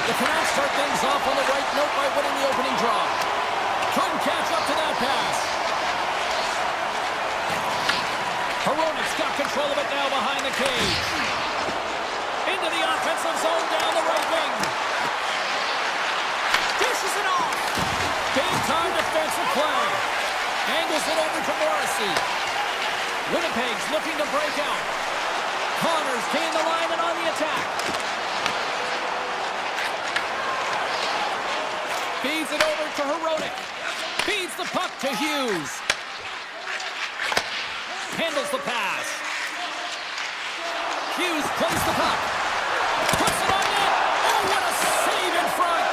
The Canucks start things off on the right note by winning the opening draw. Couldn't catch up to that pass. Hronik's got control of it now behind the cage. Into the offensive zone down the right wing. Dishes it off. Big time defensive play. Angles it over to Morrissey. Winnipeg's looking to break out. Connors gained the line and on the attack. Feeds it over to Hronik. Feeds the puck to Hughes. Handles the pass. Hughes plays the puck. Puts it on net. Oh, what a save in front.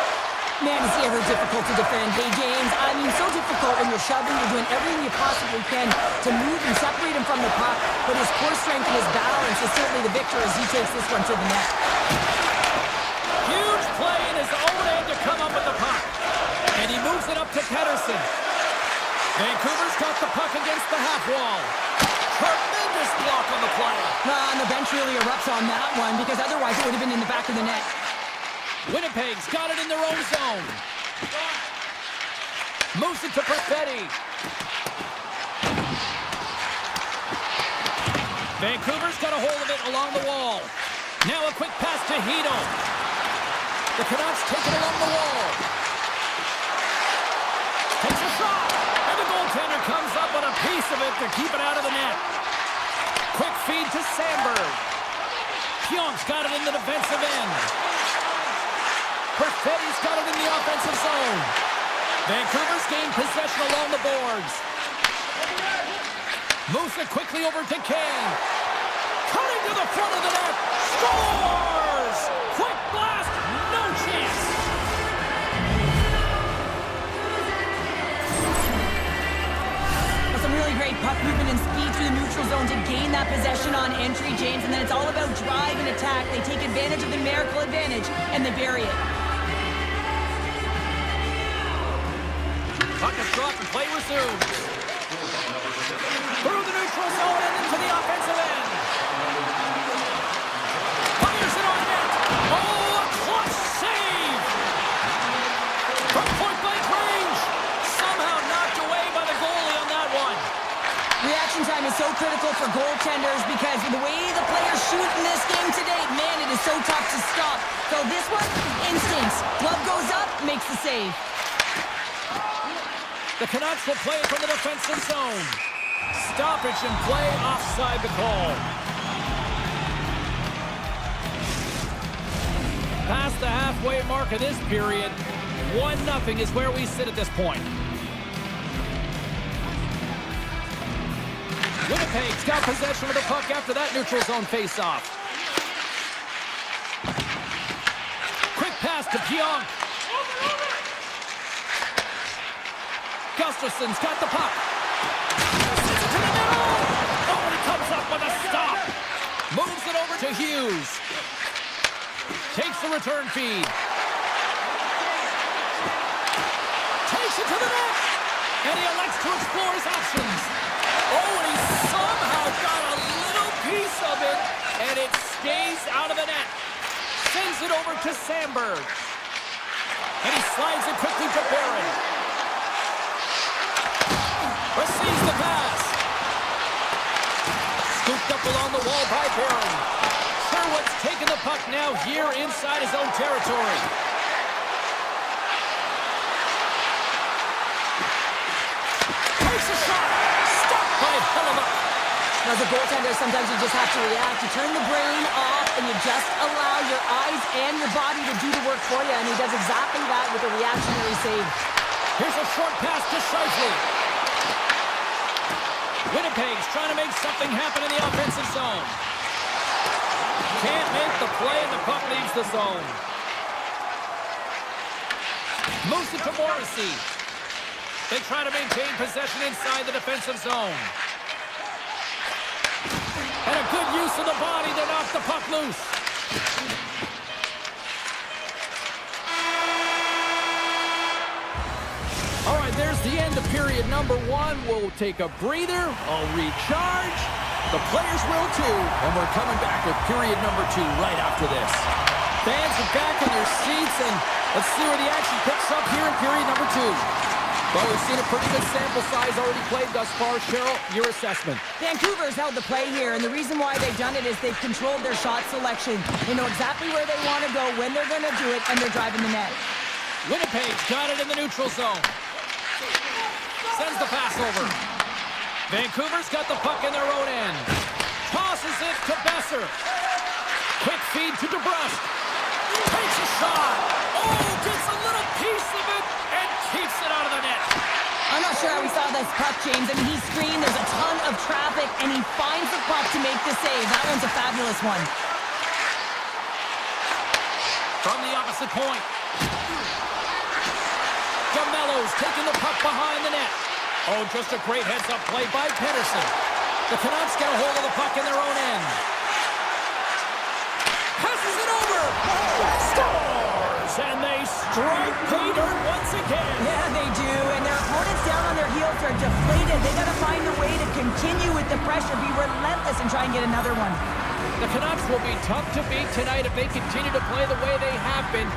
Man, is he ever difficult to defend. Hey, James, I mean, so difficult when you're shoving, you're doing everything you possibly can to move and separate him from the puck, but his core strength and his balance is certainly the victor as he takes this one to the net. Huge play in his own end to come up with the puck. And he moves it up to Pettersson. Vancouver's got the puck against the half wall. Tremendous block on the play. And the bench really erupts on that one because otherwise it would have been in the back of the net. Winnipeg's got it in their own zone. Moves it to Perfetti. Vancouver's got a hold of it along the wall. Now a quick pass to Hito. The Canucks take it along the wall. Takes a shot. And the goaltender comes up with a piece of it to keep it out of the net. Quick feed to Sandberg. Pionk's got it in the defensive end. Perfetti's got it in the offensive zone. Vancouver's gained possession along the boards. Moves it quickly over to Kane. Cutting to the front of the net. Scores! Quick blast. No chance. That's some really great puck movement and speed through the neutral zone to gain that possession on entry, James. And then it's all about drive and attack. They take advantage of the numerical advantage and they bury it. Puck is dropped and play resumes. Through the neutral zone and into the offensive end. Fires it on net. Oh, a clutch save! From point-blank range. Somehow knocked away by the goalie on that one. Reaction time is so critical for goaltenders because the way the players shoot in this game today, man, it is so tough to stop. So this one, instincts. Glove goes up, makes the save. The Canucks will play it from the defensive zone. Stoppage and play offside the call. Past the halfway mark of this period, 1-0 is where we sit at this point. Winnipeg's got possession of the puck after that neutral zone faceoff. Quick pass to Pionk. Gustafson's got the puck. Sends it to the middle. Oh, and he comes up with a stop. Moves it over to Hughes. Takes the return feed. Takes it to the net. And he elects to explore his options. Oh, and he somehow got a little piece of it. And it stays out of the net. Sends it over to Sandberg. And he slides it quickly to Barron. Receives the pass. Scooped up along the wall by Barron. Sherwood's taking the puck now here inside his own territory. Takes a shot. Stopped by Hellebuck. As a goaltender, sometimes you just have to react. You turn the brain off and you just allow your eyes and your body to do the work for you. And he does exactly that with a reactionary save. Here's a short pass to Scheifele. Winnipeg's trying to make something happen in the offensive zone. Can't make the play and the puck leaves the zone. Moves it to Morrissey. They try to maintain possession inside the defensive zone. And a good use of the body to knock the puck loose. All right, there's the end of period number one. We'll take a breather, I'll recharge, The players will too, and we're coming back with period number 2 right after this. Fans are back in their seats, and let's see where the action picks up here in period number 2. Well, we've seen a pretty good sample size already played thus far. Cheryl, your assessment. Vancouver's held the play here, and the reason why they've done it is they've controlled their shot selection. They know exactly where they want to go, when they're going to do it, and they're driving the net. Winnipeg's got it in the neutral zone. Sends the pass over. Vancouver's got the puck in their own end. Tosses it to Besser. Quick feed to DeBrusque. Takes a shot. Oh, gets a little piece of it and keeps it out of the net. I'm not sure how we saw this puck, James. I mean, he screened, there's a ton of traffic, and he finds the puck to make the save. That one's a fabulous one. From the opposite point. DeMello's taking the puck behind the net. Oh, just a great heads-up play by Pedersen. The Canucks get a hold of the puck in their own end. Passes it over. Scores! And they strike pay dirt once again. Yeah, they do. And their opponents down on their heels are deflated. They got to find a way to continue with the pressure, be relentless, and try and get another one. The Canucks will be tough to beat tonight if they continue to play the way they have been,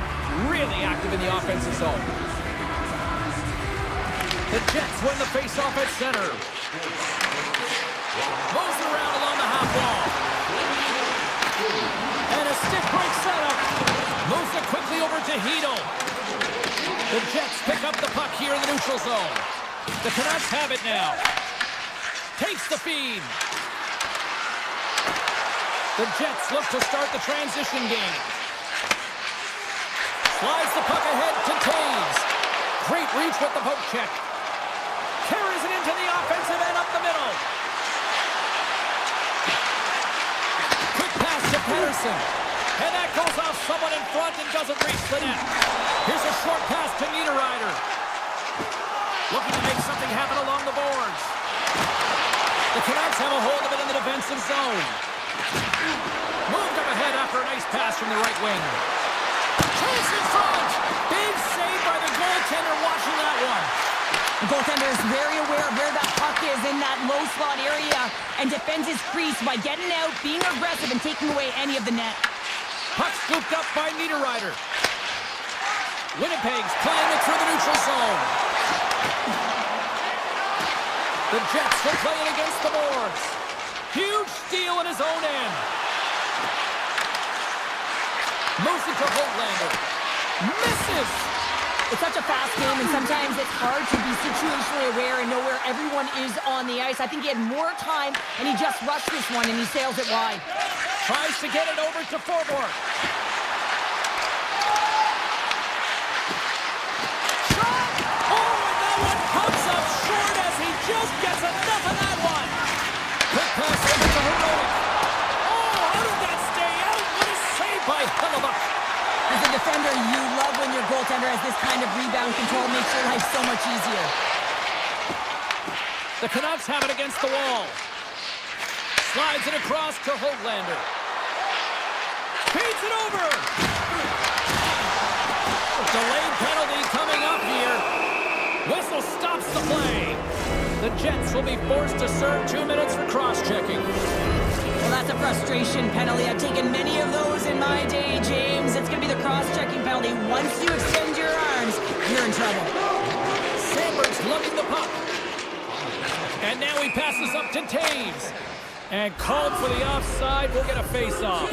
really active in the offensive zone. The Jets win the face-off at center. Moves around along the half wall. And a stick break setup. Moves it quickly over to Hedl. The Jets pick up the puck here in the neutral zone. The Canucks have it now. Takes the feed. The Jets look to start the transition game. Slides the puck ahead to Taves. Great reach with the poke check. Carries it into the offensive end up the middle. Quick pass to Pedersen. And that goes off someone in front and doesn't reach the net. Here's a short pass to Niederreiter. Looking to make something happen along the boards. The Canucks have a hold of it in the defensive zone. Moved up ahead after a nice pass from the right wing. Chase in front. Big save by the goaltender watching that one. The goaltender is very aware of where that puck is in that low slot area and defends his crease by getting out, being aggressive, and taking away any of the net. Puck scooped up by Niederreiter. Winnipeg's playing it through the neutral zone. The Jets will play it against the boards. Huge steal in his own end. Moves it to Holtlander. Misses! It's such a fast game, and sometimes it's hard to be situationally aware and know where everyone is on the ice. I think he had more time, and he just rushed this one, and he sails it wide. Tries to get it over to Forbort. Shot! Oh, and that one comes up short as he just gets enough of that one. Quick pass over to Heroic. Oh, how did that stay out? What a save by Hellebuyck. As a defender, you love when your goaltender has this kind of rebound control. Makes your life so much easier. The Canucks have it against the wall. Slides it across to Holtlander. Feeds it over. Delayed penalty coming up here. Whistle stops the play. The Jets will be forced to serve 2 minutes for cross-checking. Well, that's a frustration penalty. I've taken many of those in my day, James. It's going to be the cross-checking penalty. Once you extend your arms, you're in trouble. Sandberg's lugging the puck. And now he passes up to Taves. And called for the offside. We'll get a face-off.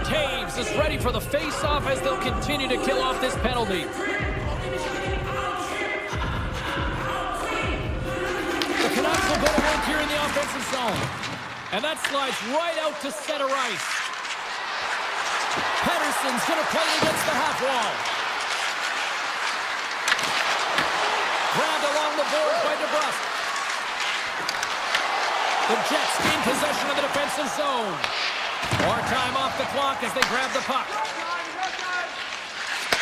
Taves is ready for the face-off as they'll continue to kill off this penalty. The Canucks will go to work here in the offensive zone. And that slides right out to center ice. Pedersen's going to play it against the half wall. Grabbed along the boards by DeBrusque. The Jets gain possession of the defensive zone. More time off the clock as they grab the puck.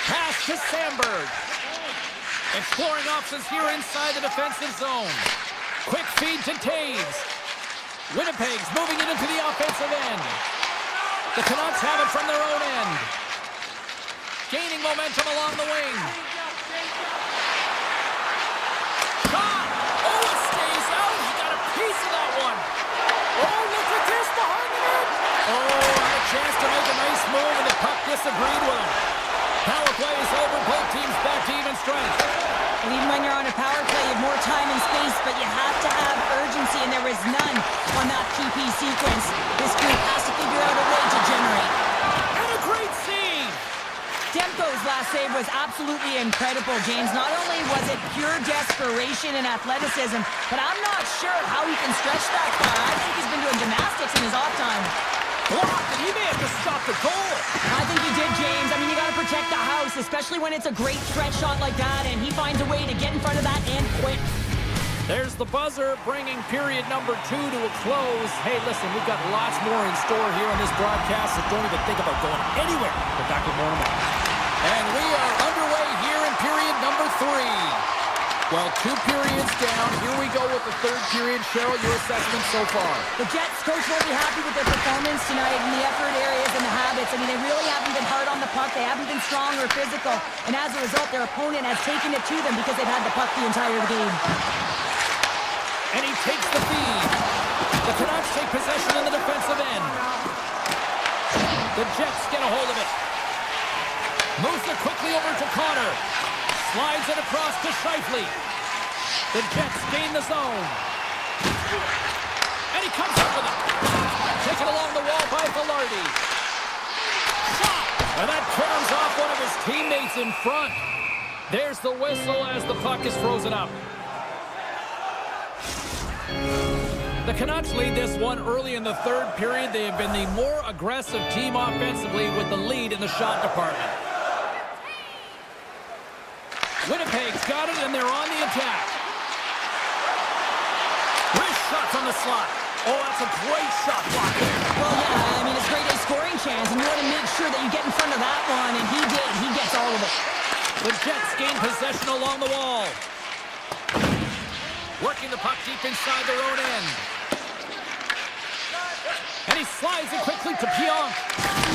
Pass to Sandberg. Exploring options here inside the defensive zone. Quick feed to Taves. Winnipeg's moving it into the offensive end. The Canucks have it from their own end. Gaining momentum along the wing. Shot! Oh, it stays out. He got a piece disagreed with him. Power play is over. Both teams back to even strength. And even when you're on a power play, you have more time and space, but you have to have urgency, and there was none on that PP sequence. This group has to figure out a way to generate. And a great save! Demko's last save was absolutely incredible, James. Not only was it pure desperation and athleticism, but I'm not sure how he can stretch that far. I think he's been doing gymnastics in his off time. Blocked, and he may have to stop the goal. I think he did, James. I mean, you got to protect the house, especially when it's a great stretch shot like that, and he finds a way to get in front of that and quit. There's the buzzer, bringing period number 2 to a close. Hey, listen, we've got lots more in store here on this broadcast, so don't even think about going anywhere. We're back with more in a moment. And we are underway here in period number 3. Well, 2 periods down. Here we go with the 3rd period. Cheryl, your assessment so far? The Jets coach won't be happy with their performance tonight in the effort areas and the habits. I mean, they really haven't been hard on the puck. They haven't been strong or physical. And as a result, their opponent has taken it to them because they've had the puck the entire game. And he takes the feed. The Canucks take possession in the defensive end. The Jets get a hold of it. Moves it quickly over to Connor. Slides it across to Scheifele. The Jets gain the zone. And he comes up with it. Taken along the wall by Velarde. Shot! And that turns off one of his teammates in front. There's the whistle as the puck is frozen up. The Canucks lead this one early in the 3rd period. They have been the more aggressive team offensively with the lead in the shot department. Winnipeg's got it, and they're on the attack. Wrist shot from the slot. Oh, that's a great shot block there. Well, yeah, I mean, it's great a scoring chance, and you want to make sure that you get in front of that one, and he did. He gets all of it. The Jets gain possession along the wall. Working the puck deep inside their own end. And he slides it quickly to Pionk.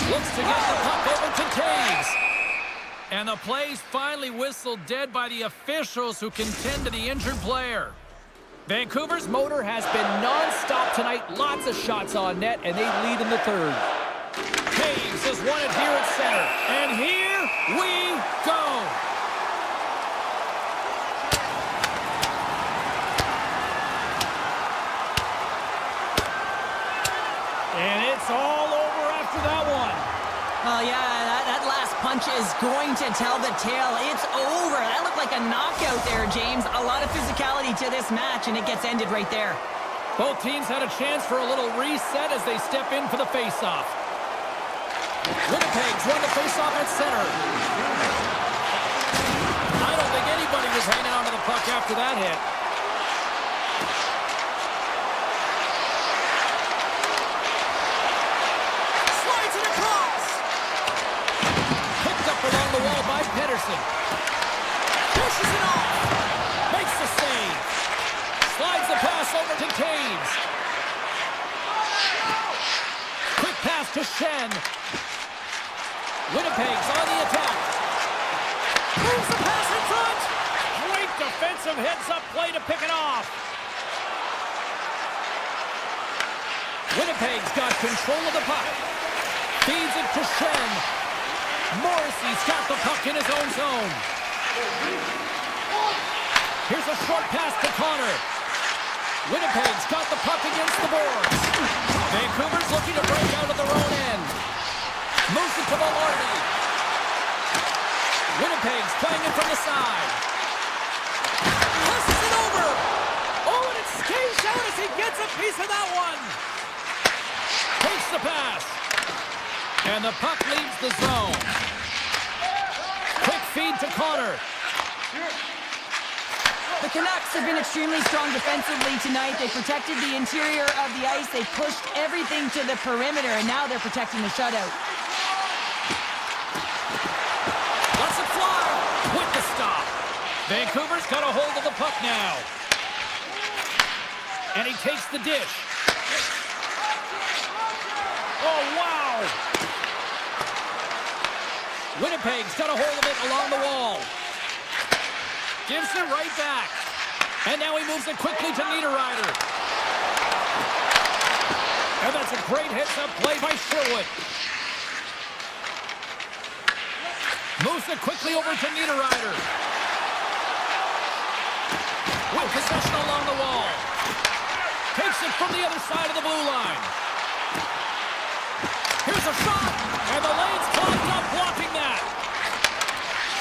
Looks to get the puck over to Taves. And the play's finally whistled dead by the officials who contend to the injured player. Vancouver's motor has been non-stop tonight. Lots of shots on net, and they lead in the 3rd. Taves has won it here at center. And here we go. And it's all over after that one. Oh, yeah, that last punch is going to tell the tale. It's over. That looked like a knockout there, James. A lot of physicality to this match, and it gets ended right there. Both teams had a chance for a little reset as they step in for the face-off. Winnipeg's won the face-off at center. I don't think anybody was hanging on to the puck after that hit. Along the wall by Pedersen. Pushes it off. Makes the save. Slides the pass over to Taves. Quick pass to Shen. Winnipeg's on the attack. Moves the pass in front. Great defensive heads-up play to pick it off. Winnipeg's got control of the puck. Feeds it to Shen. Morrissey's got the puck in his own zone. Here's a short pass to Connor. Winnipeg's got the puck against the boards. Vancouver's looking to break out of their own end. Moves it to Velarde. Winnipeg's playing it from the side. Passes it over. Oh, and it skates out as he gets a piece of that one. Takes the pass. And the puck leaves the zone. Quick feed to Connor. The Canucks have been extremely strong defensively tonight. They protected the interior of the ice. They pushed everything to the perimeter, and now they're protecting the shutout. Lets it fly with the stop. Vancouver's got a hold of the puck now. And he takes the dish. Oh, wow! Winnipeg's got a hold of it along the wall. Gives it right back. And now he moves it quickly to Niederreiter. And that's a great heads-up play by Sherwood. Moves it quickly over to Niederreiter. With possession along the wall. Takes it from the other side of the blue line. Here's a shot, and the lane's clogged up blocking that.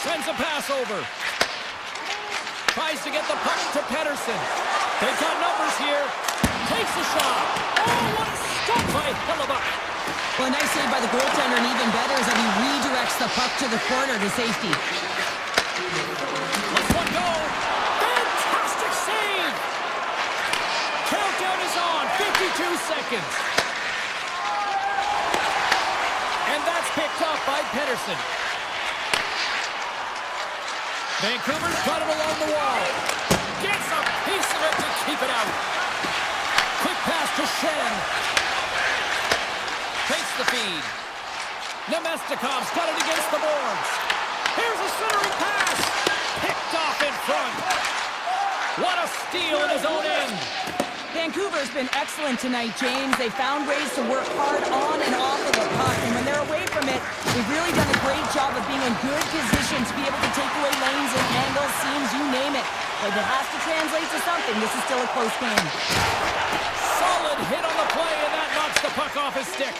Sends a pass over. Tries to get the puck to Pettersson. They've got numbers here. Takes a shot. Oh, what a stop by Hellebuck. Well, a nice save by the goaltender, and even better is that he redirects the puck to the corner to safety. Let's one go. Fantastic save. Countdown is on. 52 seconds. And that's picked up by Pettersson. Vancouver's got it along the wall. Gets a piece of it to keep it out. Quick pass to Shen. Takes the feed. Nemestikov's got it against the boards. Here's a centering pass. Picked off in front. What a steal in his own end. Vancouver's been excellent tonight, James. They found ways to work hard on and off of the puck, and when they're away from it, they've really done a great job of being in good position to be able to take away lanes and angles, seams, you name it. But it has to translate to something. This is still a close game. Solid hit on the play, and that knocks the puck off his stick.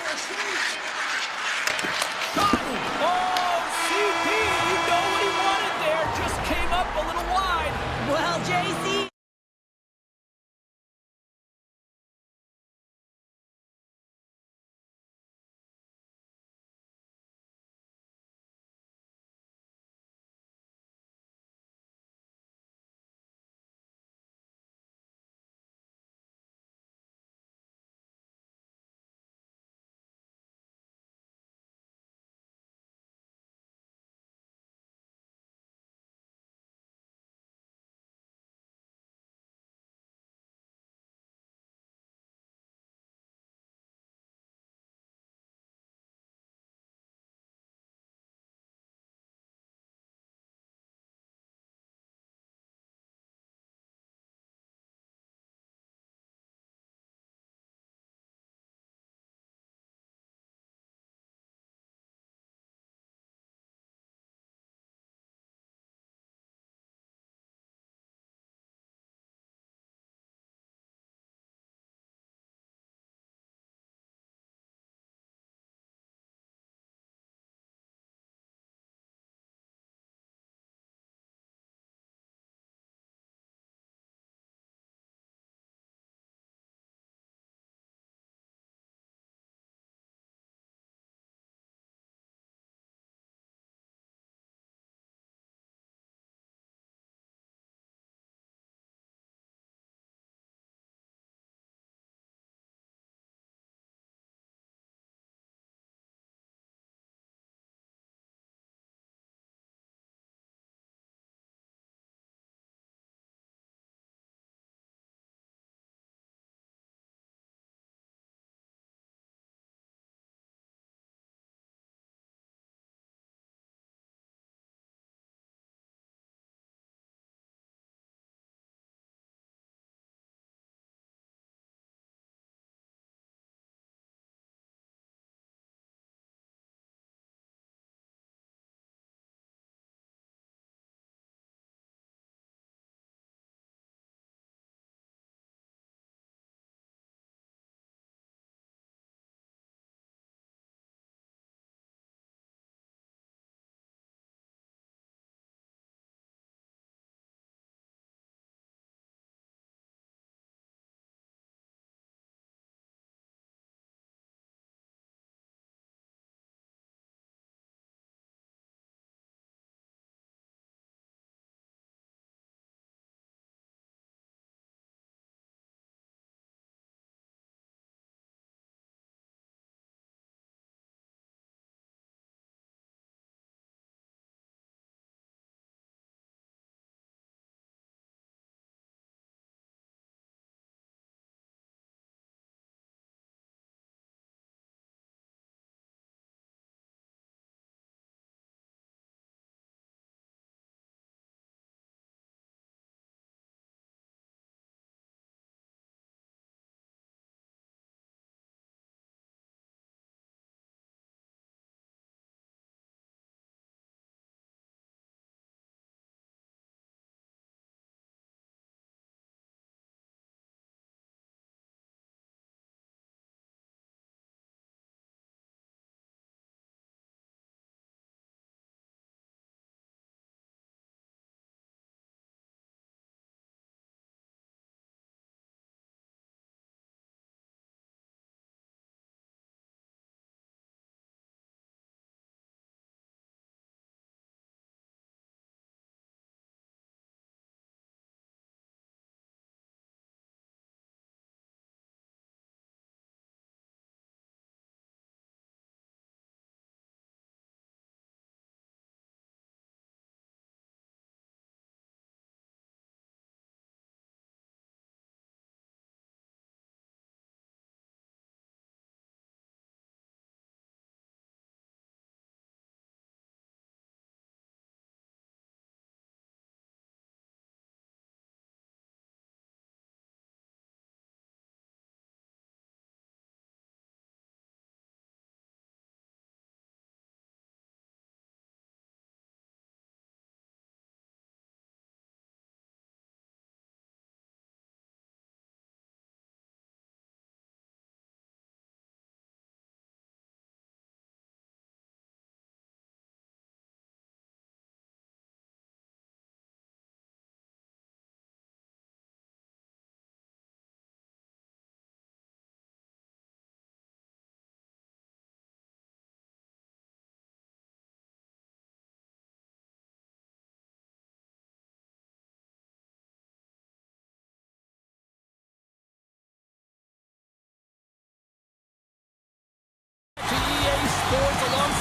Shot! Oh, CP, you know what he wanted there. Just came up a little wide. Well, JC...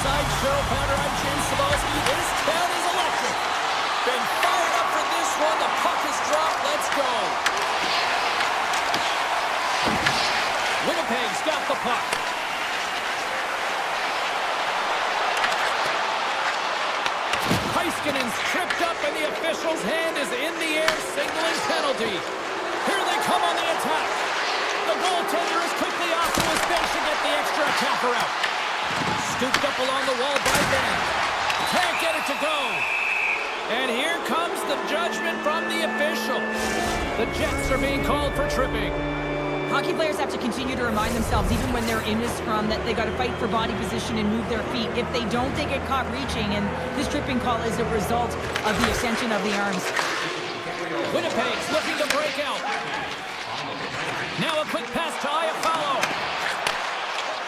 sideshow pounder. I'm James Cybulski. This town is electric. Been fired up for this one. The puck is dropped. Let's go. Winnipeg's got the puck. Heiskanen's tripped up and the official's hand is in the air, signaling penalty. Here they come on the attack. The goaltender is quickly off to his bench to get the extra attacker out. Scooped up along the wall by Ben. Can't get it to go. And here comes the judgment from the official. The Jets are being called for tripping. Hockey players have to continue to remind themselves, even when they're in a scrum, that they got to fight for body position and move their feet. If they don't, they get caught reaching, and this tripping call is a result of the extension of the arms. Winnipeg's looking to break out. Now a quick pass to Iafallo.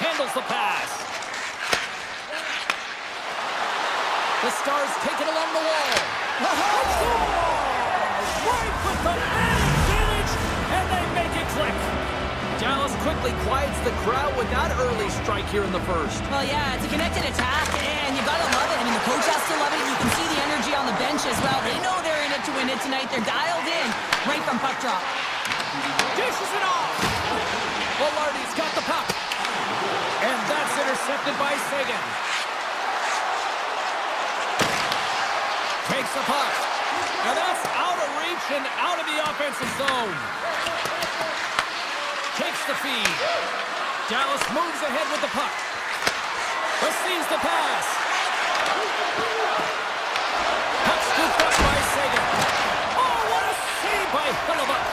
Handles the pass. The Stars take it along the wall. Right with the advantage, and they make it click. Dallas quickly quiets the crowd with that early strike here in the first. Well, yeah, it's a connected attack, and you gotta love it. I mean, the coach has to love it. You can see the energy on the bench as well. They know they're in it to win it tonight. They're dialed in right from puck drop. Dishes it off. Velarde's got the puck. And that's intercepted by Sagan. Takes the puck. And that's out of reach and out of the offensive zone. Takes the feed. Dallas moves ahead with the puck. Receives the pass. Puck scooped up by Sagan. Oh, what a save by Hellebuyck.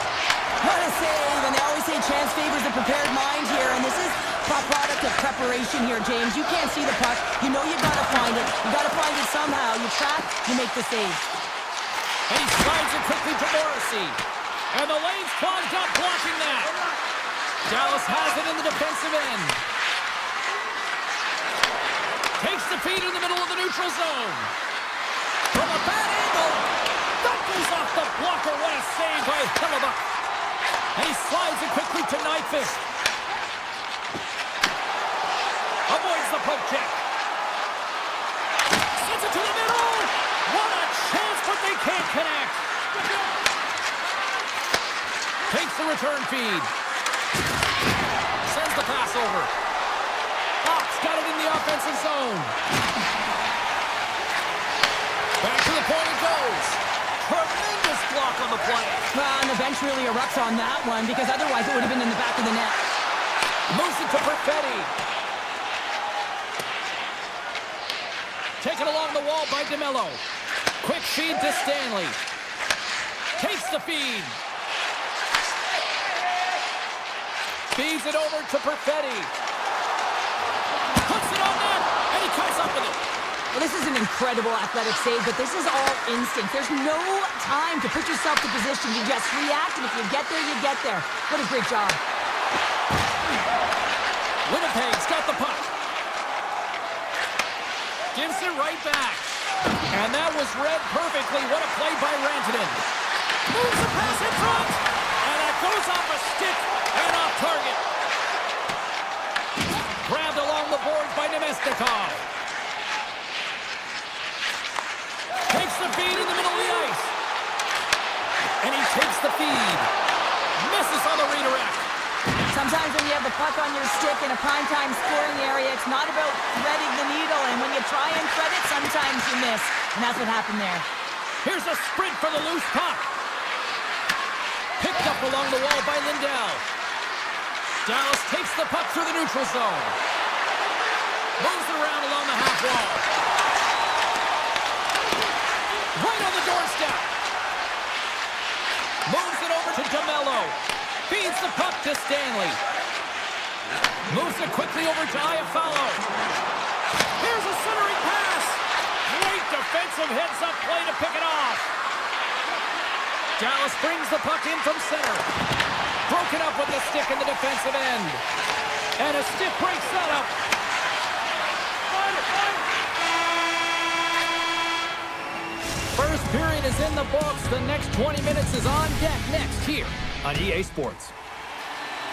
What a save, and they always say chance favors a prepared mind here, and this is a product of preparation here, James. You can't see the puck. You know you gotta find it. You gotta find it somehow. You trap, you make the save. And he slides it quickly to Morrissey. And the lane's clogged up, blocking that. Dallas has it in the defensive end. Takes the feed in the middle of the neutral zone. From a bad angle. That goes off the blocker. What a save by Hellebuyck. And he slides it quickly to Nyquist. Avoids the poke check. Sends it to the middle. What a chance, but they can't connect. Takes the return feed. Sends the pass over. Fox got it in the offensive zone. Back to the point it goes. Tremendous block on the play. Well, and the bench really erupts on that one, because otherwise it would have been in the back of the net. Moves it to Perfetti. Taken along the wall by DeMello. Quick feed to Stanley. Takes the feed. Feeds it over to Perfetti. Puts it on net, and he comes up with it. Well, this is an incredible athletic save, but this is all instinct. There's no time to put yourself to position. You just react, and if you get there, you get there. What a great job. Winnipeg's got the puck. Gives it right back. And that was read perfectly. What a play by Rantanen. Moves the pass in front. And that goes off a stick and off target. Grabbed along the boards by Nemestikov. Takes the feed in the middle of the ice. And he takes the feed. Misses on the redirect. Sometimes when you have the puck on your stick in a primetime scoring area, it's not about threading the needle. And when you try and thread it, sometimes you miss. And that's what happened there. Here's a sprint for the loose puck. Picked up along the wall by Lindell. Dallas takes the puck through the neutral zone. Moves it around along the half wall. Right on the doorstep. Moves it over to DeMello. Feeds the puck to Stanley. Moves it quickly over to Iafallo. Here's a centering pass. Great defensive heads-up play to pick it off. Dallas brings the puck in from center. Broken up with the stick in the defensive end. And a stiff break setup. First period is in the books. The next 20 minutes is on deck next here on EA Sports.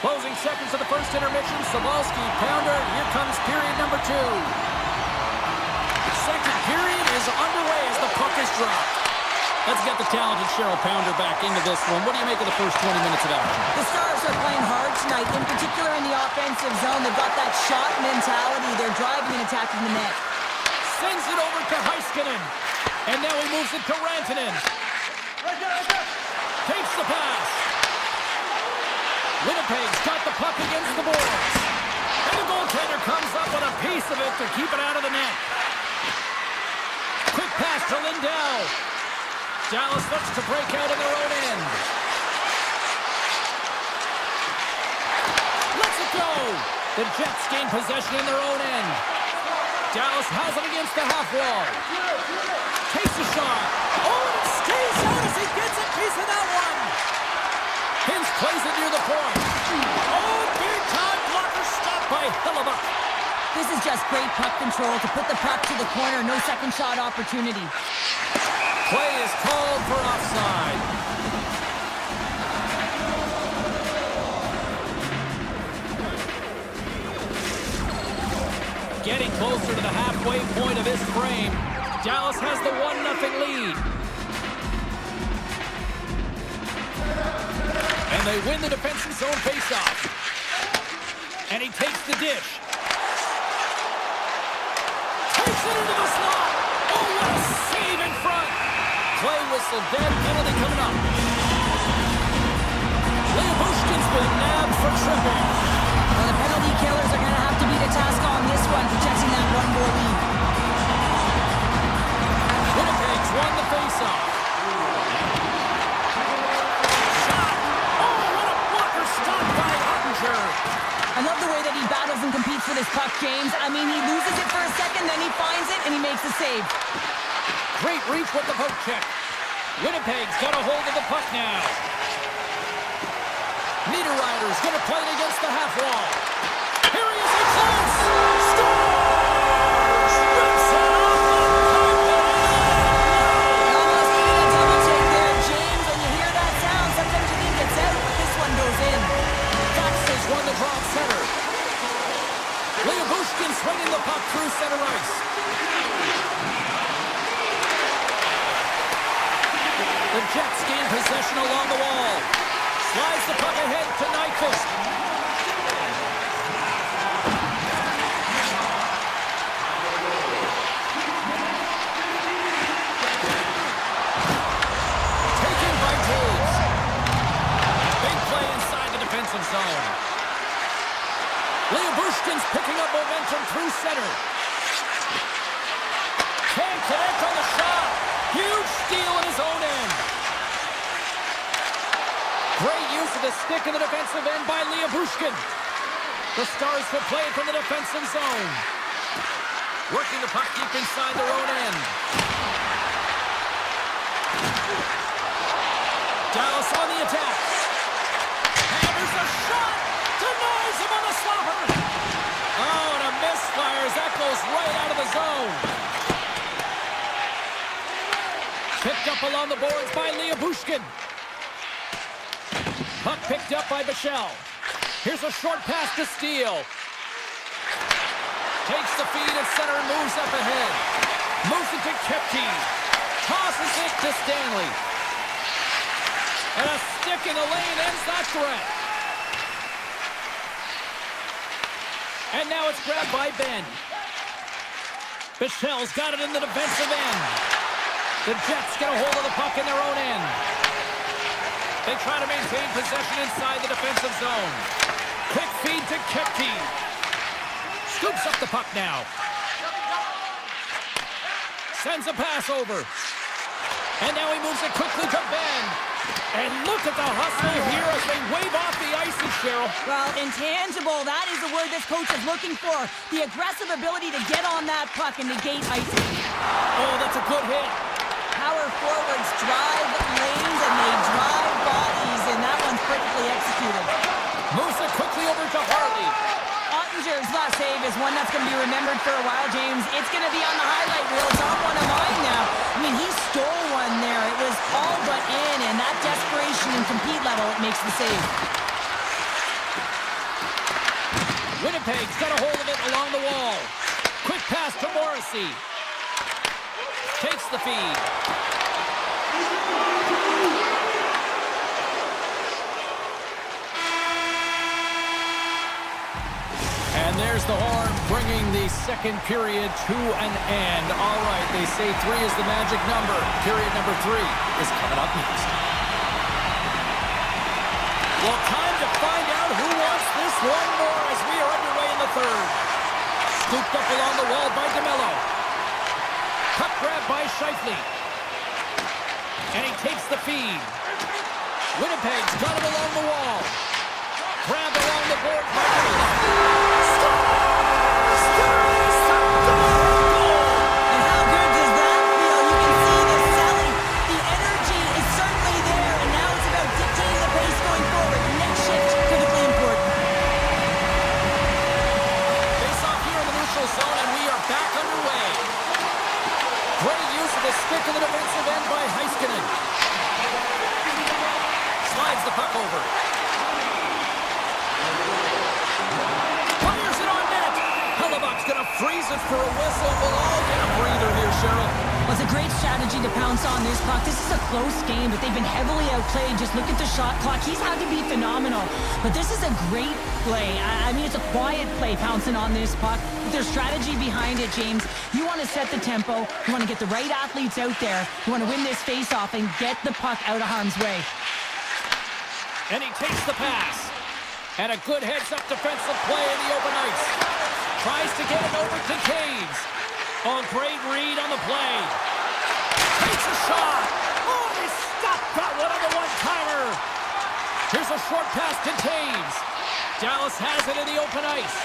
Closing seconds of the first intermission. Cybulski, pounder. Here comes period number 2. is underway as the puck is dropped. Let's get the talented Cheryl Pounder back into this one. What do you make of the first 20 minutes of action? The Stars are playing hard tonight, in particular in the offensive zone. They've got that shot mentality. They're driving and attacking the net. Sends it over to Heiskanen. And now he moves it to Rantanen. Takes the pass. Winnipeg's got the puck against the boards. And the goaltender comes up with a piece of it to keep it out of the net. Quick pass to Lindell. Dallas looks to break out in their own end. Lets it go. The Jets gain possession in their own end. Dallas has it against the half wall. Takes a shot. Oh, and it stays out as he gets a piece of that one. Hintz plays it near the point. Oh, big time blocker stopped by Hellebuyck. This is just great puck control to put the puck to the corner. No second shot opportunity. Play is called for offside. Getting closer to the halfway point of this frame. Dallas has the 1-0 lead. And they win the defensive zone faceoff. And he takes the dish. Takes it into the slot. Oh, what a save in front. Play whistle, dead penalty coming up. Leobushkin's been nabbed for tripping. Well, the penalty killers are going to have to beat a task on this one, protecting that one-goal lead. Winnipeg's won the faceoff. Shot! Oh, what a blocker stop by Ottinger. I love the way that he battles and competes for this puck, James. I mean, he loses it for a second, then he finds it, and he makes the save. Great reach with the poke check. Winnipeg's got a hold of the puck now. Niederreiter's going to play it against the half wall. Here he is in close. Scores! Rips it off Almost needed a double take there, James. When you hear that sound, sometimes you think it's out, but this one goes in. Fox has won the draw at center. Leobushkin swinging the puck through center ice. The Jets gain possession along the wall. Slides the puck ahead to Nyquist. Taken by Taves. Big play inside the defensive zone. Leobushkin's picking up momentum through center. Can't connect on the shot. Huge steal in his own end. Great use of the stick in the defensive end by Leobushkin. The Stars will play it from the defensive zone. Working the puck deep inside their own end. Dallas on the attack. Hammers a shot. Denies him on the slapper. Oh, and a misfire as that goes right out of the zone. Picked up along the boards by Leobushkin. Puck picked up by Bichelle. Here's a short pass to Steele. Takes the feed at center and moves up ahead. Moves it to Kepke. Tosses it to Stanley. And a stick in the lane ends that threat. And now it's grabbed by Ben. Bichelle's got it in the defensive end. The Jets get a hold of the puck in their own end. They try to maintain possession inside the defensive zone. Quick feed to Kepke. Scoops up the puck now. Sends a pass over. And now he moves it quickly to Ben. And look at the hustle here as they wave off the ices, Cheryl. Well, intangible, that is the word this coach is looking for. The aggressive ability to get on that puck and negate icing. Oh, that's a good hit. Power forwards drive lanes and they drive bodies, and that one's perfectly executed. Moves it quickly over to Harley. Ottinger's last save is one that's going to be remembered for a while, James. It's going to be on the highlight reel. It's on one of mine now. I mean, he stole one there. It was all but in, and that desperation and compete level makes the save. Winnipeg's got a hold of it along the wall. Quick pass to Morrissey. the feed. And there's the horn, bringing the second period to an end. All right, they say 3 is the magic number. Period number 3 is coming up next. Well, time to find out who wants this one more as we are underway in the third. Scooped up along the wall by DeMello. Puck grab by Scheifele. And he takes the feed. Winnipeg's got it along the wall. Grabbed along the board by DeMello. Stick to the defensive end by Heiskanen. Slides the puck over. Fires it on net. Hellebuck's going to freeze it for a whistle. We'll all get a breather here, Cheryl. Well, it's a great strategy to pounce on this puck. This is a close game, but they've been heavily outplayed. Just look at the shot clock. He's had to be phenomenal. But this is a great play. I mean, it's a quiet play pouncing on this puck. There's strategy behind it, James. You want to set the tempo. You want to get the right athletes out there. You want to win this face-off and get the puck out of harm's way. And he takes the pass. And a good heads-up defensive play in the open ice. Tries to get it over to Caves. Oh, great read on the play. Takes a shot. Oh, he stopped that one on the one-timer. Here's a short pass to Taves. Dallas has it in the open ice.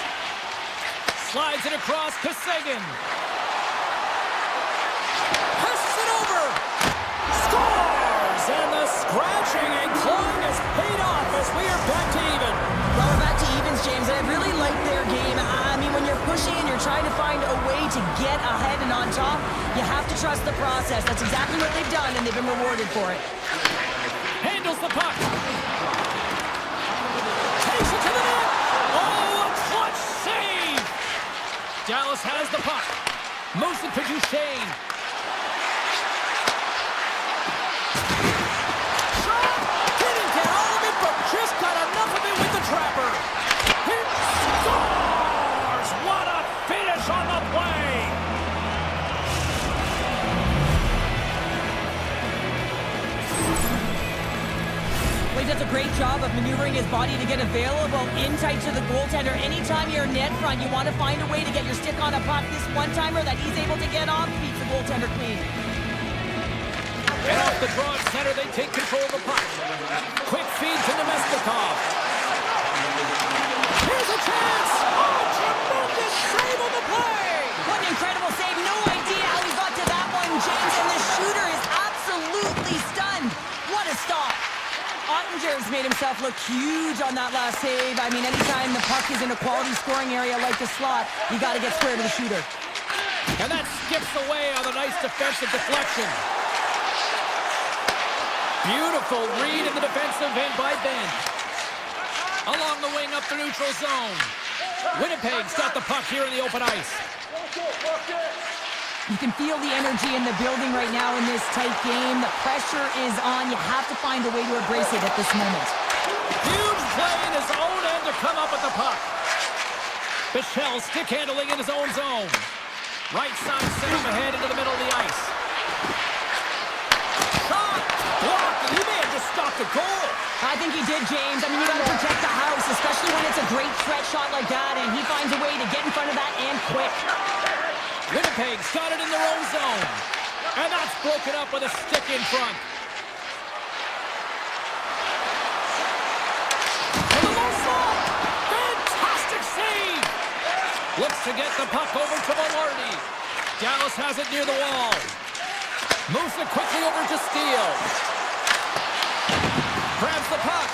Slides it across to Seguin. Passes it over. Scores! And the scratching and clawing has paid off as we are back to even. Well, we're back to evens, James, and I really like their game. I mean, when you're pushing and you're trying to find a way to get ahead and on top, you have to trust the process. That's exactly what they've done, and they've been rewarded for it. Handles the puck. Takes it to the net. Oh, a clutch save. Dallas has the puck. Moves it to Duchesne. Shot! Didn't get all of it, but just got enough of it with the trapper. He scores! What a finish on the play! Well, he does a great job of maneuvering his body to get available in tight to the goaltender. Anytime you're net front, you want to find a way to get your stick on a puck. This one-timer that he's able to get off keeps the goaltender clean. And off the draw at center, they take control of the puck. Quick feed to Nemestikov. Here's a chance! Oh, tremendous save on the play! What an incredible save. No idea how he got to that one, James, and the shooter is absolutely stunned. What a stop. Ottinger's made himself look huge on that last save. I mean, anytime the puck is in a quality scoring area like the slot, you got to get square to the shooter. And that skips away on a nice defensive deflection. Beautiful read in the defensive end by Ben. Along the wing up the neutral zone. Winnipeg's got the puck here in the open ice. You can feel the energy in the building right now in this tight game. The pressure is on. You have to find a way to embrace it at this moment. Huge play in his own end to come up with the puck. Bichelle stick handling in his own zone. Right side set him ahead into the middle of the ice. Shot! Blocked, and he may have just stopped the goal. I think he did, James. I mean, you got to protect the house, especially when it's a great threat shot like that, and he finds a way to get in front of that and quick. Winnipeg's got it in their own zone. And that's broken up with a stick in front. And the low slot! Fantastic save! Looks to get the puck over to Velarde. Dallas has it near the wall. Moves it quickly over to Steele. Grabs the puck.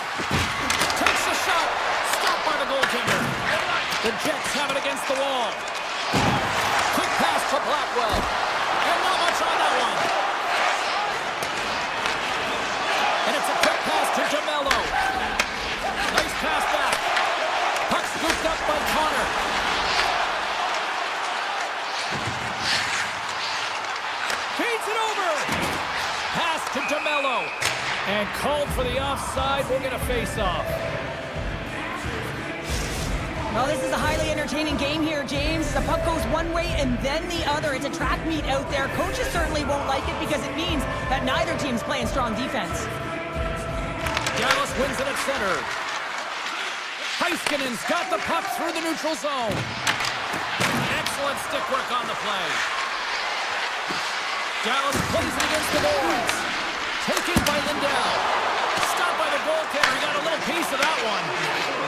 Takes the shot. Stopped by the goaltender. The Jets have it against the wall. Quick pass to Blackwell. And not much on that one. And it's a quick pass to Jamello. Nice pass back. Puck scooped up by Connor. Feeds it over. for the offside. We'll get a face-off. Well, this is a highly entertaining game here, James. The puck goes one way and then the other. It's a track meet out there. Coaches certainly won't like it because it means that neither team's playing strong defense. Dallas wins it at center. Heiskanen's got the puck through the neutral zone. Excellent stick work on the play. Dallas plays it against the boards. Taken by Lindell. Stopped by the goaltender. He got a little piece of that one.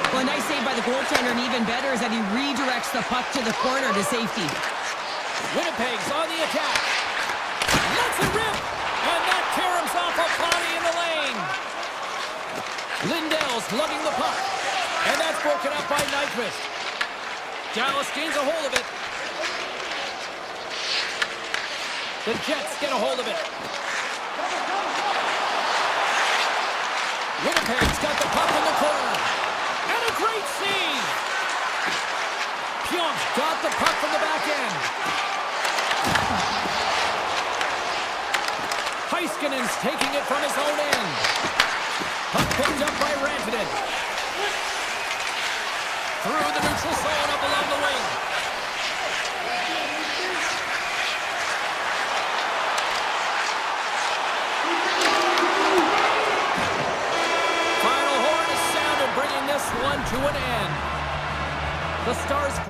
Well, a nice save by the goaltender, and even better is that he redirects the puck to the corner to safety. Winnipeg's on the attack. Lets it rip. And that caroms off O'Connor in the lane. Lindell's lugging the puck. And that's broken up by Nyquist. Dallas gains a hold of it. The Jets get a hold of it. Winnipeg's got the puck in the corner. And a great save. Pionk got the puck from the back end. Heiskanen's taking it from his own end. Puck picked up by Rantanen. Through the neutral zone up along the wing. Final horn is sounded, bringing this one to an end. The Stars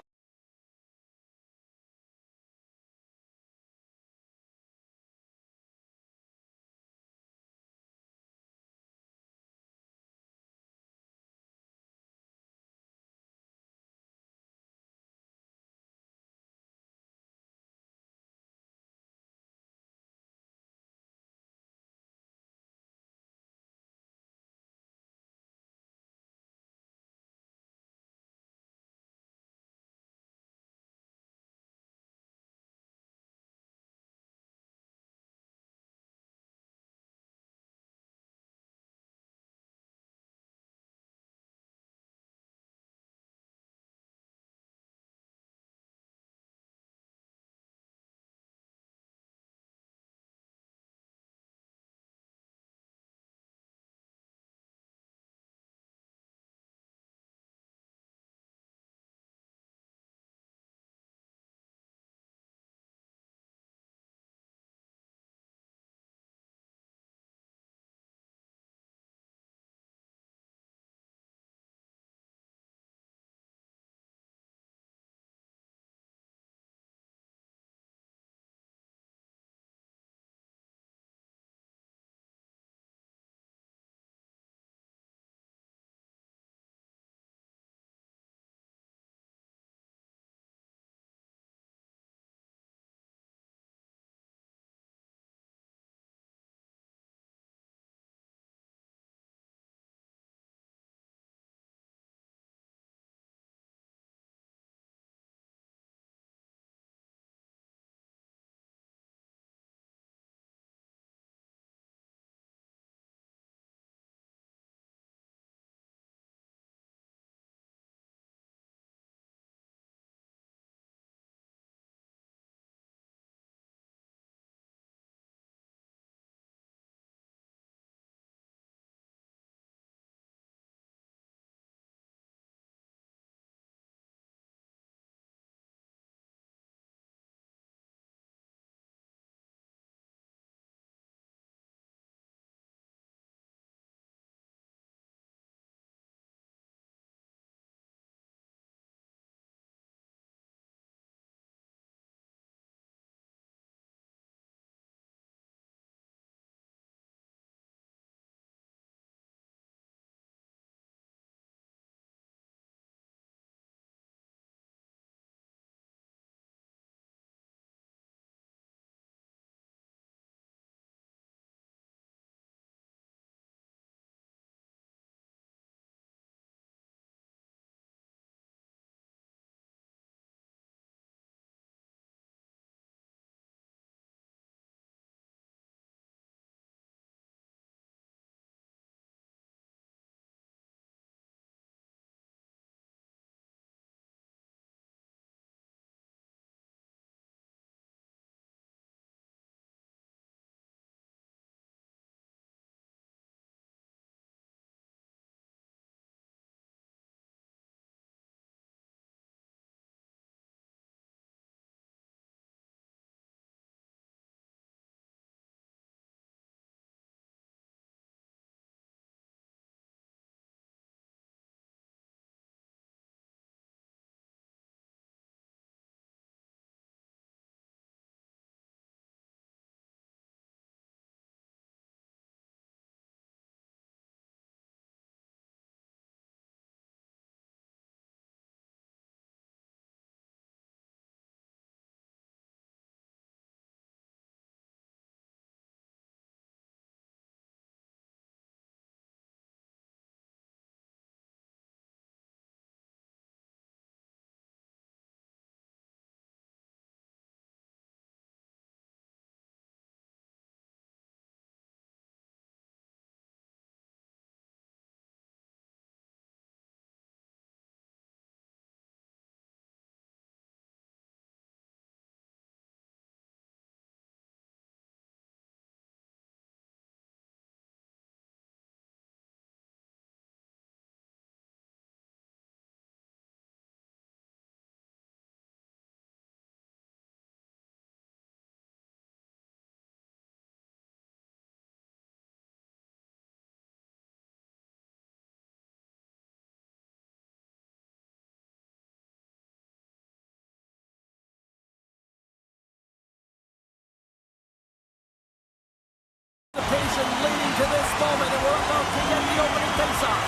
to this moment, and we're about to get the opening face-off.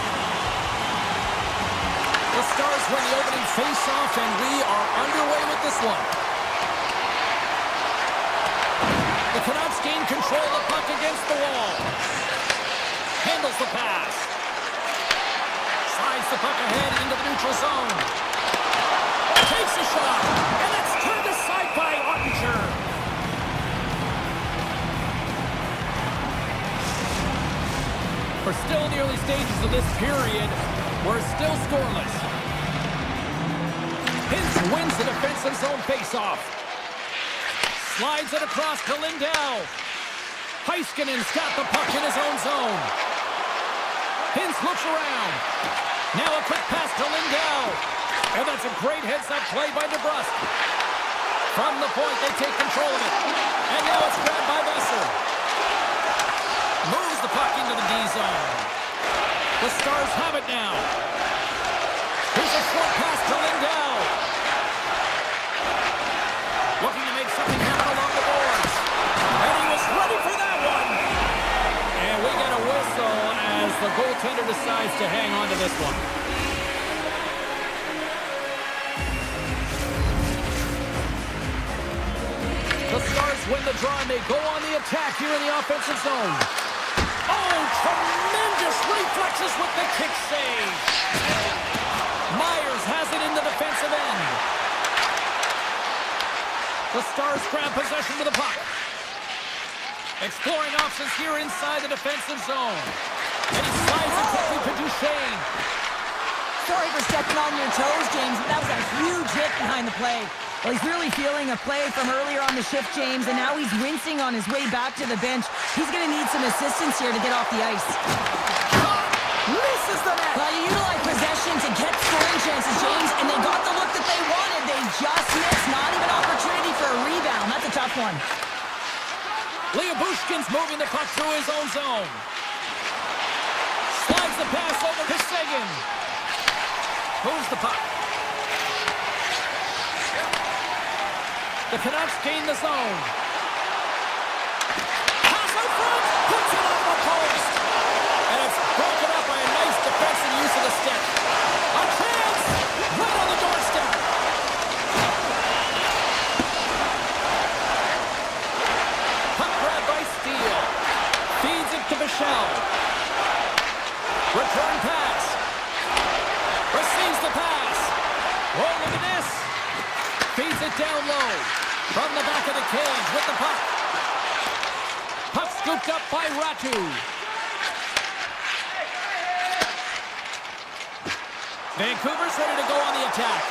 The Stars win the opening face-off, and we are underway with this one. The Canucks gain control of the puck against the wall. Handles the pass. Slides the puck ahead into the neutral zone. Takes a shot, and it's turned aside by Ottinger. We're still in the early stages of this period. We're still scoreless. Hintz wins the defensive zone faceoff. Slides it across to Lindell. Heiskanen's got the puck in his own zone. Hintz looks around. Now a quick pass to Lindell. And that's a great heads-up play by DeBrusque. From the point, they take control of it. And now it's grabbed by Besser. Moves the puck into the D zone. The Stars have it now. Here's a short pass to Lindell. Looking to make something happen along the boards. And he was ready for that one. And we get a whistle as the goaltender decides to hang on to this one. The Stars win the draw and they go on the attack here in the offensive zone. Oh, tremendous reflexes with the kick save. Myers has it in the defensive end. The Stars grab possession with the puck. Exploring options here inside the defensive zone. And he slides it quickly to Duchesne. Sorry for stepping on your toes, James, but that was a huge hit behind the play. Well, he's really feeling a play from earlier on the shift, James, and now he's wincing on his way back to the bench. He's going to need some assistance here to get off the ice. Misses the net. Well, you utilize possession to get scoring chances, James, and they got the look that they wanted. They just missed. Not even opportunity for a rebound. That's a tough one. Bushkin's moving the puck through his own zone. Slides the pass over to Seguin. Moves the puck. The Canucks gain the zone. Pass out front. Puts it on the post. And it's broken up by a nice defensive use of the stick. A chance. Right on the doorstep. Puck grab by Steele. Feeds it to Michel. Return pass. Receives the pass. Oh, look at this. Feeds it down low. From the back of the cage with the puck. Puck scooped up by Ratu. Vancouver's ready to go on the attack.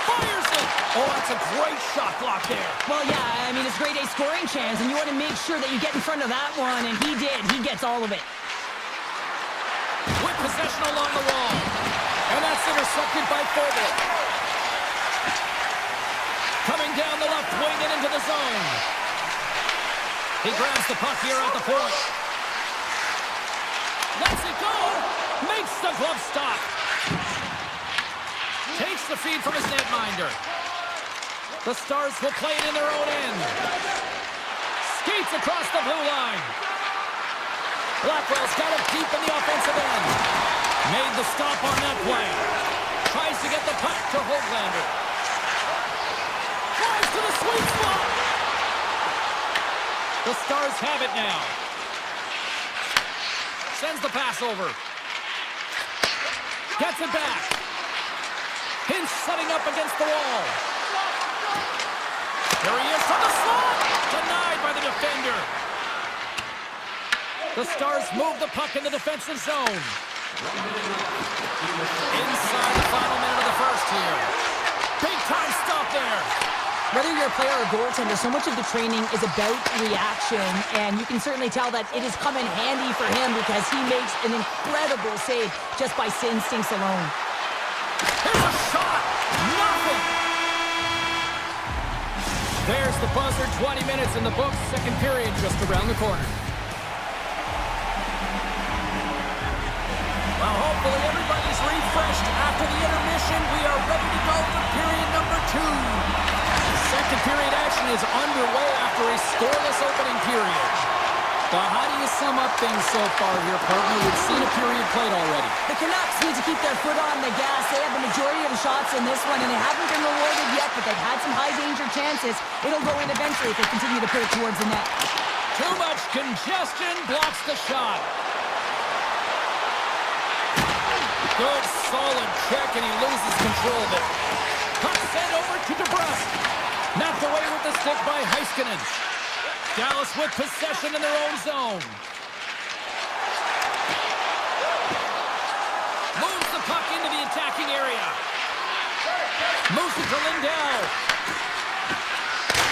Fires it. Oh, that's a great shot block there. Well, yeah, I mean, it's a grade A scoring chance, and you want to make sure that you get in front of that one, and he did. He gets all of it. With possession along the wall. And that's intercepted by Fogle. Coming down the left wing and into the zone. He grabs the puck here at the point. Lets it go. Makes the glove stop. Takes the feed from his netminder. The Stars will play it in their own end. Skates across the blue line. Blackwell's got it deep in the offensive end. Made the stop on that play. Tries to get the puck to Hoglander. Tries to the sweet spot. The Stars have it now. Sends the pass over. Gets it back. Hintz setting up against the wall. There he is from the slot. Denied by the defender. The Stars move the puck in the defensive zone. Inside the final minute of the first here. Big time stop there. Whether you're a player or a goaltender, so much of the training is about reaction, and you can certainly tell that it has come in handy for him because he makes an incredible save just by instincts alone. Here's a shot. Nothing. There's the buzzer. 20 minutes in the books. Second period just around the corner. Well, hopefully everybody's refreshed after the intermission. We are ready to go for period number 2. Second period action is underway after a scoreless opening period. Well, how do you sum up things so far here, partner? We've seen a period played already. The Canucks need to keep their foot on the gas. They have the majority of the shots in this one, and they haven't been rewarded yet, but they've had some high-danger chances. It'll go in eventually if they continue to put it towards the net. Too much congestion blocks the shot. Good, solid check, and he loses control of it. Puck sent over to DeBrusque. Knocked away with the stick by Heiskanen. Dallas with possession in their own zone. Moves the puck into the attacking area. Moves it to Lindell.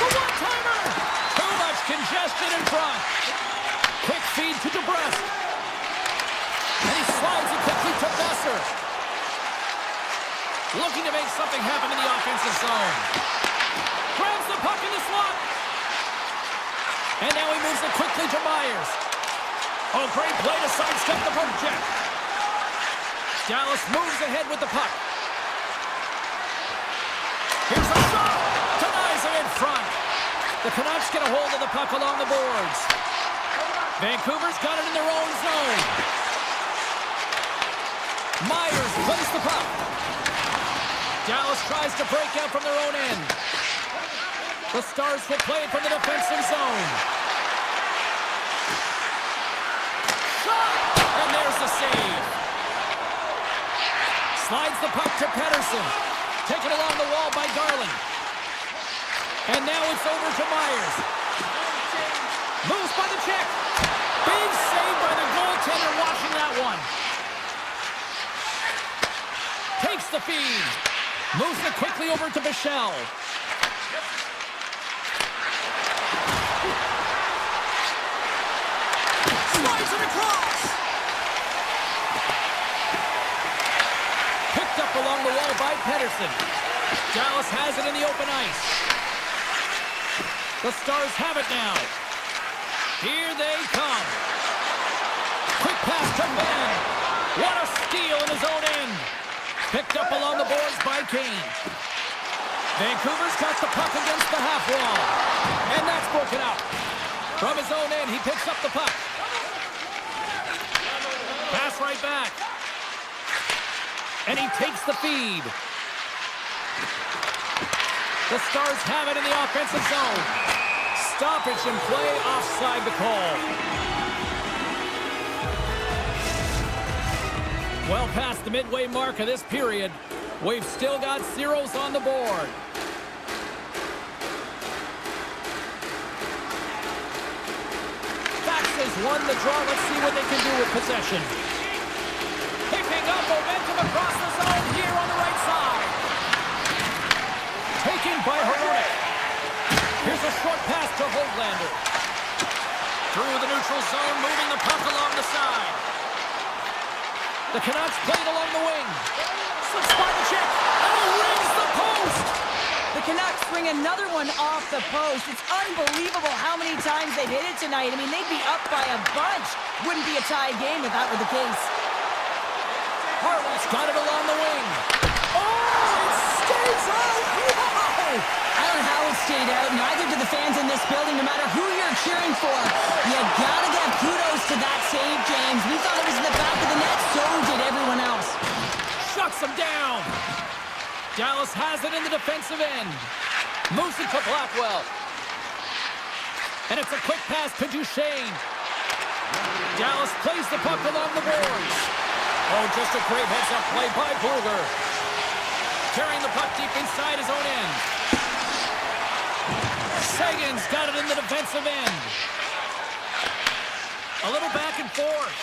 The one-timer! Too much congestion in front. Quick feed to DeBrusque. And he slides it quickly to Besser. Looking to make something happen in the offensive zone. Grabs the puck in the slot. And now he moves it quickly to Myers. Oh, great play to sidestep the poke check. Dallas moves ahead with the puck. Here's a shot. Denies him in front. The Canucks get a hold of the puck along the boards. Vancouver's got it in their own zone. Myers plays the puck. Dallas tries to break out from their own end. The Stars will play it from the defensive zone. Shot! And there's the save. Slides the puck to Pettersson. Taken along the wall by Garland. And now it's over to Myers. Moves by the check. Big save by the goaltender watching that one. Takes the feed. Moves it quickly over to Bichelle. Slides it across. Picked up along the wall by Pettersson. Dallas has it in the open ice. The Stars have it now. Here they come. Quick pass to Ben. What a steal in his own end. Picked up along the boards by Kane. Vancouver's got the puck against the half wall. And that's broken up. From his own end, he picks up the puck. Pass right back. And he takes the feed. The Stars have it in the offensive zone. Stoppage in play, offside the call. Well past the midway mark of this period, we've still got zeros on the board. Fax has won the draw. Let's see what they can do with possession. Picking up momentum across the zone here on the right side. Taken by Hronek. Here's a short pass to Höglander. Through the neutral zone, moving the puck along the side. The Canucks play it along the wing. Slips by the check. And he rings the post. The Canucks bring another one off the post. It's unbelievable how many times they've hit it tonight. I mean, they'd be up by a bunch. Wouldn't be a tie game if that were the case. Hartlett's got it along the wing. Oh, it stays out. Wow! I don't know how it stayed out. Neither do the fans in this building, no matter who you're cheering for. You gotta give kudos to that save, James. We thought it was in the back of the net, so did everyone else. Shuts him down. Dallas has it in the defensive end. Moves it to Blackwell. And it's a quick pass to Duchesne. Dallas plays the puck along the boards. Oh, just a great heads-up play by Bluger. Carrying the puck deep inside his own end. Sagan's got it in the defensive end. A little back and forth.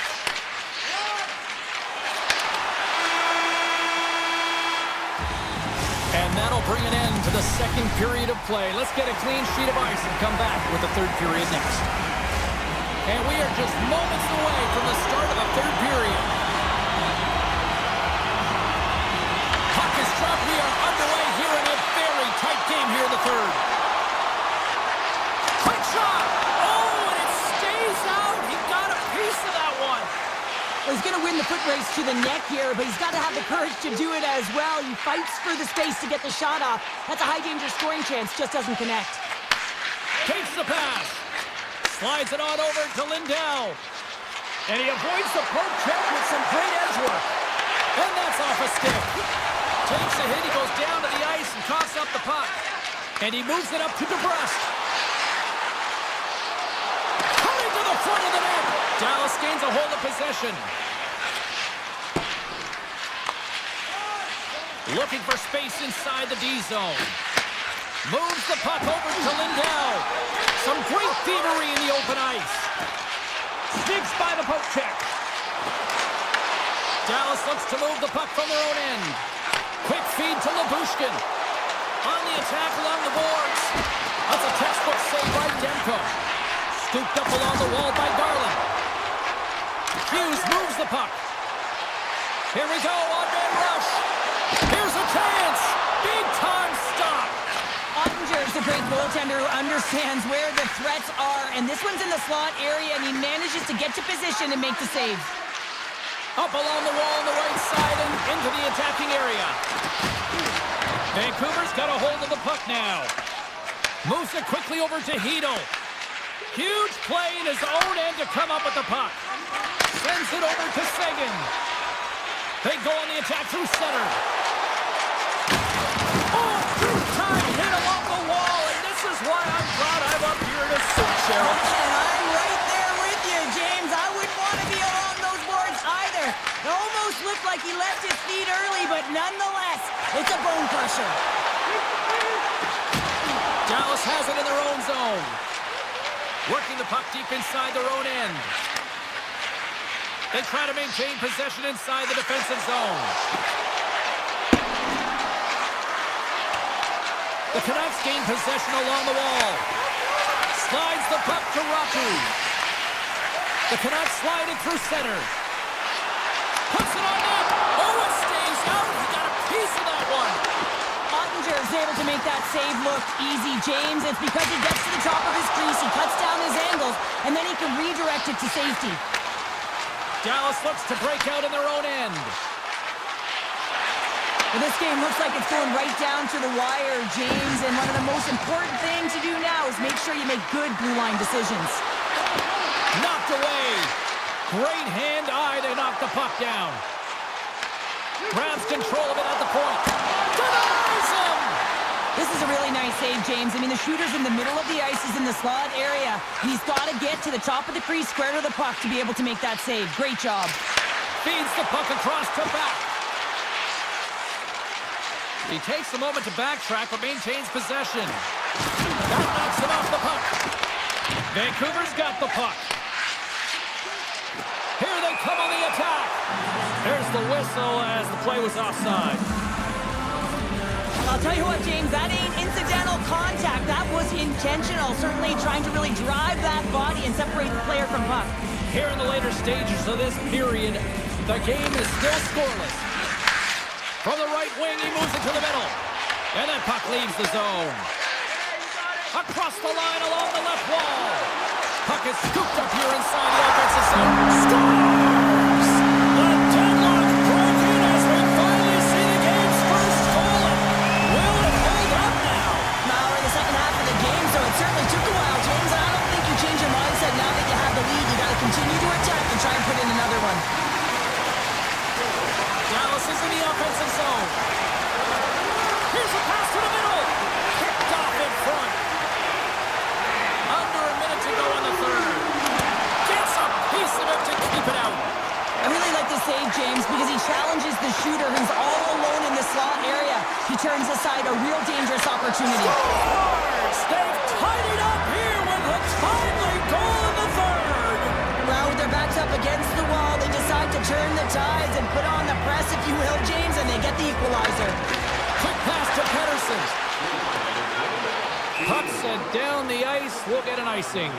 And that'll bring an end to the second period of play. Let's get a clean sheet of ice and come back with the third period next. And we are just moments away from the start of the third period. Puck is dropped. We are underway here in a very tight game here in the third. Quick shot! Oh, and it stays out. He got a piece of that one. Well, he's going to win the foot race to the net here, but he's got to have the courage to do it as well. He fights for the space to get the shot off. That's a high-danger scoring chance. Just doesn't connect. Takes the pass. Slides it on over to Lindell. And he avoids the poke check with some great edge work. And that's off a stick. Takes a hit, he goes down to the ice and coughs up the puck. And he moves it up to DeBrusque. Coming to the front of the net. Dallas gains a hold of possession. Looking for space inside the D zone. Moves the puck over to Lindell. Some great thievery in the open ice. Sneaks by the poke check. Dallas looks to move the puck from their own end. Quick feed to Lyubushkin. On the attack along the boards. That's a textbook save by Demko. Scooped up along the wall by Garland. Hughes moves the puck. Here we go, on-man rush. Here's a chance. Big time stop. Ottinger's a great goaltender who understands where the threats are, and this one's in the slot area, and he manages to get to position and make the save. Up along the wall on the right side and into the attacking area. Vancouver's got a hold of the puck now. Moves it quickly over to Hedl. Huge play in his own end to come up with the puck. Sends it over to Seguin. They go on the attack through center. Oh, two-time hit along the wall, and this is why I'm glad I'm up here to see, Cheryl. And I'm right there with you, James. I wouldn't want to be along those boards either. It almost looked like he left his feet early, but nonetheless, it's a bone crusher. Dallas has it in their own zone. Working the puck deep inside their own end. They try to maintain possession inside the defensive zone. The Canucks gain possession along the wall. Slides the puck to Raku. The Canucks slide it through center. Puts it on net. Oh, it stays out. He got a piece of that one. Ottinger is able to make that save look easy, James. It's because he gets to the top of his crease, he cuts down his angles, and then he can redirect it to safety. Dallas looks to break out in their own end. Well, this game looks like it's going right down to the wire, James, and one of the most important things to do now is make sure you make good blue line decisions. Knocked away. Great hand-eye to knock the puck down. Grabs control of it at the point. Denies him! This is a really nice save, James. I mean, the shooter's in the middle of the ice. He's in the slot area. And he's got to get to the top of the crease, square to the puck to be able to make that save. Great job. Feeds the puck across to back. He takes a moment to backtrack, but maintains possession. That knocks him off the puck. Vancouver's got the puck. Here they come on the attack. There's the whistle as the play was offside. I'll tell you what, James, that ain't incidental contact. That was intentional. Certainly trying to really drive that body and separate the player from puck. Here in the later stages of this period, the game is still scoreless. From the right wing, he moves it to the middle. And that puck leaves the zone. Across the line along the left wall. Puck is scooped up here inside the offensive zone. Scores! The deadlock broken as we finally see the game's first goal. Will it hold up now? Now we're in the second half of the game, so it certainly took a while, James. And I don't think you change your mindset now that you have the lead. You got to continue to attack and try and put in another one. Dallas is in the offensive zone. Here's a pass to the middle. Kicked off in front. Under a minute to go in the third. Gets a piece of it to keep it out. I really like the save, James, because he challenges the shooter who's all alone in the slot area. He turns aside a real dangerous opportunity. Scores! They've tied it up here with a timely goal in the third. Well, with their backs up against the wall, they decide to turn the tides and put on the press, if you will, James, and they get the equalizer. Quick pass to Pettersson. Puck sent down the ice. We'll get an icing.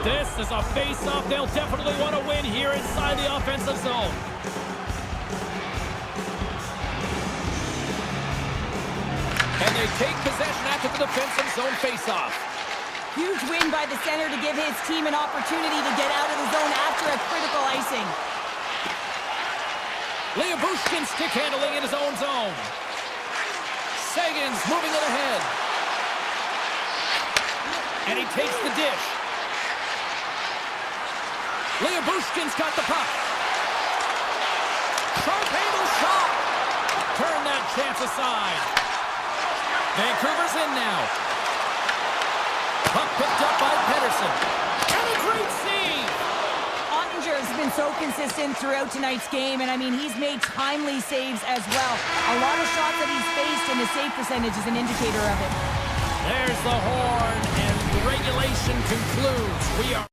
This is a face-off they'll definitely want to win here inside the offensive zone. And they take possession after the defensive zone face-off. Huge win by the center to give his team an opportunity to get out of the zone after a critical icing. Lyubushkin stick handling in his own zone. Seguin's moving it ahead. And he takes the dish. Bushkin's got the puck. Sharp angle shot. Turn that chance aside. Vancouver's in now. Puck picked up by Pedersen. And a great save. Ottinger has been so consistent throughout tonight's game, and I mean, he's made timely saves as well. A lot of shots that he's faced, and his save percentage is an indicator of it. There's the horn, and regulation concludes. We are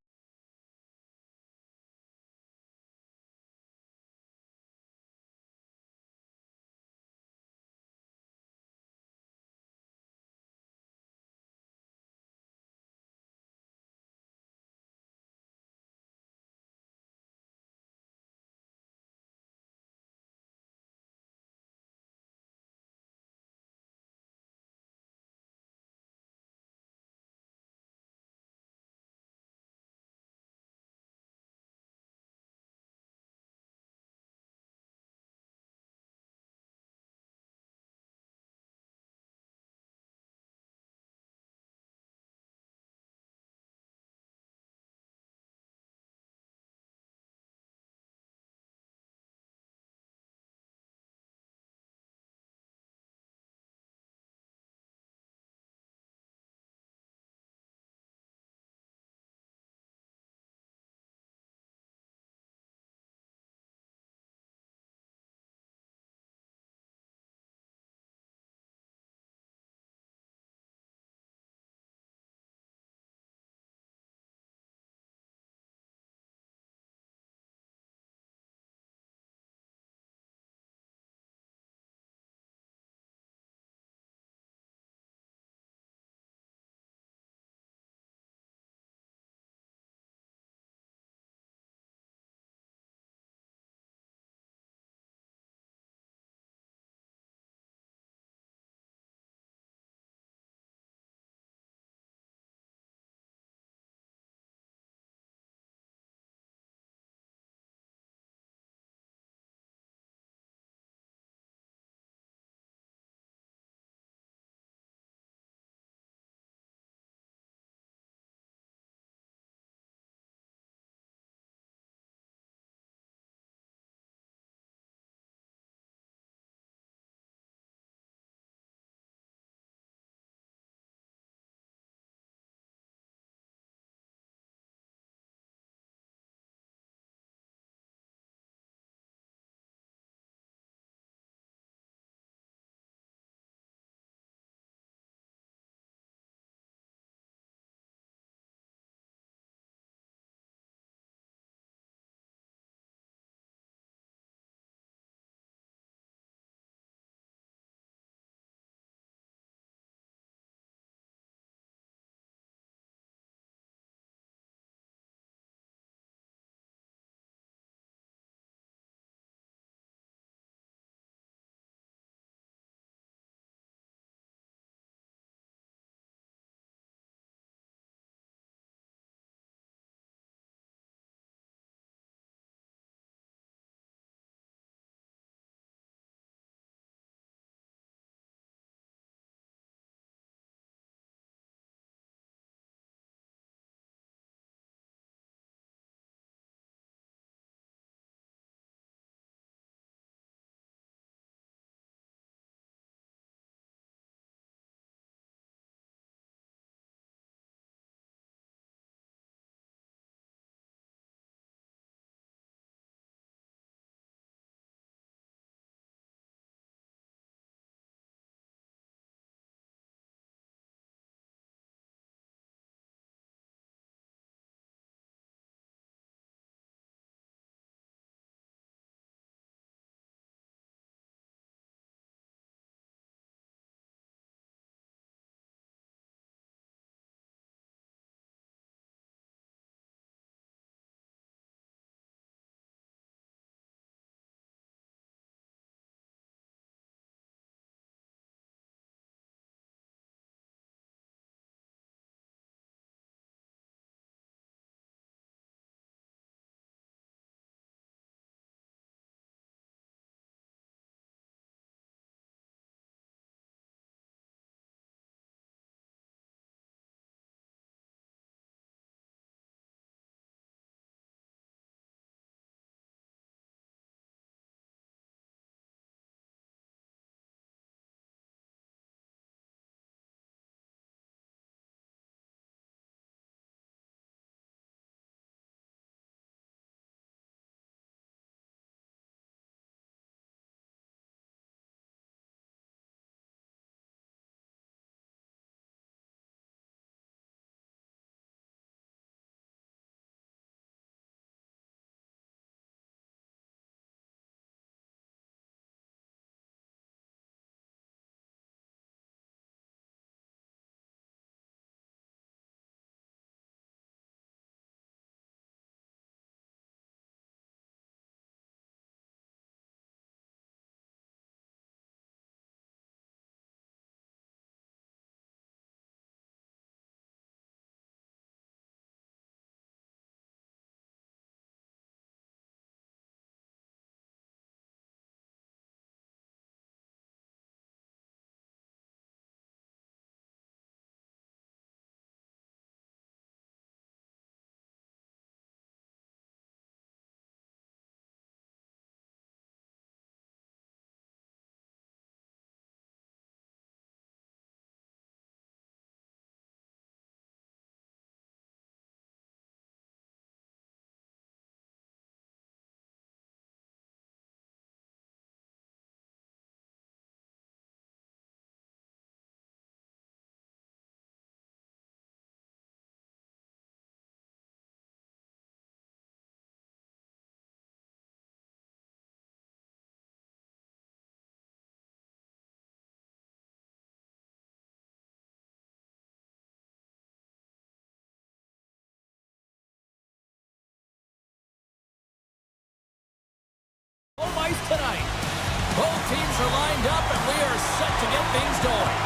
teams are lined up, and we are set to get things going.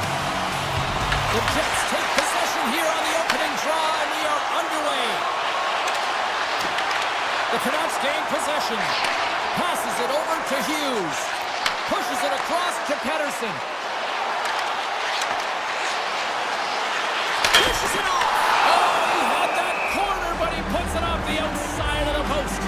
The Jets take possession here on the opening draw, and we are underway. The Canucks gain possession. Passes it over to Hughes. Pushes it across to Pettersson. Pushes it off. Oh, he had that corner, but he puts it off the outside of the post.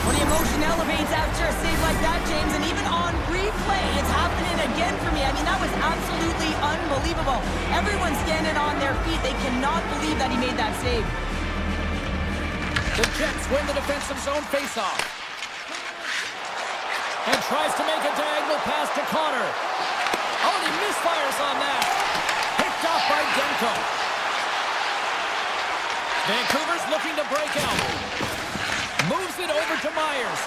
When the emotion elevates after a save like that, James, and even on replay, it's happening again for me. I mean, that was absolutely unbelievable. Everyone's standing on their feet. They cannot believe that he made that save. The Jets win the defensive zone faceoff. And tries to make a diagonal pass to Connor. Oh, and he misfires on that. Picked off by Demko. Vancouver's looking to break out. Moves it over to Myers.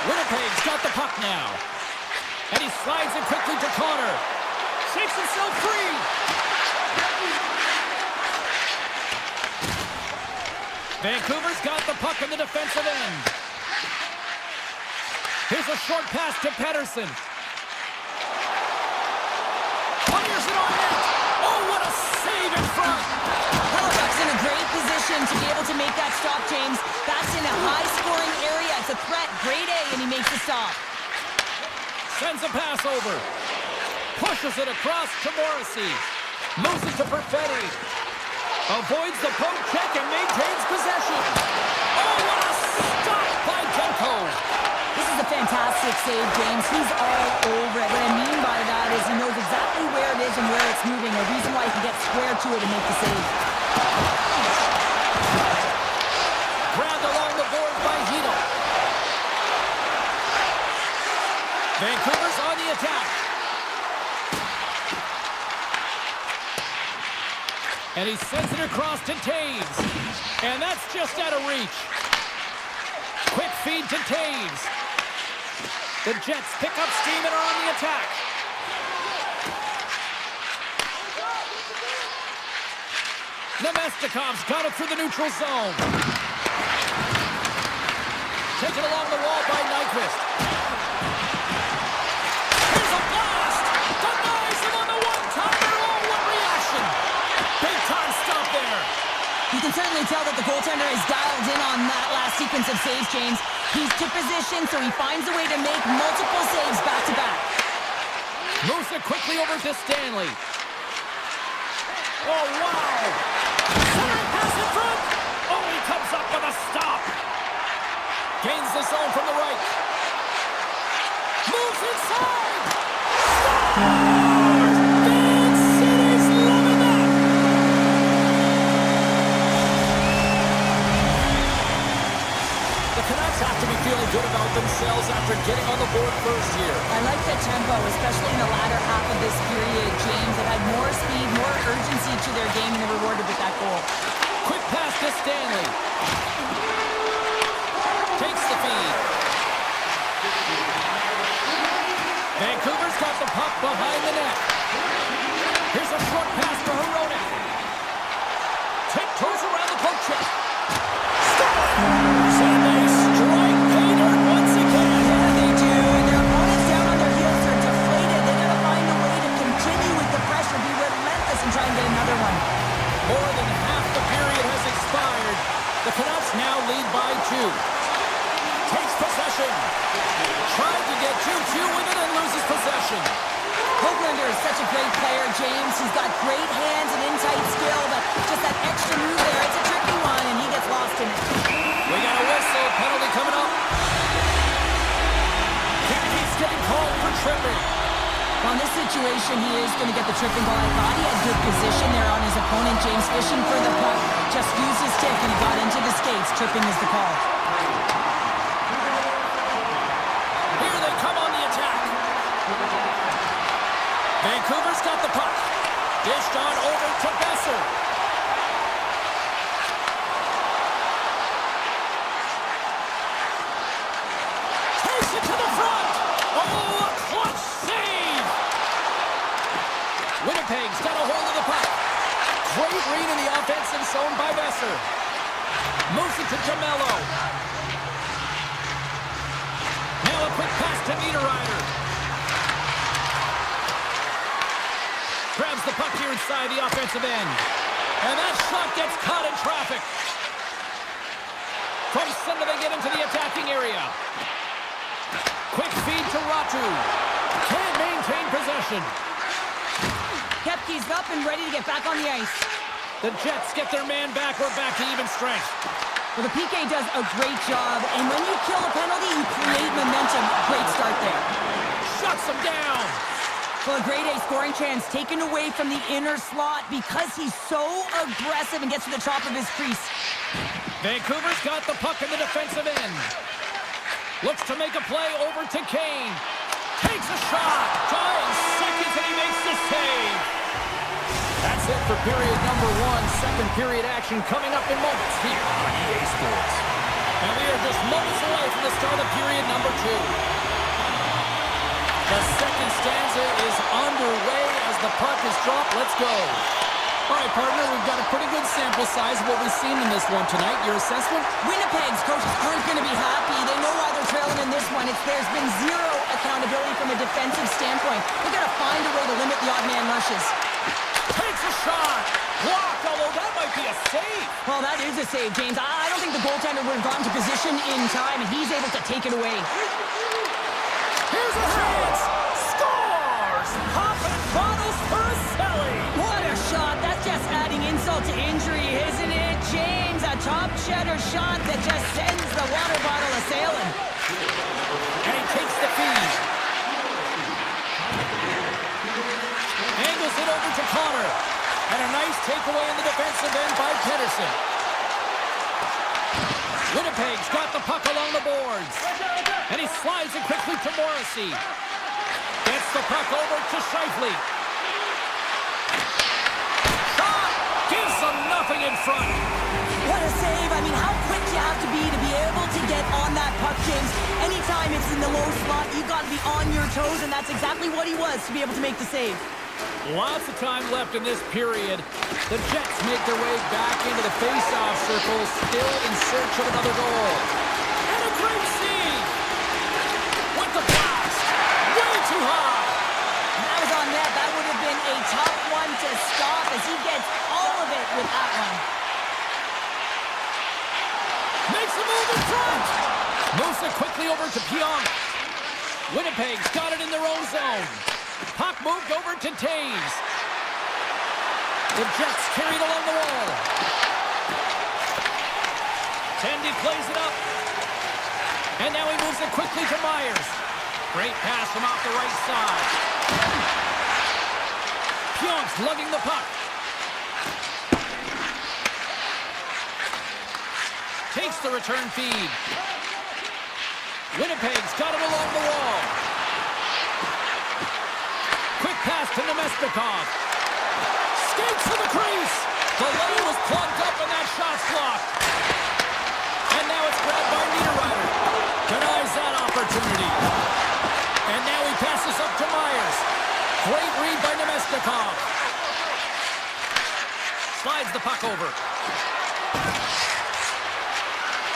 Winnipeg's got the puck now. And he slides it quickly to Connor. Shakes himself free. Vancouver's got the puck in the defensive end. Here's a short pass to Pettersson. Fires it on net. Oh, what a save in front. Halifax in a great position to be able to make that stop, James. That's in a high-scoring area. It's a threat. Grade A, and he makes the stop. Sends a pass over. Pushes it across to Morrissey. Moves it to Perfetti. Avoids the poke check and maintains possession. Oh, what a stop by Demko. This is a fantastic save, James. He's all over it. What I mean by that is he knows exactly where it is and where it's moving. A reason why he can get square to it and make the save. Grabbed along the board by Hito. Vancouver's on the attack. And he sends it across to Taves. And that's just out of reach. Quick feed to Taves. The Jets pick up steam and are on the attack. Nemestikov's got it through the neutral zone. Taken along the wall by Nyquist. Here's a blast! Denies him on the one-timer. Oh, what reaction! Big time stop there. You can certainly tell that the goaltender is dialed in on that last sequence of saves, James. He's to position, so he finds a way to make multiple saves back-to-back. Moves it quickly over to Stanley. Oh, wow! Center pass in front! Oh, he comes up with a stop. Gains the zone from the right. Moves inside! Scores! Big City's loving that! The Canucks have to be feeling good about themselves after getting on the board first here. I like the tempo, especially in the latter half of this period, James. They've had more speed, more urgency to their game, and they're rewarded with that goal. Quick pass to Stanley. Takes the feed. Vancouver's got the puck behind the net. Here's a short pass for Hronek. Tiptoes around the poke check. Scores! And they strike pay dirt once again. Yeah, they do. And their opponents down on their heels are deflated. They got to find a way to continue with the pressure, be relentless, and try and get another one. More than half the period has expired. The Canucks now lead by 2. Takes possession. Tried to get 2-2 with it and loses possession. Hoglander is such a great player, James. He's got great hands and in-tight skill, but just that extra move there, it's a tricky one, and he gets lost in it. We got a whistle. Penalty coming up. Keeps getting called for tripping. Well, in this situation, he is going to get the tripping ball. I thought he had good position there on his opponent. James fishing for the puck. Just used his stick, and he got into the skates. Tripping is the call. Here they come on the attack. Vancouver's got the puck. Dished on over to Besser. Takes it to the front. Oh, a clutch save. Winnipeg's got a hold of the puck. Great read in the offensive zone by Besser. Moves it to Jamello. now a quick pass to Niederreiter. Grabs the puck here inside the offensive end. And that shot gets caught in traffic. From center they get into the attacking area. Quick feed to Ratu. Can't maintain possession. Kepke's up and ready to get back on the ice. The Jets get their man back. We're back to even strength. Well, the PK does a great job, and when you kill a penalty, you create momentum. Great start there. Shuts him down. Well, a grade A scoring chance taken away from the inner slot because he's so aggressive and gets to the top of his crease. Vancouver's got the puck in the defensive end. Looks to make a play over to Kane. Takes a shot. Dying seconds, and he makes the save. That's it for period number one. Second period action coming up in moments here on EA Sports. And we are just moments away from the start of period number two. The second stanza is underway as the puck is dropped. Let's go. All right, partner, we've got a pretty good sample size of what we've seen in this one tonight. Your assessment? Winnipeg's coaches aren't going to be happy. They know why they're trailing in this one. There's been zero accountability from a defensive standpoint. They've got to find a way to limit the odd man rushes. Takes a shot. Blocked, although that might be a save. Well, that is a save, James. I don't think the goaltender would have gotten to position in time, and he's able to take it away. Here's a chance. Scores! Popping bottles for a Selly. What a shot. That's just adding insult to injury, isn't it, James? A top cheddar shot that just sends the water bottle a-sailing. And he takes the feed. Angles it over to Connor. And a nice takeaway in the defensive end by Pedersen. Winnipeg's got the puck along the boards. And he slides it quickly to Morrissey. Gets the puck over to Scheifele. Shot! Gives them nothing in front. What a save. I mean, how quick you have to be able to get on that puck, James. Anytime it's in the low slot, you've got to be on your toes, and that's exactly what he was to be able to make the save. Lots of time left in this period. The Jets make their way back into the face-off circle, still in search of another goal. And a great save! With the blast! Way too high! That was on net. That would have been a tough one to stop as he gets all of it with that one. Makes a move in front! Moves it quickly over to Pionk. Winnipeg's got it in their own zone. Puck moved over to Taves. The Jets carried along the wall. Tendy plays it up. And now he moves it quickly to Myers. Great pass from off the right side. Pionk's lugging the puck. Takes the return feed. Winnipeg's got it along the wall. Quick pass to Nemestikov. Skates to the crease. The lane was plugged up and that shot's blocked. And now it's grabbed by Niederreiter. Denies that opportunity. And now he passes up to Myers. Great read by Nemestikov. Slides the puck over.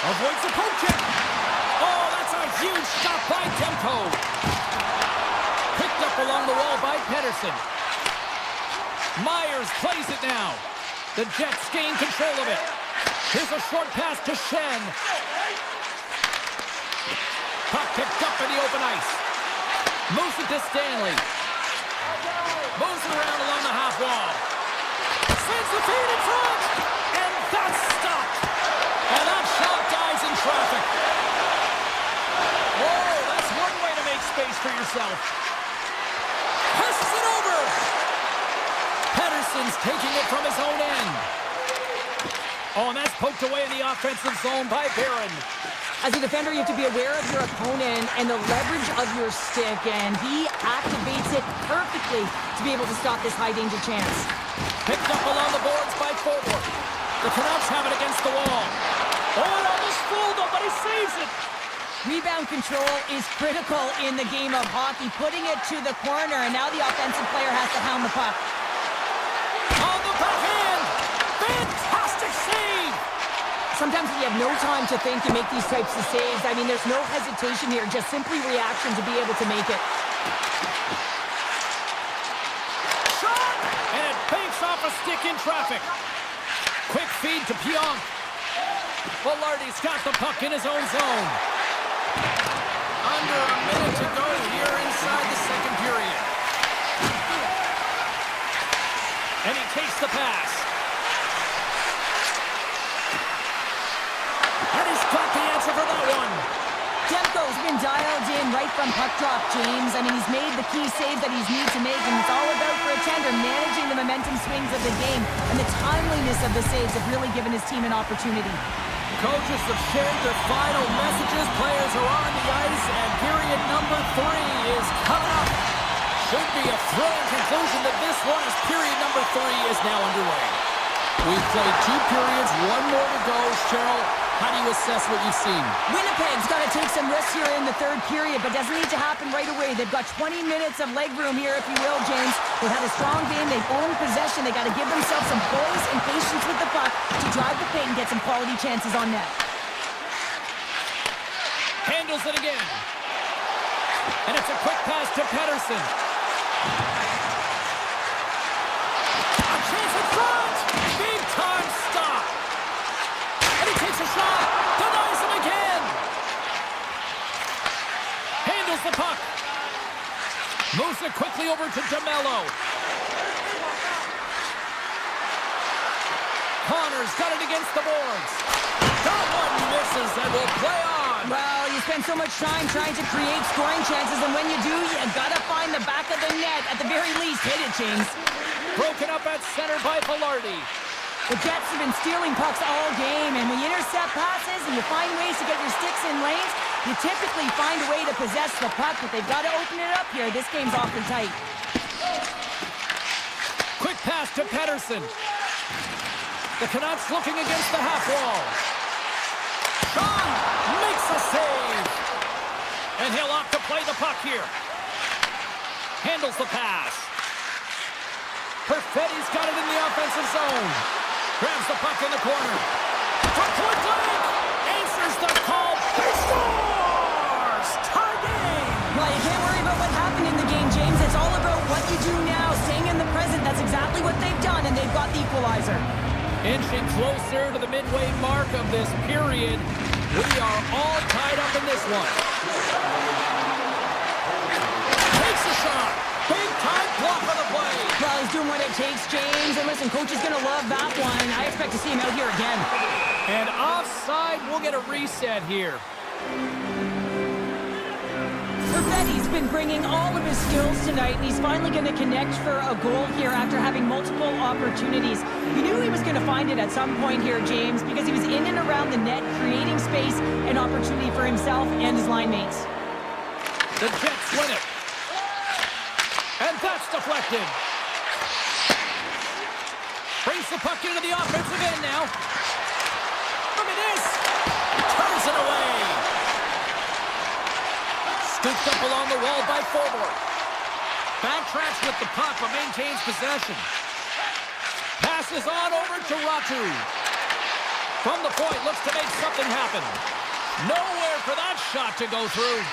Avoids the poke check. Oh, that's a huge shot by Demko. Picked up along the wall by Pedersen. Myers plays it now. The Jets gain control of it. Here's a short pass to Shen. Puck picked up in the open ice. Moves it to Stanley. Moves it around along the half wall. Sends the feed in front. And that's stopped. And that shot dies in traffic. Whoa, that's one way to make space for yourself. Passes it over. Pedersen's taking it from his own end. Oh, and that's poked away in the offensive zone by Barron. As a defender, you have to be aware of your opponent and the leverage of your stick, and he activates it perfectly to be able to stop this high-danger chance. Picked up along the boards by Forward. The Canucks have it against the wall. Oh, it almost fooled him, but he saves it. Rebound control is critical in the game of hockey, putting it to the corner, and now the offensive player has to hound the puck. On the backhand! Fantastic save! sometimes when you have no time to think and make these types of saves, I mean, there's no hesitation here, just simply reaction to be able to make it. Shot! And it banks off a stick in traffic. Quick feed to Pionk. Velarde's got the puck in his own zone. Under a minute to go here inside the second period. And he takes the pass. And he's got the answer for that one. Demko's been dialed in right from puck drop, James. I mean, he's made the key save that he's needed to make, and it's all about for a tender managing the momentum swings of the game, and the timeliness of the saves have really given his team an opportunity. Coaches have shared their final messages. Players are on the ice, and period number 3 is coming up. Should be a thrilling conclusion that this one, as period number 3 is now underway. We've played 2 periods, 1 more to go. Cheryl, how do you assess what you've seen? Winnipeg's got to take some risks here in the third period, but doesn't need to happen right away. They've got 20 minutes of leg room here, if you will, James. They've had a strong game. They've owned possession. They've got to give themselves some poise and patience with the puck to drive the paint and get some quality chances on net. Handles it again. And it's a quick pass to Pettersson. A chance in front! Big time stop! And he takes a shot! Denies him again! Handles the puck. Moves it quickly over to DeMello. Connor's got it against the boards. That one misses and will play on. Well, you spend so much time trying to create scoring chances, and when you do, you gotta find the back of the net. At the very least, hit it, James. Broken up at center by Velarde. The Jets have been stealing pucks all game, and when you intercept passes and you find ways to get your sticks in lanes, you typically find a way to possess the puck, but they've got to open it up here. This game's awfully tight. Quick pass to Pettersson. The Canucks looking against the half wall. Sean makes a save. And he'll opt to play the puck here. Handles the pass. Perfetti's got it in the offensive zone. Grabs the puck in the corner. From point blank. Answers the call. He scores! Tie game! Well, you can't worry about what happened in the game, James. It's all about what you do now, staying in the present. That's exactly what they've done, and they've got the equalizer. Inching closer to the midway mark of this period. We are all tied up in this one. Takes a shot. Big time block on the play. Well, he's doing what it takes, James. And listen, coach is going to love that one. I expect to see him out here again. And offside, we'll get a reset here. Perfetti's been bringing all of his skills tonight, and he's finally going to connect for a goal here after having multiple opportunities. You knew he was going to find it at some point here, James, because he was in and around the net, creating space and opportunity for himself and his line mates. The Jets win it. And that's deflected. Brings the puck into the offensive end now. Look at this. Turns it away. Scooped up along the wall by Forward. Backtracks with the puck but maintains possession. Passes on over to Ratu. From the point, looks to make something happen. Nowhere for that shot to go through.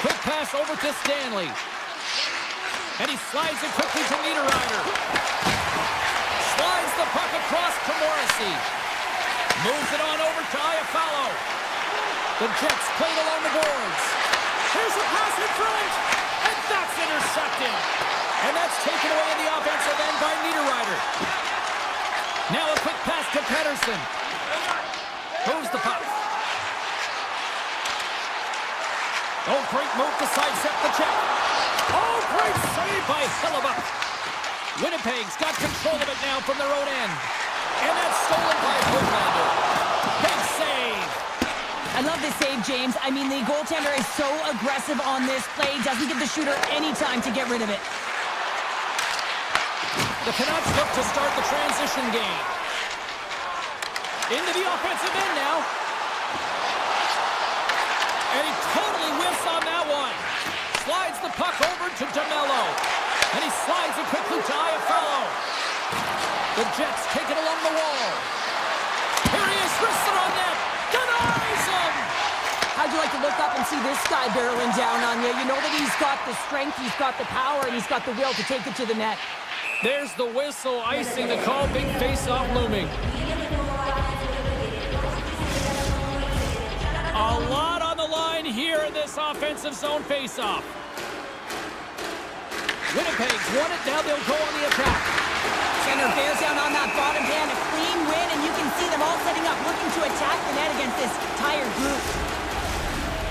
Quick pass over to Stanley. And he slides it quickly to Niederreiter. Slides the puck across to Morrissey. Moves it on over to Iafallo. The Jets played along the boards. Here's a pass in front. And that's intercepted. And that's taken away in the offensive end by Niederreiter. Now a quick pass to Pettersson. Moves the puck. Oh, great move to sidestep the check. Oh, great save by Hellebuyck. Winnipeg's got control of it now from their own end. And that's stolen by Hooglander. Big save. I love this save, James. I mean, the goaltender is so aggressive on this play. Doesn't give the shooter any time to get rid of it. The Canucks look to start the transition game. Into the offensive end now. And he totally whiffs on that one. Slides the puck over to DeMello. And he slides it quickly to Iafallo. The Jets take it along the wall. Here he is, to look up and see this guy barreling down on you. You know that he's got the strength, he's got the power, and he's got the will to take it to the net. There's the whistle, icing the call, big face-off looming. A lot on the line here in this offensive zone face-off. Winnipeg's won it, now they'll go on the attack. Center bears down on that bottom hand, a clean win, and you can see them all setting up, looking to attack the net against this tired group.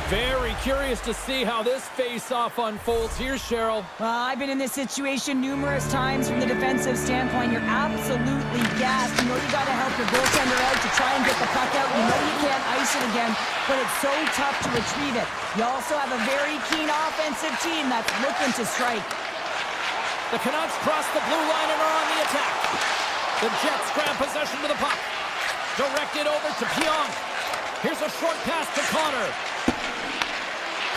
Very curious to see how this face-off unfolds. Here's Cheryl. I've been in this situation numerous times from the defensive standpoint. You're absolutely gassed. You know you got to help your goaltender out to try and get the puck out. You know you can't ice it again, but it's so tough to retrieve it. You also have a very keen offensive team that's looking to strike. The Canucks cross the blue line and are on the attack. The Jets grab possession to the puck. Directed over to Pionk. Here's a short pass to Connor.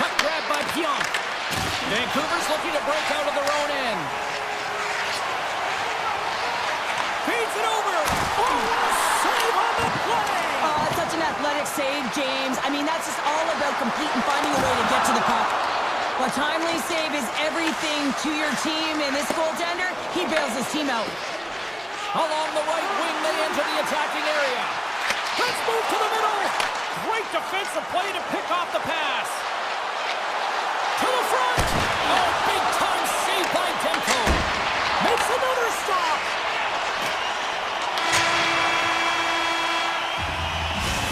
Puck grab by Pionk. Vancouver's looking to break out of their own end. Feeds it over. Oh, save on the play. Oh, it's such an athletic save, James. I mean, that's just all about completing, finding a way to get to the puck. A timely save is everything to your team, and this goaltender, he bails his team out. Along the right wing, they enter the attacking area. Let's move to the middle. Great defensive play to pick off the pass. To the front. Oh, big time save by Demko. Makes another stop.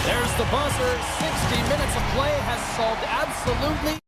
There's the buzzer. 60 minutes of play has solved absolutely